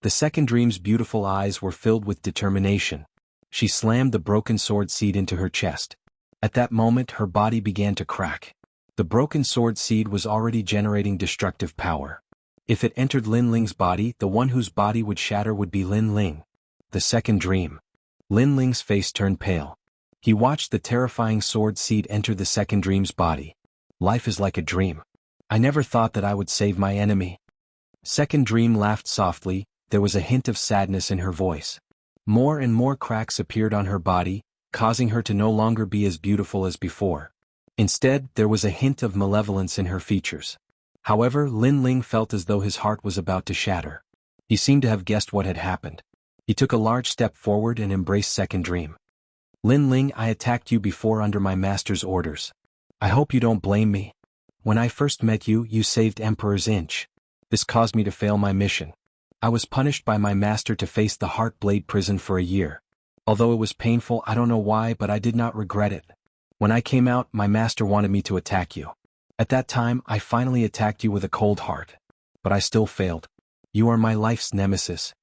The Second Dream's beautiful eyes were filled with determination. She slammed the broken sword seed into her chest. At that moment her body began to crack. The broken sword seed was already generating destructive power. If it entered Lin Ling's body, the one whose body would shatter would be Lin Ling. The Second Dream. Lin Ling's face turned pale. He watched the terrifying sword seed enter the Second Dream's body. Life is like a dream. I never thought that I would save my enemy. Second Dream laughed softly, there was a hint of sadness in her voice. More and more cracks appeared on her body, causing her to no longer be as beautiful as before. Instead, there was a hint of malevolence in her features. However, Lin Ling felt as though his heart was about to shatter. He seemed to have guessed what had happened. He took a large step forward and embraced Second Dream. Lin Ling, I attacked you before under my master's orders. I hope you don't blame me. When I first met you, you saved Emperor's Inch. This caused me to fail my mission. I was punished by my master to face the Heart Blade prison for a year. Although it was painful, I don't know why, but I did not regret it. When I came out, my master wanted me to attack you. At that time, I finally attacked you with a cold heart. But I still failed. You are my life's nemesis.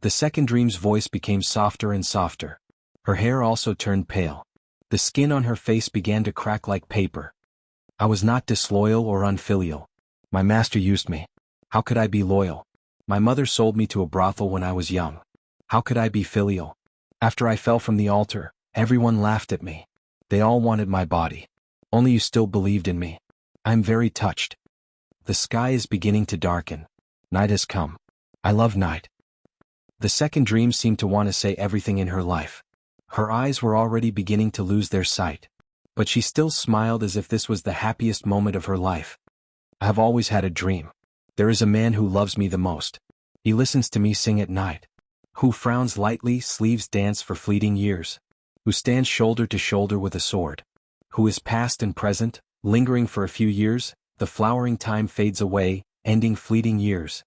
The Second Dream's voice became softer and softer. Her hair also turned pale. The skin on her face began to crack like paper. I was not disloyal or unfilial. My master used me. How could I be loyal? My mother sold me to a brothel when I was young. How could I be filial? After I fell from the altar, everyone laughed at me. They all wanted my body. Only you still believed in me. I'm very touched. The sky is beginning to darken. Night has come. I love night. The Second Dream seemed to want to say everything in her life. Her eyes were already beginning to lose their sight. But she still smiled as if this was the happiest moment of her life. I have always had a dream. There is a man who loves me the most. He listens to me sing at night. Who frowns lightly, sleeves dance for fleeting years. Who stands shoulder to shoulder with a sword. Who is past and present, lingering for a few years, the flowering time fades away, ending fleeting years.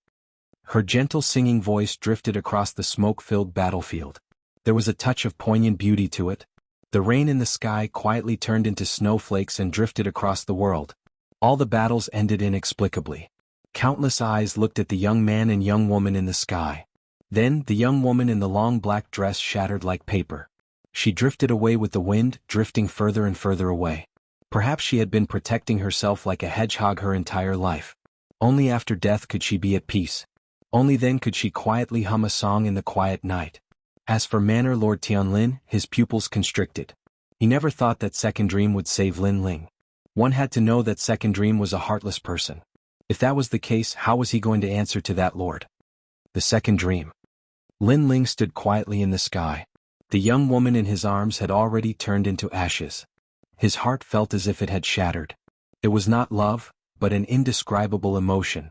Her gentle singing voice drifted across the smoke-filled battlefield. There was a touch of poignant beauty to it. The rain in the sky quietly turned into snowflakes and drifted across the world. All the battles ended inexplicably. Countless eyes looked at the young man and young woman in the sky. Then, the young woman in the long black dress shattered like paper. She drifted away with the wind, drifting further and further away. Perhaps she had been protecting herself like a hedgehog her entire life. Only after death could she be at peace. Only then could she quietly hum a song in the quiet night. As for Manor Lord Tianlin, his pupils constricted. He never thought that Second Dream would save Lin Ling. One had to know that Second Dream was a heartless person. If that was the case, how was he going to answer to that lord? The Second Dream. Lin Ling stood quietly in the sky. The young woman in his arms had already turned into ashes. His heart felt as if it had shattered. It was not love, but an indescribable emotion.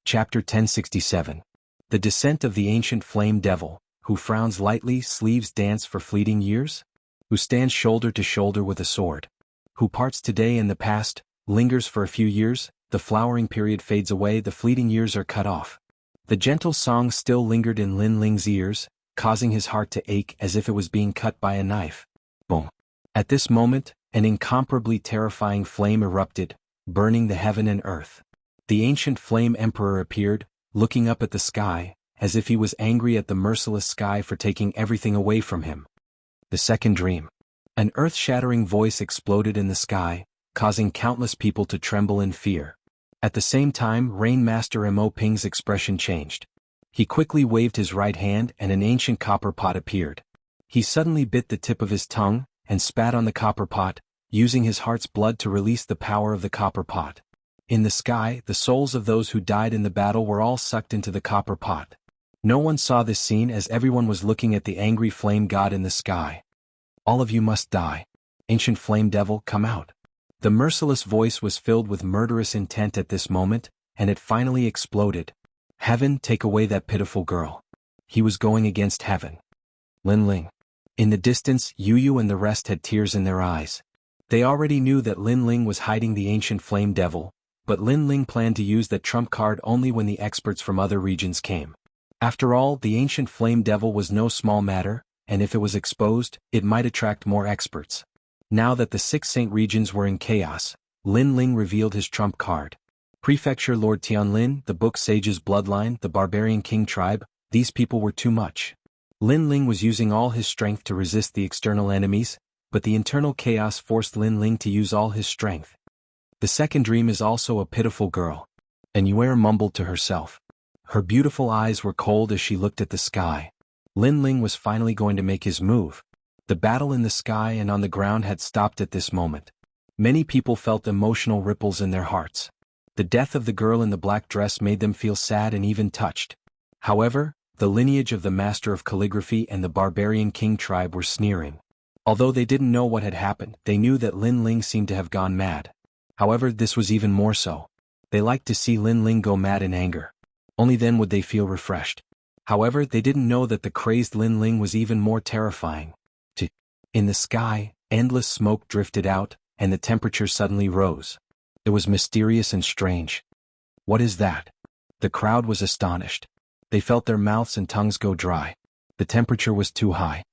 Chapter 1067. The Descent of the Ancient Flame Devil, who frowns lightly, sleeves dance for fleeting years? Who stands shoulder to shoulder with a sword? Who parts today and the past, lingers for a few years, the flowering period fades away, the fleeting years are cut off. The gentle song still lingered in Lin Ling's ears, causing his heart to ache as if it was being cut by a knife. Boom. At this moment, an incomparably terrifying flame erupted, burning the heaven and earth. The ancient flame emperor appeared, looking up at the sky, as if he was angry at the merciless sky for taking everything away from him. The second dream. An earth-shattering voice exploded in the sky, causing countless people to tremble in fear. At the same time, Rain Master Mo Ping's expression changed. He quickly waved his right hand and an ancient copper pot appeared. He suddenly bit the tip of his tongue and spat on the copper pot, using his heart's blood to release the power of the copper pot. In the sky, the souls of those who died in the battle were all sucked into the copper pot. No one saw this scene as everyone was looking at the angry flame god in the sky. All of you must die. Ancient flame devil, come out. The merciless voice was filled with murderous intent at this moment, and it finally exploded. Heaven, take away that pitiful girl. He was going against heaven. Lin Ling. In the distance, Yu and the rest had tears in their eyes. They already knew that Lin Ling was hiding the ancient flame devil, but Lin Ling planned to use that trump card only when the experts from other regions came. After all, the ancient flame devil was no small matter, and if it was exposed, it might attract more experts. Now that the 6 Saint regions were in chaos, Lin Ling revealed his trump card. Prefecture Lord Tianlin, the Book Sage's bloodline, the Barbarian King tribe, these people were too much. Lin Ling was using all his strength to resist the external enemies, but the internal chaos forced Lin Ling to use all his strength. The second dream is also a pitiful girl. And Yue mumbled to herself. Her beautiful eyes were cold as she looked at the sky. Lin Ling was finally going to make his move. The battle in the sky and on the ground had stopped at this moment. Many people felt emotional ripples in their hearts. The death of the girl in the black dress made them feel sad and even touched. However, the lineage of the Master of Calligraphy and the Barbarian King tribe were sneering. Although they didn't know what had happened, they knew that Lin Ling seemed to have gone mad. However, this was even more so. They liked to see Lin Ling go mad in anger. Only then would they feel refreshed. However, they didn't know that the crazed Lin Ling was even more terrifying. In the sky, endless smoke drifted out, and the temperature suddenly rose. It was mysterious and strange. What is that? The crowd was astonished. They felt their mouths and tongues go dry. The temperature was too high.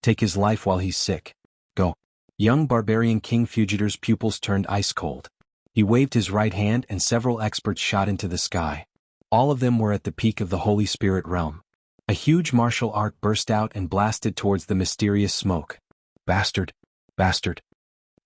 Take his life while he's sick. Go. Young Barbarian King Fugitor's pupils turned ice cold. He waved his right hand and several experts shot into the sky. All of them were at the peak of the Holy Spirit realm. A huge martial art burst out and blasted towards the mysterious smoke. Bastard! Bastard!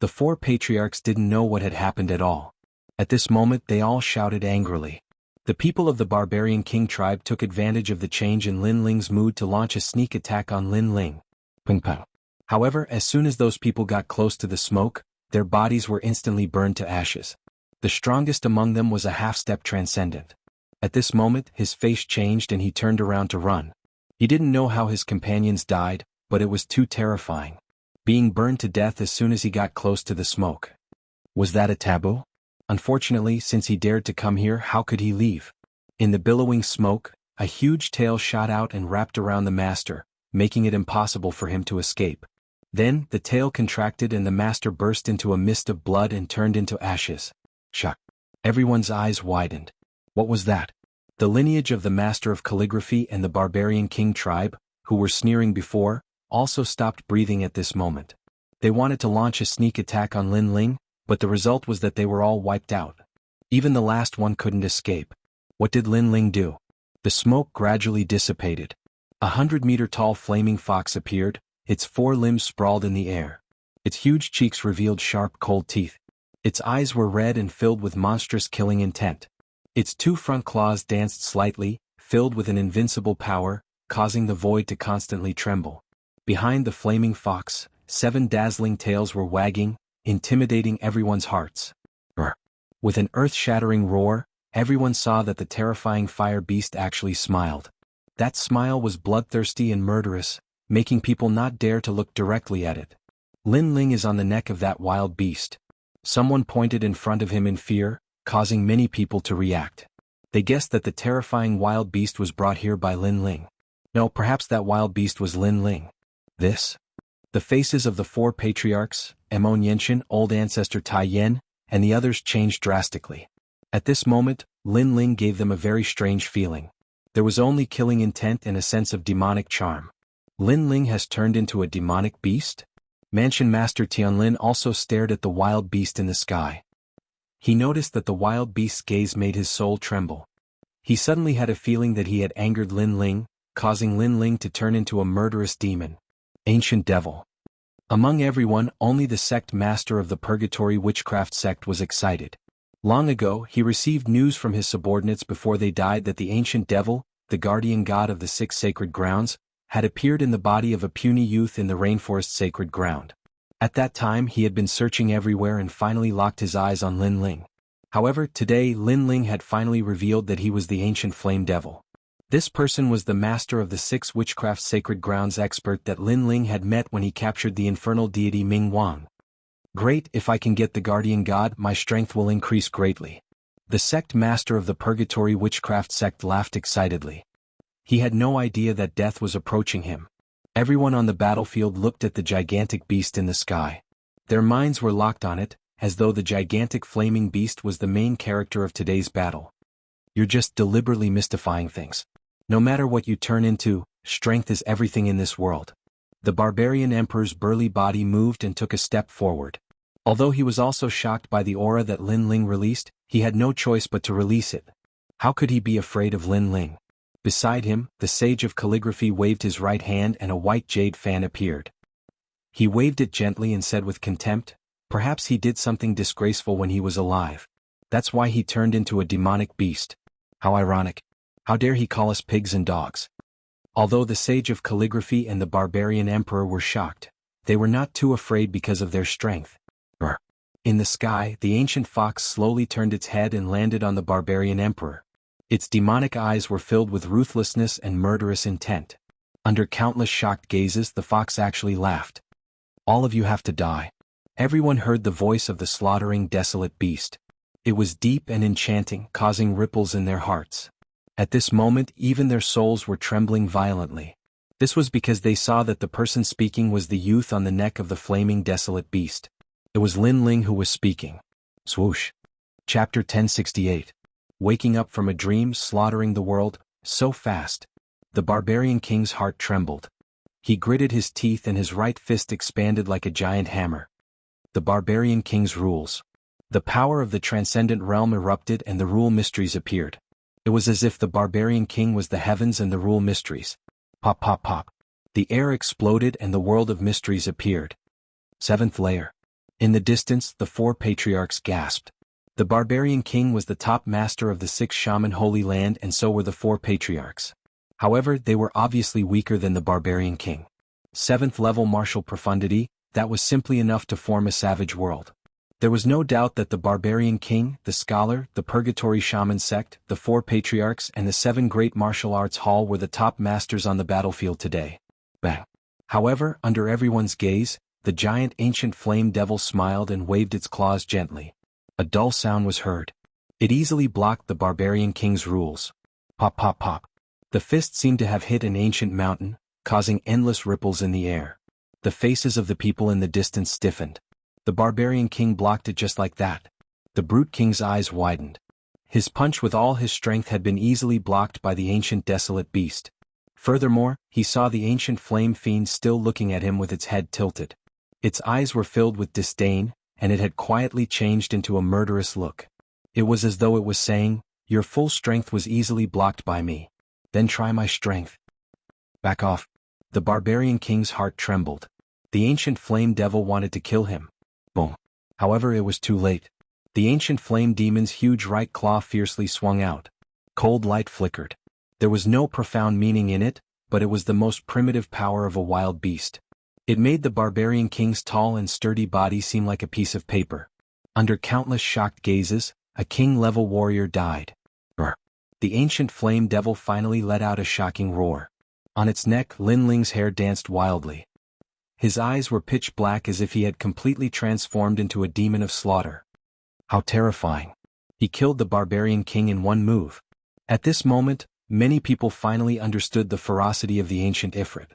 The 4 patriarchs didn't know what had happened at all. At this moment they all shouted angrily. The people of the Barbarian King tribe took advantage of the change in Lin Ling's mood to launch a sneak attack on Lin Ling. Ping pong. However, as soon as those people got close to the smoke, their bodies were instantly burned to ashes. The strongest among them was a half-step transcendent. At this moment, his face changed and he turned around to run. He didn't know how his companions died, but it was too terrifying. Being burned to death as soon as he got close to the smoke. Was that a taboo? Unfortunately, since he dared to come here, how could he leave? In the billowing smoke, a huge tail shot out and wrapped around the master, making it impossible for him to escape. Then, the tail contracted and the master burst into a mist of blood and turned into ashes. Shock. Everyone's eyes widened. What was that? The lineage of the Master of Calligraphy and the Barbarian King tribe, who were sneering before, also stopped breathing at this moment. They wanted to launch a sneak attack on Lin Ling, but the result was that they were all wiped out. Even the last one couldn't escape. What did Lin Ling do? The smoke gradually dissipated. 100-meter-tall flaming fox appeared, its 4 limbs sprawled in the air. Its huge cheeks revealed sharp, cold teeth. Its eyes were red and filled with monstrous killing intent. Its 2 front claws danced slightly, filled with an invincible power, causing the void to constantly tremble. Behind the flaming fox, 7 dazzling tails were wagging, intimidating everyone's hearts. With an earth-shattering roar, everyone saw that the terrifying fire beast actually smiled. That smile was bloodthirsty and murderous, making people not dare to look directly at it. Lin Ling is on the neck of that wild beast. Someone pointed in front of him in fear, causing many people to react. They guessed that the terrifying wild beast was brought here by Lin Ling. No, perhaps that wild beast was Lin Ling. This? The faces of the 4 patriarchs, Emon Yenshin, Old Ancestor Tai Yen, and the others changed drastically. At this moment, Lin Ling gave them a very strange feeling. There was only killing intent and a sense of demonic charm. Lin Ling has turned into a demonic beast? Mansion Master Tianlin also stared at the wild beast in the sky. He noticed that the wild beast's gaze made his soul tremble. He suddenly had a feeling that he had angered Lin Ling, causing Lin Ling to turn into a murderous demon. Ancient devil. Among everyone, only the sect master of the Purgatory Witchcraft sect was excited. Long ago, he received news from his subordinates before they died that the ancient devil, the guardian god of the 6 sacred grounds, had appeared in the body of a puny youth in the rainforest sacred ground. At that time he had been searching everywhere and finally locked his eyes on Lin Ling. However, today Lin Ling had finally revealed that he was the ancient flame devil. This person was the master of the 6 witchcraft sacred grounds expert that Lin Ling had met when he captured the infernal deity Ming Wang. Great, if I can get the guardian god, my strength will increase greatly. The sect master of the Purgatory Witchcraft sect laughed excitedly. He had no idea that death was approaching him. Everyone on the battlefield looked at the gigantic beast in the sky. Their minds were locked on it, as though the gigantic flaming beast was the main character of today's battle. You're just deliberately mystifying things. No matter what you turn into, strength is everything in this world. The barbarian emperor's burly body moved and took a step forward. Although he was also shocked by the aura that Lin Ling released, he had no choice but to release it. How could he be afraid of Lin Ling? Beside him, the sage of calligraphy waved his right hand and a white jade fan appeared. He waved it gently and said with contempt, "Perhaps he did something disgraceful when he was alive. That's why he turned into a demonic beast. How ironic. How dare he call us pigs and dogs?" Although the sage of calligraphy and the barbarian emperor were shocked, they were not too afraid because of their strength. In the sky, the ancient fox slowly turned its head and landed on the barbarian emperor. Its demonic eyes were filled with ruthlessness and murderous intent. Under countless shocked gazes, the fox actually laughed. "All of you have to die." Everyone heard the voice of the slaughtering, desolate beast. It was deep and enchanting, causing ripples in their hearts. At this moment, even their souls were trembling violently. This was because they saw that the person speaking was the youth on the neck of the flaming, desolate beast. It was Lin Ling who was speaking. Swoosh. Chapter 1068. Waking up from a dream, slaughtering the world, so fast. The barbarian king's heart trembled. He gritted his teeth and his right fist expanded like a giant hammer. The barbarian king's rules. The power of the transcendent realm erupted and the rule mysteries appeared. It was as if the barbarian king was the heavens and the rule mysteries. Pop pop pop. The air exploded and the world of mysteries appeared. 7th layer. In the distance, the 4 patriarchs gasped. The barbarian king was the top master of the 6 shaman holy land and so were the 4 patriarchs. However, they were obviously weaker than the barbarian king. 7th level martial profundity, that was simply enough to form a savage world. There was no doubt that the barbarian king, the scholar, the purgatory shaman sect, the 4 patriarchs and the 7 great martial arts hall were the top masters on the battlefield today. Bang. However, under everyone's gaze, the giant ancient flame devil smiled and waved its claws gently. A dull sound was heard. It easily blocked the barbarian king's rules. Pop pop pop. The fist seemed to have hit an ancient mountain, causing endless ripples in the air. The faces of the people in the distance stiffened. The barbarian king blocked it just like that. The brute king's eyes widened. His punch with all his strength had been easily blocked by the ancient desolate beast. Furthermore, he saw the ancient flame fiend still looking at him with its head tilted. Its eyes were filled with disdain, and it had quietly changed into a murderous look. It was as though it was saying, "Your full strength was easily blocked by me. Then try my strength." Back off. The barbarian king's heart trembled. The ancient flame devil wanted to kill him. Boom. However, it was too late. The ancient flame demon's huge right claw fiercely swung out. Cold light flickered. There was no profound meaning in it, but it was the most primitive power of a wild beast. It made the barbarian king's tall and sturdy body seem like a piece of paper. Under countless shocked gazes, a king-level warrior died. Brr. The ancient flame devil finally let out a shocking roar. On its neck, Lin Ling's hair danced wildly. His eyes were pitch black as if he had completely transformed into a demon of slaughter. How terrifying. He killed the barbarian king in one move. At this moment, many people finally understood the ferocity of the ancient Ifrit.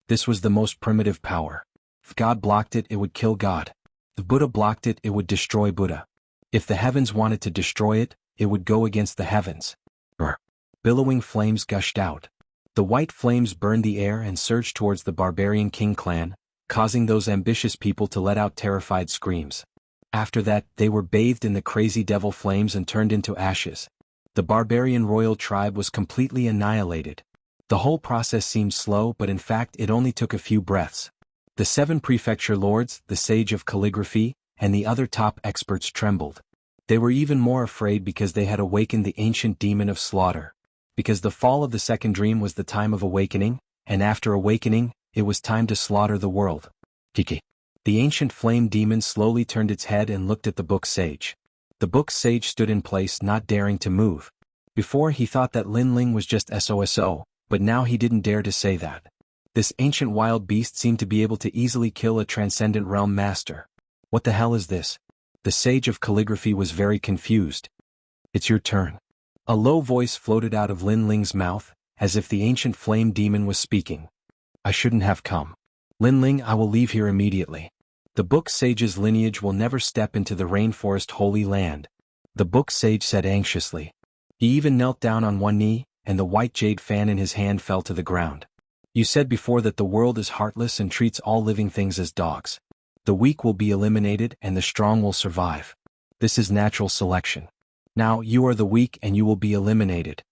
This was the most primitive power. If God blocked it, it would kill God. If Buddha blocked it, it would destroy Buddha. If the heavens wanted to destroy it, it would go against the heavens. Brr. Billowing flames gushed out. The white flames burned the air and surged towards the barbarian king clan, causing those ambitious people to let out terrified screams. After that, they were bathed in the crazy devil flames and turned into ashes. The barbarian royal tribe was completely annihilated. The whole process seemed slow, but in fact it only took a few breaths. The 7 prefecture lords, the sage of calligraphy, and the other top experts trembled. They were even more afraid because they had awakened the ancient demon of slaughter. Because the fall of the second dream was the time of awakening, and after awakening, it was time to slaughter the world. Kiki. The ancient flame demon slowly turned its head and looked at the book sage. The book sage stood in place, not daring to move. Before he thought that Lin Ling was just SOSO, but now he didn't dare to say that. This ancient wild beast seemed to be able to easily kill a transcendent realm master. What the hell is this? The sage of calligraphy was very confused. It's your turn. A low voice floated out of Lin Ling's mouth, as if the ancient flame demon was speaking. I shouldn't have come. Lin Ling, I will leave here immediately. The book sage's lineage will never step into the rainforest holy land. The book sage said anxiously. He even knelt down on one knee, and the white jade fan in his hand fell to the ground. You said before that the world is heartless and treats all living things as dogs. The weak will be eliminated and the strong will survive. This is natural selection. Now you are the weak and you will be eliminated.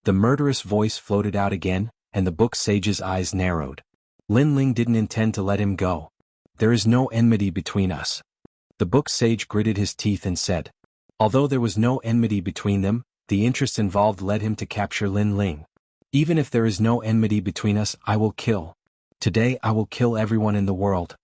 The murderous voice floated out again, and the book sage's eyes narrowed. Lin Ling didn't intend to let him go. There is no enmity between us. The book sage gritted his teeth and said. Although there was no enmity between them, the interest involved led him to capture Lin Ling. Even if there is no enmity between us, I will kill. Today I will kill everyone in the world.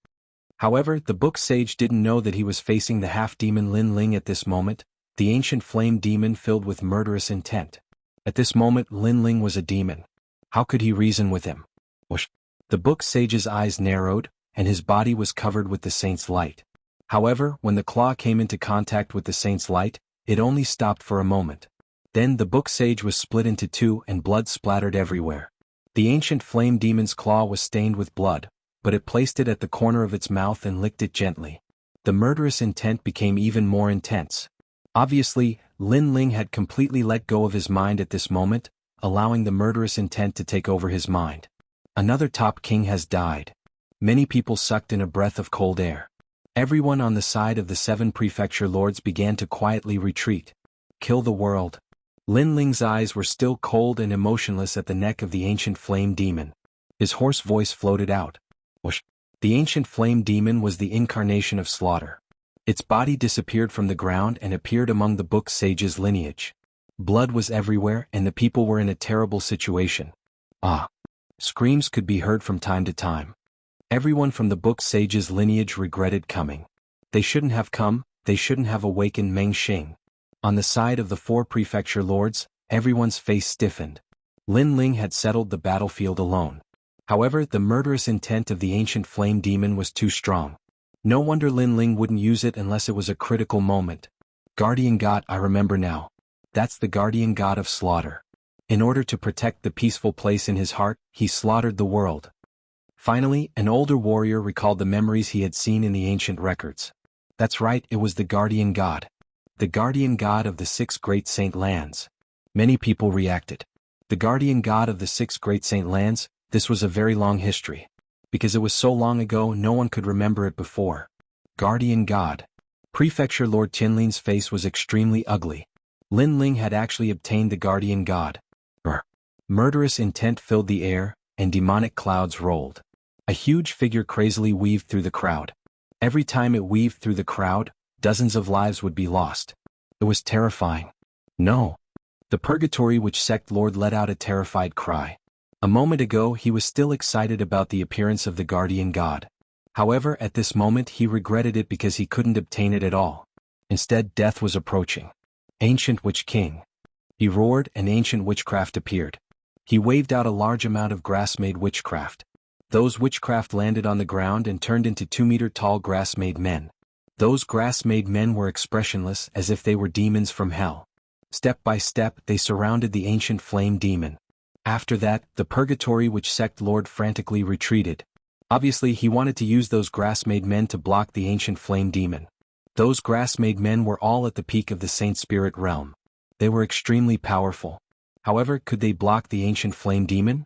However, the book sage didn't know that he was facing the half-demon Lin Ling at this moment, the ancient flame demon filled with murderous intent. At this moment Lin Ling was a demon. How could he reason with him? Whoosh. The book sage's eyes narrowed, and his body was covered with the saint's light. However, when the claw came into contact with the saint's light, it only stopped for a moment. Then the book sage was split into 2 and blood splattered everywhere. The ancient flame demon's claw was stained with blood, but it placed it at the corner of its mouth and licked it gently. The murderous intent became even more intense. Obviously, Lin Ling had completely let go of his mind at this moment, allowing the murderous intent to take over his mind. Another top king has died. Many people sucked in a breath of cold air. Everyone on the side of the 7 prefecture lords began to quietly retreat. Kill the world. Lin Ling's eyes were still cold and emotionless at the neck of the ancient flame demon. His hoarse voice floated out. Whoosh. The ancient flame demon was the incarnation of slaughter. Its body disappeared from the ground and appeared among the book sage's lineage. Blood was everywhere and the people were in a terrible situation. Ah! Screams could be heard from time to time. Everyone from the book sage's lineage regretted coming. They shouldn't have come, they shouldn't have awakened Meng Xing. On the side of the 4 prefecture lords, everyone's face stiffened. Lin Ling had settled the battlefield alone. However, the murderous intent of the ancient flame demon was too strong. No wonder Lin Ling wouldn't use it unless it was a critical moment. Guardian God, I remember now. That's the guardian god of slaughter. In order to protect the peaceful place in his heart, he slaughtered the world. Finally, an older warrior recalled the memories he had seen in the ancient records. That's right, it was the guardian god. The guardian god of the 6 great saint lands. Many people reacted. The guardian god of the 6 great saint lands, this was a very long history. Because it was so long ago no one could remember it before. Guardian god. Prefecture Lord Tianlin's face was extremely ugly. Lin Ling had actually obtained the guardian god. Murderous intent filled the air, and demonic clouds rolled. A huge figure crazily weaved through the crowd. Every time it weaved through the crowd, dozens of lives would be lost. It was terrifying. No. The Purgatory Witch Sect Lord let out a terrified cry. A moment ago he was still excited about the appearance of the guardian god. However, at this moment he regretted it because he couldn't obtain it at all. Instead, death was approaching. Ancient Witch King. He roared and ancient witchcraft appeared. He waved out a large amount of grass-made witchcraft. Those witchcraft landed on the ground and turned into 2-meter-tall grass-made men. Those grass-made men were expressionless as if they were demons from hell. Step by step they surrounded the ancient flame demon. After that, the Purgatory Witch Sect Lord frantically retreated. Obviously he wanted to use those grass-made men to block the ancient flame demon. Those grass-made men were all at the peak of the Saint Spirit realm. They were extremely powerful. However, could they block the ancient flame demon?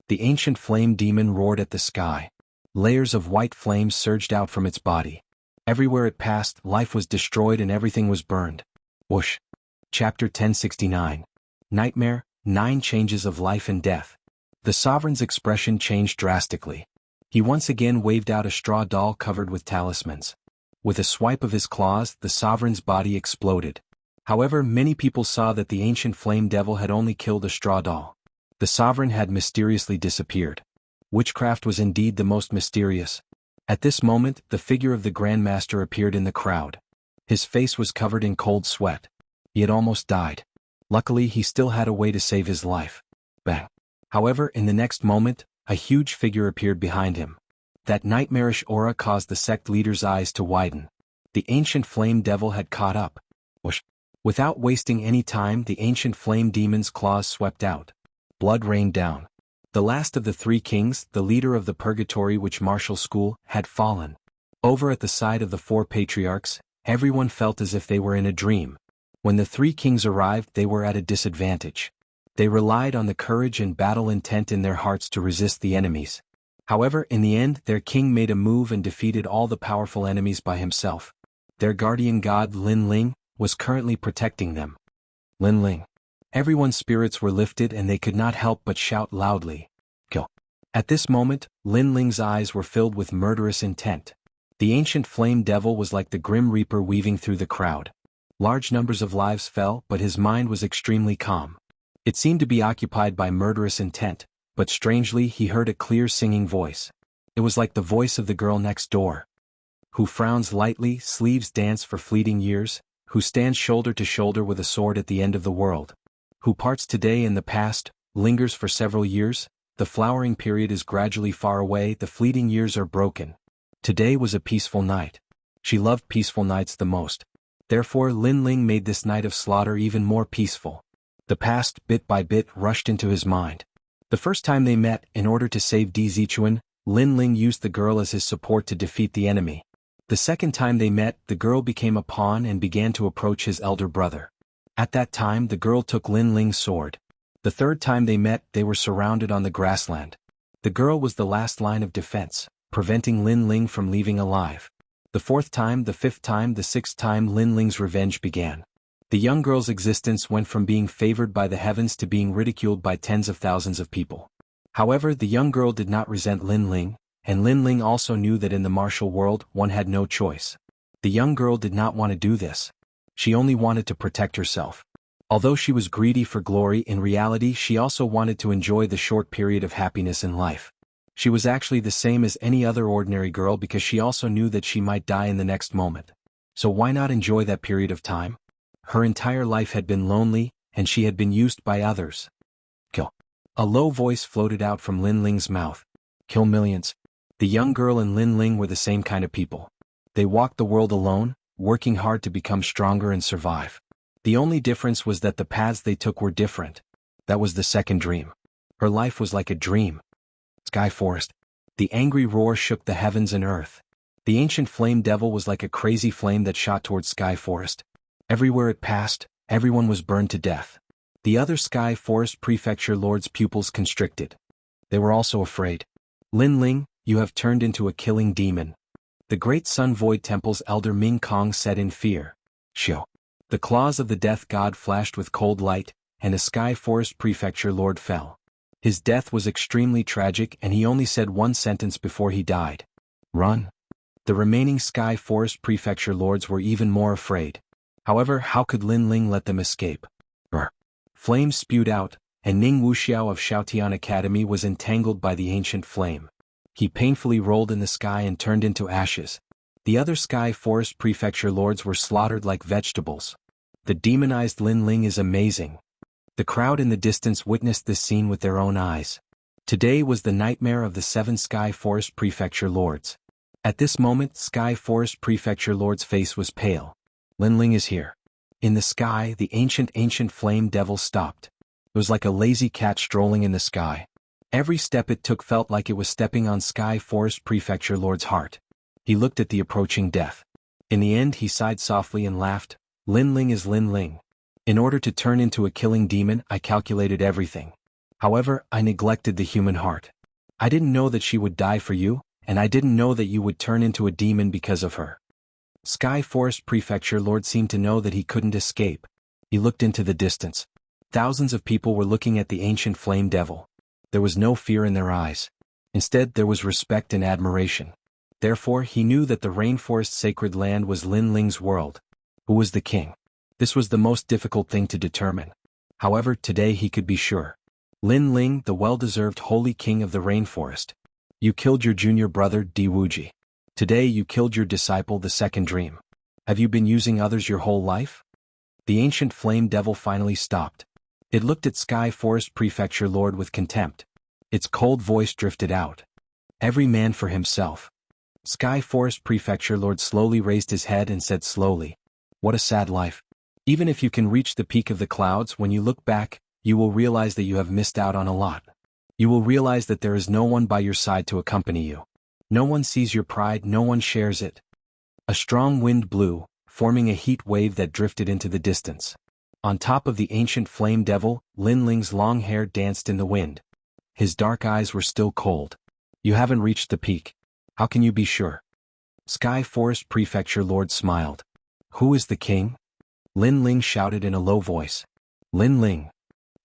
The ancient flame demon roared at the sky. Layers of white flames surged out from its body. Everywhere it passed, life was destroyed and everything was burned. Whoosh! Chapter 1069. Nightmare, 9 Changes of Life and Death. The sovereign's expression changed drastically. He once again waved out a straw doll covered with talismans. With a swipe of his claws, the sovereign's body exploded. However, many people saw that the ancient flame devil had only killed a straw doll. The sovereign had mysteriously disappeared. Witchcraft was indeed the most mysterious. At this moment, the figure of the Grand Master appeared in the crowd. His face was covered in cold sweat. He had almost died. Luckily, he still had a way to save his life. Bang. However, in the next moment, a huge figure appeared behind him. That nightmarish aura caused the sect leader's eyes to widen. The ancient flame devil had caught up. Whoosh. Without wasting any time, the ancient flame demon's claws swept out. Blood rained down. The last of the 3 kings, the leader of the purgatory witch martial school, had fallen. Over at the side of the 4 patriarchs, everyone felt as if they were in a dream. When the 3 kings arrived, they were at a disadvantage. They relied on the courage and battle intent in their hearts to resist the enemies. However, in the end, their king made a move and defeated all the powerful enemies by himself. Their guardian god, Lin Ling, was currently protecting them. Lin Ling. Everyone's spirits were lifted and they could not help but shout loudly, "Kill." At this moment, Lin Ling's eyes were filled with murderous intent. The ancient flame devil was like the grim reaper weaving through the crowd. Large numbers of lives fell, but his mind was extremely calm. It seemed to be occupied by murderous intent, but strangely he heard a clear singing voice. It was like the voice of the girl next door. Who frowns lightly, sleeves dance for fleeting years, who stands shoulder to shoulder with a sword at the end of the world. Who parts today in the past, lingers for several years, the flowering period is gradually far away, the fleeting years are broken. Today was a peaceful night. She loved peaceful nights the most. Therefore Lin Ling made this night of slaughter even more peaceful. The past, bit by bit, rushed into his mind. The first time they met, in order to save Di Zichuan, Lin Ling used the girl as his support to defeat the enemy. The second time they met, the girl became a pawn and began to approach his elder brother. At that time the girl took Lin Ling's sword. The third time they met, they were surrounded on the grassland. The girl was the last line of defense, preventing Lin Ling from leaving alive. The 4th time, the 5th time, the 6th time Lin Ling's revenge began. The young girl's existence went from being favored by the heavens to being ridiculed by tens of thousands of people. However, the young girl did not resent Lin Ling, and Lin Ling also knew that in the martial world one had no choice. The young girl did not want to do this. She only wanted to protect herself. Although she was greedy for glory, in reality she also wanted to enjoy the short period of happiness in life. She was actually the same as any other ordinary girl because she also knew that she might die in the next moment. So why not enjoy that period of time? Her entire life had been lonely, and she had been used by others. Kill. A low voice floated out from Lin Ling's mouth. Kill millions. The young girl and Lin Ling were the same kind of people. They walked the world alone, working hard to become stronger and survive. The only difference was that the paths they took were different. That was the second dream. Her life was like a dream. Sky Forest. The angry roar shook the heavens and earth. The ancient flame devil was like a crazy flame that shot towards Sky Forest. Everywhere it passed, everyone was burned to death. The other Sky Forest Prefecture lords' pupils constricted. They were also afraid. Lin Ling, you have turned into a killing demon. The great Sun Void Temple's elder Ming Kong said in fear. Shio. The claws of the death god flashed with cold light, and a Sky Forest Prefecture lord fell. His death was extremely tragic and he only said one sentence before he died. Run. The remaining Sky Forest Prefecture lords were even more afraid. However, how could Lin Ling let them escape? Flames spewed out, and Ning Wuxiao of Xiaotian Academy was entangled by the ancient flame. He painfully rolled in the sky and turned into ashes. The other Sky Forest Prefecture lords were slaughtered like vegetables. The demonized Lin Ling is amazing. The crowd in the distance witnessed this scene with their own eyes. Today was the nightmare of the 7 Sky Forest Prefecture lords. At this moment, Sky Forest Prefecture lord's face was pale. Lin Ling is here. In the sky, the ancient flame devil stopped. It was like a lazy cat strolling in the sky. Every step it took felt like it was stepping on Sky Forest Prefecture lord's heart. He looked at the approaching death. In the end he sighed softly and laughed. Lin Ling is Lin Ling. In order to turn into a killing demon, I calculated everything. However, I neglected the human heart. I didn't know that she would die for you, and I didn't know that you would turn into a demon because of her. Sky Forest Prefecture lord seemed to know that he couldn't escape. He looked into the distance. Thousands of people were looking at the ancient flame devil. There was no fear in their eyes. Instead, there was respect and admiration. Therefore, he knew that the rainforest sacred land was Lin Ling's world. Who was the king? This was the most difficult thing to determine. However, today he could be sure. Lin Ling, the well-deserved holy king of the rainforest. You killed your junior brother, Di Wuji. Today you killed your disciple, the second dream. Have you been using others your whole life? The ancient flame devil finally stopped. It looked at Sky Forest Prefecture Lord with contempt. Its cold voice drifted out. Every man for himself. Sky Forest Prefecture Lord slowly raised his head and said slowly, "What a sad life. Even if you can reach the peak of the clouds, when you look back, you will realize that you have missed out on a lot. You will realize that there is no one by your side to accompany you. No one sees your pride, no one shares it." A strong wind blew, forming a heat wave that drifted into the distance. On top of the ancient flame devil, Lin Ling's long hair danced in the wind. His dark eyes were still cold. "You haven't reached the peak. How can you be sure?" Sky Forest Prefecture Lord smiled. "Who is the king?" Lin Ling shouted in a low voice. "Lin Ling."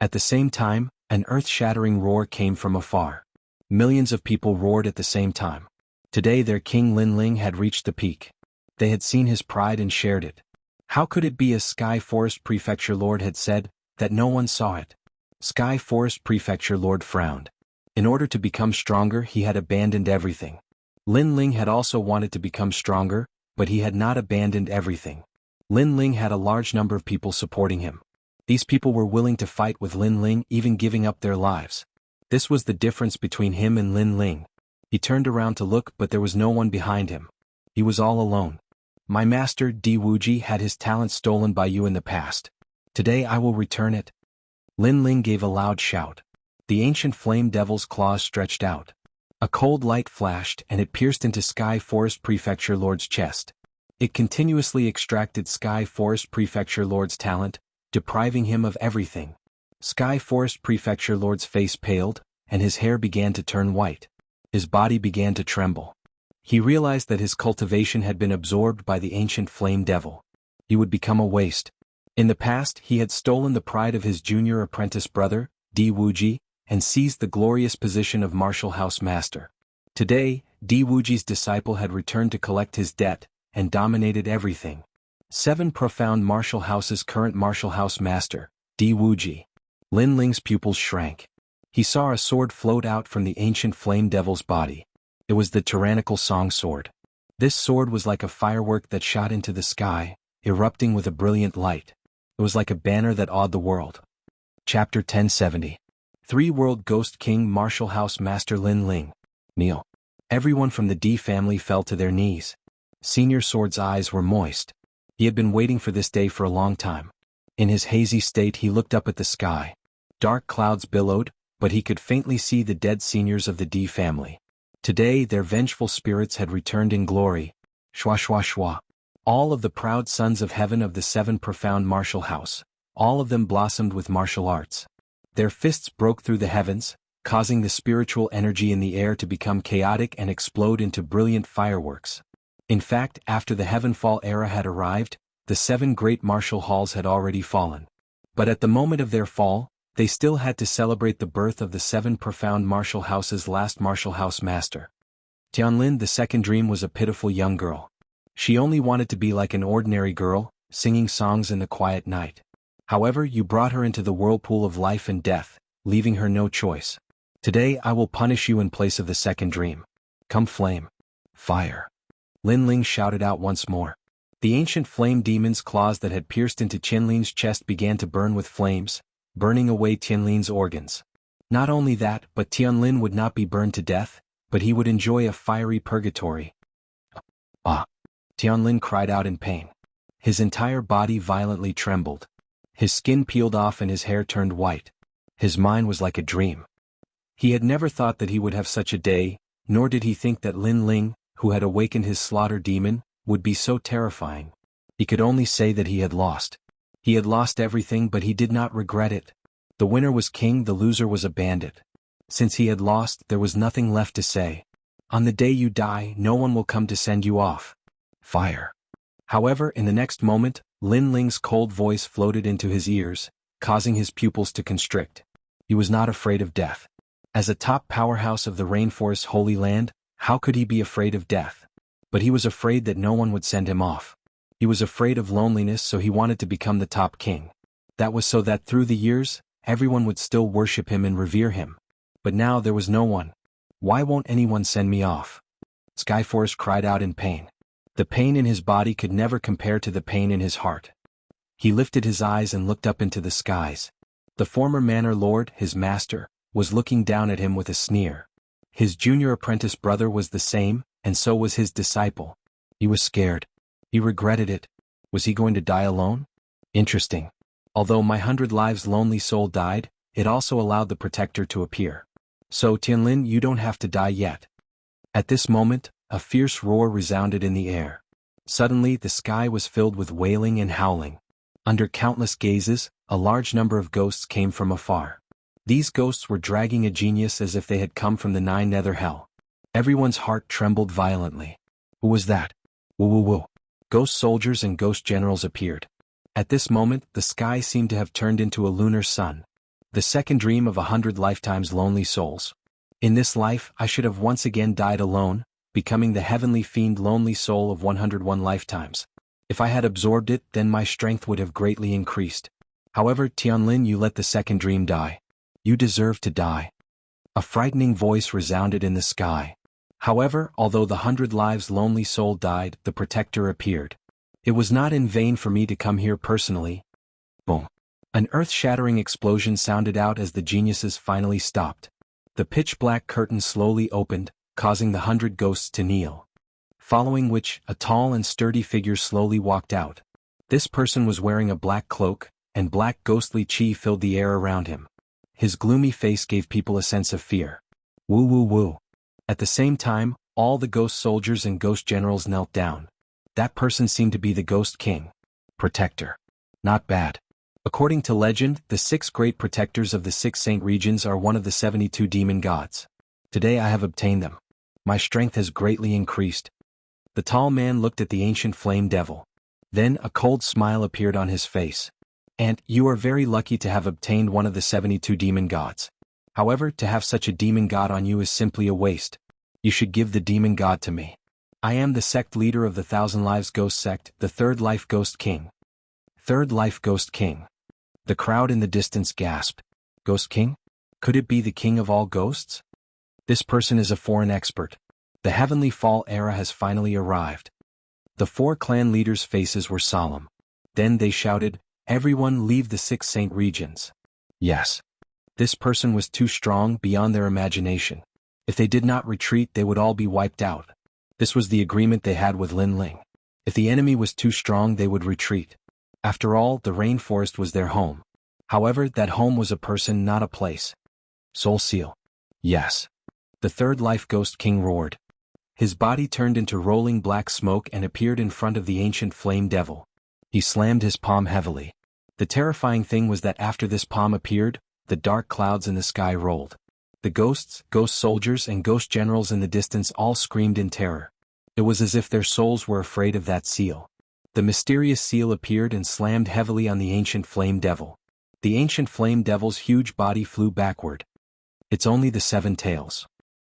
At the same time, an earth-shattering roar came from afar. Millions of people roared at the same time. Today their king Lin Ling had reached the peak. They had seen his pride and shared it. How could it be, as Sky Forest Prefecture Lord had said, that no one saw it? Sky Forest Prefecture Lord frowned. In order to become stronger, he had abandoned everything. Lin Ling had also wanted to become stronger, but he had not abandoned everything. Lin Ling had a large number of people supporting him. These people were willing to fight with Lin Ling, even giving up their lives. This was the difference between him and Lin Ling. He turned around to look, but there was no one behind him. He was all alone. "My master Di Wuji had his talent stolen by you in the past. Today I will return it." Lin Ling gave a loud shout. The ancient flame devil's claws stretched out. A cold light flashed and it pierced into Sky Forest Prefecture Lord's chest. It continuously extracted Sky Forest Prefecture Lord's talent, depriving him of everything. Sky Forest Prefecture Lord's face paled, and his hair began to turn white. His body began to tremble. He realized that his cultivation had been absorbed by the ancient flame devil. He would become a waste. In the past, he had stolen the pride of his junior apprentice brother, Di Wuji, and seized the glorious position of martial house master. Today, Di Wuji's disciple had returned to collect his debt, and dominated everything. 7 profound martial house's current martial house master, Di Wuji. Lin Ling's pupils shrank. He saw a sword float out from the ancient flame devil's body. It was the tyrannical song sword. This sword was like a firework that shot into the sky, erupting with a brilliant light. It was like a banner that awed the world. Chapter 1070. 3 World Ghost King Martial House Master Lin Ling. Kneel. Everyone from the Di family fell to their knees. Senior Sword's eyes were moist. He had been waiting for this day for a long time. In his hazy state he looked up at the sky. Dark clouds billowed, but he could faintly see the dead seniors of the Di family. Today their vengeful spirits had returned in glory. Shwa shwa shwa. All of the proud sons of heaven of the 7 profound martial house, all of them blossomed with martial arts. Their fists broke through the heavens, causing the spiritual energy in the air to become chaotic and explode into brilliant fireworks. In fact, after the Heavenfall era had arrived, the 7 great martial halls had already fallen. But at the moment of their fall, they still had to celebrate the birth of the 7 profound martial house's last martial house master. Tianlin, the second dream, was a pitiful young girl. She only wanted to be like an ordinary girl, singing songs in the quiet night. However, you brought her into the whirlpool of life and death, leaving her no choice. Today I will punish you in place of the second dream. Come flame. Fire. Lin Ling shouted out once more. The ancient flame demon's claws that had pierced into Tianlin's chest began to burn with flames, burning away Tianlin's organs. Not only that, but Tianlin would not be burned to death, but he would enjoy a fiery purgatory. Ah! Tianlin cried out in pain. His entire body violently trembled. His skin peeled off and his hair turned white. His mind was like a dream. He had never thought that he would have such a day, nor did he think that Lin Ling, who had awakened his slaughter demon, would be so terrifying. He could only say that he had lost. He had lost everything, but he did not regret it. The winner was king, the loser was a bandit. Since he had lost, there was nothing left to say. On the day you die, no one will come to send you off. Fire. However, in the next moment, Lin Ling's cold voice floated into his ears, causing his pupils to constrict. He was not afraid of death. As a top powerhouse of the Rainforest Holy Land, how could he be afraid of death? But he was afraid that no one would send him off. He was afraid of loneliness, so he wanted to become the top king. That was so that through the years, everyone would still worship him and revere him. But now there was no one. Why won't anyone send me off? Skyforce cried out in pain. The pain in his body could never compare to the pain in his heart. He lifted his eyes and looked up into the skies. The former manor lord, his master, was looking down at him with a sneer. His junior apprentice brother was the same, and so was his disciple. He was scared. He regretted it. Was he going to die alone? Interesting. Although my 100 lives lonely soul died, it also allowed the protector to appear. So Tianlin, you don't have to die yet. At this moment, a fierce roar resounded in the air. Suddenly the sky was filled with wailing and howling. Under countless gazes, a large number of ghosts came from afar. These ghosts were dragging a genius as if they had come from the 9 nether hell. Everyone's heart trembled violently. Who was that? Woo woo woo. Ghost soldiers and ghost generals appeared. At this moment, the sky seemed to have turned into a lunar sun. The second dream of 100 lifetimes lonely souls. In this life, I should have once again died alone, becoming the heavenly fiend lonely soul of 101 lifetimes. If I had absorbed it, then my strength would have greatly increased. However, Tianlin, you let the second dream die. You deserve to die. A frightening voice resounded in the sky. However, although the 100 lives lonely soul died, the protector appeared. It was not in vain for me to come here personally. Boom. An earth-shattering explosion sounded out as the geniuses finally stopped. The pitch-black curtain slowly opened, causing the 100 ghosts to kneel. Following which, a tall and sturdy figure slowly walked out. This person was wearing a black cloak, and black ghostly chi filled the air around him. His gloomy face gave people a sense of fear. Woo woo woo. At the same time, all the ghost soldiers and ghost generals knelt down. That person seemed to be the Ghost King. Protector. Not bad. According to legend, the 6 great protectors of the 6 saint regions are one of the 72 demon gods. Today I have obtained them. My strength has greatly increased. The tall man looked at the ancient flame devil. Then a cold smile appeared on his face. And you are very lucky to have obtained one of the 72 demon gods. However, to have such a demon god on you is simply a waste. You should give the demon god to me. I am the sect leader of the 1000 Lives Ghost Sect, the Third Life Ghost King. Third Life Ghost King. The crowd in the distance gasped. Ghost King? Could it be the king of all ghosts? This person is a foreign expert. The Heavenly Fall era has finally arrived. The 4 clan leaders' faces were solemn. Then they shouted, everyone leave the 6 saint regions. Yes. This person was too strong beyond their imagination. If they did not retreat, they would all be wiped out. This was the agreement they had with Lin Ling. If the enemy was too strong, they would retreat. After all, the rainforest was their home. However, that home was a person, not a place. Soul Seal. Yes. The Third Life Ghost King roared. His body turned into rolling black smoke and appeared in front of the ancient flame devil. He slammed his palm heavily. The terrifying thing was that after this palm appeared, the dark clouds in the sky rolled. The ghosts, ghost soldiers and ghost generals in the distance all screamed in terror. It was as if their souls were afraid of that seal. The mysterious seal appeared and slammed heavily on the ancient flame devil. The ancient flame devil's huge body flew backward. It's only the 7 tails.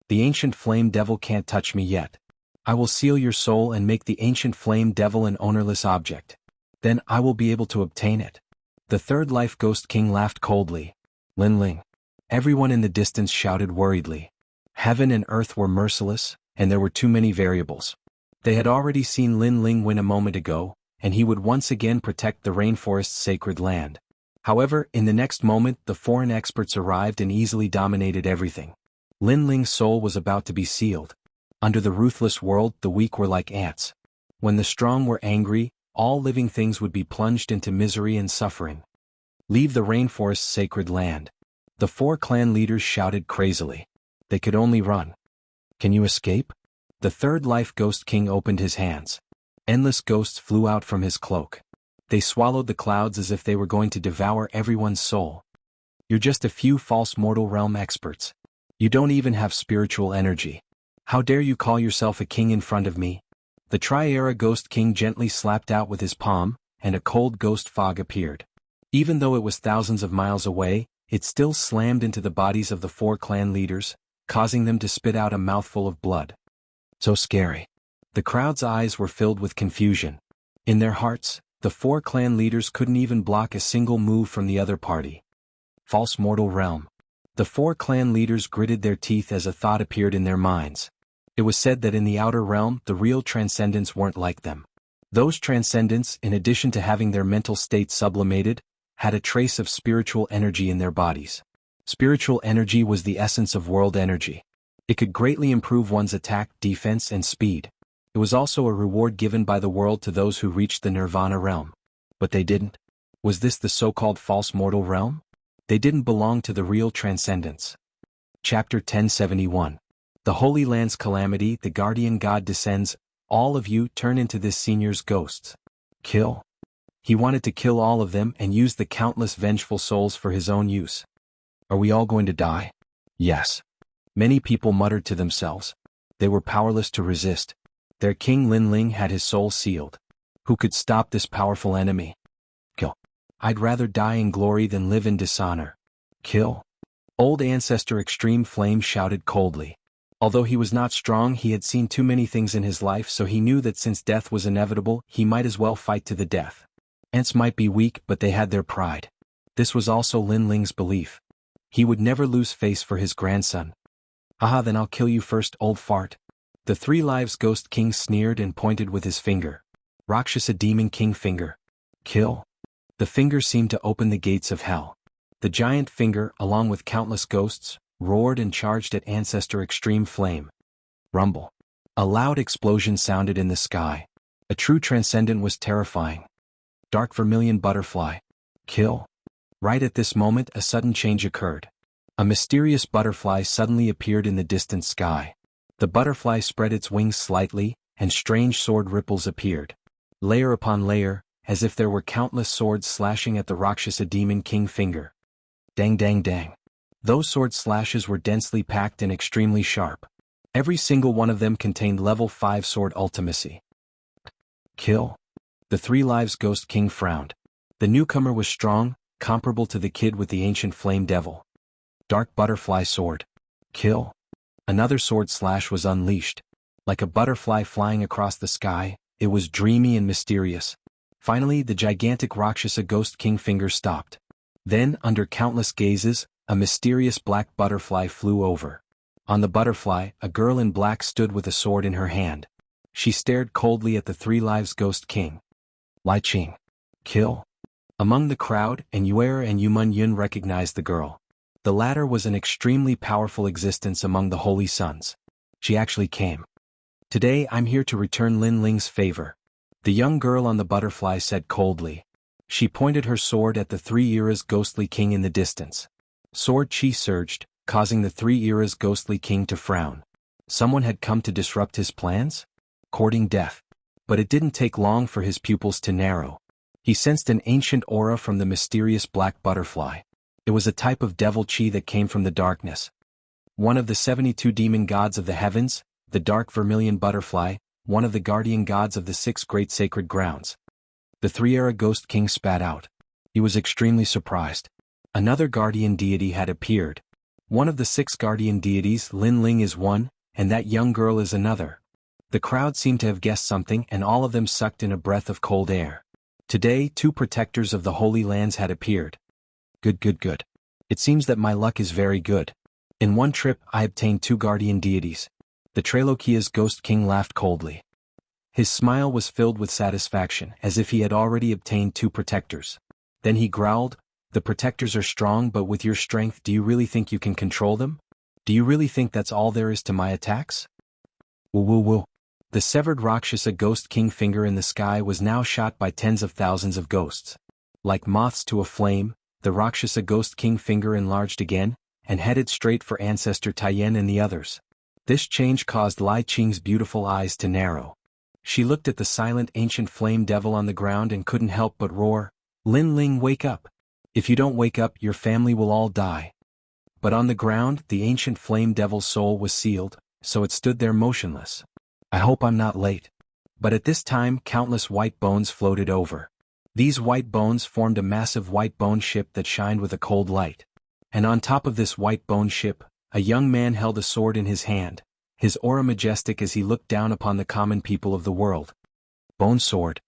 The ancient flame devil can't touch me yet. I will seal your soul and make the ancient flame devil an ownerless object. Then I will be able to obtain it. The Third Life Ghost King laughed coldly. Lin Ling. Everyone in the distance shouted worriedly. Heaven and earth were merciless, and there were too many variables. They had already seen Lin Ling win a moment ago, and he would once again protect the rainforest's sacred land. However, in the next moment, the foreign experts arrived and easily dominated everything. Lin Ling's soul was about to be sealed. Under the ruthless world, the weak were like ants. When the strong were angry, all living things would be plunged into misery and suffering. Leave the rainforest's sacred land. The 4 clan leaders shouted crazily. They could only run. Can you escape? The Third Life Ghost King opened his hands. Endless ghosts flew out from his cloak. They swallowed the clouds as if they were going to devour everyone's soul. You're just a few false mortal realm experts. You don't even have spiritual energy. How dare you call yourself a king in front of me? The Tri-Era Ghost King gently slapped out with his palm, and a cold ghost fog appeared. Even though it was thousands of miles away, it still slammed into the bodies of the 4 clan leaders, causing them to spit out a mouthful of blood. So scary. The crowd's eyes were filled with confusion. In their hearts, the 4 clan leaders couldn't even block a single move from the other party. False mortal realm. The 4 clan leaders gritted their teeth as a thought appeared in their minds. It was said that in the outer realm, the real transcendents weren't like them. Those transcendents, in addition to having their mental state sublimated, had a trace of spiritual energy in their bodies. Spiritual energy was the essence of world energy. It could greatly improve one's attack, defense, and speed. It was also a reward given by the world to those who reached the nirvana realm. But they didn't. Was this the so-called false mortal realm? They didn't belong to the real transcendence. Chapter 1071. The Holy Land's calamity. The guardian god descends. All of you turn into this senior's ghosts. Kill. He wanted to kill all of them and use the countless vengeful souls for his own use. Are we all going to die? Yes. Many people muttered to themselves. They were powerless to resist. Their king Linling had his soul sealed. Who could stop this powerful enemy? Kill. I'd rather die in glory than live in dishonor. Kill. Old Ancestor Extreme Flame shouted coldly. Although he was not strong, he had seen too many things in his life, so he knew that since death was inevitable, he might as well fight to the death. Ants might be weak, but they had their pride. This was also Lin Ling's belief. He would never lose face for his grandson. Aha, then I'll kill you first, old fart. The 3 Lives Ghost King sneered and pointed with his finger. Rakshasa Demon King Finger. Kill. The finger seemed to open the gates of hell. The giant finger, along with countless ghosts, roared and charged at Ancestor Extreme Flame. Rumble. A loud explosion sounded in the sky. A true transcendent was terrifying. Dark Vermilion Butterfly. Kill. Right at this moment, a sudden change occurred. A mysterious butterfly suddenly appeared in the distant sky. The butterfly spread its wings slightly, and strange sword ripples appeared. Layer upon layer, as if there were countless swords slashing at the Rakshasa Demon King Finger. Dang dang dang. Those sword slashes were densely packed and extremely sharp. Every single one of them contained level 5 sword ultimacy. Kill. The 3 Lives Ghost King frowned. The newcomer was strong, comparable to the kid with the ancient flame devil. Dark Butterfly Sword. Kill. Another sword slash was unleashed. Like a butterfly flying across the sky, it was dreamy and mysterious. Finally, the gigantic Rakshasa Ghost King Finger stopped. Then, under countless gazes, a mysterious black butterfly flew over. On the butterfly, a girl in black stood with a sword in her hand. She stared coldly at the 3 Lives Ghost King. Lai Qing. Kill. Among the crowd, and Yuer and Yumun Yun recognized the girl. The latter was an extremely powerful existence among the Holy Sons. She actually came. Today I'm here to return Lin Ling's favor. The young girl on the butterfly said coldly. She pointed her sword at the 3 Eras ghostly king in the distance. Sword chi surged, causing the 3 Eras ghostly king to frown. Someone had come to disrupt his plans? Courting death. But it didn't take long for his pupils to narrow. He sensed an ancient aura from the mysterious black butterfly. It was a type of devil chi that came from the darkness. One of the 72 demon gods of the heavens, the dark vermilion butterfly, one of the guardian gods of the 6 great sacred grounds. The 3 Era Ghost King spat out. He was extremely surprised. Another guardian deity had appeared. One of the 6 guardian deities, Lin Ling is one, and that young girl is another. The crowd seemed to have guessed something, and all of them sucked in a breath of cold air. Today, 2 protectors of the Holy Lands had appeared. Good good good. It seems that my luck is very good. In one trip, I obtained 2 guardian deities. The Trailokia's Ghost King laughed coldly. His smile was filled with satisfaction, as if he had already obtained 2 protectors. Then he growled, "The protectors are strong, but with your strength, do you really think you can control them? Do you really think that's all there is to my attacks?" Woo woo woo. The severed Rakshasa Ghost King Finger in the sky was now shot by tens of thousands of ghosts. Like moths to a flame, the Rakshasa Ghost King Finger enlarged again, and headed straight for Ancestor Taiyen and the others. This change caused Lai Qing's beautiful eyes to narrow. She looked at the silent ancient flame devil on the ground and couldn't help but roar, "Lin Ling, wake up! If you don't wake up, your family will all die." But on the ground, the ancient flame devil's soul was sealed, so it stood there motionless. I hope I'm not late. But at this time, countless white bones floated over. These white bones formed a massive white bone ship that shined with a cold light. And on top of this white bone ship, a young man held a sword in his hand, his aura majestic as he looked down upon the common people of the world. "Bone sword!"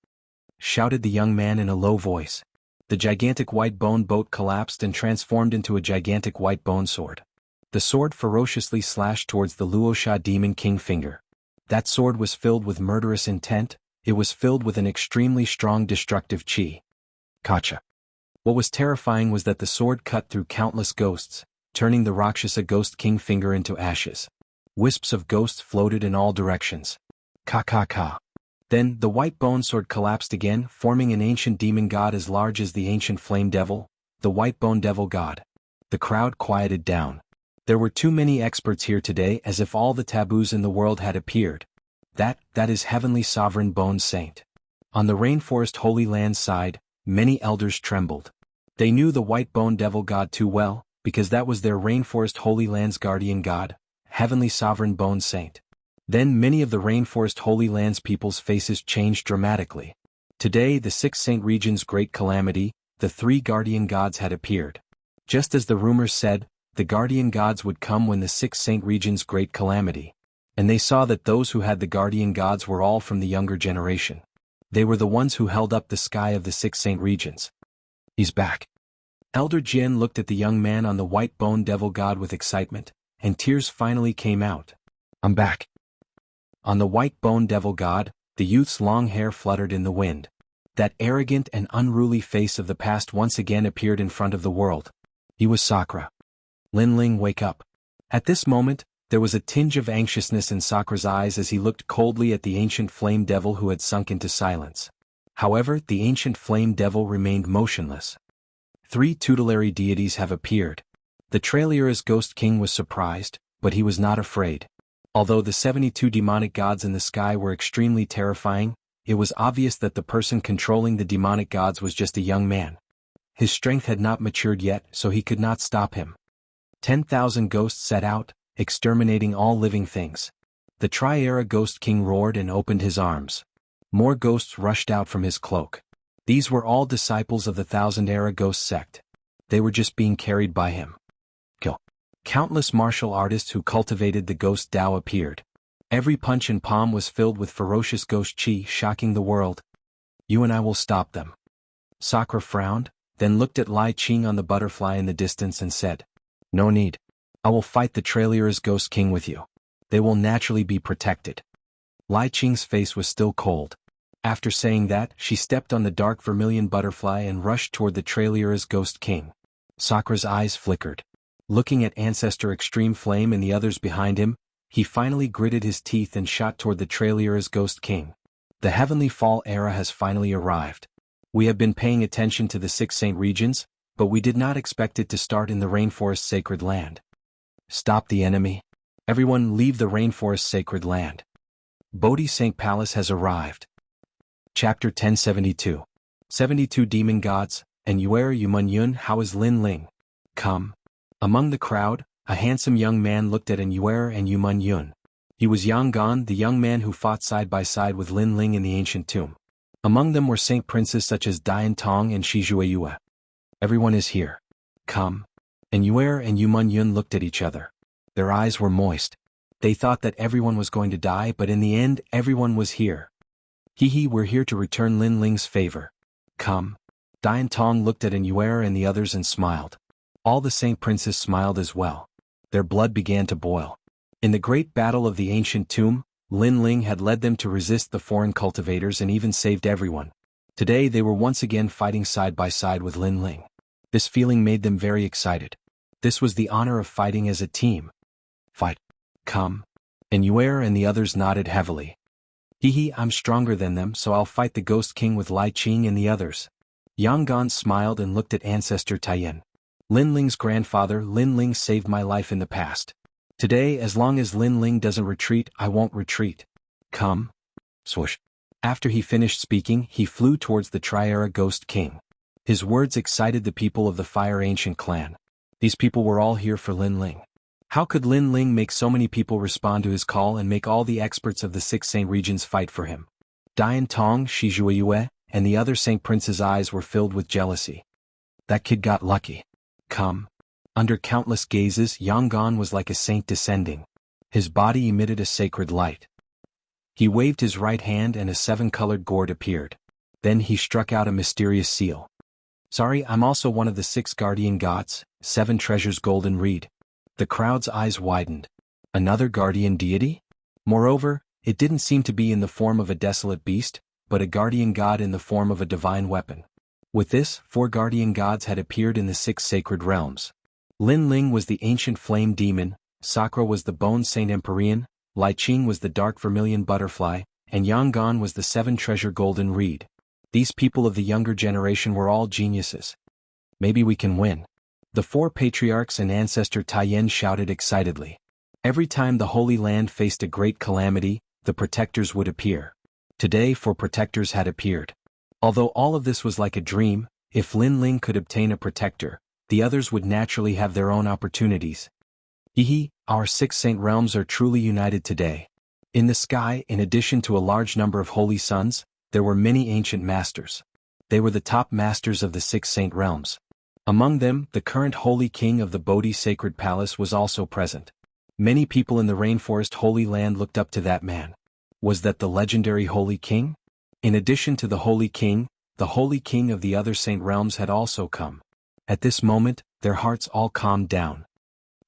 shouted the young man in a low voice. The gigantic white bone boat collapsed and transformed into a gigantic white bone sword. The sword ferociously slashed towards the Luosha demon king finger. That sword was filled with murderous intent, it was filled with an extremely strong destructive chi. Kacha. What was terrifying was that the sword cut through countless ghosts, turning the Rakshasa ghost king finger into ashes. Wisps of ghosts floated in all directions. Ka. Then, the white bone sword collapsed again, forming an ancient demon god as large as the ancient flame devil, the white bone devil god. The crowd quieted down. There were too many experts here today, as if all the taboos in the world had appeared. That is Heavenly Sovereign Bone Saint. On the Rainforest Holy Land side, many elders trembled. They knew the white bone devil god too well, because that was their Rainforest Holy Land's guardian god, Heavenly Sovereign Bone Saint. Then many of the Rainforest Holy Land's people's faces changed dramatically. Today the 6 Saint region's great calamity, the 3 guardian gods had appeared. Just as the rumors said, the guardian gods would come when the 6 Saint region's great calamity. And they saw that those who had the guardian gods were all from the younger generation. They were the ones who held up the sky of the 6 Saint regions. "He's back." Elder Jian looked at the young man on the white bone devil god with excitement, and tears finally came out. "I'm back." On the white bone devil god, the youth's long hair fluttered in the wind. That arrogant and unruly face of the past once again appeared in front of the world. He was Sakura. "Linling, wake up." At this moment, there was a tinge of anxiousness in Sakura's eyes as he looked coldly at the ancient flame devil who had sunk into silence. However, the ancient flame devil remained motionless. 3 tutelary deities have appeared. The Trailura's ghost king was surprised, but he was not afraid. Although the 72 demonic gods in the sky were extremely terrifying, it was obvious that the person controlling the demonic gods was just a young man. His strength had not matured yet, so he could not stop him. 10,000 ghosts set out, exterminating all living things. The Tri-Era Ghost King roared and opened his arms. More ghosts rushed out from his cloak. These were all disciples of the Thousand-Era Ghost sect. They were just being carried by him. Countless martial artists who cultivated the ghost Tao appeared. Every punch and palm was filled with ferocious ghost chi, shocking the world. "You and I will stop them." Sakura frowned, then looked at Lai Ching on the butterfly in the distance and said, "No need. I will fight the Trailura's Ghost King with you. They will naturally be protected." Lai Ching's face was still cold. After saying that, she stepped on the dark vermilion butterfly and rushed toward the Trailura's Ghost King. Sakura's eyes flickered. Looking at Ancestor Extreme Flame and the others behind him, he finally gritted his teeth and shot toward the Trailura's Ghost King. The Heavenly Fall era has finally arrived. We have been paying attention to the 6 Saint regions, but we did not expect it to start in the Rainforest Sacred Land. Stop the enemy. Everyone leave the Rainforest Sacred Land. Bodhi Saint Palace has arrived. Chapter 1072. 72 Demon Gods, and Yuer Yumun, how is Lin Ling? Come. Among the crowd, a handsome young man looked at Yuer and Yumun. He was Yang Gan, the young man who fought side by side with Lin Ling in the ancient tomb. Among them were saint princes such as Dian Tong and Shizhueyue. Everyone is here. Come. And Yuer and Yumun looked at each other. Their eyes were moist. They thought that everyone was going to die, but in the end, everyone was here. We're here to return Lin Ling's favor. Come. Dian Tong looked at Yuer and the others and smiled. All the saint princes smiled as well. Their blood began to boil. In the great battle of the ancient tomb, Lin Ling had led them to resist the foreign cultivators and even saved everyone. Today they were once again fighting side by side with Lin Ling. This feeling made them very excited. This was the honor of fighting as a team. Fight. Come. And Yuer and the others nodded heavily. I'm stronger than them, so I'll fight the Ghost King with Lai Ching and the others. Yang Gan smiled and looked at Ancestor Taiyan. Lin Ling's grandfather Lin Ling saved my life in the past. Today, as long as Lin Ling doesn't retreat, I won't retreat. Come. Swoosh. After he finished speaking, he flew towards the Tri-Era Ghost King. His words excited the people of the Fire Ancient clan. These people were all here for Lin Ling. How could Lin Ling make so many people respond to his call and make all the experts of the 6 Saint regions fight for him? Dian Tong, Shizhueyue, and the other Saint Prince's eyes were filled with jealousy. That kid got lucky. Come. Under countless gazes, Yangon was like a saint descending. His body emitted a sacred light. He waved his right hand and a 7-colored gourd appeared. Then he struck out a mysterious seal. Sorry, I'm also one of the 6 guardian gods, 7 treasures golden reed. The crowd's eyes widened. Another guardian deity? Moreover, it didn't seem to be in the form of a desolate beast, but a guardian god in the form of a divine weapon. With this, 4 guardian gods had appeared in the 6 sacred realms. Lin Ling was the ancient flame demon, Sakra was the bone saint Empyrean, Lai Qing was the dark vermilion butterfly, and Yangon was the 7-treasure golden reed. These people of the younger generation were all geniuses. Maybe we can win. The 4 patriarchs and ancestor Taiyan shouted excitedly. Every time the Holy Land faced a great calamity, the protectors would appear. Today 4 protectors had appeared. Although all of this was like a dream, if Lin Ling could obtain a protector, the others would naturally have their own opportunities. Hehe, our 6 saint realms are truly united today. In the sky, in addition to a large number of holy suns, there were many ancient masters. They were the top masters of the 6 saint realms. Among them, the current holy king of the Bodhi sacred palace was also present. Many people in the rainforest holy land looked up to that man. Was that the legendary holy king? In addition to the holy king, the holy king of the other saint realms had also come. At this moment, their hearts all calmed down.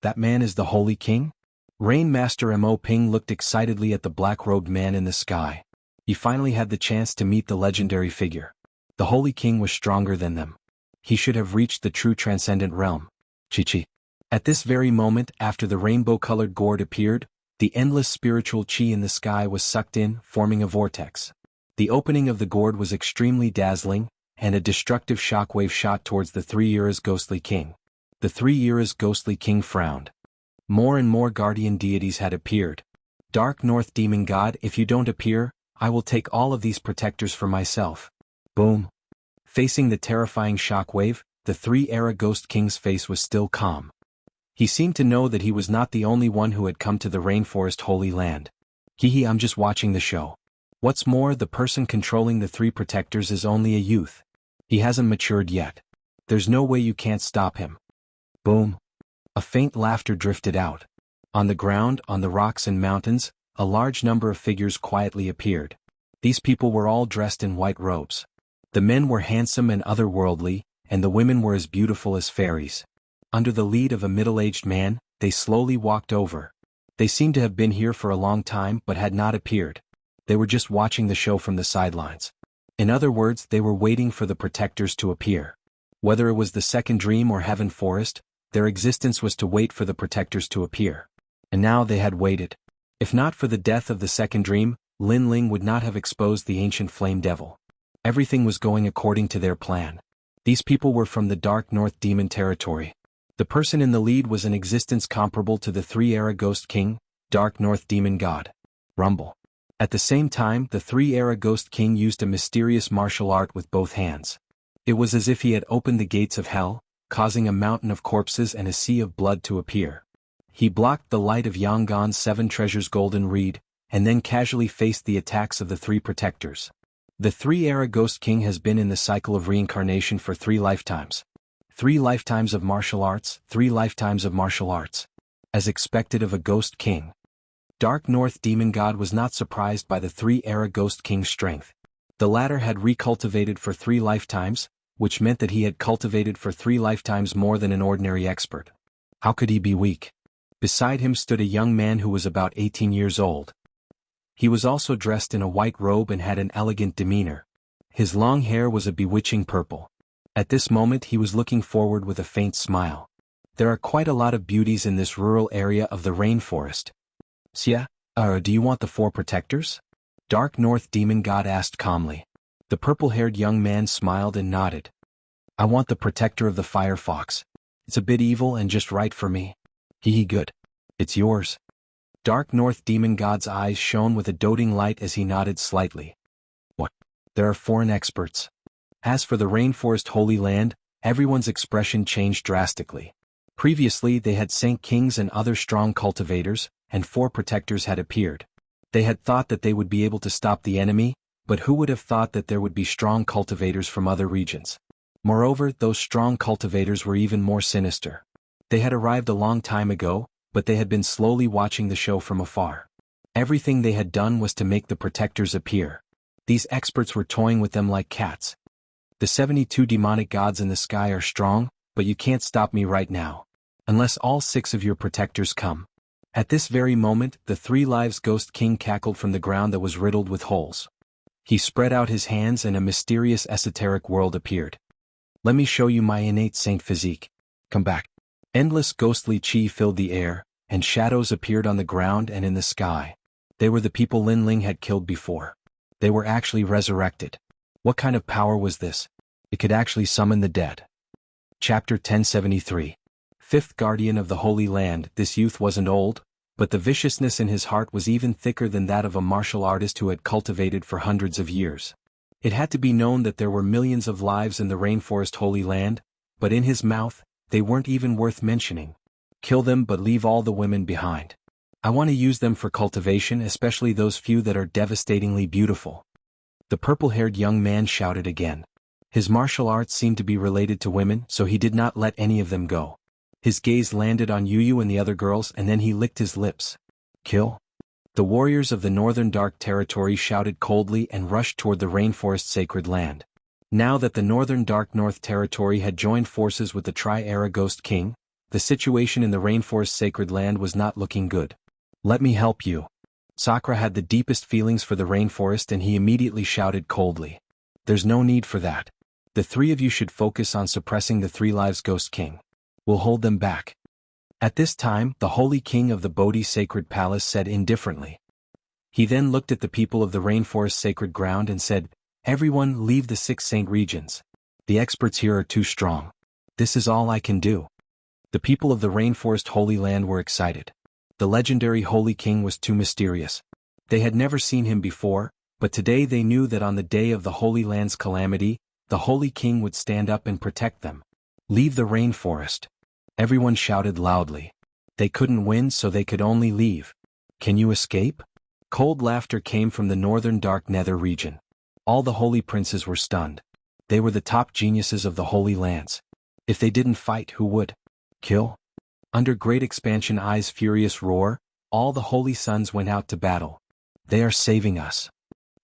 That man is the holy king? Rain Master Mo Ping looked excitedly at the black-robed man in the sky. He finally had the chance to meet the legendary figure. The holy king was stronger than them. He should have reached the true transcendent realm. Chi-chi. At this very moment, after the rainbow-colored gourd appeared, the endless spiritual chi in the sky was sucked in, forming a vortex. The opening of the gourd was extremely dazzling, and a destructive shockwave shot towards the 3 eras ghostly king. The 3 eras ghostly king frowned. More and more guardian deities had appeared. Dark North Demon God, if you don't appear, I will take all of these protectors for myself. Boom. Facing the terrifying shockwave, the 3-era ghost king's face was still calm. He seemed to know that he was not the only one who had come to the rainforest holy land. Hehe, I'm just watching the show. What's more, the person controlling the 3 protectors is only a youth. He hasn't matured yet. There's no way you can't stop him. Boom. A faint laughter drifted out. On the ground, on the rocks and mountains, a large number of figures quietly appeared. These people were all dressed in white robes. The men were handsome and otherworldly, and the women were as beautiful as fairies. Under the lead of a middle-aged man, they slowly walked over. They seemed to have been here for a long time but had not appeared. They were just watching the show from the sidelines. In other words, they were waiting for the protectors to appear. Whether it was the second dream or heaven forest, their existence was to wait for the protectors to appear. And now they had waited. If not for the death of the second dream, Lin Ling would not have exposed the ancient flame devil. Everything was going according to their plan. These people were from the Dark North Demon territory. The person in the lead was an existence comparable to the 3-era Ghost King, Dark North Demon God. Rumble. At the same time, the 3-era Ghost King used a mysterious martial art with both hands. It was as if he had opened the gates of hell, causing a mountain of corpses and a sea of blood to appear. He blocked the light of Yangon's 7 treasures golden reed, and then casually faced the attacks of the 3 protectors. The 3-era Ghost King has been in the cycle of reincarnation for 3 lifetimes. 3 lifetimes of martial arts, 3 lifetimes of martial arts. As expected of a Ghost King. Dark North Demon God was not surprised by the 3-era Ghost King's strength. The latter had recultivated for 3 lifetimes, which meant that he had cultivated for 3 lifetimes more than an ordinary expert. How could he be weak? Beside him stood a young man who was about 18 years old. He was also dressed in a white robe and had an elegant demeanor. His long hair was a bewitching purple. At this moment he was looking forward with a faint smile. There are quite a lot of beauties in this rural area of the rainforest. Xia, do you want the 4 protectors? Dark North Demon God asked calmly. The purple-haired young man smiled and nodded. I want the protector of the fire fox. It's a bit evil and just right for me. Hehe, good. It's yours. Dark North Demon God's eyes shone with a doting light as he nodded slightly. What? There are foreign experts. As for the rainforest holy land, everyone's expression changed drastically. Previously they had Saint Kings and other strong cultivators, and 4 protectors had appeared. They had thought that they would be able to stop the enemy, but who would have thought that there would be strong cultivators from other regions? Moreover, those strong cultivators were even more sinister. They had arrived a long time ago, but they had been slowly watching the show from afar. Everything they had done was to make the protectors appear. These experts were toying with them like cats. The 72 demonic gods in the sky are strong, but you can't stop me right now. Unless all 6 of your protectors come. At this very moment, the 3 Lives Ghost King cackled from the ground that was riddled with holes. He spread out his hands and a mysterious esoteric world appeared. Let me show you my innate saint physique. Come back. Endless ghostly chi filled the air, and shadows appeared on the ground and in the sky. They were the people Lin Ling had killed before. They were actually resurrected. What kind of power was this? It could actually summon the dead. Chapter 1073. Fifth Guardian of the Holy Land. This youth wasn't old, but the viciousness in his heart was even thicker than that of a martial artist who had cultivated for hundreds of years. It had to be known that there were millions of lives in the rainforest Holy Land, but in his mouth, they weren't even worth mentioning. Kill them but leave all the women behind. I want to use them for cultivation, especially those few that are devastatingly beautiful. The purple-haired young man shouted again. His martial arts seemed to be related to women, so he did not let any of them go. His gaze landed on Yu and the other girls, and then he licked his lips. Kill? The warriors of the Northern Dark Territory shouted coldly and rushed toward the rainforest sacred land. Now that the Northern Dark North Territory had joined forces with the Tri-Era Ghost King, the situation in the rainforest sacred land was not looking good. Let me help you. Sakura had the deepest feelings for the rainforest, and he immediately shouted coldly. There's no need for that. The 3 of you should focus on suppressing the 3 Lives Ghost King. We'll hold them back. At this time, the Holy King of the Bodhi Sacred Palace said indifferently. He then looked at the people of the rainforest sacred ground and said, Everyone leave the 6 saint regions. The experts here are too strong. This is all I can do. The people of the rainforest Holy Land were excited. The legendary Holy King was too mysterious. They had never seen him before, but today they knew that on the day of the Holy Land's calamity, the Holy King would stand up and protect them. Leave the rainforest. Everyone shouted loudly. They couldn't win, so they could only leave. Can you escape? Cold laughter came from the northern dark nether region. All the holy princes were stunned. They were the top geniuses of the Holy Lands. If they didn't fight, who would? Kill? Under Great Expansion Eye's furious roar, all the holy sons went out to battle. They are saving us.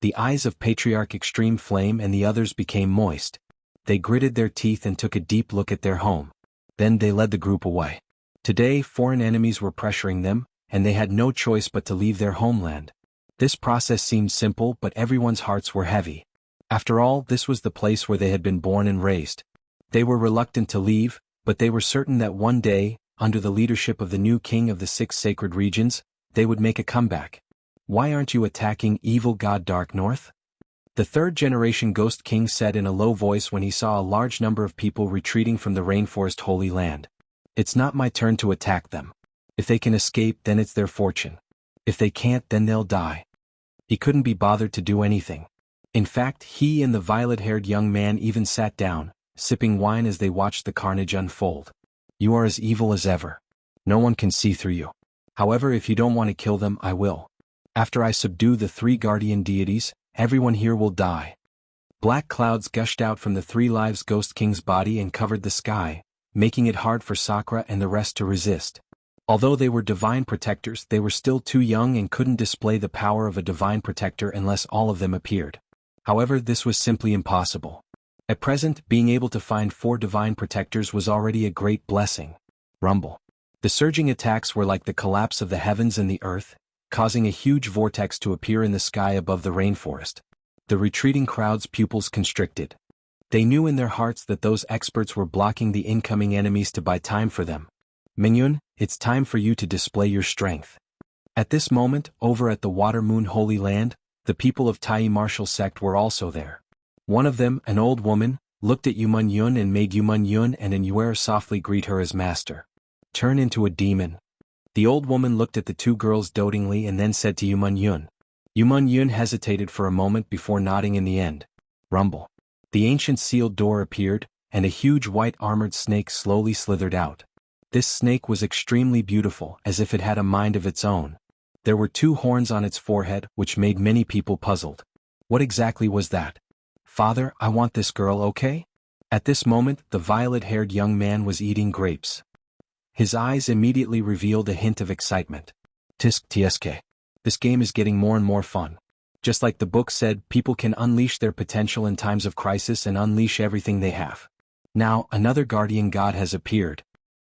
The eyes of Patriarch Extreme Flame and the others became moist. They gritted their teeth and took a deep look at their home. Then they led the group away. Today, foreign enemies were pressuring them, and they had no choice but to leave their homeland. This process seemed simple, but everyone's hearts were heavy. After all, this was the place where they had been born and raised. They were reluctant to leave, but they were certain that one day, under the leadership of the new king of the 6 sacred regions, they would make a comeback. Why aren't you attacking evil god Dark North? The 3rd generation Ghost King said in a low voice when he saw a large number of people retreating from the rainforest Holy Land. It's not my turn to attack them. If they can escape, then it's their fortune. If they can't, then they'll die. He couldn't be bothered to do anything. In fact, he and the violet-haired young man even sat down, sipping wine as they watched the carnage unfold. You are as evil as ever. No one can see through you. However, if you don't want to kill them, I will. After I subdue the 3 guardian deities, everyone here will die. Black clouds gushed out from the 3 Lives Ghost King's body and covered the sky, making it hard for Sakura and the rest to resist. Although they were divine protectors, they were still too young and couldn't display the power of a divine protector unless all of them appeared. However, this was simply impossible. At present, being able to find 4 divine protectors was already a great blessing. Rumble. The surging attacks were like the collapse of the heavens and the earth, causing a huge vortex to appear in the sky above the rainforest. The retreating crowd's pupils constricted. They knew in their hearts that those experts were blocking the incoming enemies to buy time for them. Mingyun, it's time for you to display your strength. At this moment, over at the Water Moon Holy Land, the people of Tai martial sect were also there. One of them, an old woman, looked at Yuman Yun and made Yuman Yun and Yuer softly greet her as master. Turn into a demon. The old woman looked at the 2 girls dotingly and then said to Yuman Yun. Yuman Yun hesitated for a moment before nodding in the end. Rumble. The ancient sealed door appeared, and a huge white armored snake slowly slithered out. This snake was extremely beautiful, as if it had a mind of its own. There were 2 horns on its forehead, which made many people puzzled. What exactly was that? Father, I want this girl, okay? At this moment, the violet-haired young man was eating grapes. His eyes immediately revealed a hint of excitement. Tisk tsk. This game is getting more and more fun. Just like the book said, people can unleash their potential in times of crisis and unleash everything they have. Now, another guardian god has appeared.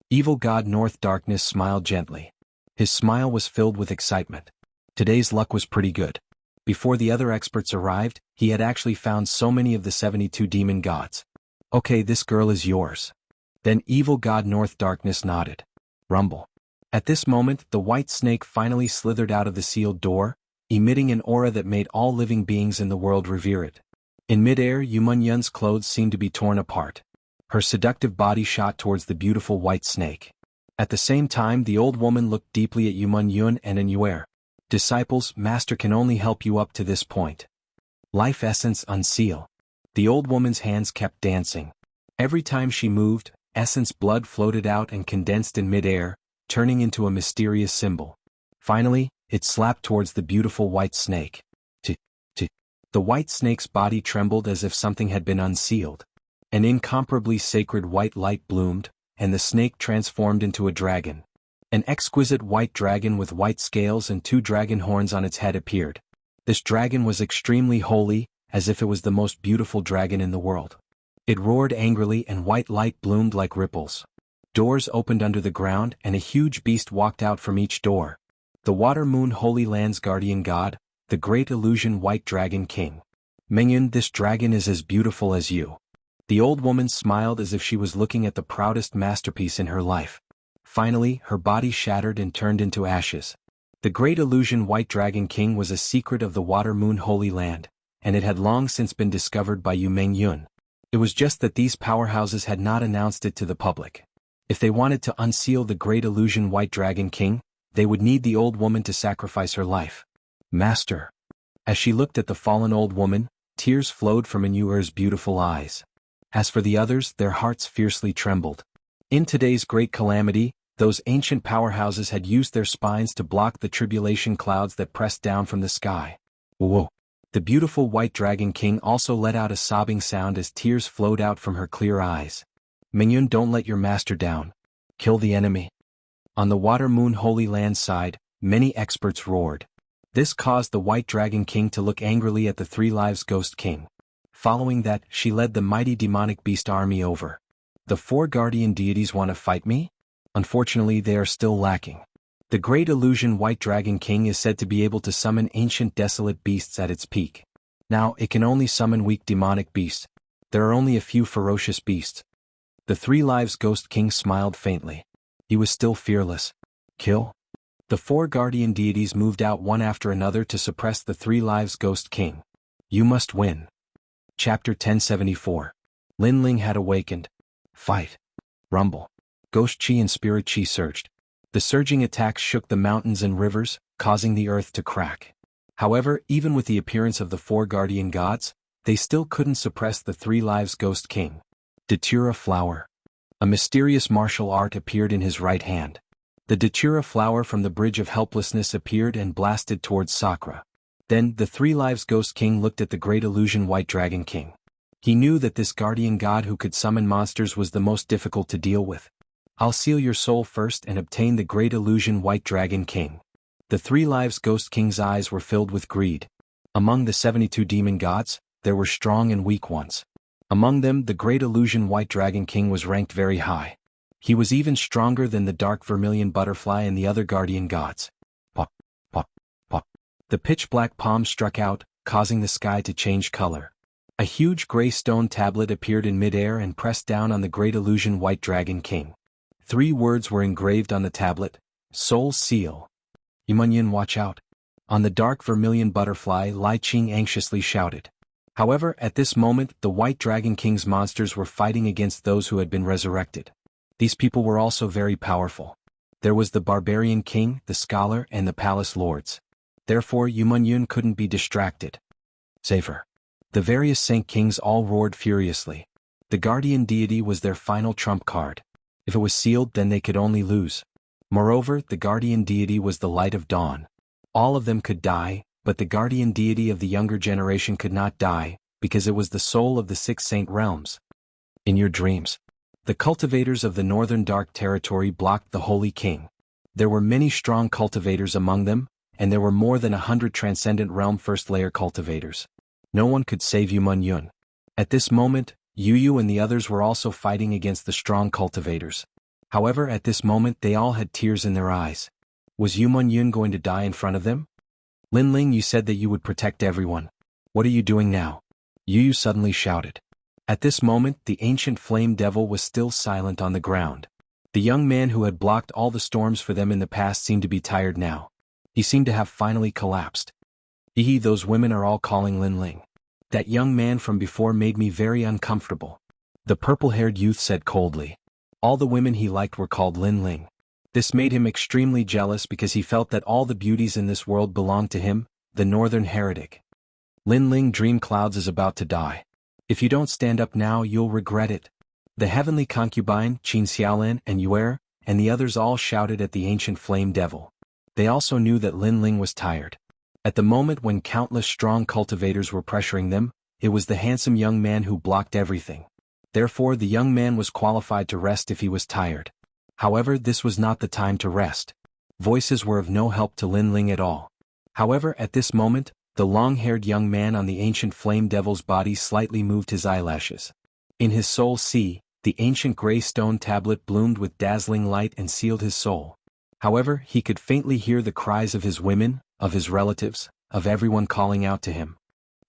Evil god North Darkness smiled gently. His smile was filled with excitement. Today's luck was pretty good. Before the other experts arrived, he had actually found so many of the 72 demon gods. Okay, this girl is yours. Then evil god North Darkness nodded. Rumble. At this moment, the white snake finally slithered out of the sealed door, emitting an aura that made all living beings in the world revere it. In midair, Yumun-Yun's clothes seemed to be torn apart. Her seductive body shot towards the beautiful white snake. At the same time, the old woman looked deeply at Yumun-Yun and Anyuer. Disciples, Master can only help you up to this point. Life essence unseal. The old woman's hands kept dancing. Every time she moved, essence blood floated out and condensed in midair, turning into a mysterious symbol. Finally, it slapped towards the beautiful white snake. The white snake's body trembled as if something had been unsealed. An incomparably sacred white light bloomed, and the snake transformed into a dragon. An exquisite white dragon with white scales and 2 dragon horns on its head appeared. This dragon was extremely holy, as if it was the most beautiful dragon in the world. It roared angrily and white light bloomed like ripples. Doors opened under the ground and a huge beast walked out from each door. The Water Moon Holy Land's guardian god, the Great Illusion White Dragon King. Mengyun, this dragon is as beautiful as you. The old woman smiled as if she was looking at the proudest masterpiece in her life. Finally, her body shattered and turned into ashes. The Great Illusion White Dragon King was a secret of the Water Moon Holy Land, and it had long since been discovered by Yu Mengyun. It was just that these powerhouses had not announced it to the public. If they wanted to unseal the Great Illusion White Dragon King, they would need the old woman to sacrifice her life. Master. As she looked at the fallen old woman, tears flowed from Anuer's beautiful eyes. As for the others, their hearts fiercely trembled. In today's great calamity, those ancient powerhouses had used their spines to block the tribulation clouds that pressed down from the sky. Whoa! The beautiful White Dragon King also let out a sobbing sound as tears flowed out from her clear eyes. Mengyun, don't let your master down. Kill the enemy. On the Water Moon Holy Land side, many experts roared. This caused the White Dragon King to look angrily at the 3 Lives Ghost King. Following that, she led the mighty demonic beast army over. The 4 guardian deities want to fight me? Unfortunately, they are still lacking. The Great Illusion White Dragon King is said to be able to summon ancient desolate beasts at its peak. Now, it can only summon weak demonic beasts. There are only a few ferocious beasts. The 3 Lives Ghost King smiled faintly. He was still fearless. Kill? The 4 guardian deities moved out one after another to suppress the 3 Lives Ghost King. You must win. Chapter 1074. Lin Ling had awakened. Fight. Rumble. Ghost Chi and Spirit Chi surged. The surging attacks shook the mountains and rivers, causing the earth to crack. However, even with the appearance of the 4 guardian gods, they still couldn't suppress the 3 Lives Ghost King. Datura Flower. A mysterious martial art appeared in his right hand. The Datura Flower from the Bridge of Helplessness appeared and blasted towards Sakura. Then, the 3 Lives Ghost King looked at the Great Illusion White Dragon King. He knew that this guardian god who could summon monsters was the most difficult to deal with. I'll seal your soul first and obtain the Great Illusion White Dragon King. The 3 Lives Ghost King's eyes were filled with greed. Among the 72 demon gods, there were strong and weak ones. Among them, the Great Illusion White Dragon King was ranked very high. He was even stronger than the Dark Vermilion Butterfly and the other guardian gods. Pop, pop, pop. The pitch-black palm struck out, causing the sky to change color. A huge gray stone tablet appeared in midair and pressed down on the Great Illusion White Dragon King. 3 words were engraved on the tablet: Soul Seal. Yumun-Yun, watch out. On the Dark Vermilion Butterfly, Lai Qing anxiously shouted. However, at this moment, the White Dragon King's monsters were fighting against those who had been resurrected. These people were also very powerful. There was the Barbarian King, the Scholar, and the Palace Lords. Therefore, Yumun-Yun couldn't be distracted. Save her. The various Saint Kings all roared furiously. The guardian deity was their final trump card. If it was sealed, then they could only lose. Moreover, the guardian deity was the light of dawn. All of them could die, but the guardian deity of the younger generation could not die, because it was the soul of the 6 saint realms. In your dreams, the cultivators of the northern dark territory blocked the Holy King. There were many strong cultivators among them, and there were more than 100 transcendent realm first-layer cultivators. No one could save Yumun Yun. At this moment, Yu and the others were also fighting against the strong cultivators. However, at this moment they all had tears in their eyes. Was Yumun Yun going to die in front of them? Lin Ling, you said that you would protect everyone. What are you doing now? Yu suddenly shouted. At this moment the ancient flame devil was still silent on the ground. The young man who had blocked all the storms for them in the past seemed to be tired now. He seemed to have finally collapsed. Those women are all calling Lin Ling. That young man from before made me very uncomfortable. The purple-haired youth said coldly. All the women he liked were called Lin Ling. This made him extremely jealous because he felt that all the beauties in this world belonged to him, the northern heretic. Lin Ling Dream Clouds is about to die. If you don't stand up now you'll regret it. The heavenly concubine, Qin Xiaolin and Yuer, and the others all shouted at the ancient flame devil. They also knew that Lin Ling was tired. At the moment when countless strong cultivators were pressuring them, it was the handsome young man who blocked everything. Therefore the young man was qualified to rest if he was tired. However, this was not the time to rest. Voices were of no help to Lin Ling at all. However, at this moment, the long-haired young man on the ancient flame devil's body slightly moved his eyelashes. In his soul sea, the ancient gray stone tablet bloomed with dazzling light and sealed his soul. However, he could faintly hear the cries of his women, of his relatives, of everyone calling out to him.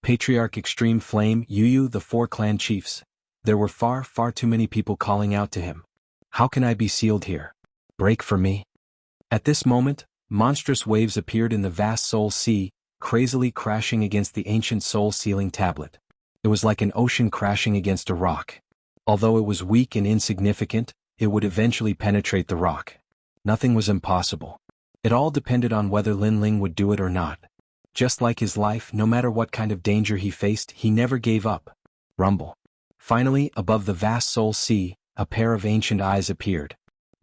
Patriarch Extreme Flame, Yu, the 4 clan chiefs. There were far too many people calling out to him. How can I be sealed here? Break for me. At this moment, monstrous waves appeared in the vast soul sea, crazily crashing against the ancient soul sealing tablet. It was like an ocean crashing against a rock. Although it was weak and insignificant, it would eventually penetrate the rock. Nothing was impossible. It all depended on whether Lin Ling would do it or not. Just like his life, no matter what kind of danger he faced, he never gave up. Rumble. Finally, above the vast soul sea, a pair of ancient eyes appeared.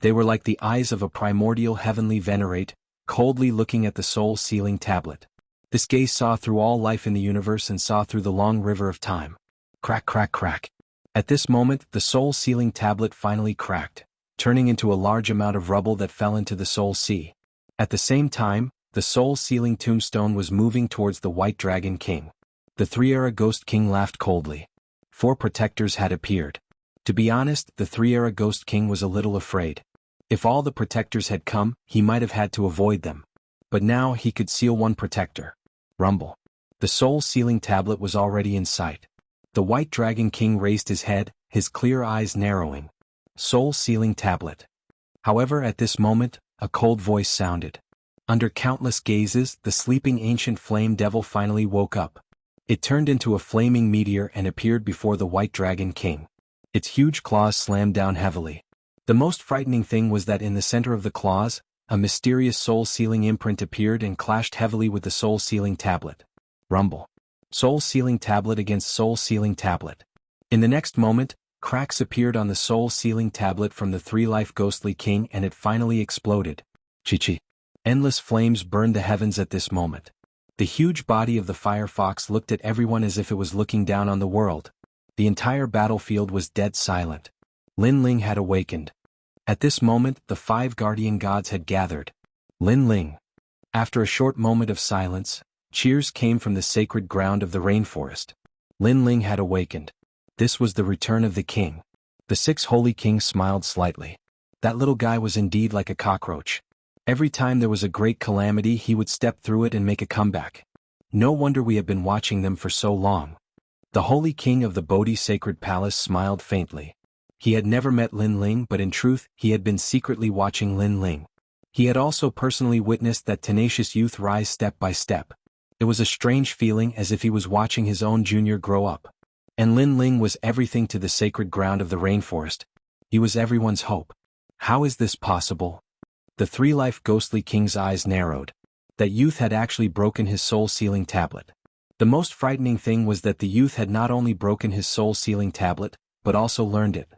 They were like the eyes of a primordial heavenly venerate, coldly looking at the soul sealing tablet. This gaze saw through all life in the universe and saw through the long river of time. Crack, crack, crack. At this moment, the soul sealing tablet finally cracked, turning into a large amount of rubble that fell into the soul sea. At the same time, the soul sealing tombstone was moving towards the White Dragon King. The 3-era Ghost King laughed coldly. 4 protectors had appeared. To be honest, the 3-era Ghost King was a little afraid. If all the protectors had come, he might have had to avoid them. But now he could seal 1 protector. Rumble. The soul sealing tablet was already in sight. The White Dragon King raised his head, his clear eyes narrowing. Soul sealing tablet. However, at this moment, a cold voice sounded. Under countless gazes, the sleeping ancient flame devil finally woke up. It turned into a flaming meteor and appeared before the White Dragon King. Its huge claws slammed down heavily. The most frightening thing was that in the center of the claws, a mysterious soul-sealing imprint appeared and clashed heavily with the soul-sealing tablet. Rumble. Soul-sealing tablet against soul-sealing tablet. In the next moment, cracks appeared on the soul-sealing tablet from the 3-life ghostly king and it finally exploded. Chi-chi. Endless flames burned the heavens at this moment. The huge body of the firefox looked at everyone as if it was looking down on the world. The entire battlefield was dead silent. Lin Ling had awakened. At this moment, the 5 guardian gods had gathered. Lin Ling. After a short moment of silence, cheers came from the sacred ground of the rainforest. Lin Ling had awakened. This was the return of the king. The 6 holy kings smiled slightly. That little guy was indeed like a cockroach. Every time there was a great calamity he would step through it and make a comeback. No wonder we have been watching them for so long. The holy king of the Bodhi sacred palace smiled faintly. He had never met Lin Ling, but in truth, he had been secretly watching Lin Ling. He had also personally witnessed that tenacious youth rise step by step. It was a strange feeling as if he was watching his own junior grow up. And Lin Ling was everything to the sacred ground of the rainforest. He was everyone's hope. How is this possible? The 3-life ghostly king's eyes narrowed. That youth had actually broken his soul-sealing tablet. The most frightening thing was that the youth had not only broken his soul-sealing tablet, but also learned it.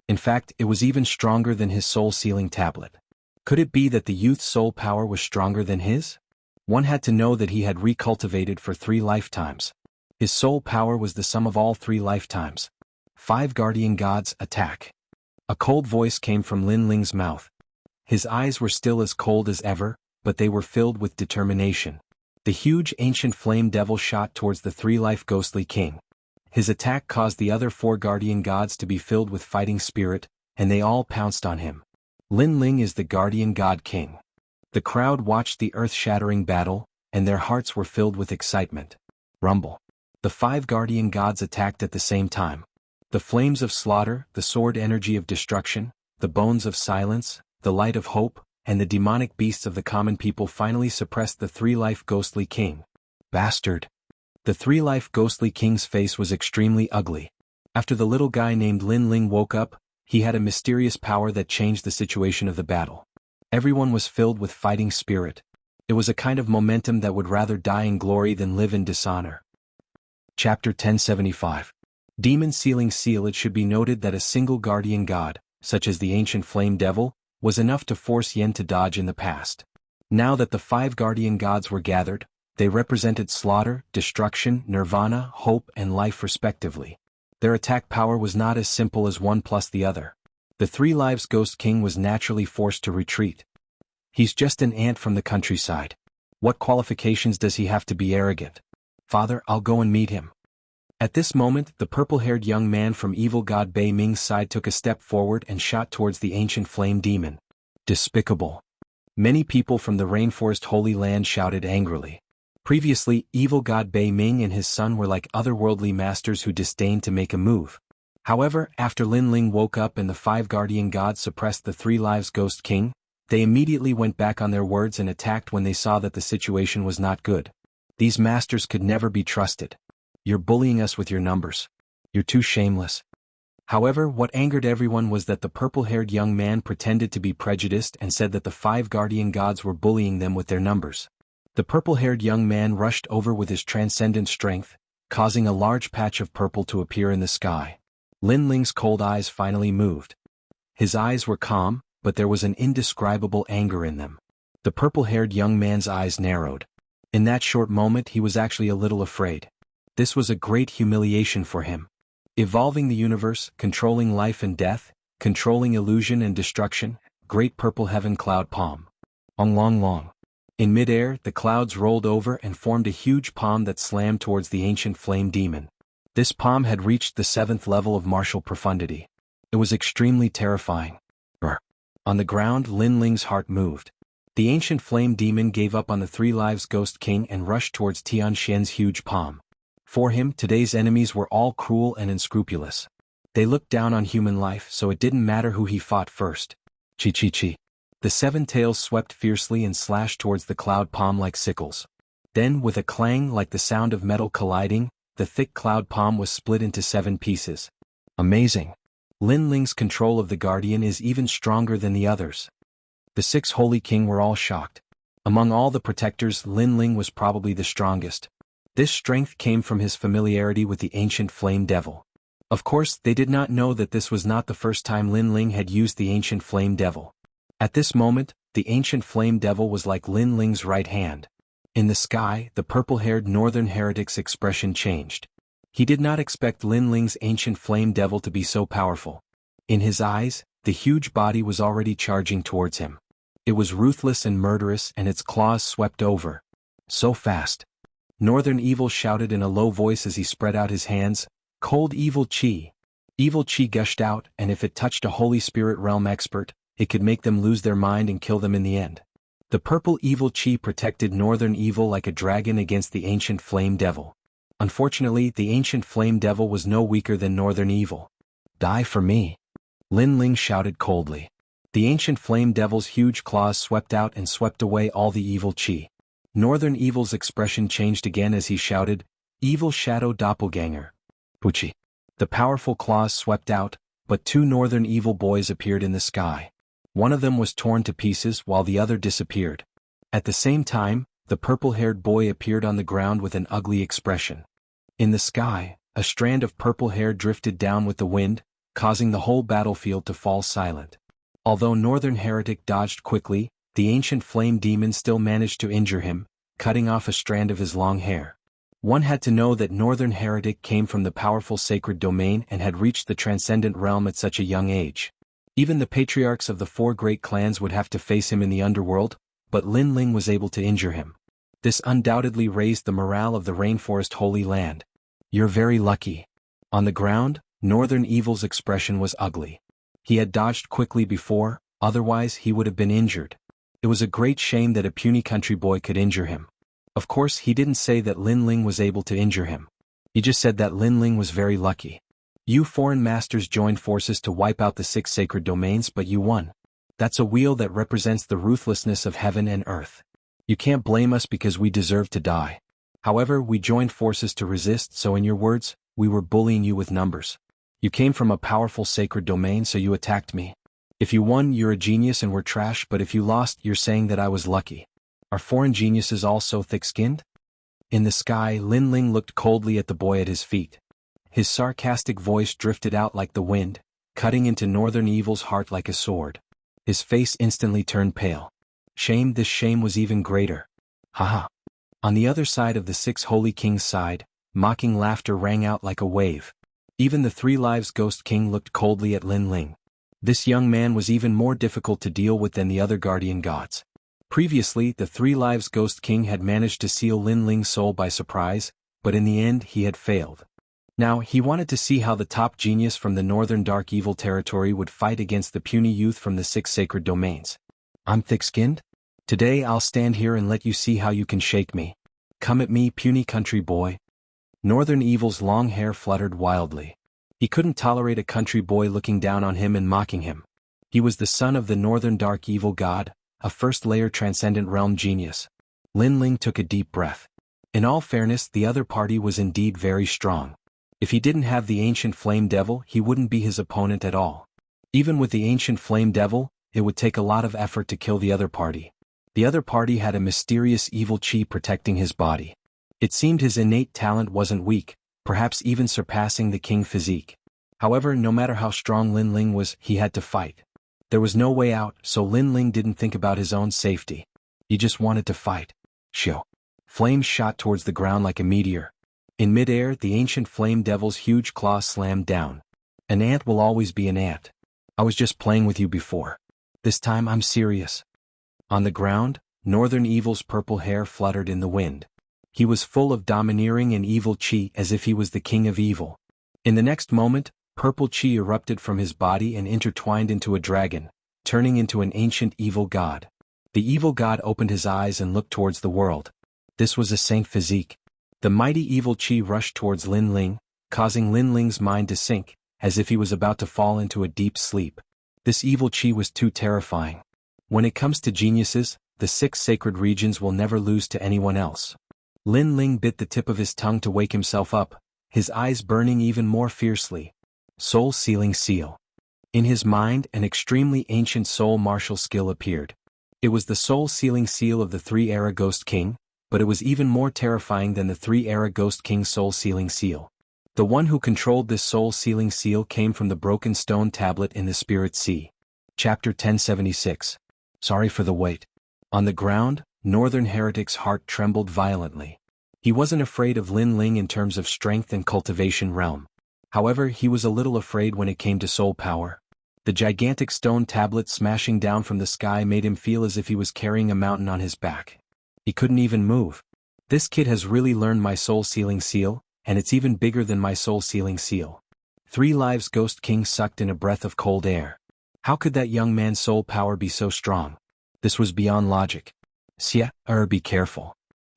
In fact, it was even stronger than his soul-sealing tablet. Could it be that the youth's soul power was stronger than his? One had to know that he had recultivated for 3 lifetimes. His soul power was the sum of all 3 lifetimes. 5 guardian gods, attack. A cold voice came from Lin Ling's mouth. His eyes were still as cold as ever, but they were filled with determination. The huge ancient flame devil shot towards the 3-life ghostly king. His attack caused the other 4 guardian gods to be filled with fighting spirit, and they all pounced on him. Lin Ling is the guardian god king. The crowd watched the earth-shattering battle, and their hearts were filled with excitement. Rumble. The 5 guardian gods attacked at the same time. The flames of slaughter, the sword energy of destruction, the bones of silence, the light of hope, and the demonic beasts of the common people finally suppressed the 3-life ghostly king. Bastard. The 3-life ghostly king's face was extremely ugly. After the little guy named Lin Ling woke up, he had a mysterious power that changed the situation of the battle. Everyone was filled with fighting spirit. It was a kind of momentum that would rather die in glory than live in dishonor. Chapter 1075. Demon Sealing Seal. It should be noted that a single guardian god, such as the ancient flame devil, was enough to force Yen to dodge in the past. Now that the 5 guardian gods were gathered, they represented slaughter, destruction, nirvana, hope, and life respectively. Their attack power was not as simple as one plus the other. The 3 lives Ghost King was naturally forced to retreat. He's just an ant from the countryside. What qualifications does he have to be arrogant? Father, I'll go and meet him. At this moment, the purple-haired young man from evil god Bei Ming's side took a step forward and shot towards the ancient flame demon. Despicable. Many people from the rainforest Holy Land shouted angrily. Previously, evil god Bei Ming and his son were like otherworldly masters who disdained to make a move. However, after Lin Ling woke up and the 5 guardian gods suppressed the 3 lives Ghost King, they immediately went back on their words and attacked when they saw that the situation was not good. These masters could never be trusted. You're bullying us with your numbers. You're too shameless. However, what angered everyone was that the purple-haired young man pretended to be prejudiced and said that the 5 guardian gods were bullying them with their numbers. The purple-haired young man rushed over with his transcendent strength, causing a large patch of purple to appear in the sky. Lin Ling's cold eyes finally moved. His eyes were calm, but there was an indescribable anger in them. The purple-haired young man's eyes narrowed. In that short moment he was actually a little afraid. This was a great humiliation for him. Evolving the universe, controlling life and death, controlling illusion and destruction, great purple heaven cloud palm. Long long. In midair, the clouds rolled over and formed a huge palm that slammed towards the ancient flame demon. This palm had reached the 7th level of martial profundity. It was extremely terrifying. On the ground, Lin Ling's heart moved. The ancient flame demon gave up on the 3 lives Ghost King and rushed towards Tianxian's huge palm. For him, today's enemies were all cruel and unscrupulous. They looked down on human life, so it didn't matter who he fought first. Chi. The 7 tails swept fiercely and slashed towards the cloud palm like sickles. Then, with a clang like the sound of metal colliding, the thick cloud palm was split into 7 pieces. Amazing. Lin Ling's control of the guardian is even stronger than the others. The 6 Holy King were all shocked. Among all the protectors, Lin Ling was probably the strongest. This strength came from his familiarity with the ancient flame devil. Of course, they did not know that this was not the first time Lin Ling had used the ancient flame devil. At this moment, the ancient flame devil was like Lin Ling's right hand. In the sky, the purple-haired northern heretic's expression changed. He did not expect Lin Ling's ancient flame devil to be so powerful. In his eyes, the huge body was already charging towards him. It was ruthless and murderous, and its claws swept over. So fast. Northern Evil shouted in a low voice as he spread out his hands, "Cold evil chi." Evil chi gushed out, and if it touched a Holy Spirit realm expert, it could make them lose their mind and kill them in the end. The purple evil chi protected Northern Evil like a dragon against the ancient flame devil. Unfortunately, the ancient flame devil was no weaker than Northern Evil. Die for me. Lin Ling shouted coldly. The ancient flame devil's huge claws swept out and swept away all the evil chi. Northern Evil's expression changed again as he shouted, "Evil Shadow Doppelganger." Puchi. The powerful claws swept out, but 2 Northern Evil boys appeared in the sky. One of them was torn to pieces while the other disappeared. At the same time, the purple-haired boy appeared on the ground with an ugly expression. In the sky, a strand of purple hair drifted down with the wind, causing the whole battlefield to fall silent. Although Northern Heretic dodged quickly, the ancient flame demon still managed to injure him, cutting off a strand of his long hair. One had to know that Northern Heretic came from the powerful sacred domain and had reached the transcendent realm at such a young age. Even the patriarchs of the 4 great clans would have to face him in the underworld, but Lin Ling was able to injure him. This undoubtedly raised the morale of the Rainforest Holy Land. You're very lucky. On the ground, Northern Evil's expression was ugly. He had dodged quickly before, otherwise he would have been injured. It was a great shame that a puny country boy could injure him. Of course he didn't say that Lin Ling was able to injure him. He just said that Lin Ling was very lucky. You foreign masters joined forces to wipe out the 6 sacred domains, but you won. That's a wheel that represents the ruthlessness of heaven and earth. You can't blame us because we deserve to die. However, we joined forces to resist, so in your words, we were bullying you with numbers. You came from a powerful sacred domain, so you attacked me. If you won, you're a genius and we're trash, but if you lost, you're saying that I was lucky. Are foreign geniuses all so thick-skinned? In the sky, Lin Ling looked coldly at the boy at his feet. His sarcastic voice drifted out like the wind, cutting into Northern Evil's heart like a sword. His face instantly turned pale. Shame, this shame was even greater. Haha. On the other side of the 6 Holy Kings' side, mocking laughter rang out like a wave. Even the 3 Lives Ghost King looked coldly at Lin Ling. This young man was even more difficult to deal with than the other guardian gods. Previously, the 3 Lives Ghost King had managed to seal Lin Ling's soul by surprise, but in the end he had failed. Now, he wanted to see how the top genius from the Northern Dark Evil territory would fight against the puny youth from the 6 sacred domains. I'm thick-skinned? Today I'll stand here and let you see how you can shake me. Come at me, puny country boy. Northern Evil's long hair fluttered wildly. He couldn't tolerate a country boy looking down on him and mocking him. He was the son of the Northern Dark Evil god, a first-layer transcendent realm genius. Lin Ling took a deep breath. In all fairness, the other party was indeed very strong. If he didn't have the ancient flame devil, he wouldn't be his opponent at all. Even with the ancient flame devil, it would take a lot of effort to kill the other party. The other party had a mysterious evil chi protecting his body. It seemed his innate talent wasn't weak, perhaps even surpassing the king physique. However, no matter how strong Lin Ling was, he had to fight. There was no way out, so Lin Ling didn't think about his own safety. He just wanted to fight. Shoo. Flames shot towards the ground like a meteor. In midair, the ancient flame devil's huge claw slammed down. An ant will always be an ant. I was just playing with you before. This time I'm serious. On the ground, Northern Evil's purple hair fluttered in the wind. He was full of domineering and evil chi as if he was the king of evil. In the next moment, purple chi erupted from his body and intertwined into a dragon, turning into an ancient evil god. The evil god opened his eyes and looked towards the world. This was a saint physique. The mighty evil chi rushed towards Lin Ling, causing Lin Ling's mind to sink, as if he was about to fall into a deep sleep. This evil chi was too terrifying. When it comes to geniuses, the 6 sacred regions will never lose to anyone else. Lin Ling bit the tip of his tongue to wake himself up, his eyes burning even more fiercely. Soul-sealing seal. In his mind, an extremely ancient soul martial skill appeared. It was the soul-sealing seal of the 3-era Ghost King, but it was even more terrifying than the 3-era Ghost King's soul-sealing seal. The one who controlled this soul-sealing seal came from the broken stone tablet in the Spirit Sea. Chapter 1076. Sorry for the wait. On the ground, Northern Heretic's heart trembled violently. He wasn't afraid of Lin Ling in terms of strength and cultivation realm. However, he was a little afraid when it came to soul power. The gigantic stone tablet smashing down from the sky made him feel as if he was carrying a mountain on his back. He couldn't even move. This kid has really learned my soul-sealing seal, and it's even bigger than my soul-sealing seal. 3 Lives Ghost King sucked in a breath of cold air. How could that young man's soul power be so strong? This was beyond logic. Be careful.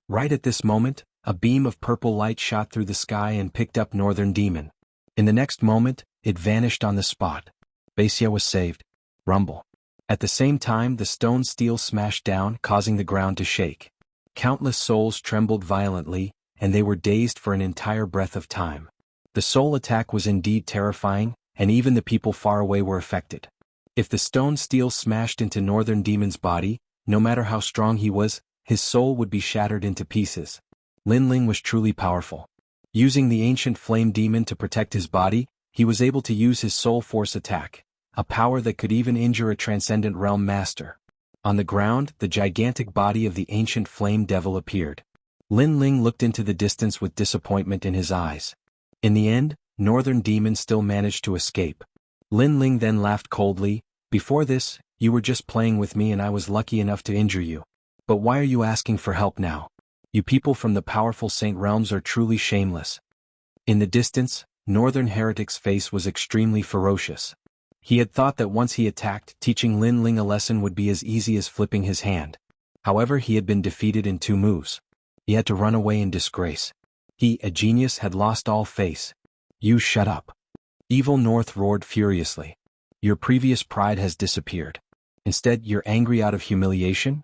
Right at this moment, a beam of purple light shot through the sky and picked up Northern Demon. In the next moment, it vanished on the spot. Wuxia was saved. Rumble. At the same time, the stone steel smashed down, causing the ground to shake. Countless souls trembled violently, and they were dazed for an entire breath of time. The soul attack was indeed terrifying, and even the people far away were affected. If the stone steel smashed into Northern Demon's body, no matter how strong he was, his soul would be shattered into pieces. Lin Ling was truly powerful. Using the ancient flame demon to protect his body, he was able to use his soul force attack, a power that could even injure a transcendent realm master. On the ground, the gigantic body of the ancient flame devil appeared. Lin Ling looked into the distance with disappointment in his eyes. In the end, Northern Demon still managed to escape. Lin Ling then laughed coldly. Before this, you were just playing with me and I was lucky enough to injure you. But why are you asking for help now? You people from the powerful Saint Realms are truly shameless. In the distance, Northern Heretic's face was extremely ferocious. He had thought that once he attacked, teaching Lin Ling a lesson would be as easy as flipping his hand. However, he had been defeated in 2 moves. He had to run away in disgrace. He, a genius, had lost all face. You shut up. Evil North roared furiously. Your previous pride has disappeared. Instead, you're angry out of humiliation?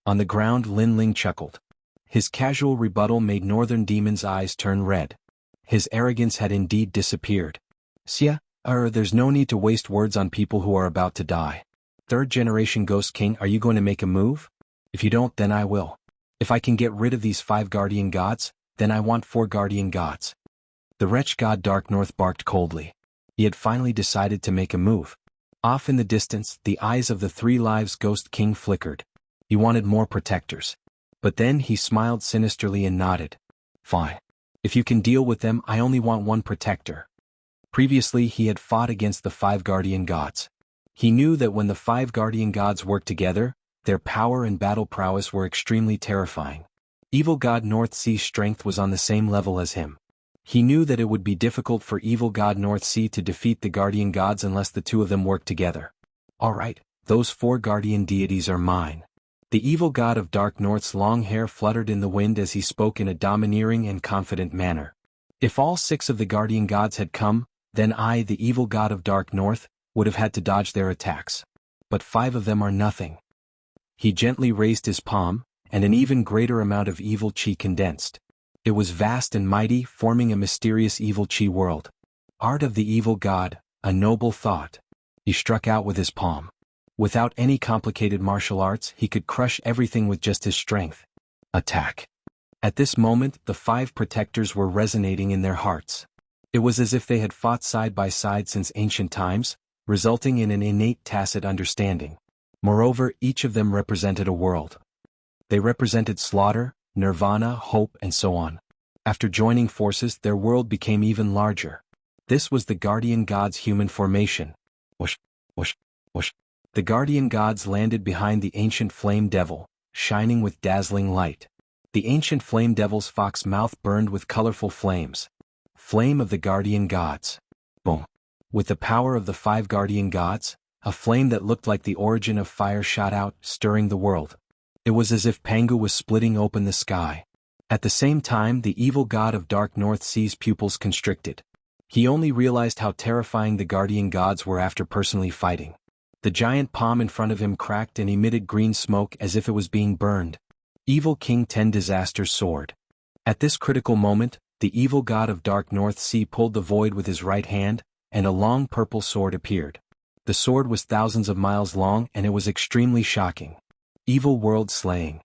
On the ground, Lin Ling chuckled. His casual rebuttal made Northern Demon's eyes turn red. His arrogance had indeed disappeared. Xia, there's no need to waste words on people who are about to die. 3rd generation Ghost King, are you going to make a move? If you don't, then I will. If I can get rid of these 5 guardian gods, then I want 4 guardian gods. The wretch god Dark North barked coldly. He had finally decided to make a move. Off in the distance, the eyes of the 3 lives Ghost King flickered. He wanted more protectors. But then he smiled sinisterly and nodded. Fine. If you can deal with them, I only want 1 protector. Previously he had fought against the 5 guardian gods. He knew that when the 5 guardian gods worked together, their power and battle prowess were extremely terrifying. Evil God North Sea's strength was on the same level as him. He knew that it would be difficult for Evil God North Sea to defeat the guardian gods unless the 2 of them worked together. Alright, those 4 guardian deities are mine. The evil god of Dark North's long hair fluttered in the wind as he spoke in a domineering and confident manner. If all 6 of the guardian gods had come, then I, the evil god of Dark North, would have had to dodge their attacks. But 5 of them are nothing. He gently raised his palm, and an even greater amount of evil chi condensed. It was vast and mighty, forming a mysterious evil chi world. Art of the evil god, a noble thought. He struck out with his palm. Without any complicated martial arts, he could crush everything with just his strength. Attack. At this moment, the 5 protectors were resonating in their hearts. It was as if they had fought side by side since ancient times, resulting in an innate tacit understanding. Moreover, each of them represented a world. They represented slaughter, nirvana, hope, and so on. After joining forces, their world became even larger. This was the guardian gods' human formation. Whoosh, whoosh, whoosh. The guardian gods landed behind the ancient flame devil, shining with dazzling light. The ancient flame devil's fox mouth burned with colorful flames. Flame of the guardian gods. Boom. With the power of the 5 guardian gods, a flame that looked like the origin of fire shot out, stirring the world. It was as if Pangu was splitting open the sky. At the same time, the evil god of Dark North Sea's pupils constricted. He only realized how terrifying the guardian gods were after personally fighting. The giant palm in front of him cracked and emitted green smoke as if it was being burned. Evil King 10 Disaster's sword. At this critical moment, the evil god of Dark North Sea pulled the void with his right hand, and a long purple sword appeared. The sword was thousands of miles long and it was extremely shocking. Evil world slaying.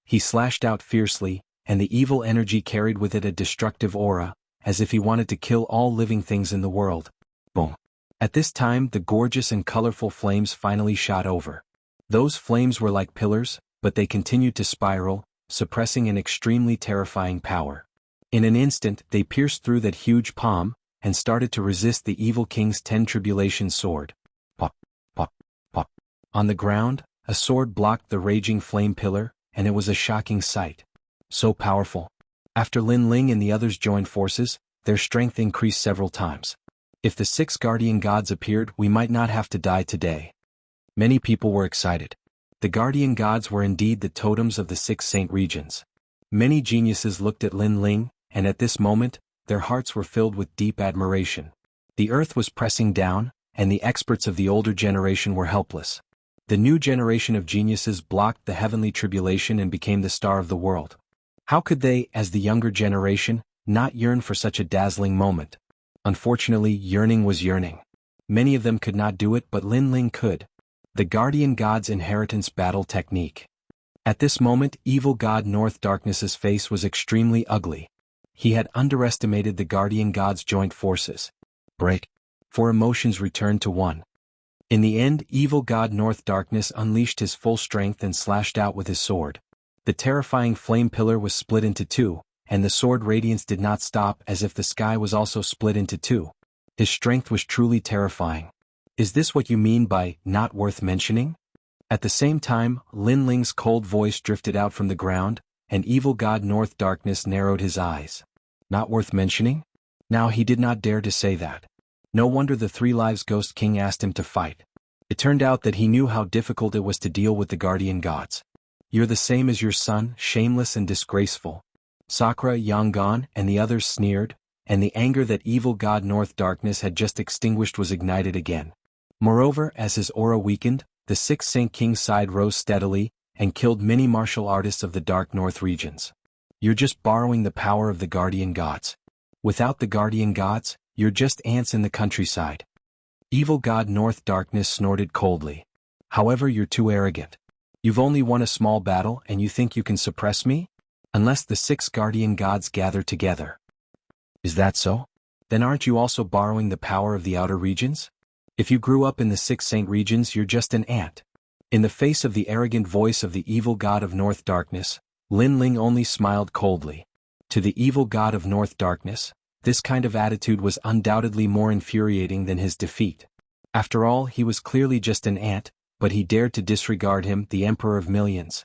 He slashed out fiercely, and the evil energy carried with it a destructive aura, as if he wanted to kill all living things in the world. Boom. At this time, the gorgeous and colorful flames finally shot over. Those flames were like pillars, but they continued to spiral, suppressing an extremely terrifying power. In an instant, they pierced through that huge palm, and started to resist the evil king's 10 tribulation sword. Pop, pop, pop. On the ground, a sword blocked the raging flame pillar, and it was a shocking sight. So powerful. After Lin Ling and the others joined forces, their strength increased several times. If the 6 guardian gods appeared, we might not have to die today. Many people were excited. The guardian gods were indeed the totems of the 6 saint regions. Many geniuses looked at Lin Ling, and at this moment, their hearts were filled with deep admiration. The earth was pressing down, and the experts of the older generation were helpless. The new generation of geniuses blocked the heavenly tribulation and became the star of the world. How could they, as the younger generation, not yearn for such a dazzling moment? Unfortunately, yearning was yearning. Many of them could not do it, but Lin Ling could. The guardian god's inheritance battle technique. At this moment, evil god North Darkness's face was extremely ugly. He had underestimated the guardian god's joint forces. Break. 4 emotions returned to 1. In the end, evil god North Darkness unleashed his full strength and slashed out with his sword. The terrifying flame pillar was split into two, and the sword radiance did not stop, as if the sky was also split into two. His strength was truly terrifying. Is this what you mean by not worth mentioning? At the same time, Lin Ling's cold voice drifted out from the ground, and evil god North Darkness narrowed his eyes. Not worth mentioning? Now he did not dare to say that. No wonder the Three Lives Ghost King asked him to fight. It turned out that he knew how difficult it was to deal with the guardian gods. You're the same as your son, shameless and disgraceful. Sakura, Yangon, and the others sneered, and the anger that evil god North Darkness had just extinguished was ignited again. Moreover, as his aura weakened, the Sixth Saint King's side rose steadily, and killed many martial artists of the Dark North regions. You're just borrowing the power of the guardian gods. Without the guardian gods, you're just ants in the countryside. Evil god North Darkness snorted coldly. However, you're too arrogant. You've only won a small battle and you think you can suppress me? Unless the 6 guardian gods gather together. Is that so? Then aren't you also borrowing the power of the outer regions? If you grew up in the 6 saint regions, you're just an ant. In the face of the arrogant voice of the evil god of North Darkness, Lin Ling only smiled coldly. To the evil god of North Darkness, this kind of attitude was undoubtedly more infuriating than his defeat. After all, he was clearly just an ant, but he dared to disregard him, the Emperor of Millions.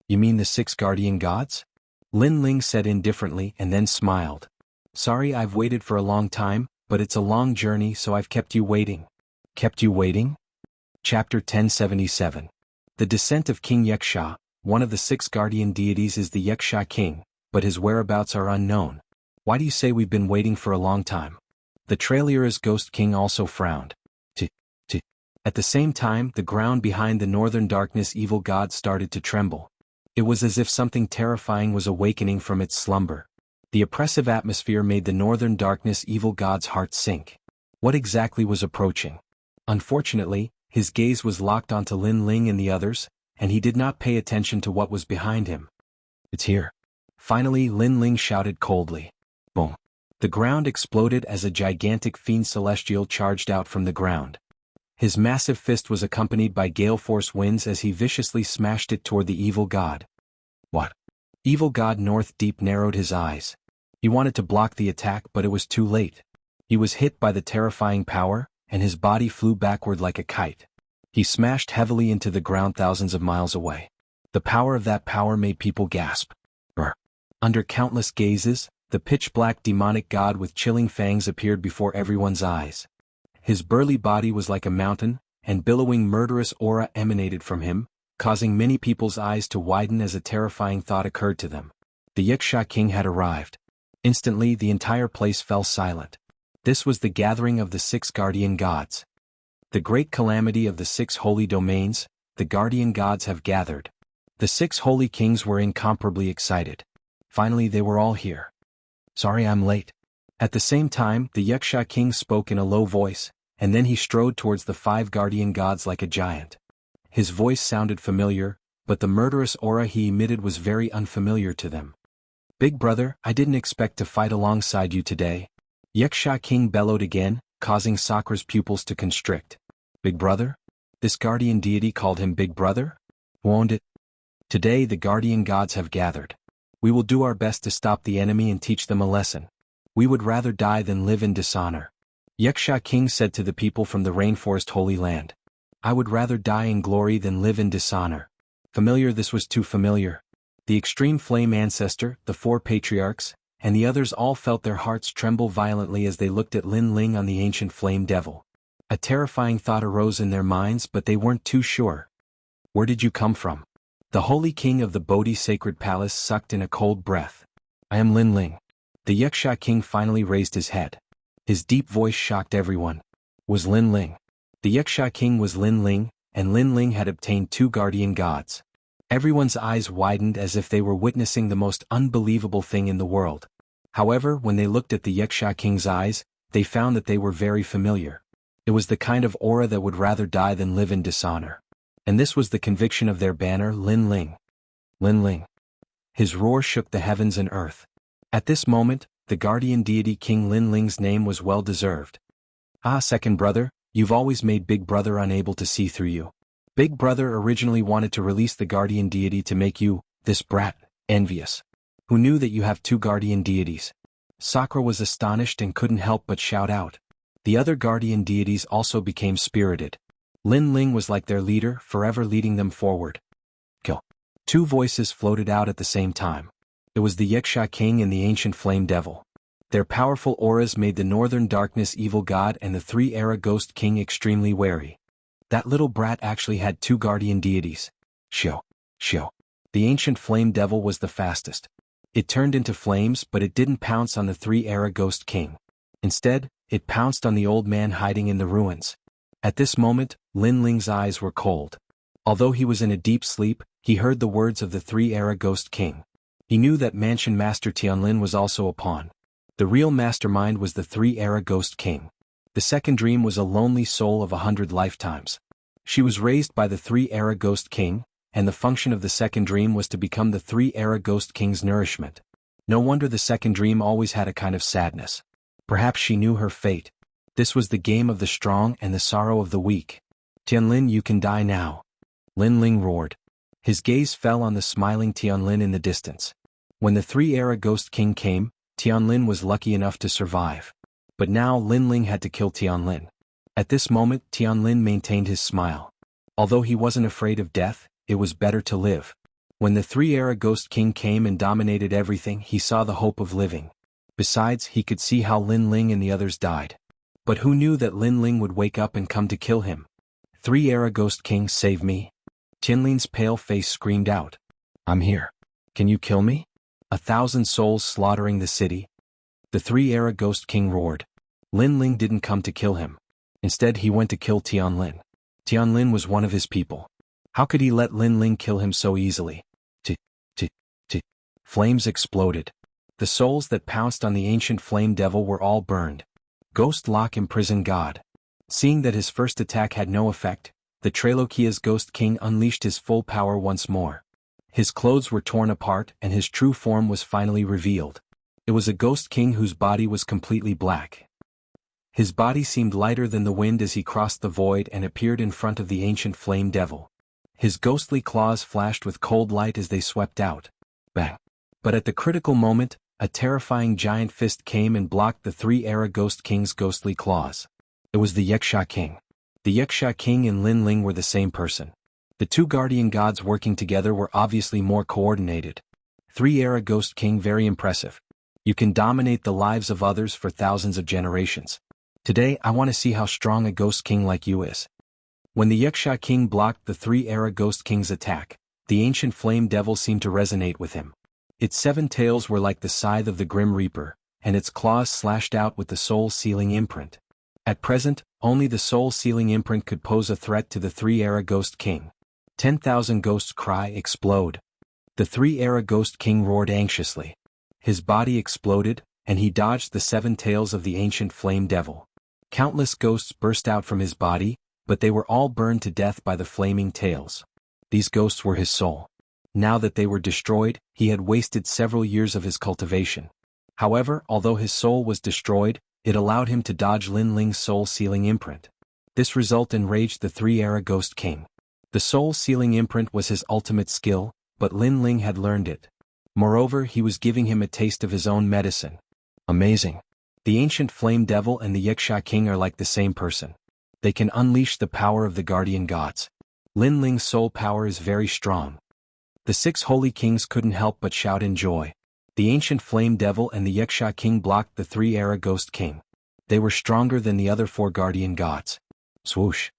You mean the 6 guardian gods? Lin Ling said indifferently and then smiled. Sorry I've waited for a long time, but it's a long journey, so I've kept you waiting. Kept you waiting? Chapter 1077. The Descent of King Xianxia. One of the 6 guardian deities is the Xianxia king, but his whereabouts are unknown. Why do you say we've been waiting for a long time? The Trailera's Ghost King also frowned. At the same time, the ground behind the Northern Darkness evil god started to tremble. It was as if something terrifying was awakening from its slumber. The oppressive atmosphere made the Northern Darkness evil god's heart sink. What exactly was approaching? Unfortunately, his gaze was locked onto Lin Ling and the others, and he did not pay attention to what was behind him. It's here. Finally, Lin Ling shouted coldly. Boom. The ground exploded as a gigantic fiend celestial charged out from the ground. His massive fist was accompanied by gale force winds as he viciously smashed it toward the evil god. What? Evil god North Deep narrowed his eyes. He wanted to block the attack, but it was too late. He was hit by the terrifying power, and his body flew backward like a kite. He smashed heavily into the ground thousands of miles away. The power of that power made people gasp. Brr. Under countless gazes, the pitch-black demonic god with chilling fangs appeared before everyone's eyes. His burly body was like a mountain, and billowing murderous aura emanated from him, causing many people's eyes to widen as a terrifying thought occurred to them. The Xianxia king had arrived. Instantly, the entire place fell silent. This was the gathering of the 6 guardian gods. The great calamity of the 6 holy domains, the guardian gods have gathered. The 6 holy kings were incomparably excited. Finally, they were all here. Sorry I'm late. At the same time, the Xianxia king spoke in a low voice, and then he strode towards the 5 guardian gods like a giant. His voice sounded familiar, but the murderous aura he emitted was very unfamiliar to them. Big brother, I didn't expect to fight alongside you today. Xianxia king bellowed again, causing Sakura's pupils to constrict. Big brother? This guardian deity called him Big brother? Won't it? Today the guardian gods have gathered. We will do our best to stop the enemy and teach them a lesson. We would rather die than live in dishonor. Xianxia king said to the people from the rainforest holy land. I would rather die in glory than live in dishonor. Familiar, this was too familiar. The extreme flame ancestor, the 4 patriarchs, and the others all felt their hearts tremble violently as they looked at Lin Ling on the ancient flame devil. A terrifying thought arose in their minds, but they weren't too sure. Where did you come from? The holy king of the Bodhi sacred palace sucked in a cold breath. I am Lin Ling. The Xianxia king finally raised his head. His deep voice shocked everyone. Was Lin Ling. The Xianxia king was Lin Ling, and Lin Ling had obtained 2 guardian gods. Everyone's eyes widened as if they were witnessing the most unbelievable thing in the world. However, when they looked at the Xianxia king's eyes, they found that they were very familiar. It was the kind of aura that would rather die than live in dishonor. And this was the conviction of their banner, Lin Ling. Lin Ling. His roar shook the heavens and earth. At this moment, the guardian deity King Lin Ling's name was well deserved. Ah, second brother, You've always made Big Brother unable to see through you. Big Brother originally wanted to release the guardian deity to make you, this brat, envious. Who knew that you have 2 guardian deities? Sakura was astonished and couldn't help but shout out. The other guardian deities also became spirited. Lin Ling was like their leader, forever leading them forward. Kill. 2 voices floated out at the same time. It was the Xianxia King and the ancient flame devil. Their powerful auras made the northern darkness evil god and the 3-era ghost king extremely wary. That little brat actually had 2 guardian deities. Shio. The ancient flame devil was the fastest. It turned into flames, but it didn't pounce on the 3-era ghost king. Instead, it pounced on the old man hiding in the ruins. At this moment, Lin Ling's eyes were cold. Although he was in a deep sleep, he heard the words of the 3-era ghost king. He knew that Mansion Master Tianlin was also a pawn. The real mastermind was the 3-era ghost king. The second dream was a lonely soul of 100 lifetimes. She was raised by the 3-era ghost king, and the function of the second dream was to become the 3-era ghost king's nourishment. No wonder the second dream always had a kind of sadness. Perhaps she knew her fate. This was the game of the strong and the sorrow of the weak. Tianlin, you can die now. Lin Ling roared. His gaze fell on the smiling Tianlin in the distance. When the 3-era ghost king came, Tianlin was lucky enough to survive. But now Lin Ling had to kill Tianlin. At this moment Tianlin maintained his smile. Although he wasn't afraid of death, it was better to live. When the 3-era ghost king came and dominated everything, he saw the hope of living. Besides, he could see how Lin Ling and the others died. But who knew that Lin Ling would wake up and come to kill him? 3-era ghost king, save me. Tianlin's pale face screamed out. I'm here. Can you kill me? 1,000 souls slaughtering the city. The 3-era ghost king roared. Lin Ling didn't come to kill him. Instead he went to kill Tianlin. Tianlin was one of his people. How could he let Lin Ling kill him so easily? Flames exploded. The souls that pounced on the ancient flame devil were all burned. Ghost lock imprisoned God. Seeing that his first attack had no effect, the Trailokia's ghost king unleashed his full power once more. His clothes were torn apart and his true form was finally revealed. It was a ghost king whose body was completely black. His body seemed lighter than the wind as he crossed the void and appeared in front of the ancient flame devil. His ghostly claws flashed with cold light as they swept out. Bang! But at the critical moment, a terrifying giant fist came and blocked the 3-era ghost king's ghostly claws. It was the Xianxia king. The Xianxia king and Lin Ling were the same person. The 2 guardian gods working together were obviously more coordinated. 3-era ghost king, very impressive. You can dominate the lives of others for thousands of generations. Today I want to see how strong a ghost king like you is. When the Xianxia king blocked the 3-era ghost king's attack, the ancient flame devil seemed to resonate with him. Its 7 tails were like the scythe of the Grim Reaper, and its claws slashed out with the soul-sealing imprint. At present, only the soul-sealing imprint could pose a threat to the 3-era ghost king. 10,000 ghosts cry, explode. The 3-era ghost king roared anxiously. His body exploded, and he dodged the 7 tails of the ancient flame devil. Countless ghosts burst out from his body, but they were all burned to death by the flaming tails. These ghosts were his soul. Now that they were destroyed, he had wasted several years of his cultivation. However, although his soul was destroyed, it allowed him to dodge Lin Ling's soul-sealing imprint. This result enraged the 3-era ghost king. The soul-sealing imprint was his ultimate skill, but Lin Ling had learned it. Moreover, he was giving him a taste of his own medicine. Amazing. The ancient flame devil and the Xianxia king are like the same person. They can unleash the power of the guardian gods. Lin Ling's soul power is very strong. The 6 holy kings couldn't help but shout in joy. The ancient flame devil and the Xianxia king blocked the 3-era ghost king. They were stronger than the other 4 guardian gods. Swoosh.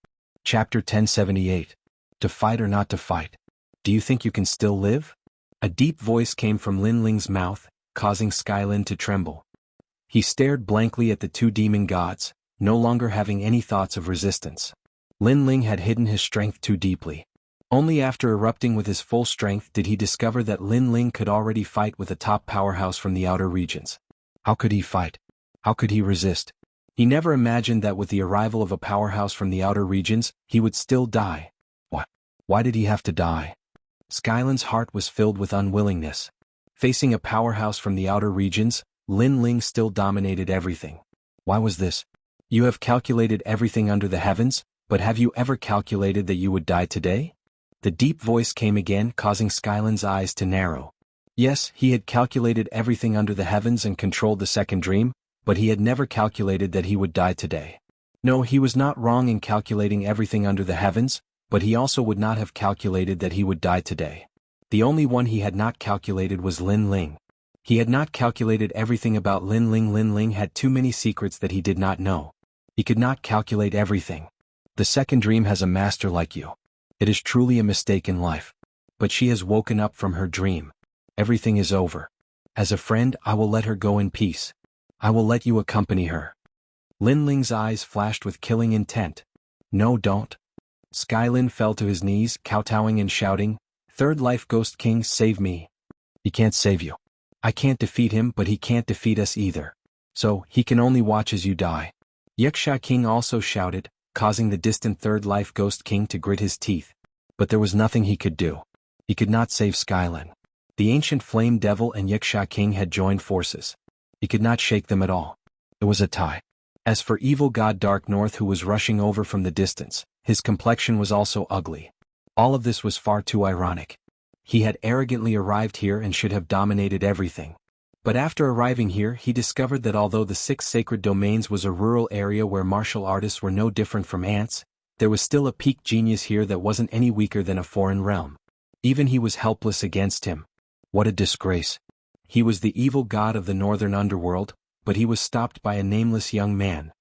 Chapter 1078. To fight or not to fight? Do you think you can still live? A deep voice came from Lin Ling's mouth, causing Skylin to tremble. He stared blankly at the 2 demon gods, no longer having any thoughts of resistance. Lin Ling had hidden his strength too deeply. Only after erupting with his full strength did he discover that Lin Ling could already fight with a top powerhouse from the outer regions. How could he fight? How could he resist? He never imagined that with the arrival of a powerhouse from the outer regions, he would still die. What? Why did he have to die? Skylin's heart was filled with unwillingness. Facing a powerhouse from the outer regions, Lin Ling still dominated everything. Why was this? You have calculated everything under the heavens, but have you ever calculated that you would die today? The deep voice came again, causing Skyland's eyes to narrow. Yes, he had calculated everything under the heavens and controlled the second dream, but he had never calculated that he would die today. No, he was not wrong in calculating everything under the heavens, but he also would not have calculated that he would die today. The only one he had not calculated was Lin Ling. He had not calculated everything about Lin Ling. Lin Ling had too many secrets that he did not know. He could not calculate everything. The second dream has a master like you. It is truly a mistake in life. But she has woken up from her dream. Everything is over. As a friend, I will let her go in peace. I will let you accompany her. Lin Ling's eyes flashed with killing intent. No, don't. Skylin fell to his knees, kowtowing and shouting, "Third Life Ghost King, save me." He can't save you. I can't defeat him, but he can't defeat us either. So, he can only watch as you die. Xianxia King also shouted, causing the distant Third Life Ghost King to grit his teeth. But there was nothing he could do. He could not save Skylin. The ancient Flame Devil and Xianxia King had joined forces. He could not shake them at all. It was a tie. As for evil god Dark North, who was rushing over from the distance, his complexion was also ugly. All of this was far too ironic. He had arrogantly arrived here and should have dominated everything. But after arriving here, he discovered that although the 6 sacred domains was a rural area where martial artists were no different from ants, there was still a peak genius here that wasn't any weaker than a foreign realm. Even he was helpless against him. What a disgrace. He was the evil god of the northern underworld, but he was stopped by a nameless young man.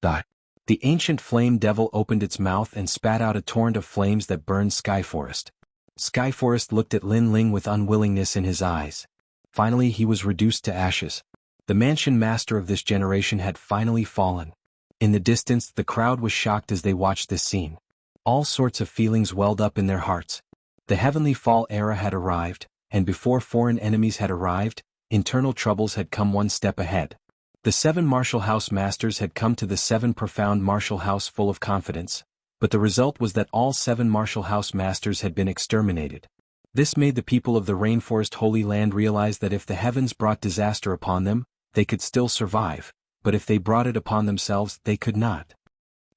The ancient Flame Devil opened its mouth and spat out a torrent of flames that burned Skyforest. Skyforest looked at Lin Ling with unwillingness in his eyes. Finally he was reduced to ashes. The mansion master of this generation had finally fallen. In the distance, the crowd was shocked as they watched this scene. All sorts of feelings welled up in their hearts. The Heavenly Fall era had arrived, and before foreign enemies had arrived, internal troubles had come one step ahead. The 7 martial house masters had come to the 7 profound martial house full of confidence, but the result was that all 7 martial house masters had been exterminated. This made the people of the Rainforest Holy Land realize that if the heavens brought disaster upon them, they could still survive, but if they brought it upon themselves, they could not.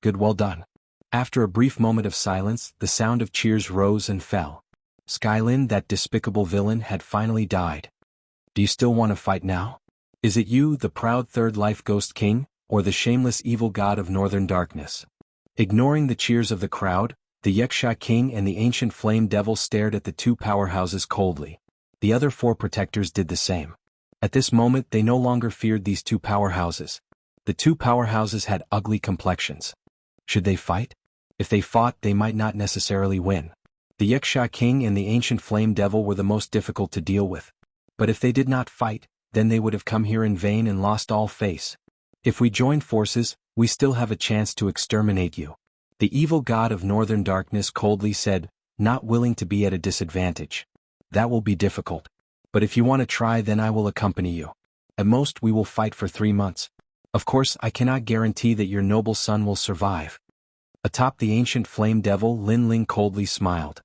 Good, well done. After a brief moment of silence, the sound of cheers rose and fell. Skylin, that despicable villain, had finally died. Do you still want to fight now? Is it you, the proud Third Life Ghost King, or the shameless evil god of Northern Darkness? Ignoring the cheers of the crowd, the Xianxia King and the ancient Flame Devil stared at the 2 powerhouses coldly. The other 4 protectors did the same. At this moment they no longer feared these 2 powerhouses. The 2 powerhouses had ugly complexions. Should they fight? If they fought, they might not necessarily win. The Xianxia King and the ancient Flame Devil were the most difficult to deal with. But if they did not fight, then they would have come here in vain and lost all face. If we join forces, we still have a chance to exterminate you. The evil god of Northern Darkness coldly said, not willing to be at a disadvantage. That will be difficult. But if you want to try, then I will accompany you. At most we will fight for 3 months. Of course, I cannot guarantee that your noble son will survive. Atop the ancient Flame Devil, Lin Ling coldly smiled.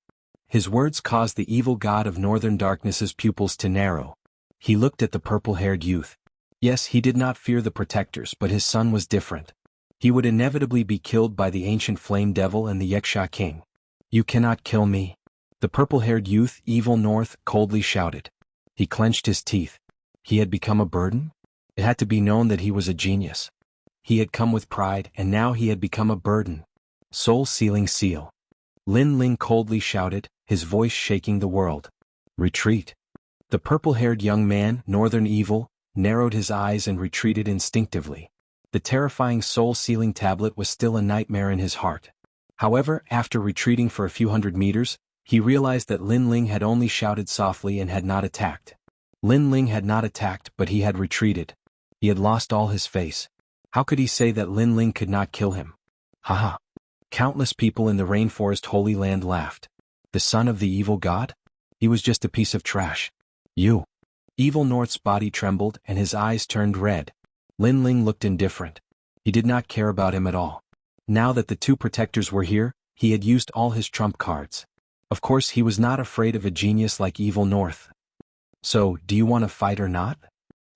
His words caused the evil god of Northern Darkness's pupils to narrow. He looked at the purple-haired youth. Yes, he did not fear the protectors, but his son was different. He would inevitably be killed by the ancient Flame Devil and the Xianxia King. You cannot kill me. The purple-haired youth, Evil North, coldly shouted. He clenched his teeth. He had become a burden? It had to be known that he was a genius. He had come with pride, and now he had become a burden. Soul-sealing seal. Lin Ling coldly shouted, his voice shaking the world. Retreat. The purple-haired young man, Northern Evil, narrowed his eyes and retreated instinctively. The terrifying soul-sealing tablet was still a nightmare in his heart. However, after retreating for a few hundred meters, he realized that Lin Ling had only shouted softly and had not attacked. Lin Ling had not attacked, but he had retreated. He had lost all his face. How could he say that Lin Ling could not kill him? Haha. Countless people in the Rainforest Holy Land laughed. The son of the evil god? He was just a piece of trash. You. Evil North's body trembled and his eyes turned red. Lin Ling looked indifferent. He did not care about him at all. Now that the 2 protectors were here, he had used all his trump cards. Of course, he was not afraid of a genius like Evil North. So, do you want to fight or not?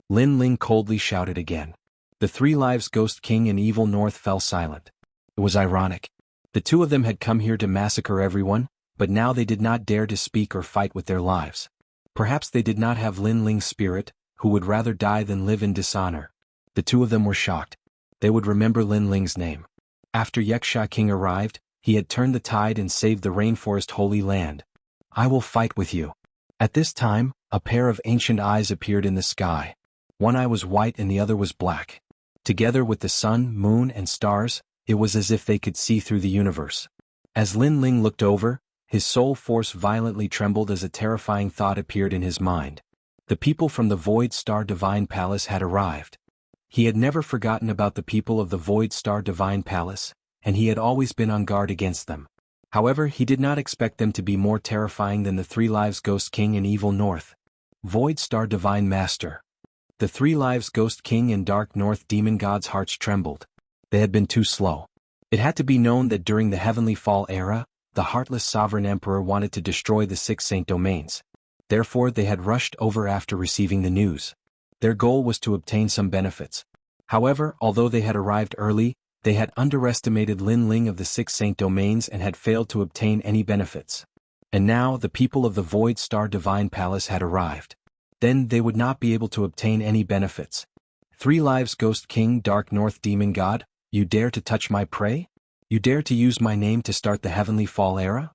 Lin Ling coldly shouted again. The 3 Lives Ghost King and Evil North fell silent. It was ironic. The two of them had come here to massacre everyone, but now they did not dare to speak or fight with their lives. Perhaps they did not have Lin Ling's spirit, who would rather die than live in dishonor. The two of them were shocked. They would remember Lin Ling's name. After Xianxia King arrived, he had turned the tide and saved the rainforest holy land. I will fight with you. At this time, a pair of ancient eyes appeared in the sky. One eye was white and the other was black. Together with the sun, moon, and stars, it was as if they could see through the universe. As Lin Ling looked over, his soul force violently trembled as a terrifying thought appeared in his mind. The people from the Void Star Divine Palace had arrived. He had never forgotten about the people of the Void Star Divine Palace, and he had always been on guard against them. However, he did not expect them to be more terrifying than the 3 Lives Ghost King and Evil North. Void Star Divine Master. The 3 Lives Ghost King and Dark North Demon God's hearts trembled. They had been too slow. It had to be known that during the Heavenly Fall era, the Heartless Sovereign Emperor wanted to destroy the 6 Saint Domains. Therefore they had rushed over after receiving the news. Their goal was to obtain some benefits. However, although they had arrived early, they had underestimated Lin Ling of the 6 Saint Domains and had failed to obtain any benefits. And now the people of the Void Star Divine Palace had arrived. Then they would not be able to obtain any benefits. 3 Lives Ghost King Dark North Demon God, you dare to touch my prey? You dare to use my name to start the Heavenly Fall era?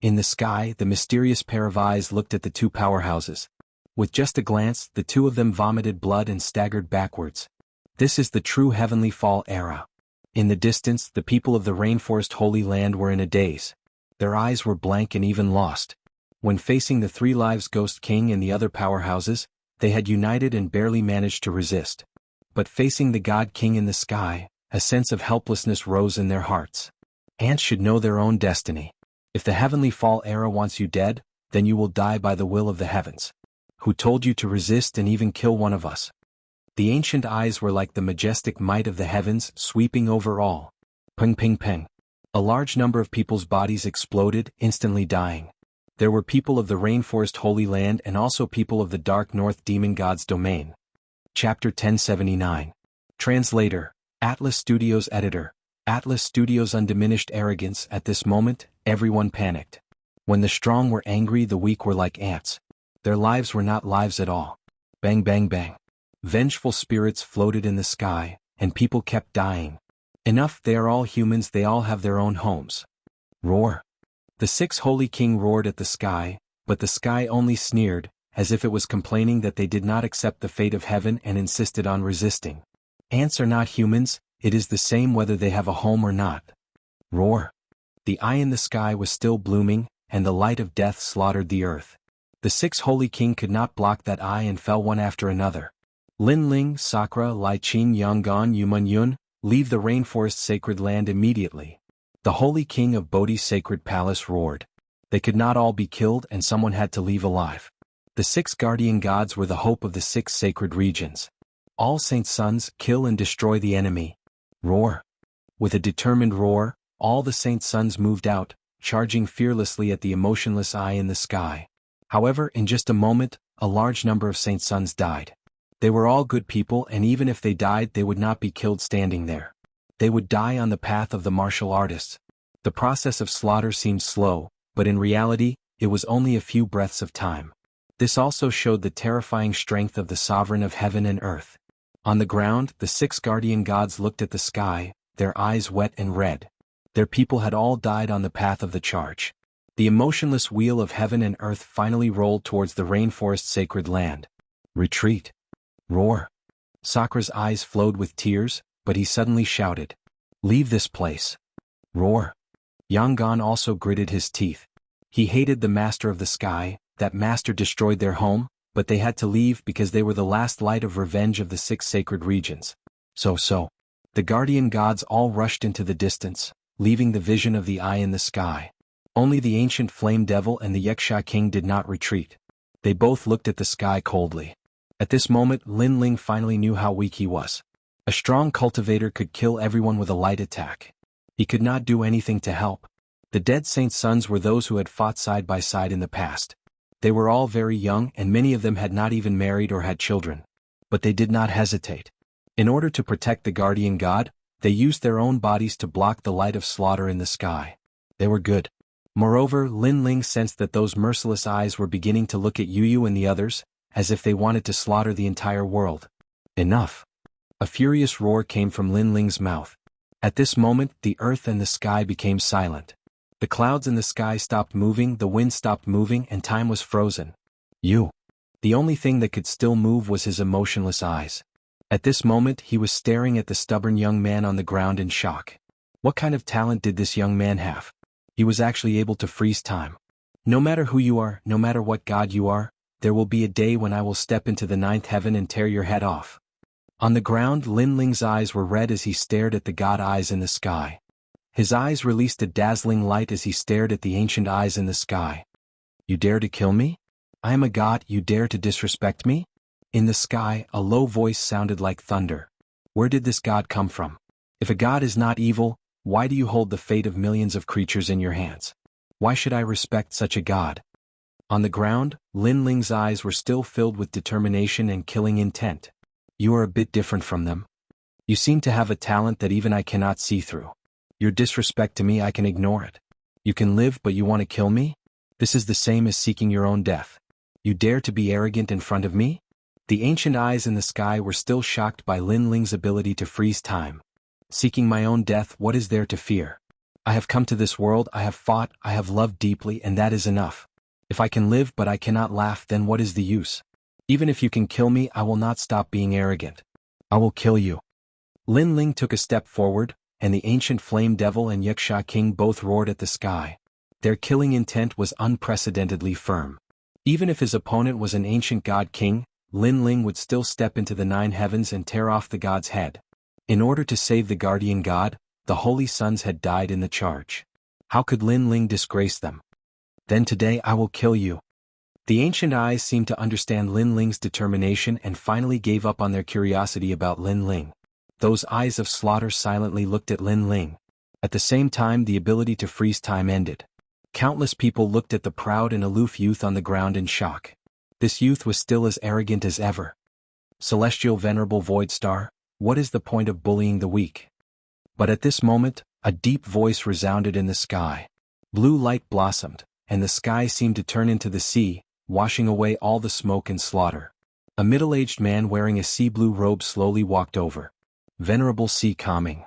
In the sky, the mysterious pair of eyes looked at the two powerhouses. With just a glance, the two of them vomited blood and staggered backwards. This is the true Heavenly Fall era. In the distance, the people of the Rainforest Holy Land were in a daze. Their eyes were blank and even lost. When facing the 3 Lives Ghost King and the other powerhouses, they had united and barely managed to resist. But facing the God King in the sky, a sense of helplessness rose in their hearts. Ants should know their own destiny. If the Heavenly Fall era wants you dead, then you will die by the will of the heavens. Who told you to resist and even kill one of us? The ancient eyes were like the majestic might of the heavens sweeping over all. Ping ping ping. A large number of people's bodies exploded, instantly dying. There were people of the Rainforest Holy Land and also people of the Dark North Demon God's domain. Chapter 1079. Translator. Atlas Studios Editor. Atlas Studios' undiminished arrogance. At this moment, everyone panicked. When the strong were angry, the weak were like ants. Their lives were not lives at all. Bang bang bang. Vengeful spirits floated in the sky, and people kept dying. Enough, they are all humans, they all have their own homes. Roar. The 6 Holy King roared at the sky, but the sky only sneered, as if it was complaining that they did not accept the fate of heaven and insisted on resisting. Ants are not humans, it is the same whether they have a home or not. Roar. The eye in the sky was still blooming, and the light of death slaughtered the earth. The 6 Holy King could not block that eye and fell one after another. Lin Ling, Sakura, Lai Qin, Yanggan, Yuman Yun, leave the rainforest sacred land immediately. The Holy King of Bodhi's sacred palace roared. They could not all be killed and someone had to leave alive. The 6 guardian gods were the hope of the 6 sacred regions. All saint sons, kill and destroy the enemy. Roar. With a determined roar, all the saint sons moved out, charging fearlessly at the emotionless eye in the sky. However, in just a moment, a large number of saint sons died. They were all good people, and even if they died, they would not be killed standing there. They would die on the path of the martial artists. The process of slaughter seemed slow, but in reality, it was only a few breaths of time. This also showed the terrifying strength of the sovereign of heaven and earth. On the ground, the 6 guardian gods looked at the sky, their eyes wet and red. Their people had all died on the path of the charge. The emotionless wheel of heaven and earth finally rolled towards the rainforest sacred land. Retreat. Roar. Sakura's eyes flowed with tears, but he suddenly shouted. Leave this place. Roar. Yanggan also gritted his teeth. He hated the master of the sky, that master destroyed their home, but they had to leave because they were the last light of revenge of the 6 sacred regions. So. The guardian gods all rushed into the distance, leaving the vision of the eye in the sky. Only the ancient flame devil and the Xianxia king did not retreat. They both looked at the sky coldly. At this moment, Lin Ling finally knew how weak he was. A strong cultivator could kill everyone with a light attack. He could not do anything to help. The dead saint sons were those who had fought side by side in the past. They were all very young and many of them had not even married or had children. But they did not hesitate. In order to protect the guardian god, they used their own bodies to block the light of slaughter in the sky. They were good. Moreover, Lin Ling sensed that those merciless eyes were beginning to look at Yu and the others, as if they wanted to slaughter the entire world. Enough. A furious roar came from Lin Ling's mouth. At this moment, the earth and the sky became silent. The clouds in the sky stopped moving, the wind stopped moving, and time was frozen. The only thing that could still move was his emotionless eyes. At this moment, he was staring at the stubborn young man on the ground in shock. What kind of talent did this young man have? He was actually able to freeze time. No matter who you are, no matter what god you are, there will be a day when I will step into the ninth heaven and tear your head off. On the ground, Lin Ling's eyes were red as he stared at the god eyes in the sky. His eyes released a dazzling light as he stared at the ancient eyes in the sky. You dare to kill me? I am a god, you dare to disrespect me? In the sky, a low voice sounded like thunder. Where did this god come from? If a god is not evil, why do you hold the fate of millions of creatures in your hands? Why should I respect such a god? On the ground, Lin Ling's eyes were still filled with determination and killing intent. You are a bit different from them. You seem to have a talent that even I cannot see through. Your disrespect to me, I can ignore it. You can live, but you want to kill me? This is the same as seeking your own death. You dare to be arrogant in front of me? The ancient eyes in the sky were still shocked by Lin Ling's ability to freeze time. Seeking my own death, what is there to fear? I have come to this world, I have fought, I have loved deeply, and that is enough. If I can live but I cannot laugh, then what is the use? Even if you can kill me, I will not stop being arrogant. I will kill you. Lin Ling took a step forward, and the ancient flame devil and Wuxia king both roared at the sky. Their killing intent was unprecedentedly firm. Even if his opponent was an ancient god king, Lin Ling would still step into the nine heavens and tear off the god's head. In order to save the guardian god, the holy sons had died in the charge. How could Lin Ling disgrace them? Then today I will kill you. The ancient eyes seemed to understand Lin Ling's determination and finally gave up on their curiosity about Lin Ling. Those eyes of slaughter silently looked at Lin Ling. At the same time, the ability to freeze time ended. Countless people looked at the proud and aloof youth on the ground in shock. This youth was still as arrogant as ever. Celestial Venerable Void Star, what is the point of bullying the weak? But at this moment, a deep voice resounded in the sky. Blue light blossomed, and the sky seemed to turn into the sea, washing away all the smoke and slaughter. A middle-aged man wearing a sea blue robe slowly walked over. Venerable Sea Calming.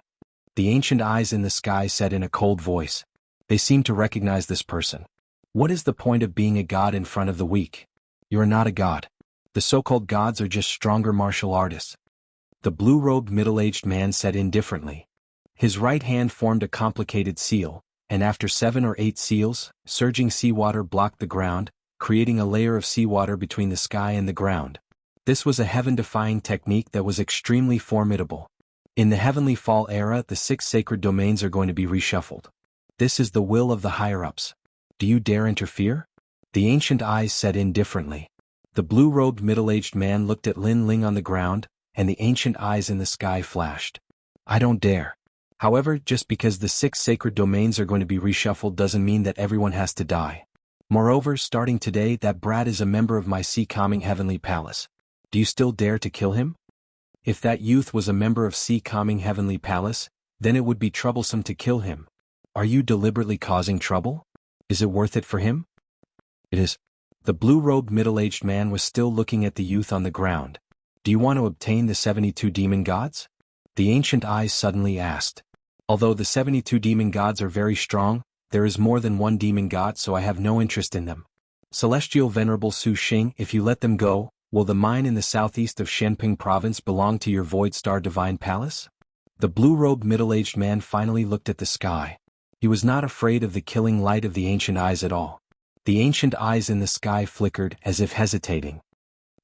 The ancient eyes in the sky said in a cold voice. They seemed to recognize this person. What is the point of being a god in front of the weak? You are not a god. The so-called gods are just stronger martial artists. The blue-robed middle-aged man said indifferently. His right hand formed a complicated seal, and after 7 or 8 seals, surging seawater blocked the ground, creating a layer of seawater between the sky and the ground. This was a heaven-defying technique that was extremely formidable. In the Heavenly Fall era, the 6 sacred domains are going to be reshuffled. This is the will of the higher-ups. Do you dare interfere? The ancient eyes said indifferently. The blue-robed middle-aged man looked at Lin Ling on the ground, and the ancient eyes in the sky flashed. I don't dare. However, just because the 6 sacred domains are going to be reshuffled doesn't mean that everyone has to die. Moreover, starting today, that brat is a member of my sea-calming heavenly palace. Do you still dare to kill him? If that youth was a member of sea-calming heavenly palace, then it would be troublesome to kill him. Are you deliberately causing trouble? Is it worth it for him? It is. The blue-robed middle-aged man was still looking at the youth on the ground. Do you want to obtain the 72 demon gods? The ancient eyes suddenly asked. Although the 72 demon gods are very strong, there is more than one demon god, so I have no interest in them. Celestial Venerable Su Xing, if you let them go, will the mine in the southeast of Shenping province belong to your Void Star Divine Palace? The blue-robed middle-aged man finally looked at the sky. He was not afraid of the killing light of the ancient eyes at all. The ancient eyes in the sky flickered as if hesitating.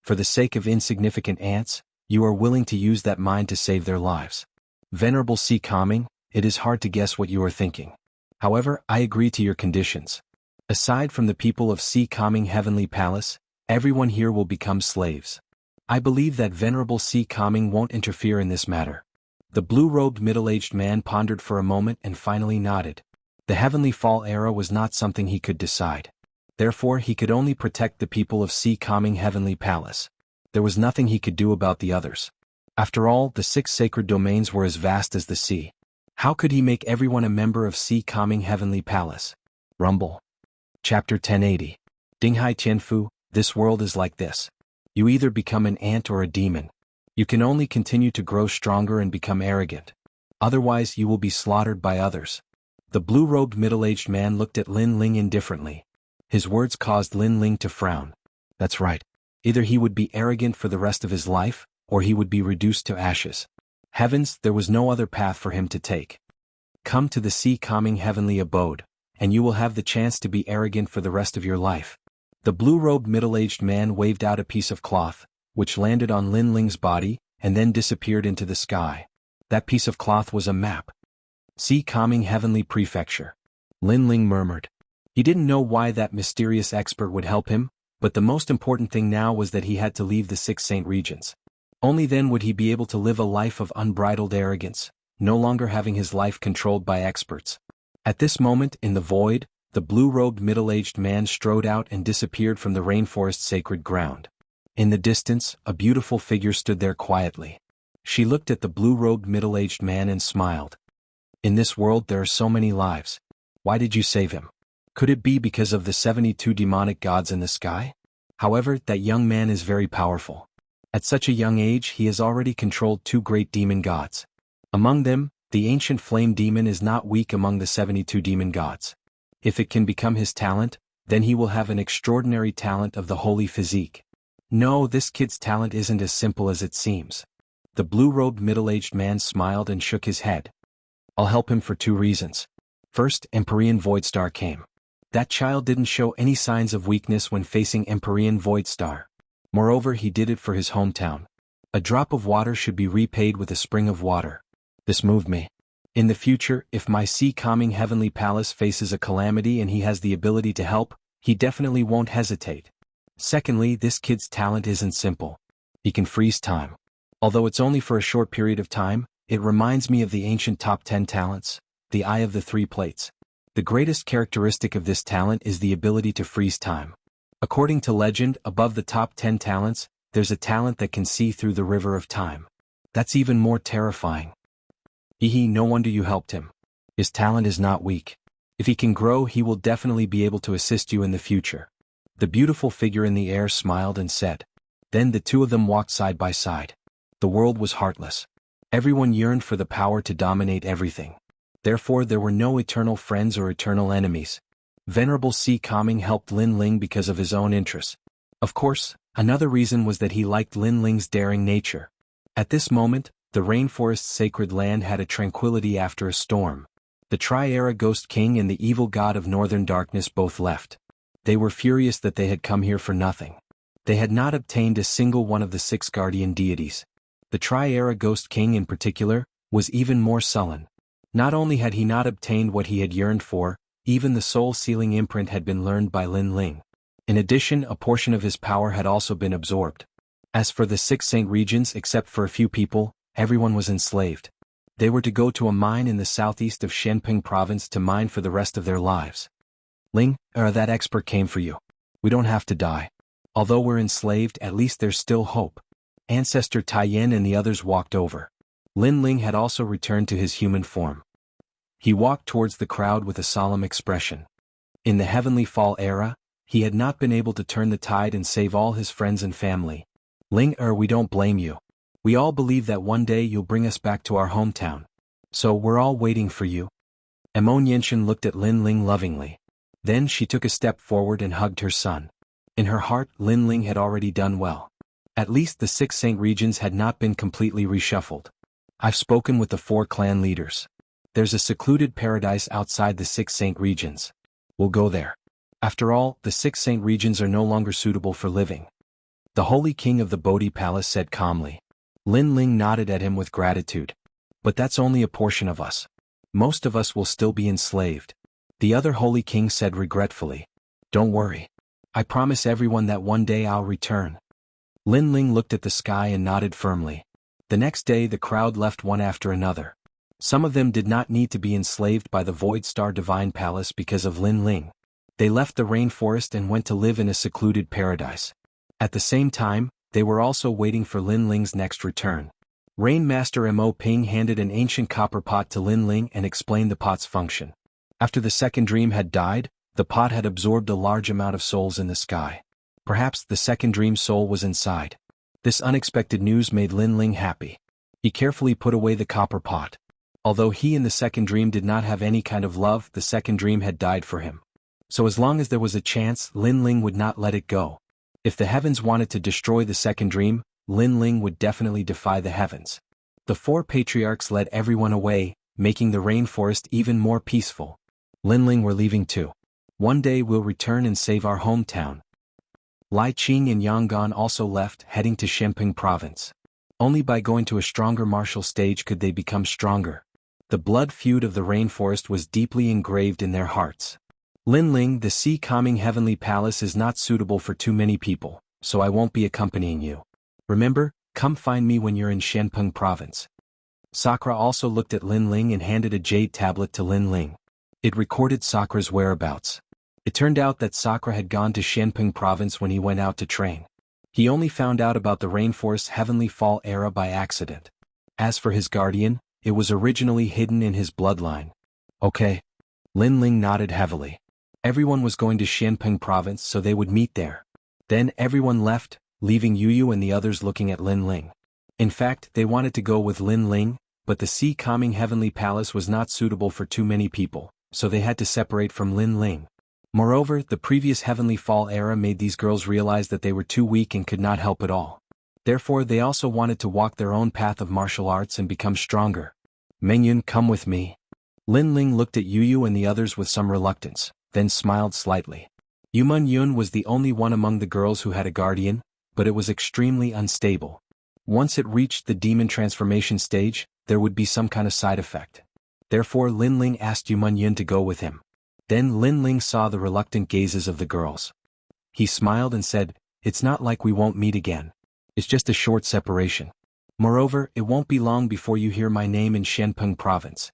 For the sake of insignificant ants, you are willing to use that mind to save their lives. Venerable Sea Calming, it is hard to guess what you are thinking. However, I agree to your conditions. Aside from the people of Sea Calming Heavenly Palace, everyone here will become slaves. I believe that Venerable Sea Calming won't interfere in this matter. The blue-robed middle-aged man pondered for a moment and finally nodded. The Heavenly Fall era was not something he could decide. Therefore, he could only protect the people of Sea Calming Heavenly Palace. There was nothing he could do about the others. After all, the 6 sacred domains were as vast as the sea. How could he make everyone a member of Sea Calming Heavenly Palace? Rumble. Chapter 1080. Dinghai Tianfu, this world is like this. You either become an ant or a demon. You can only continue to grow stronger and become arrogant. Otherwise you will be slaughtered by others. The blue-robed middle-aged man looked at Lin Ling indifferently. His words caused Lin Ling to frown. That's right. Either he would be arrogant for the rest of his life, or he would be reduced to ashes. Heavens, there was no other path for him to take. Come to the Sea Calming Heavenly Abode, and you will have the chance to be arrogant for the rest of your life. The blue-robed middle-aged man waved out a piece of cloth, which landed on Lin Ling's body, and then disappeared into the sky. That piece of cloth was a map. Sea Calming Heavenly Prefecture. Lin Ling murmured. He didn't know why that mysterious expert would help him, but the most important thing now was that he had to leave the 6 Saint Regions. Only then would he be able to live a life of unbridled arrogance, no longer having his life controlled by experts. At this moment, in the void, the blue-robed middle-aged man strode out and disappeared from the rainforest's sacred ground. In the distance, a beautiful figure stood there quietly. She looked at the blue-robed middle-aged man and smiled. In this world there are so many lives. Why did you save him? Could it be because of the 72 demonic gods in the sky? However, that young man is very powerful. At such a young age he has already controlled 2 great demon gods. Among them, the ancient flame demon is not weak among the 72 demon gods. If it can become his talent, then he will have an extraordinary talent of the holy physique. No, this kid's talent isn't as simple as it seems. The blue-robed middle-aged man smiled and shook his head. I'll help him for 2 reasons. First, Empyrean Voidstar came. That child didn't show any signs of weakness when facing Empyrean Voidstar. Moreover, he did it for his hometown. A drop of water should be repaid with a spring of water. This moved me. In the future, if my Sea Calming Heavenly Palace faces a calamity and he has the ability to help, he definitely won't hesitate. Secondly, this kid's talent isn't simple. He can freeze time. Although it's only for a short period of time, it reminds me of the ancient top 10 talents, the Eye of the 3 Plates. The greatest characteristic of this talent is the ability to freeze time. According to legend, above the top 10 talents, there's a talent that can see through the river of time. That's even more terrifying. No wonder you helped him. His talent is not weak. If he can grow, he will definitely be able to assist you in the future. The beautiful figure in the air smiled and said. Then the 2 of them walked side by side. The world was heartless. Everyone yearned for the power to dominate everything. Therefore there were no eternal friends or eternal enemies. Venerable Sea Calming helped Lin Ling because of his own interests. Of course, another reason was that he liked Lin Ling's daring nature. At this moment, the rainforest's sacred land had a tranquility after a storm. The Tri-Era Ghost King and the evil god of northern darkness both left. They were furious that they had come here for nothing. They had not obtained a single one of the 6 guardian deities. The Tri-Era Ghost King in particular was even more sullen. Not only had he not obtained what he had yearned for, even the soul-sealing imprint had been learned by Lin Ling. In addition, a portion of his power had also been absorbed. As for the 6 Saint Regions, except for a few people, everyone was enslaved. They were to go to a mine in the southeast of Shenping province to mine for the rest of their lives. Ling, that expert came for you. We don't have to die. Although we're enslaved, at least there's still hope. Ancestor Taiyan and the others walked over. Lin Ling had also returned to his human form. He walked towards the crowd with a solemn expression. In the Heavenly Fall era, he had not been able to turn the tide and save all his friends and family. Ling, we don't blame you. We all believe that one day you'll bring us back to our hometown. So we're all waiting for you. Emon Yenshin looked at Lin Ling lovingly. Then she took a step forward and hugged her son. In her heart, Lin Ling had already done well. At least the 6 Saint Regions had not been completely reshuffled. I've spoken with the 4 clan leaders. There's a secluded paradise outside the 6 Saint Regions. We'll go there. After all, the 6 Saint Regions are no longer suitable for living. The Holy King of the Bodhi Palace said calmly. Lin Ling nodded at him with gratitude. But that's only a portion of us. Most of us will still be enslaved. The other Holy King said regretfully. Don't worry. I promise everyone that one day I'll return. Lin Ling looked at the sky and nodded firmly. The next day the crowd left one after another. Some of them did not need to be enslaved by the Void Star Divine Palace because of Lin Ling. They left the rainforest and went to live in a secluded paradise. At the same time, they were also waiting for Lin Ling's next return. Rain Master Mo Ping handed an ancient copper pot to Lin Ling and explained the pot's function. After the second dream had died, the pot had absorbed a large amount of souls in the sky. Perhaps the second dream's soul was inside. This unexpected news made Lin Ling happy. He carefully put away the copper pot. Although he in the second dream did not have any kind of love, the second dream had died for him. So as long as there was a chance, Lin Ling would not let it go. If the heavens wanted to destroy the second dream, Lin Ling would definitely defy the heavens. The four patriarchs led everyone away, making the rainforest even more peaceful. Lin Ling were leaving too. One day we'll return and save our hometown. Lai Qing and Yang Gan also left, heading to Shenping province. Only by going to a stronger martial stage could they become stronger. The blood feud of the rainforest was deeply engraved in their hearts. Lin Ling, the sea-calming heavenly palace is not suitable for too many people, so I won't be accompanying you. Remember, come find me when you're in Shenpeng province. Sakura also looked at Lin Ling and handed a jade tablet to Lin Ling. It recorded Sakura's whereabouts. It turned out that Sakura had gone to Shenpeng province when he went out to train. He only found out about the rainforest's heavenly fall era by accident. As for his guardian, it was originally hidden in his bloodline. Okay. Lin Ling nodded heavily. Everyone was going to Shenpeng province so they would meet there. Then everyone left, leaving Yu and the others looking at Lin Ling. In fact, they wanted to go with Lin Ling, but the sea-calming heavenly palace was not suitable for too many people, so they had to separate from Lin Ling. Moreover, the previous heavenly fall era made these girls realize that they were too weak and could not help at all. Therefore they also wanted to walk their own path of martial arts and become stronger. Mengyun, come with me. Lin Ling looked at Yu and the others with some reluctance, then smiled slightly. Yumun Yun was the only one among the girls who had a guardian, but it was extremely unstable. Once it reached the demon transformation stage, there would be some kind of side effect. Therefore Lin Ling asked Yumun Yun to go with him. Then Lin Ling saw the reluctant gazes of the girls. He smiled and said, "It's not like we won't meet again. It's just a short separation. Moreover, it won't be long before you hear my name in Shenpeng province."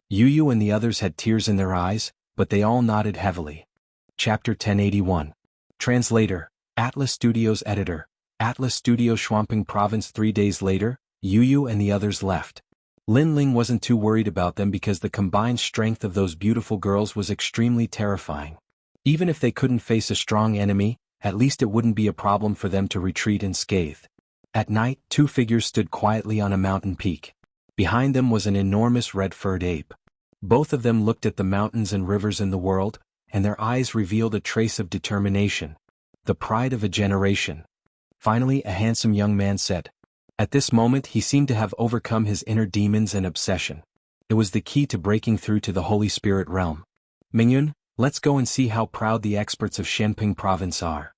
Yu and the others had tears in their eyes, but they all nodded heavily. Chapter 1081. Translator, Atlas Studios Editor, Atlas Studio Swamping Province. 3 days later, Yu and the others left. Lin Ling wasn't too worried about them because the combined strength of those beautiful girls was extremely terrifying. Even if they couldn't face a strong enemy, at least it wouldn't be a problem for them to retreat unscathed. At night, two figures stood quietly on a mountain peak. Behind them was an enormous red-furred ape. Both of them looked at the mountains and rivers in the world, and their eyes revealed a trace of determination. The pride of a generation. Finally, a handsome young man said. At this moment he seemed to have overcome his inner demons and obsession. It was the key to breaking through to the Holy Spirit realm. Mengyun, let's go and see how proud the experts of Shenping province are.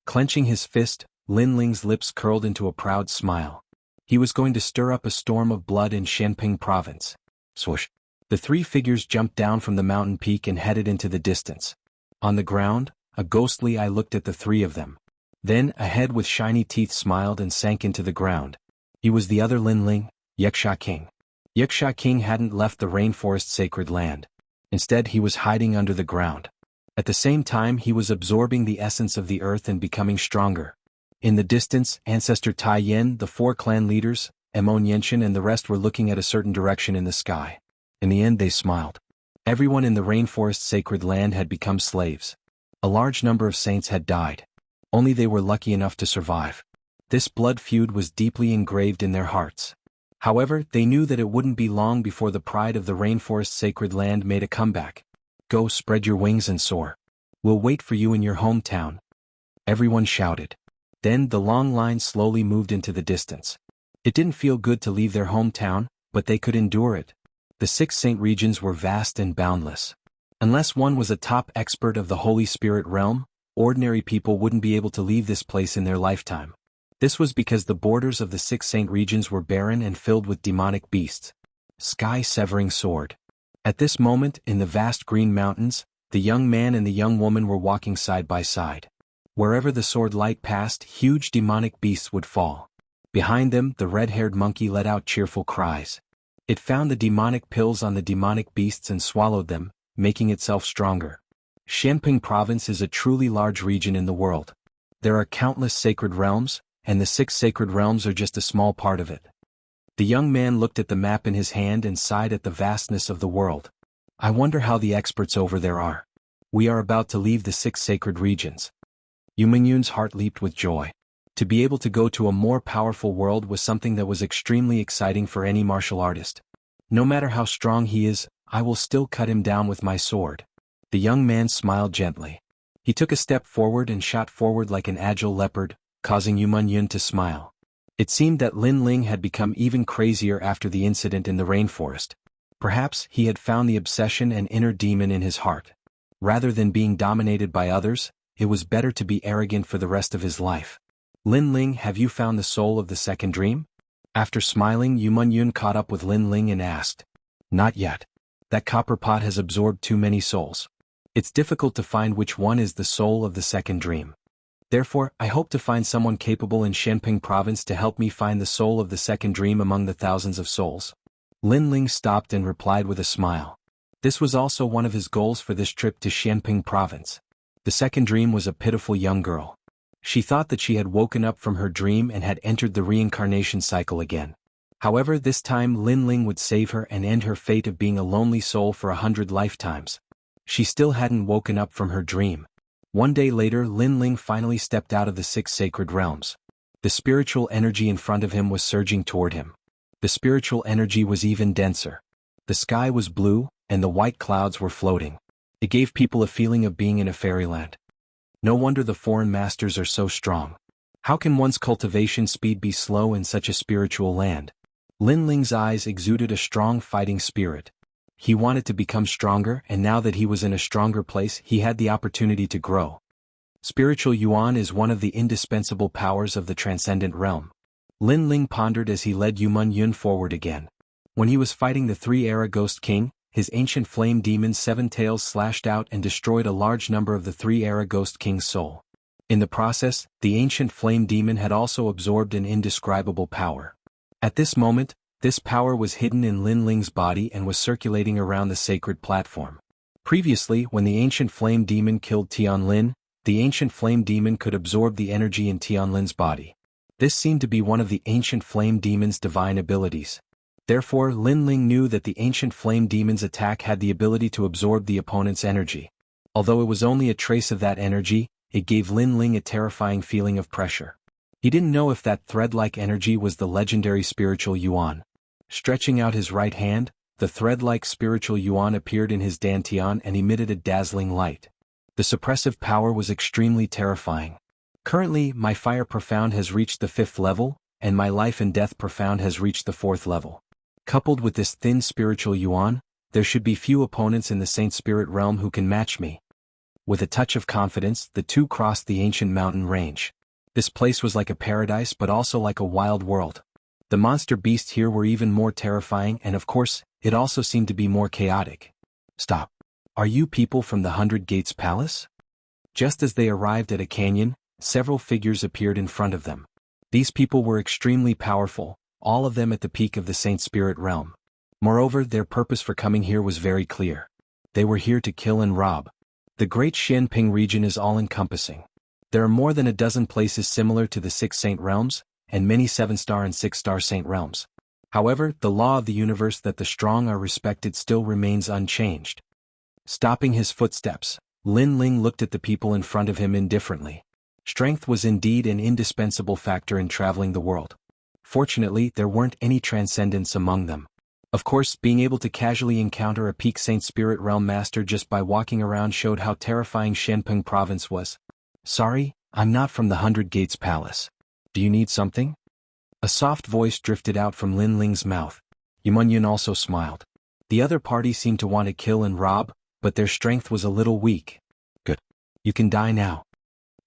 Clenching his fist, Lin Ling's lips curled into a proud smile. He was going to stir up a storm of blood in Shenping province. Swoosh. The three figures jumped down from the mountain peak and headed into the distance. On the ground, a ghostly eye looked at the three of them. Then a head with shiny teeth smiled and sank into the ground. He was the other Lin Ling, Wuxia King. Wuxia King hadn't left the rainforest sacred land. Instead he was hiding under the ground. At the same time he was absorbing the essence of the earth and becoming stronger. In the distance, Ancestor Tai Yen, the four clan leaders, Emon Yenshin and the rest were looking at a certain direction in the sky. In the end they smiled. Everyone in the rainforest sacred land had become slaves. A large number of saints had died. Only they were lucky enough to survive. This blood feud was deeply engraved in their hearts. However, they knew that it wouldn't be long before the pride of the rainforest sacred land made a comeback. Go, spread your wings and soar. We'll wait for you in your hometown. Everyone shouted. Then the long line slowly moved into the distance. It didn't feel good to leave their hometown, but they could endure it. The 6 saint regions were vast and boundless. Unless one was a top expert of the Holy Spirit realm, ordinary people wouldn't be able to leave this place in their lifetime. This was because the borders of the 6 saint regions were barren and filled with demonic beasts. Sky-severing sword. At this moment, in the vast green mountains, the young man and the young woman were walking side by side. Wherever the sword light passed, huge demonic beasts would fall. Behind them, the red-haired monkey let out cheerful cries. It found the demonic pills on the demonic beasts and swallowed them, making itself stronger. Shenping province is a truly large region in the world. There are countless sacred realms, and the 6 sacred realms are just a small part of it. The young man looked at the map in his hand and sighed at the vastness of the world. I wonder how the experts over there are. We are about to leave the 6 sacred regions. Yu Mingyun's heart leaped with joy. To be able to go to a more powerful world was something that was extremely exciting for any martial artist. No matter how strong he is, I will still cut him down with my sword. The young man smiled gently. He took a step forward and shot forward like an agile leopard, causing Yu Mingyun to smile. It seemed that Lin Ling had become even crazier after the incident in the rainforest. Perhaps he had found the obsession and inner demon in his heart. Rather than being dominated by others, it was better to be arrogant for the rest of his life. Lin Ling, have you found the soul of the second dream? After smiling, Yu Mingyun caught up with Lin Ling and asked. Not yet. That copper pot has absorbed too many souls. It's difficult to find which one is the soul of the second dream. Therefore, I hope to find someone capable in Xianping province to help me find the soul of the second dream among the thousands of souls. Lin Ling stopped and replied with a smile. This was also one of his goals for this trip to Xianping province. The second dream was a pitiful young girl. She thought that she had woken up from her dream and had entered the reincarnation cycle again. However, this time Lin Ling would save her and end her fate of being a lonely soul for 100 lifetimes. She still hadn't woken up from her dream. One day later, Lin Ling finally stepped out of the 6 sacred realms. The spiritual energy in front of him was surging toward him. The spiritual energy was even denser. The sky was blue, and the white clouds were floating. It gave people a feeling of being in a fairyland. No wonder the foreign masters are so strong. How can one's cultivation speed be slow in such a spiritual land? Lin Ling's eyes exuded a strong fighting spirit. He wanted to become stronger, and now that he was in a stronger place, he had the opportunity to grow. Spiritual yuan is one of the indispensable powers of the transcendent realm. Lin Ling pondered as he led Yu Mingyun forward again. When he was fighting the 3-era Ghost King, his ancient flame demon's 7 tails slashed out and destroyed a large number of the 3-era Ghost King's soul. In the process, the ancient flame demon had also absorbed an indescribable power. At this moment, this power was hidden in Lin Ling's body and was circulating around the sacred platform. Previously, when the ancient flame demon killed Tian Lin, the ancient flame demon could absorb the energy in Tian Lin's body. This seemed to be one of the ancient flame demon's divine abilities. Therefore, Lin Ling knew that the ancient flame demon's attack had the ability to absorb the opponent's energy. Although it was only a trace of that energy, it gave Lin Ling a terrifying feeling of pressure. He didn't know if that thread-like energy was the legendary spiritual yuan. Stretching out his right hand, the thread-like spiritual yuan appeared in his dantian and emitted a dazzling light. The suppressive power was extremely terrifying. Currently, my fire profound has reached the 5th level, and my life and death profound has reached the 4th level. Coupled with this thin spiritual yuan, there should be few opponents in the Saint Spirit realm who can match me. With a touch of confidence, the two crossed the ancient mountain range. This place was like a paradise but also like a wild world. The monster beasts here were even more terrifying, and of course, it also seemed to be more chaotic. Stop. Are you people from the 100 Gates Palace? Just as they arrived at a canyon, several figures appeared in front of them. These people were extremely powerful, all of them at the peak of the Saint Spirit realm. Moreover, their purpose for coming here was very clear. They were here to kill and rob. The Great Xianping region is all-encompassing. There are more than a dozen places similar to the 6 Saint Realms, and many 7-star and 6-star Saint Realms. However, the law of the universe that the strong are respected still remains unchanged. Stopping his footsteps, Lin Ling looked at the people in front of him indifferently. Strength was indeed an indispensable factor in traveling the world. Fortunately, there weren't any transcendence among them. Of course, being able to casually encounter a peak Saint Spirit Realm master just by walking around showed how terrifying Xianping province was. Sorry, I'm not from the 100 Gates Palace. Do you need something? A soft voice drifted out from Lin Ling's mouth. Yu Mingyun also smiled. The other party seemed to want to kill and rob, but their strength was a little weak. Good. You can die now.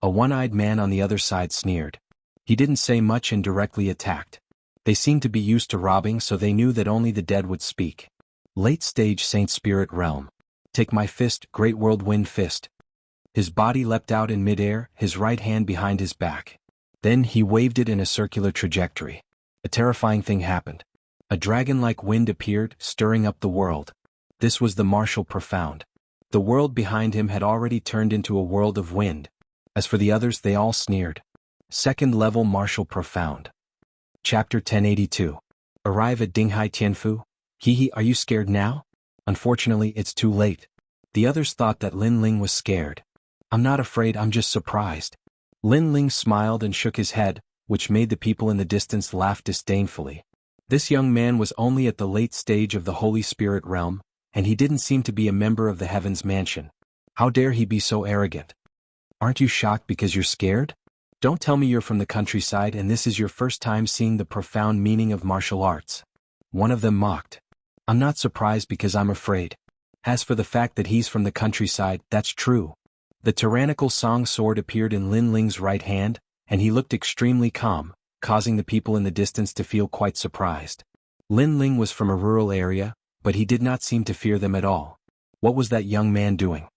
A one-eyed man on the other side sneered. He didn't say much and directly attacked. They seemed to be used to robbing, so they knew that only the dead would speak. Late-stage Saint Spirit Realm. Take my fist, Great Whirlwind Fist. His body leapt out in midair, his right hand behind his back. Then he waved it in a circular trajectory. A terrifying thing happened. A dragon-like wind appeared, stirring up the world. This was the martial profound. The world behind him had already turned into a world of wind. As for the others, they all sneered. Second Level Martial Profound. Chapter 1082. Arrive at Dinghai Tianfu? Hehe, are you scared now? Unfortunately, it's too late. The others thought that Lin Ling was scared. I'm not afraid, I'm just surprised. Lin Ling smiled and shook his head, which made the people in the distance laugh disdainfully. This young man was only at the late stage of the Holy Spirit realm, and he didn't seem to be a member of the Heavens Mansion. How dare he be so arrogant? Aren't you shocked because you're scared? Don't tell me you're from the countryside and this is your first time seeing the profound meaning of martial arts. One of them mocked. I'm not surprised because I'm afraid. As for the fact that he's from the countryside, that's true. The tyrannical song sword appeared in Lin Ling's right hand, and he looked extremely calm, causing the people in the distance to feel quite surprised. Lin Ling was from a rural area, but he did not seem to fear them at all. What was that young man doing?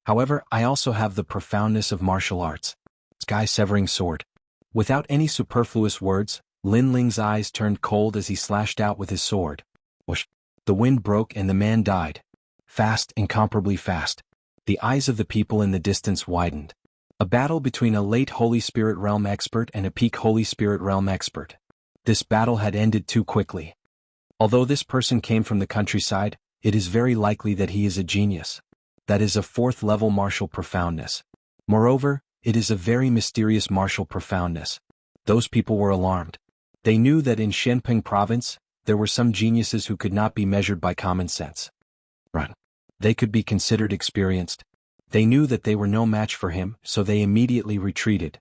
However, I also have the profoundness of martial arts. Sky-severing sword. Without any superfluous words, Lin Ling's eyes turned cold as he slashed out with his sword. Whoosh! The wind broke and the man died. Fast, incomparably fast. The eyes of the people in the distance widened. A battle between a late Holy Spirit Realm expert and a peak Holy Spirit Realm expert. This battle had ended too quickly. Although this person came from the countryside, it is very likely that he is a genius. That is a fourth-level martial profoundness. Moreover, it is a very mysterious martial profoundness. Those people were alarmed. They knew that in Shenping province, there were some geniuses who could not be measured by common sense. Run. They could be considered experienced. They knew that they were no match for him, so they immediately retreated.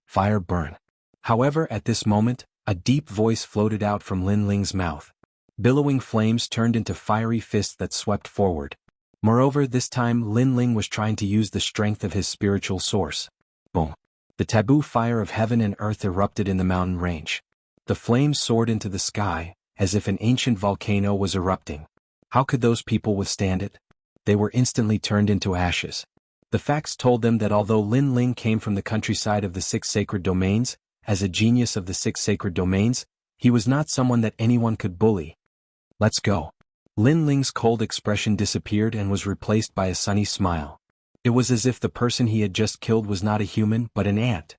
Fire burn. However, at this moment, a deep voice floated out from Lin Ling's mouth. Billowing flames turned into fiery fists that swept forward. Moreover, this time Lin Ling was trying to use the strength of his spiritual source. Boom. The taboo fire of heaven and earth erupted in the mountain range. The flames soared into the sky, as if an ancient volcano was erupting. How could those people withstand it? They were instantly turned into ashes. The facts told them that although Lin Ling came from the countryside of the 6 sacred domains, as a genius of the 6 sacred domains, he was not someone that anyone could bully. Let's go. Lin Ling's cold expression disappeared and was replaced by a sunny smile. It was as if the person he had just killed was not a human but an ant.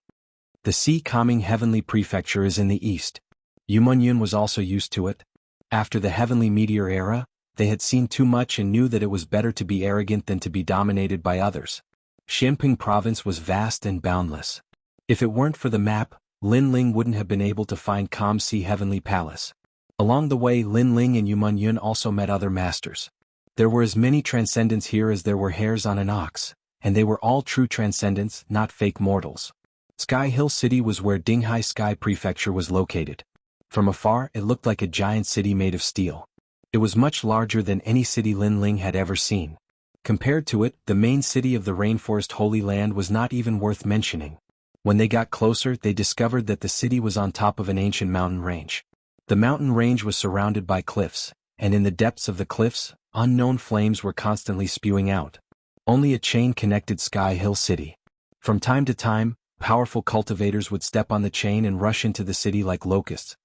The sea calming heavenly prefecture is in the east. Yumenyun was also used to it. After the heavenly meteor era, they had seen too much and knew that it was better to be arrogant than to be dominated by others. Shenping province was vast and boundless. If it weren't for the map, Lin Ling wouldn't have been able to find Calm Sea Heavenly Palace. Along the way, Lin Ling and Yumenyun also met other masters. There were as many transcendents here as there were hairs on an ox, and they were all true transcendents, not fake mortals. Sky Hill City was where Dinghai Sky Prefecture was located. From afar, it looked like a giant city made of steel. It was much larger than any city Lin Ling had ever seen. Compared to it, the main city of the Rainforest Holy Land was not even worth mentioning. When they got closer, they discovered that the city was on top of an ancient mountain range. The mountain range was surrounded by cliffs, and in the depths of the cliffs, unknown flames were constantly spewing out. Only a chain connected Sky Hill City. From time to time, powerful cultivators would step on the chain and rush into the city like locusts.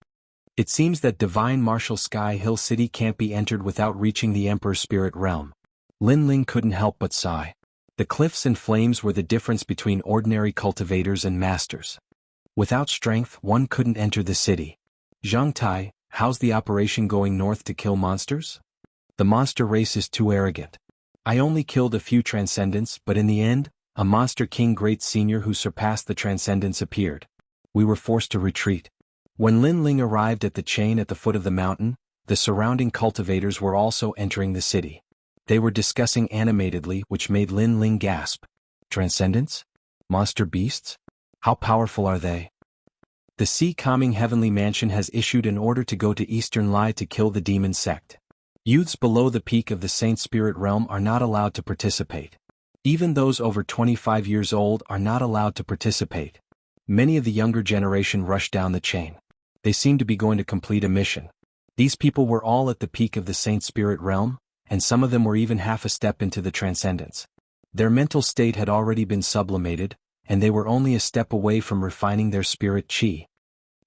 It seems that divine martial Sky Hill City can't be entered without reaching the Emperor's spirit realm. Lin Ling couldn't help but sigh. The cliffs and flames were the difference between ordinary cultivators and masters. Without strength, one couldn't enter the city. Zhangtai, how's the operation going north to kill monsters? The monster race is too arrogant. I only killed a few transcendents, but in the end, a monster king great senior who surpassed the transcendents appeared. We were forced to retreat. When Lin Ling arrived at the chain at the foot of the mountain, the surrounding cultivators were also entering the city. They were discussing animatedly, which made Lin Ling gasp. Transcendents? Monster beasts? How powerful are they? The Sea Calming Heavenly Mansion has issued an order to go to Eastern Lai to kill the demon sect. Youths below the peak of the Saint Spirit realm are not allowed to participate. Even those over 25 years old are not allowed to participate. Many of the younger generation rushed down the chain. They seemed to be going to complete a mission. These people were all at the peak of the Saint Spirit realm, and some of them were even half a step into the transcendence. Their mental state had already been sublimated, and they were only a step away from refining their spirit chi.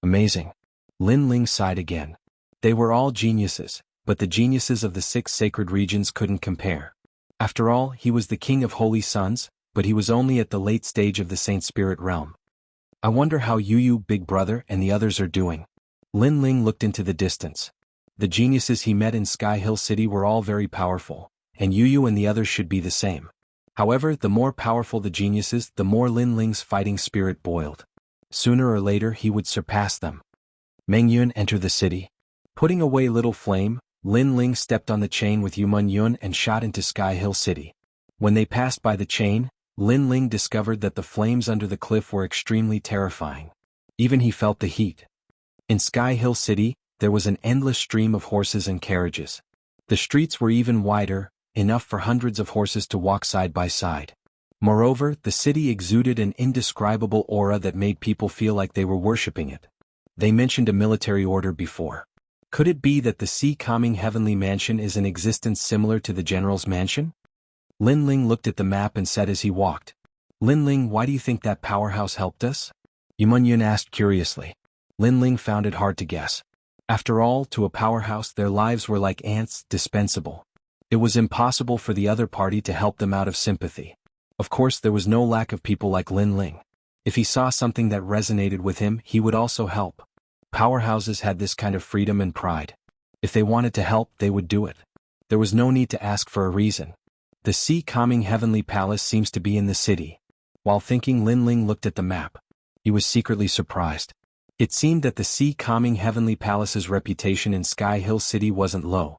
Amazing. Lin Ling sighed again. They were all geniuses, but the geniuses of the 6 sacred regions couldn't compare. After all, he was the king of holy sons, but he was only at the late stage of the Saint Spirit realm. I wonder how Yu, big brother, and the others are doing. Lin Ling looked into the distance. The geniuses he met in Sky Hill City were all very powerful, and Yu and the others should be the same. However, the more powerful the geniuses, the more Lin Ling's fighting spirit boiled. Sooner or later he would surpass them. Meng Yun entered the city. Putting away Little Flame, Lin Ling stepped on the chain with Yumun Yun and shot into Sky Hill City. When they passed by the chain, Lin Ling discovered that the flames under the cliff were extremely terrifying. Even he felt the heat. In Sky Hill City, there was an endless stream of horses and carriages. The streets were even wider, enough for hundreds of horses to walk side by side. Moreover, the city exuded an indescribable aura that made people feel like they were worshipping it. They mentioned a military order before. Could it be that the sea-calming heavenly mansion is in existence similar to the general's mansion? Lin Ling looked at the map and said as he walked, "Lin Ling, why do you think that powerhouse helped us?" Yumun Yun asked curiously. Lin Ling found it hard to guess. After all, to a powerhouse their lives were like ants, dispensable. It was impossible for the other party to help them out of sympathy. Of course, there was no lack of people like Lin Ling. If he saw something that resonated with him, he would also help. Powerhouses had this kind of freedom and pride. If they wanted to help, they would do it. There was no need to ask for a reason. The sea-calming heavenly palace seems to be in the city. While thinking, Lin Ling looked at the map. He was secretly surprised. It seemed that the sea-calming heavenly palace's reputation in Sky Hill City wasn't low.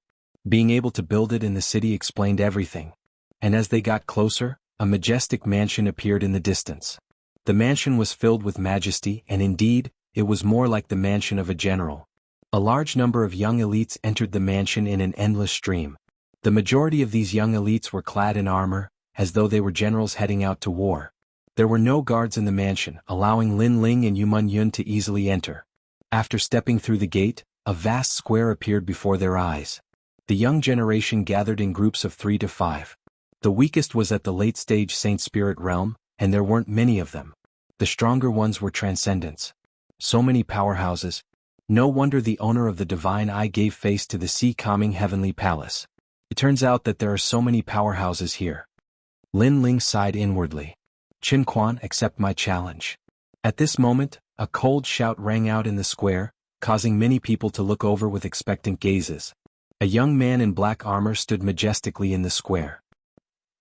Being able to build it in the city explained everything. And as they got closer, a majestic mansion appeared in the distance. The mansion was filled with majesty, and indeed, it was more like the mansion of a general. A large number of young elites entered the mansion in an endless stream. The majority of these young elites were clad in armor, as though they were generals heading out to war. There were no guards in the mansion, allowing Lin Ling and Yumun Yun to easily enter. After stepping through the gate, a vast square appeared before their eyes. The young generation gathered in groups of 3 to 5. The weakest was at the late-stage Saint Spirit realm, and there weren't many of them. The stronger ones were transcendents. So many powerhouses. No wonder the owner of the Divine Eye gave face to the sea-calming heavenly palace. It turns out that there are so many powerhouses here. Lin Ling sighed inwardly. Qin Quan, accept my challenge. At this moment, a cold shout rang out in the square, causing many people to look over with expectant gazes. A young man in black armor stood majestically in the square.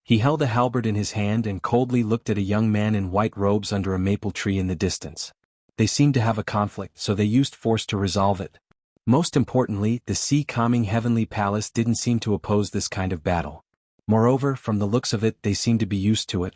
He held a halberd in his hand and coldly looked at a young man in white robes under a maple tree in the distance. They seemed to have a conflict, so they used force to resolve it. Most importantly, the sea-calming heavenly palace didn't seem to oppose this kind of battle. Moreover, from the looks of it, they seemed to be used to it.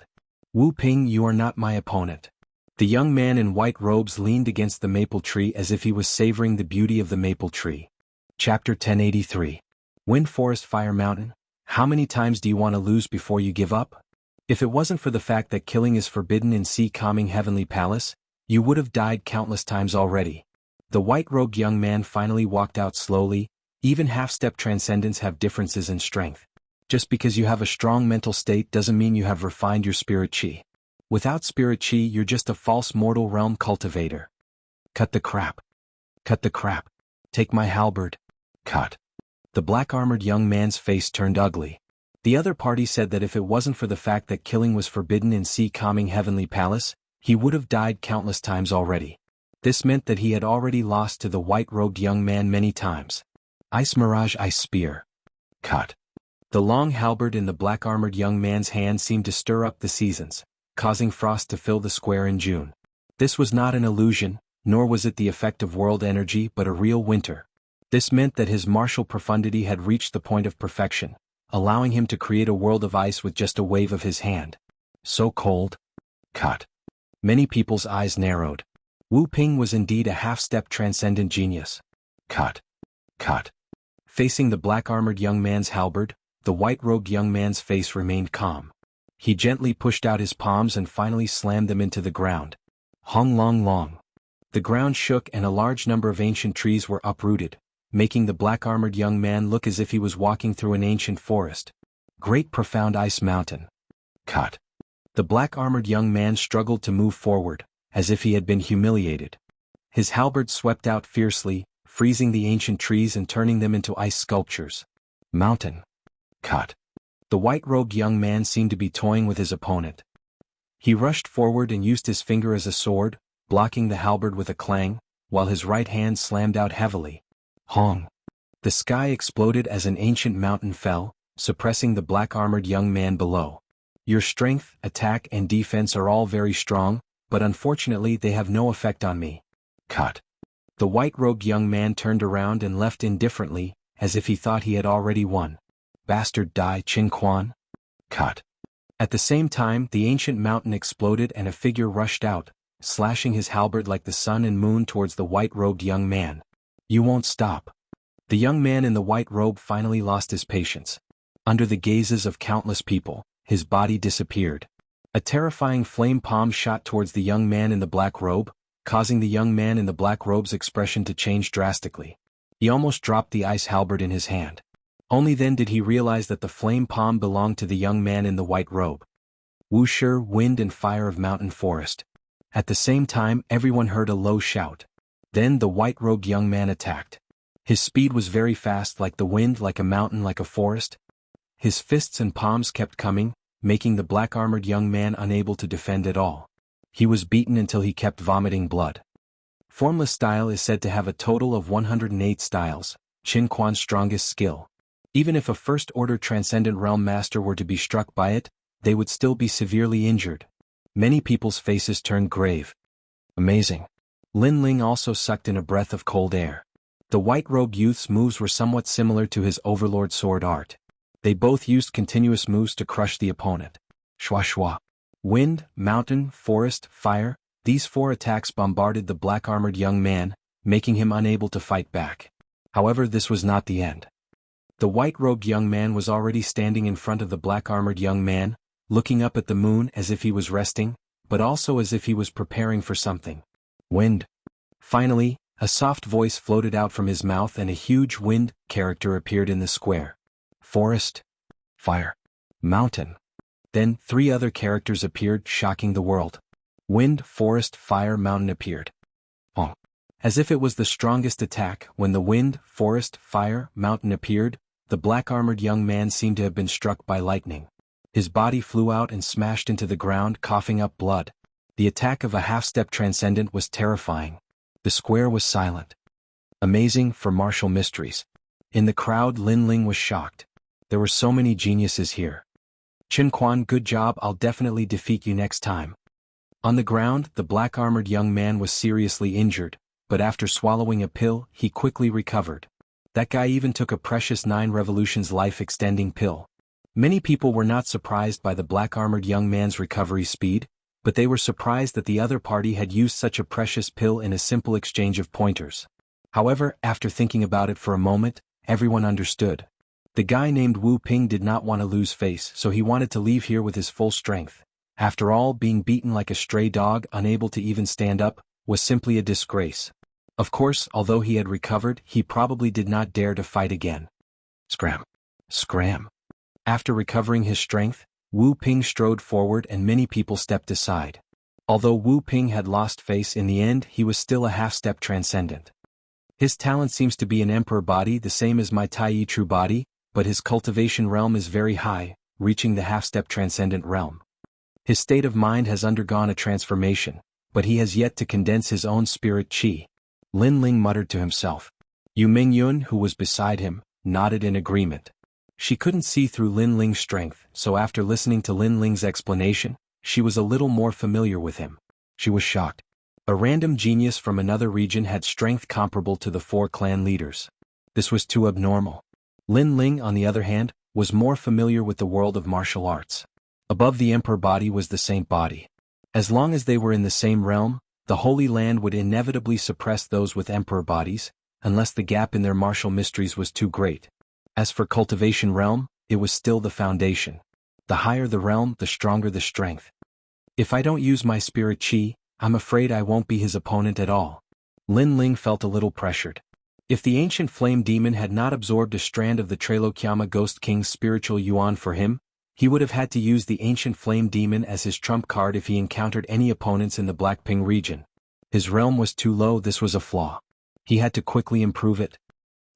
Wu Ping, you are not my opponent. The young man in white robes leaned against the maple tree as if he was savoring the beauty of the maple tree. Chapter 1083. Wind Forest Fire Mountain. How many times do you want to lose before you give up? If it wasn't for the fact that killing is forbidden in sea-calming heavenly palace, you would have died countless times already. The white-robed young man finally walked out slowly. Even half-step transcendents have differences in strength. Just because you have a strong mental state doesn't mean you have refined your spirit chi. Without spirit chi, you're just a false mortal realm cultivator. Cut the crap. Cut the crap. Take my halberd. Cut. The black-armored young man's face turned ugly. The other party said that if it wasn't for the fact that killing was forbidden in sea-calming heavenly palace, he would have died countless times already. This meant that he had already lost to the white-robed young man many times. Ice Mirage Ice Spear. Cut. The long halberd in the black-armored young man's hand seemed to stir up the seasons, causing frost to fill the square in June. This was not an illusion, nor was it the effect of world energy but a real winter. This meant that his martial profundity had reached the point of perfection, allowing him to create a world of ice with just a wave of his hand. So cold. Cut. Many people's eyes narrowed. Wu Ping was indeed a half-step transcendent genius. Cut. Cut. Facing the black-armored young man's halberd, the white-robed young man's face remained calm. He gently pushed out his palms and finally slammed them into the ground. Hong long long. The ground shook and a large number of ancient trees were uprooted, making the black-armored young man look as if he was walking through an ancient forest. Great profound ice mountain. Cut. The black-armored young man struggled to move forward, as if he had been humiliated. His halberd swept out fiercely, freezing the ancient trees and turning them into ice sculptures. Mountain. Cut. The white-robed young man seemed to be toying with his opponent. He rushed forward and used his finger as a sword, blocking the halberd with a clang, while his right hand slammed out heavily. Hong! The sky exploded as an ancient mountain fell, suppressing the black-armored young man below. Your strength, attack and defense are all very strong, but unfortunately they have no effect on me. Cut. The white-robed young man turned around and left indifferently, as if he thought he had already won. Bastard Dai Qin Quan. Cut. At the same time the ancient mountain exploded and a figure rushed out, slashing his halberd like the sun and moon towards the white-robed young man. You won't stop. The young man in the white robe finally lost his patience. Under the gazes of countless people, his body disappeared. A terrifying flame palm shot towards the young man in the black robe, causing the young man in the black robe's expression to change drastically. He almost dropped the ice halberd in his hand. Only then did he realize that the flame palm belonged to the young man in the white robe. Wuxia, wind and fire of mountain forest. At the same time everyone heard a low shout. Then the white-robed young man attacked. His speed was very fast, like the wind, like a mountain, like a forest. His fists and palms kept coming, making the black-armored young man unable to defend at all. He was beaten until he kept vomiting blood. Formless style is said to have a total of 108 styles, Qin Quan's strongest skill. Even if a first-order Transcendent Realm Master were to be struck by it, they would still be severely injured. Many people's faces turned grave. Amazing. Lin Ling also sucked in a breath of cold air. The white-robed youth's moves were somewhat similar to his overlord sword art. They both used continuous moves to crush the opponent. Shua shua. Wind, mountain, forest, fire, these 4 attacks bombarded the black-armored young man, making him unable to fight back. However, this was not the end. The white-robed young man was already standing in front of the black-armored young man, looking up at the moon as if he was resting, but also as if he was preparing for something. Wind. Finally, a soft voice floated out from his mouth and a huge wind character appeared in the square. Forest. Fire. Mountain. Then 3 other characters appeared, shocking the world. Wind, forest, fire, mountain appeared. Hong. As if it was the strongest attack, when the wind, forest, fire, mountain appeared, the black-armored young man seemed to have been struck by lightning. His body flew out and smashed into the ground, coughing up blood. The attack of a half-step transcendent was terrifying. The square was silent. Amazing for martial mysteries. In the crowd Lin Ling was shocked. There were so many geniuses here. Qin Quan, good job, I'll definitely defeat you next time. On the ground, the black-armored young man was seriously injured, but after swallowing a pill, he quickly recovered. That guy even took a precious 9 revolutions life-extending pill. Many people were not surprised by the black-armored young man's recovery speed, but they were surprised that the other party had used such a precious pill in a simple exchange of pointers. However, after thinking about it for a moment, everyone understood. The guy named Wu Ping did not want to lose face, so he wanted to leave here with his full strength. After all, being beaten like a stray dog, unable to even stand up, was simply a disgrace. Of course, although he had recovered, he probably did not dare to fight again. Scram. Scram. After recovering his strength, Wu Ping strode forward and many people stepped aside. Although Wu Ping had lost face in the end, he was still a half-step transcendent. His talent seems to be an emperor body, the same as my Tai True body, but his cultivation realm is very high, reaching the half-step transcendent realm. His state of mind has undergone a transformation, but he has yet to condense his own spirit qi. Lin Ling muttered to himself. Yu Mingyun, who was beside him, nodded in agreement. She couldn't see through Lin Ling's strength, so after listening to Lin Ling's explanation, she was a little more familiar with him. She was shocked. A random genius from another region had strength comparable to the 4 clan leaders. This was too abnormal. Lin Ling, on the other hand, was more familiar with the world of martial arts. Above the emperor body was the saint body. As long as they were in the same realm, the Holy Land would inevitably suppress those with emperor bodies, unless the gap in their martial mysteries was too great. As for cultivation realm, it was still the foundation. The higher the realm, the stronger the strength. If I don't use my spirit qi, I'm afraid I won't be his opponent at all. Lin Ling felt a little pressured. If the ancient flame demon had not absorbed a strand of the Trailokyama Ghost King's spiritual yuan for him, he would have had to use the ancient flame demon as his trump card if he encountered any opponents in the Blackping region. His realm was too low, this was a flaw. He had to quickly improve it.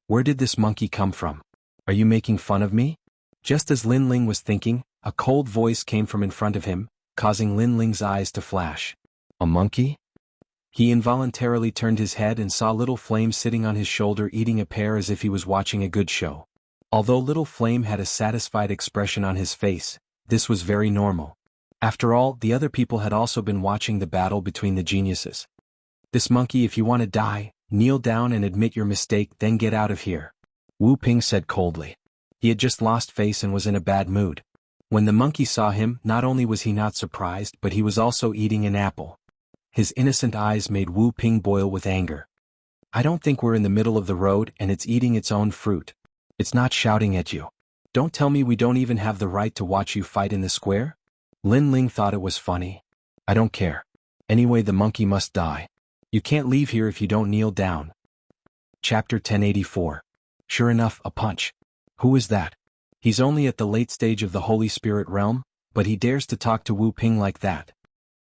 Where did this monkey come from? Are you making fun of me? Just as Lin Ling was thinking, a cold voice came from in front of him, causing Lin Ling's eyes to flash. A monkey? He involuntarily turned his head and saw Little Flame sitting on his shoulder eating a pear as if he was watching a good show. Although Little Flame had a satisfied expression on his face, this was very normal. After all, the other people had also been watching the battle between the geniuses. "This monkey, if you want to die, kneel down and admit your mistake, then get out of here," Wu Ping said coldly. He had just lost face and was in a bad mood. When the monkey saw him, not only was he not surprised, but he was also eating an apple. His innocent eyes made Wu Ping boil with anger. "I don't think we're in the middle of the road and it's eating its own fruit. It's not shouting at you. Don't tell me we don't even have the right to watch you fight in the square?" Lin Ling thought it was funny. "I don't care. Anyway, the monkey must die. You can't leave here if you don't kneel down." Chapter 1084. Sure enough, a punch. Who is that? He's only at the late stage of the Holy Spirit realm, but he dares to talk to Wu Ping like that.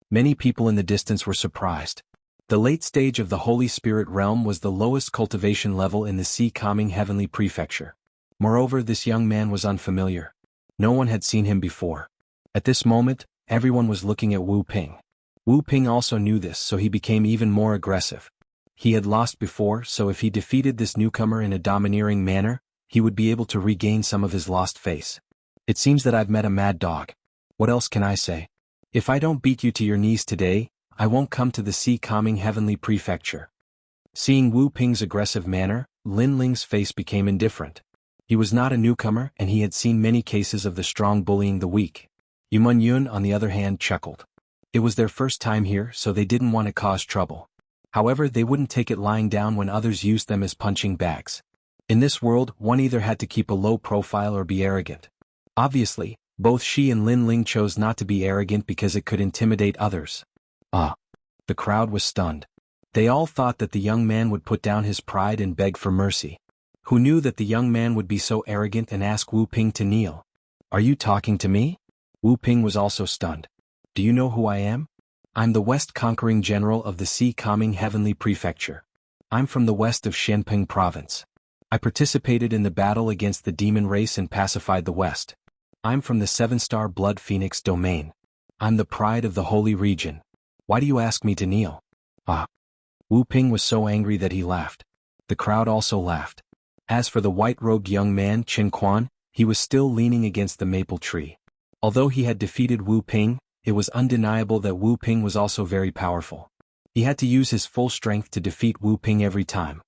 Many people in the distance were surprised. The late stage of the Holy Spirit realm was the lowest cultivation level in the Sea Calming Heavenly Prefecture. Moreover, this young man was unfamiliar. No one had seen him before. At this moment, everyone was looking at Wu Ping. Wu Ping also knew this, so he became even more aggressive. He had lost before, so if he defeated this newcomer in a domineering manner, he would be able to regain some of his lost face. "It seems that I've met a mad dog. What else can I say? If I don't beat you to your knees today, I won't come to the Sea Calming Heavenly Prefecture." Seeing Wu Ping's aggressive manner, Lin Ling's face became indifferent. He was not a newcomer and he had seen many cases of the strong bullying the weak. Yumun Yun, on the other hand, chuckled. It was their first time here, so they didn't want to cause trouble. However, they wouldn't take it lying down when others used them as punching bags. In this world, one either had to keep a low profile or be arrogant. Obviously, both she and Lin Ling chose not to be arrogant because it could intimidate others. The crowd was stunned. They all thought that the young man would put down his pride and beg for mercy. Who knew that the young man would be so arrogant and ask Wu Ping to kneel? "Are you talking to me?" Wu Ping was also stunned. "Do you know who I am? I'm the West Conquering General of the Sea Calming Heavenly Prefecture. I'm from the west of Xianping Province. I participated in the battle against the demon race and pacified the West. I'm from the 7-star Blood Phoenix domain. I'm the pride of the holy region. Why do you ask me to kneel?" Wu Ping was so angry that he laughed. The crowd also laughed. As for the white-robed young man Qin Quan, he was still leaning against the maple tree. Although he had defeated Wu Ping, it was undeniable that Wu Ping was also very powerful. He had to use his full strength to defeat Wu Ping every time.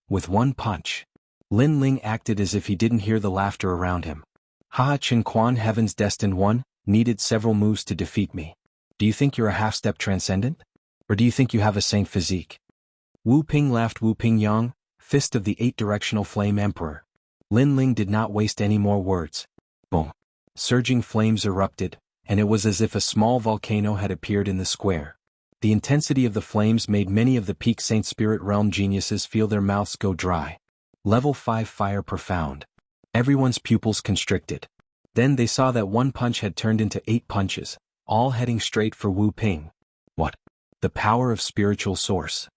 With one punch. Lin Ling acted as if he didn't hear the laughter around him. "Haha, Qin Quan, Heaven's destined one, needed several moves to defeat me. Do you think you're a half-step transcendent? Or do you think you have a saint physique?" Wu Ping laughed. "Wu Ping Yang, fist of the 8-directional flame emperor." Lin Ling did not waste any more words. Boom. Surging flames erupted, and it was as if a small volcano had appeared in the square. The intensity of the flames made many of the peak Saint Spirit Realm geniuses feel their mouths go dry. Level 5 fire profound. Everyone's pupils constricted. Then they saw that one punch had turned into 8 punches, all heading straight for Wu Ping. What? The power of spiritual source.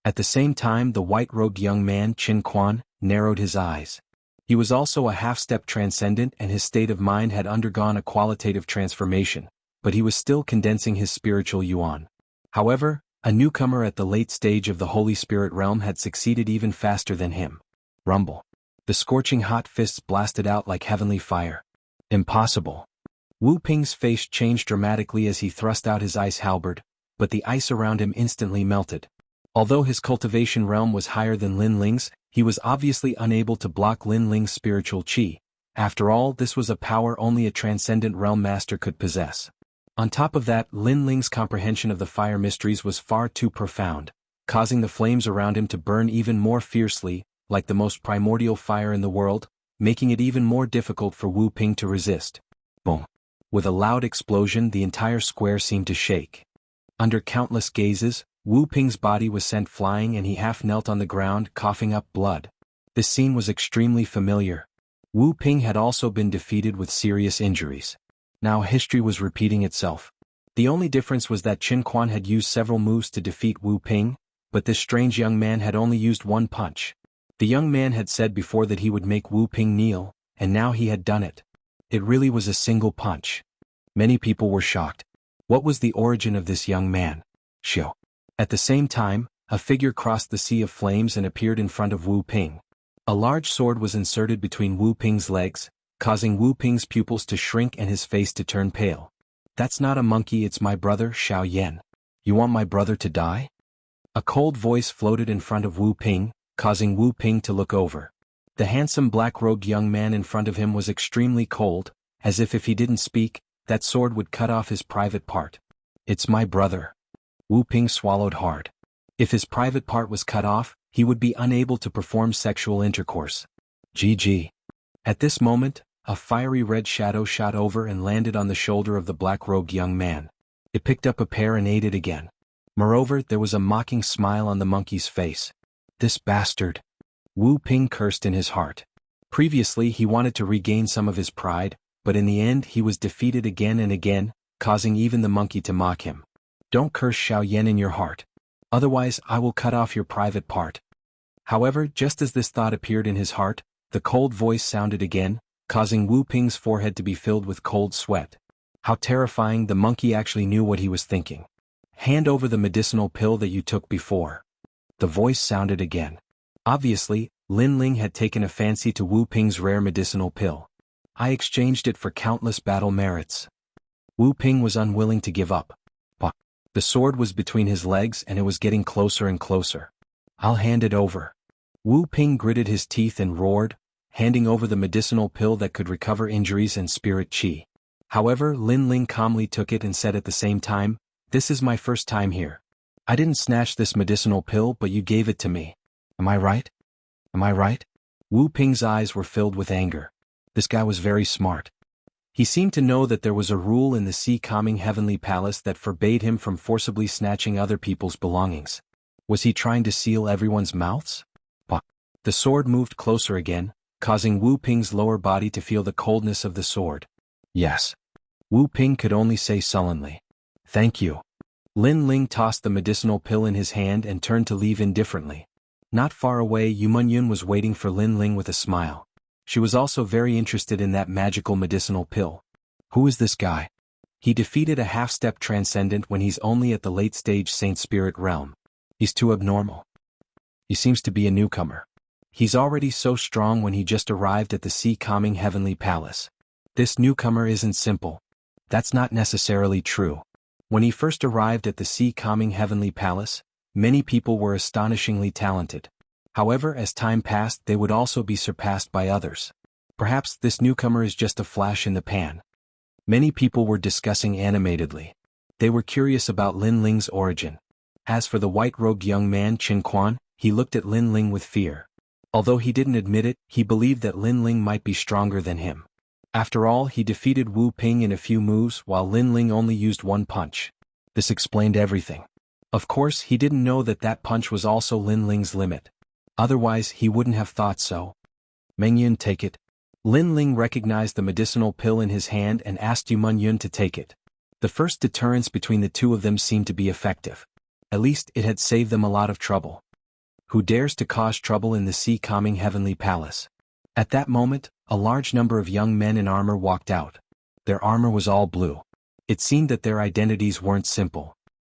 At the same time, the white-robed young man Qin Quan narrowed his eyes. He was also a half-step transcendent and his state of mind had undergone a qualitative transformation, but he was still condensing his spiritual yuan. However, a newcomer at the late stage of the Holy Spirit realm had succeeded even faster than him. Rumble. The scorching hot fists blasted out like heavenly fire. Impossible. Wu Ping's face changed dramatically as he thrust out his ice halberd, but the ice around him instantly melted. Although his cultivation realm was higher than Lin Ling's, he was obviously unable to block Lin Ling's spiritual qi. After all, this was a power only a transcendent realm master could possess. On top of that, Lin Ling's comprehension of the fire mysteries was far too profound, causing the flames around him to burn even more fiercely, like the most primordial fire in the world, making it even more difficult for Wu Ping to resist. Boom. With a loud explosion, the entire square seemed to shake. Under countless gazes, Wu Ping's body was sent flying and he half knelt on the ground, coughing up blood. This scene was extremely familiar. Wu Ping had also been defeated with serious injuries. Now history was repeating itself. The only difference was that Qin Quan had used several moves to defeat Wu Ping, but this strange young man had only used one punch. The young man had said before that he would make Wu Ping kneel, and now he had done it. It really was a single punch. Many people were shocked. What was the origin of this young man? Xiao. At the same time, a figure crossed the sea of flames and appeared in front of Wu Ping. A large sword was inserted between Wu Ping's legs, causing Wu Ping's pupils to shrink and his face to turn pale. "That's not a monkey, it's my brother, Xiao Yan. You want my brother to die?" A cold voice floated in front of Wu Ping, causing Wu Ping to look over. The handsome black-robed young man in front of him was extremely cold, as if he didn't speak, that sword would cut off his private part. "It's my brother." Wu Ping swallowed hard. If his private part was cut off, he would be unable to perform sexual intercourse. GG. At this moment, a fiery red shadow shot over and landed on the shoulder of the black-robed young man. It picked up a pear and ate it again. Moreover, there was a mocking smile on the monkey's face. "This bastard." Wu Ping cursed in his heart. Previously he wanted to regain some of his pride, but in the end he was defeated again and again, causing even the monkey to mock him. "Don't curse Xiao Yan in your heart. Otherwise I will cut off your private part." However, just as this thought appeared in his heart, the cold voice sounded again, causing Wu Ping's forehead to be filled with cold sweat. How terrifying, the monkey actually knew what he was thinking. "Hand over the medicinal pill that you took before." The voice sounded again. Obviously, Lin Ling had taken a fancy to Wu Ping's rare medicinal pill. "I exchanged it for countless battle merits." Wu Ping was unwilling to give up. The sword was between his legs and it was getting closer and closer. "I'll hand it over." Wu Ping gritted his teeth and roared, handing over the medicinal pill that could recover injuries and spirit qi. However, Lin Ling calmly took it and said at the same time, "This is my first time here. I didn't snatch this medicinal pill, but you gave it to me. Am I right? Am I right?" Wu Ping's eyes were filled with anger. This guy was very smart. He seemed to know that there was a rule in the sea-calming heavenly palace that forbade him from forcibly snatching other people's belongings. Was he trying to seal everyone's mouths? The sword moved closer again, causing Wu Ping's lower body to feel the coldness of the sword. "Yes." Wu Ping could only say sullenly. "Thank you." Lin Ling tossed the medicinal pill in his hand and turned to leave indifferently. Not far away, Yumenyun was waiting for Lin Ling with a smile. She was also very interested in that magical medicinal pill. "Who is this guy? He defeated a half-step transcendent when he's only at the late-stage Saint Spirit realm. He's too abnormal. He seems to be a newcomer. He's already so strong when he just arrived at the sea-calming heavenly palace. This newcomer isn't simple." That's not necessarily true. When he first arrived at the sea-calming heavenly palace, many people were astonishingly talented. However, as time passed, they would also be surpassed by others. Perhaps this newcomer is just a flash in the pan. Many people were discussing animatedly. They were curious about Lin Ling's origin. As for the white-robed young man Qin Quan, he looked at Lin Ling with fear. Although he didn't admit it, he believed that Lin Ling might be stronger than him. After all, he defeated Wu Ping in a few moves while Lin Ling only used one punch. This explained everything. Of course, he didn't know that that punch was also Lin Ling's limit. Otherwise, he wouldn't have thought so. "Mengyun, take it." Lin Ling recognized the medicinal pill in his hand and asked Yumenyun to take it. The first deterrence between the two of them seemed to be effective. At least it had saved them a lot of trouble. Who dares to cause trouble in the sea-calming heavenly palace? At that moment, a large number of young men in armor walked out. Their armor was all blue. It seemed that their identities weren't simple.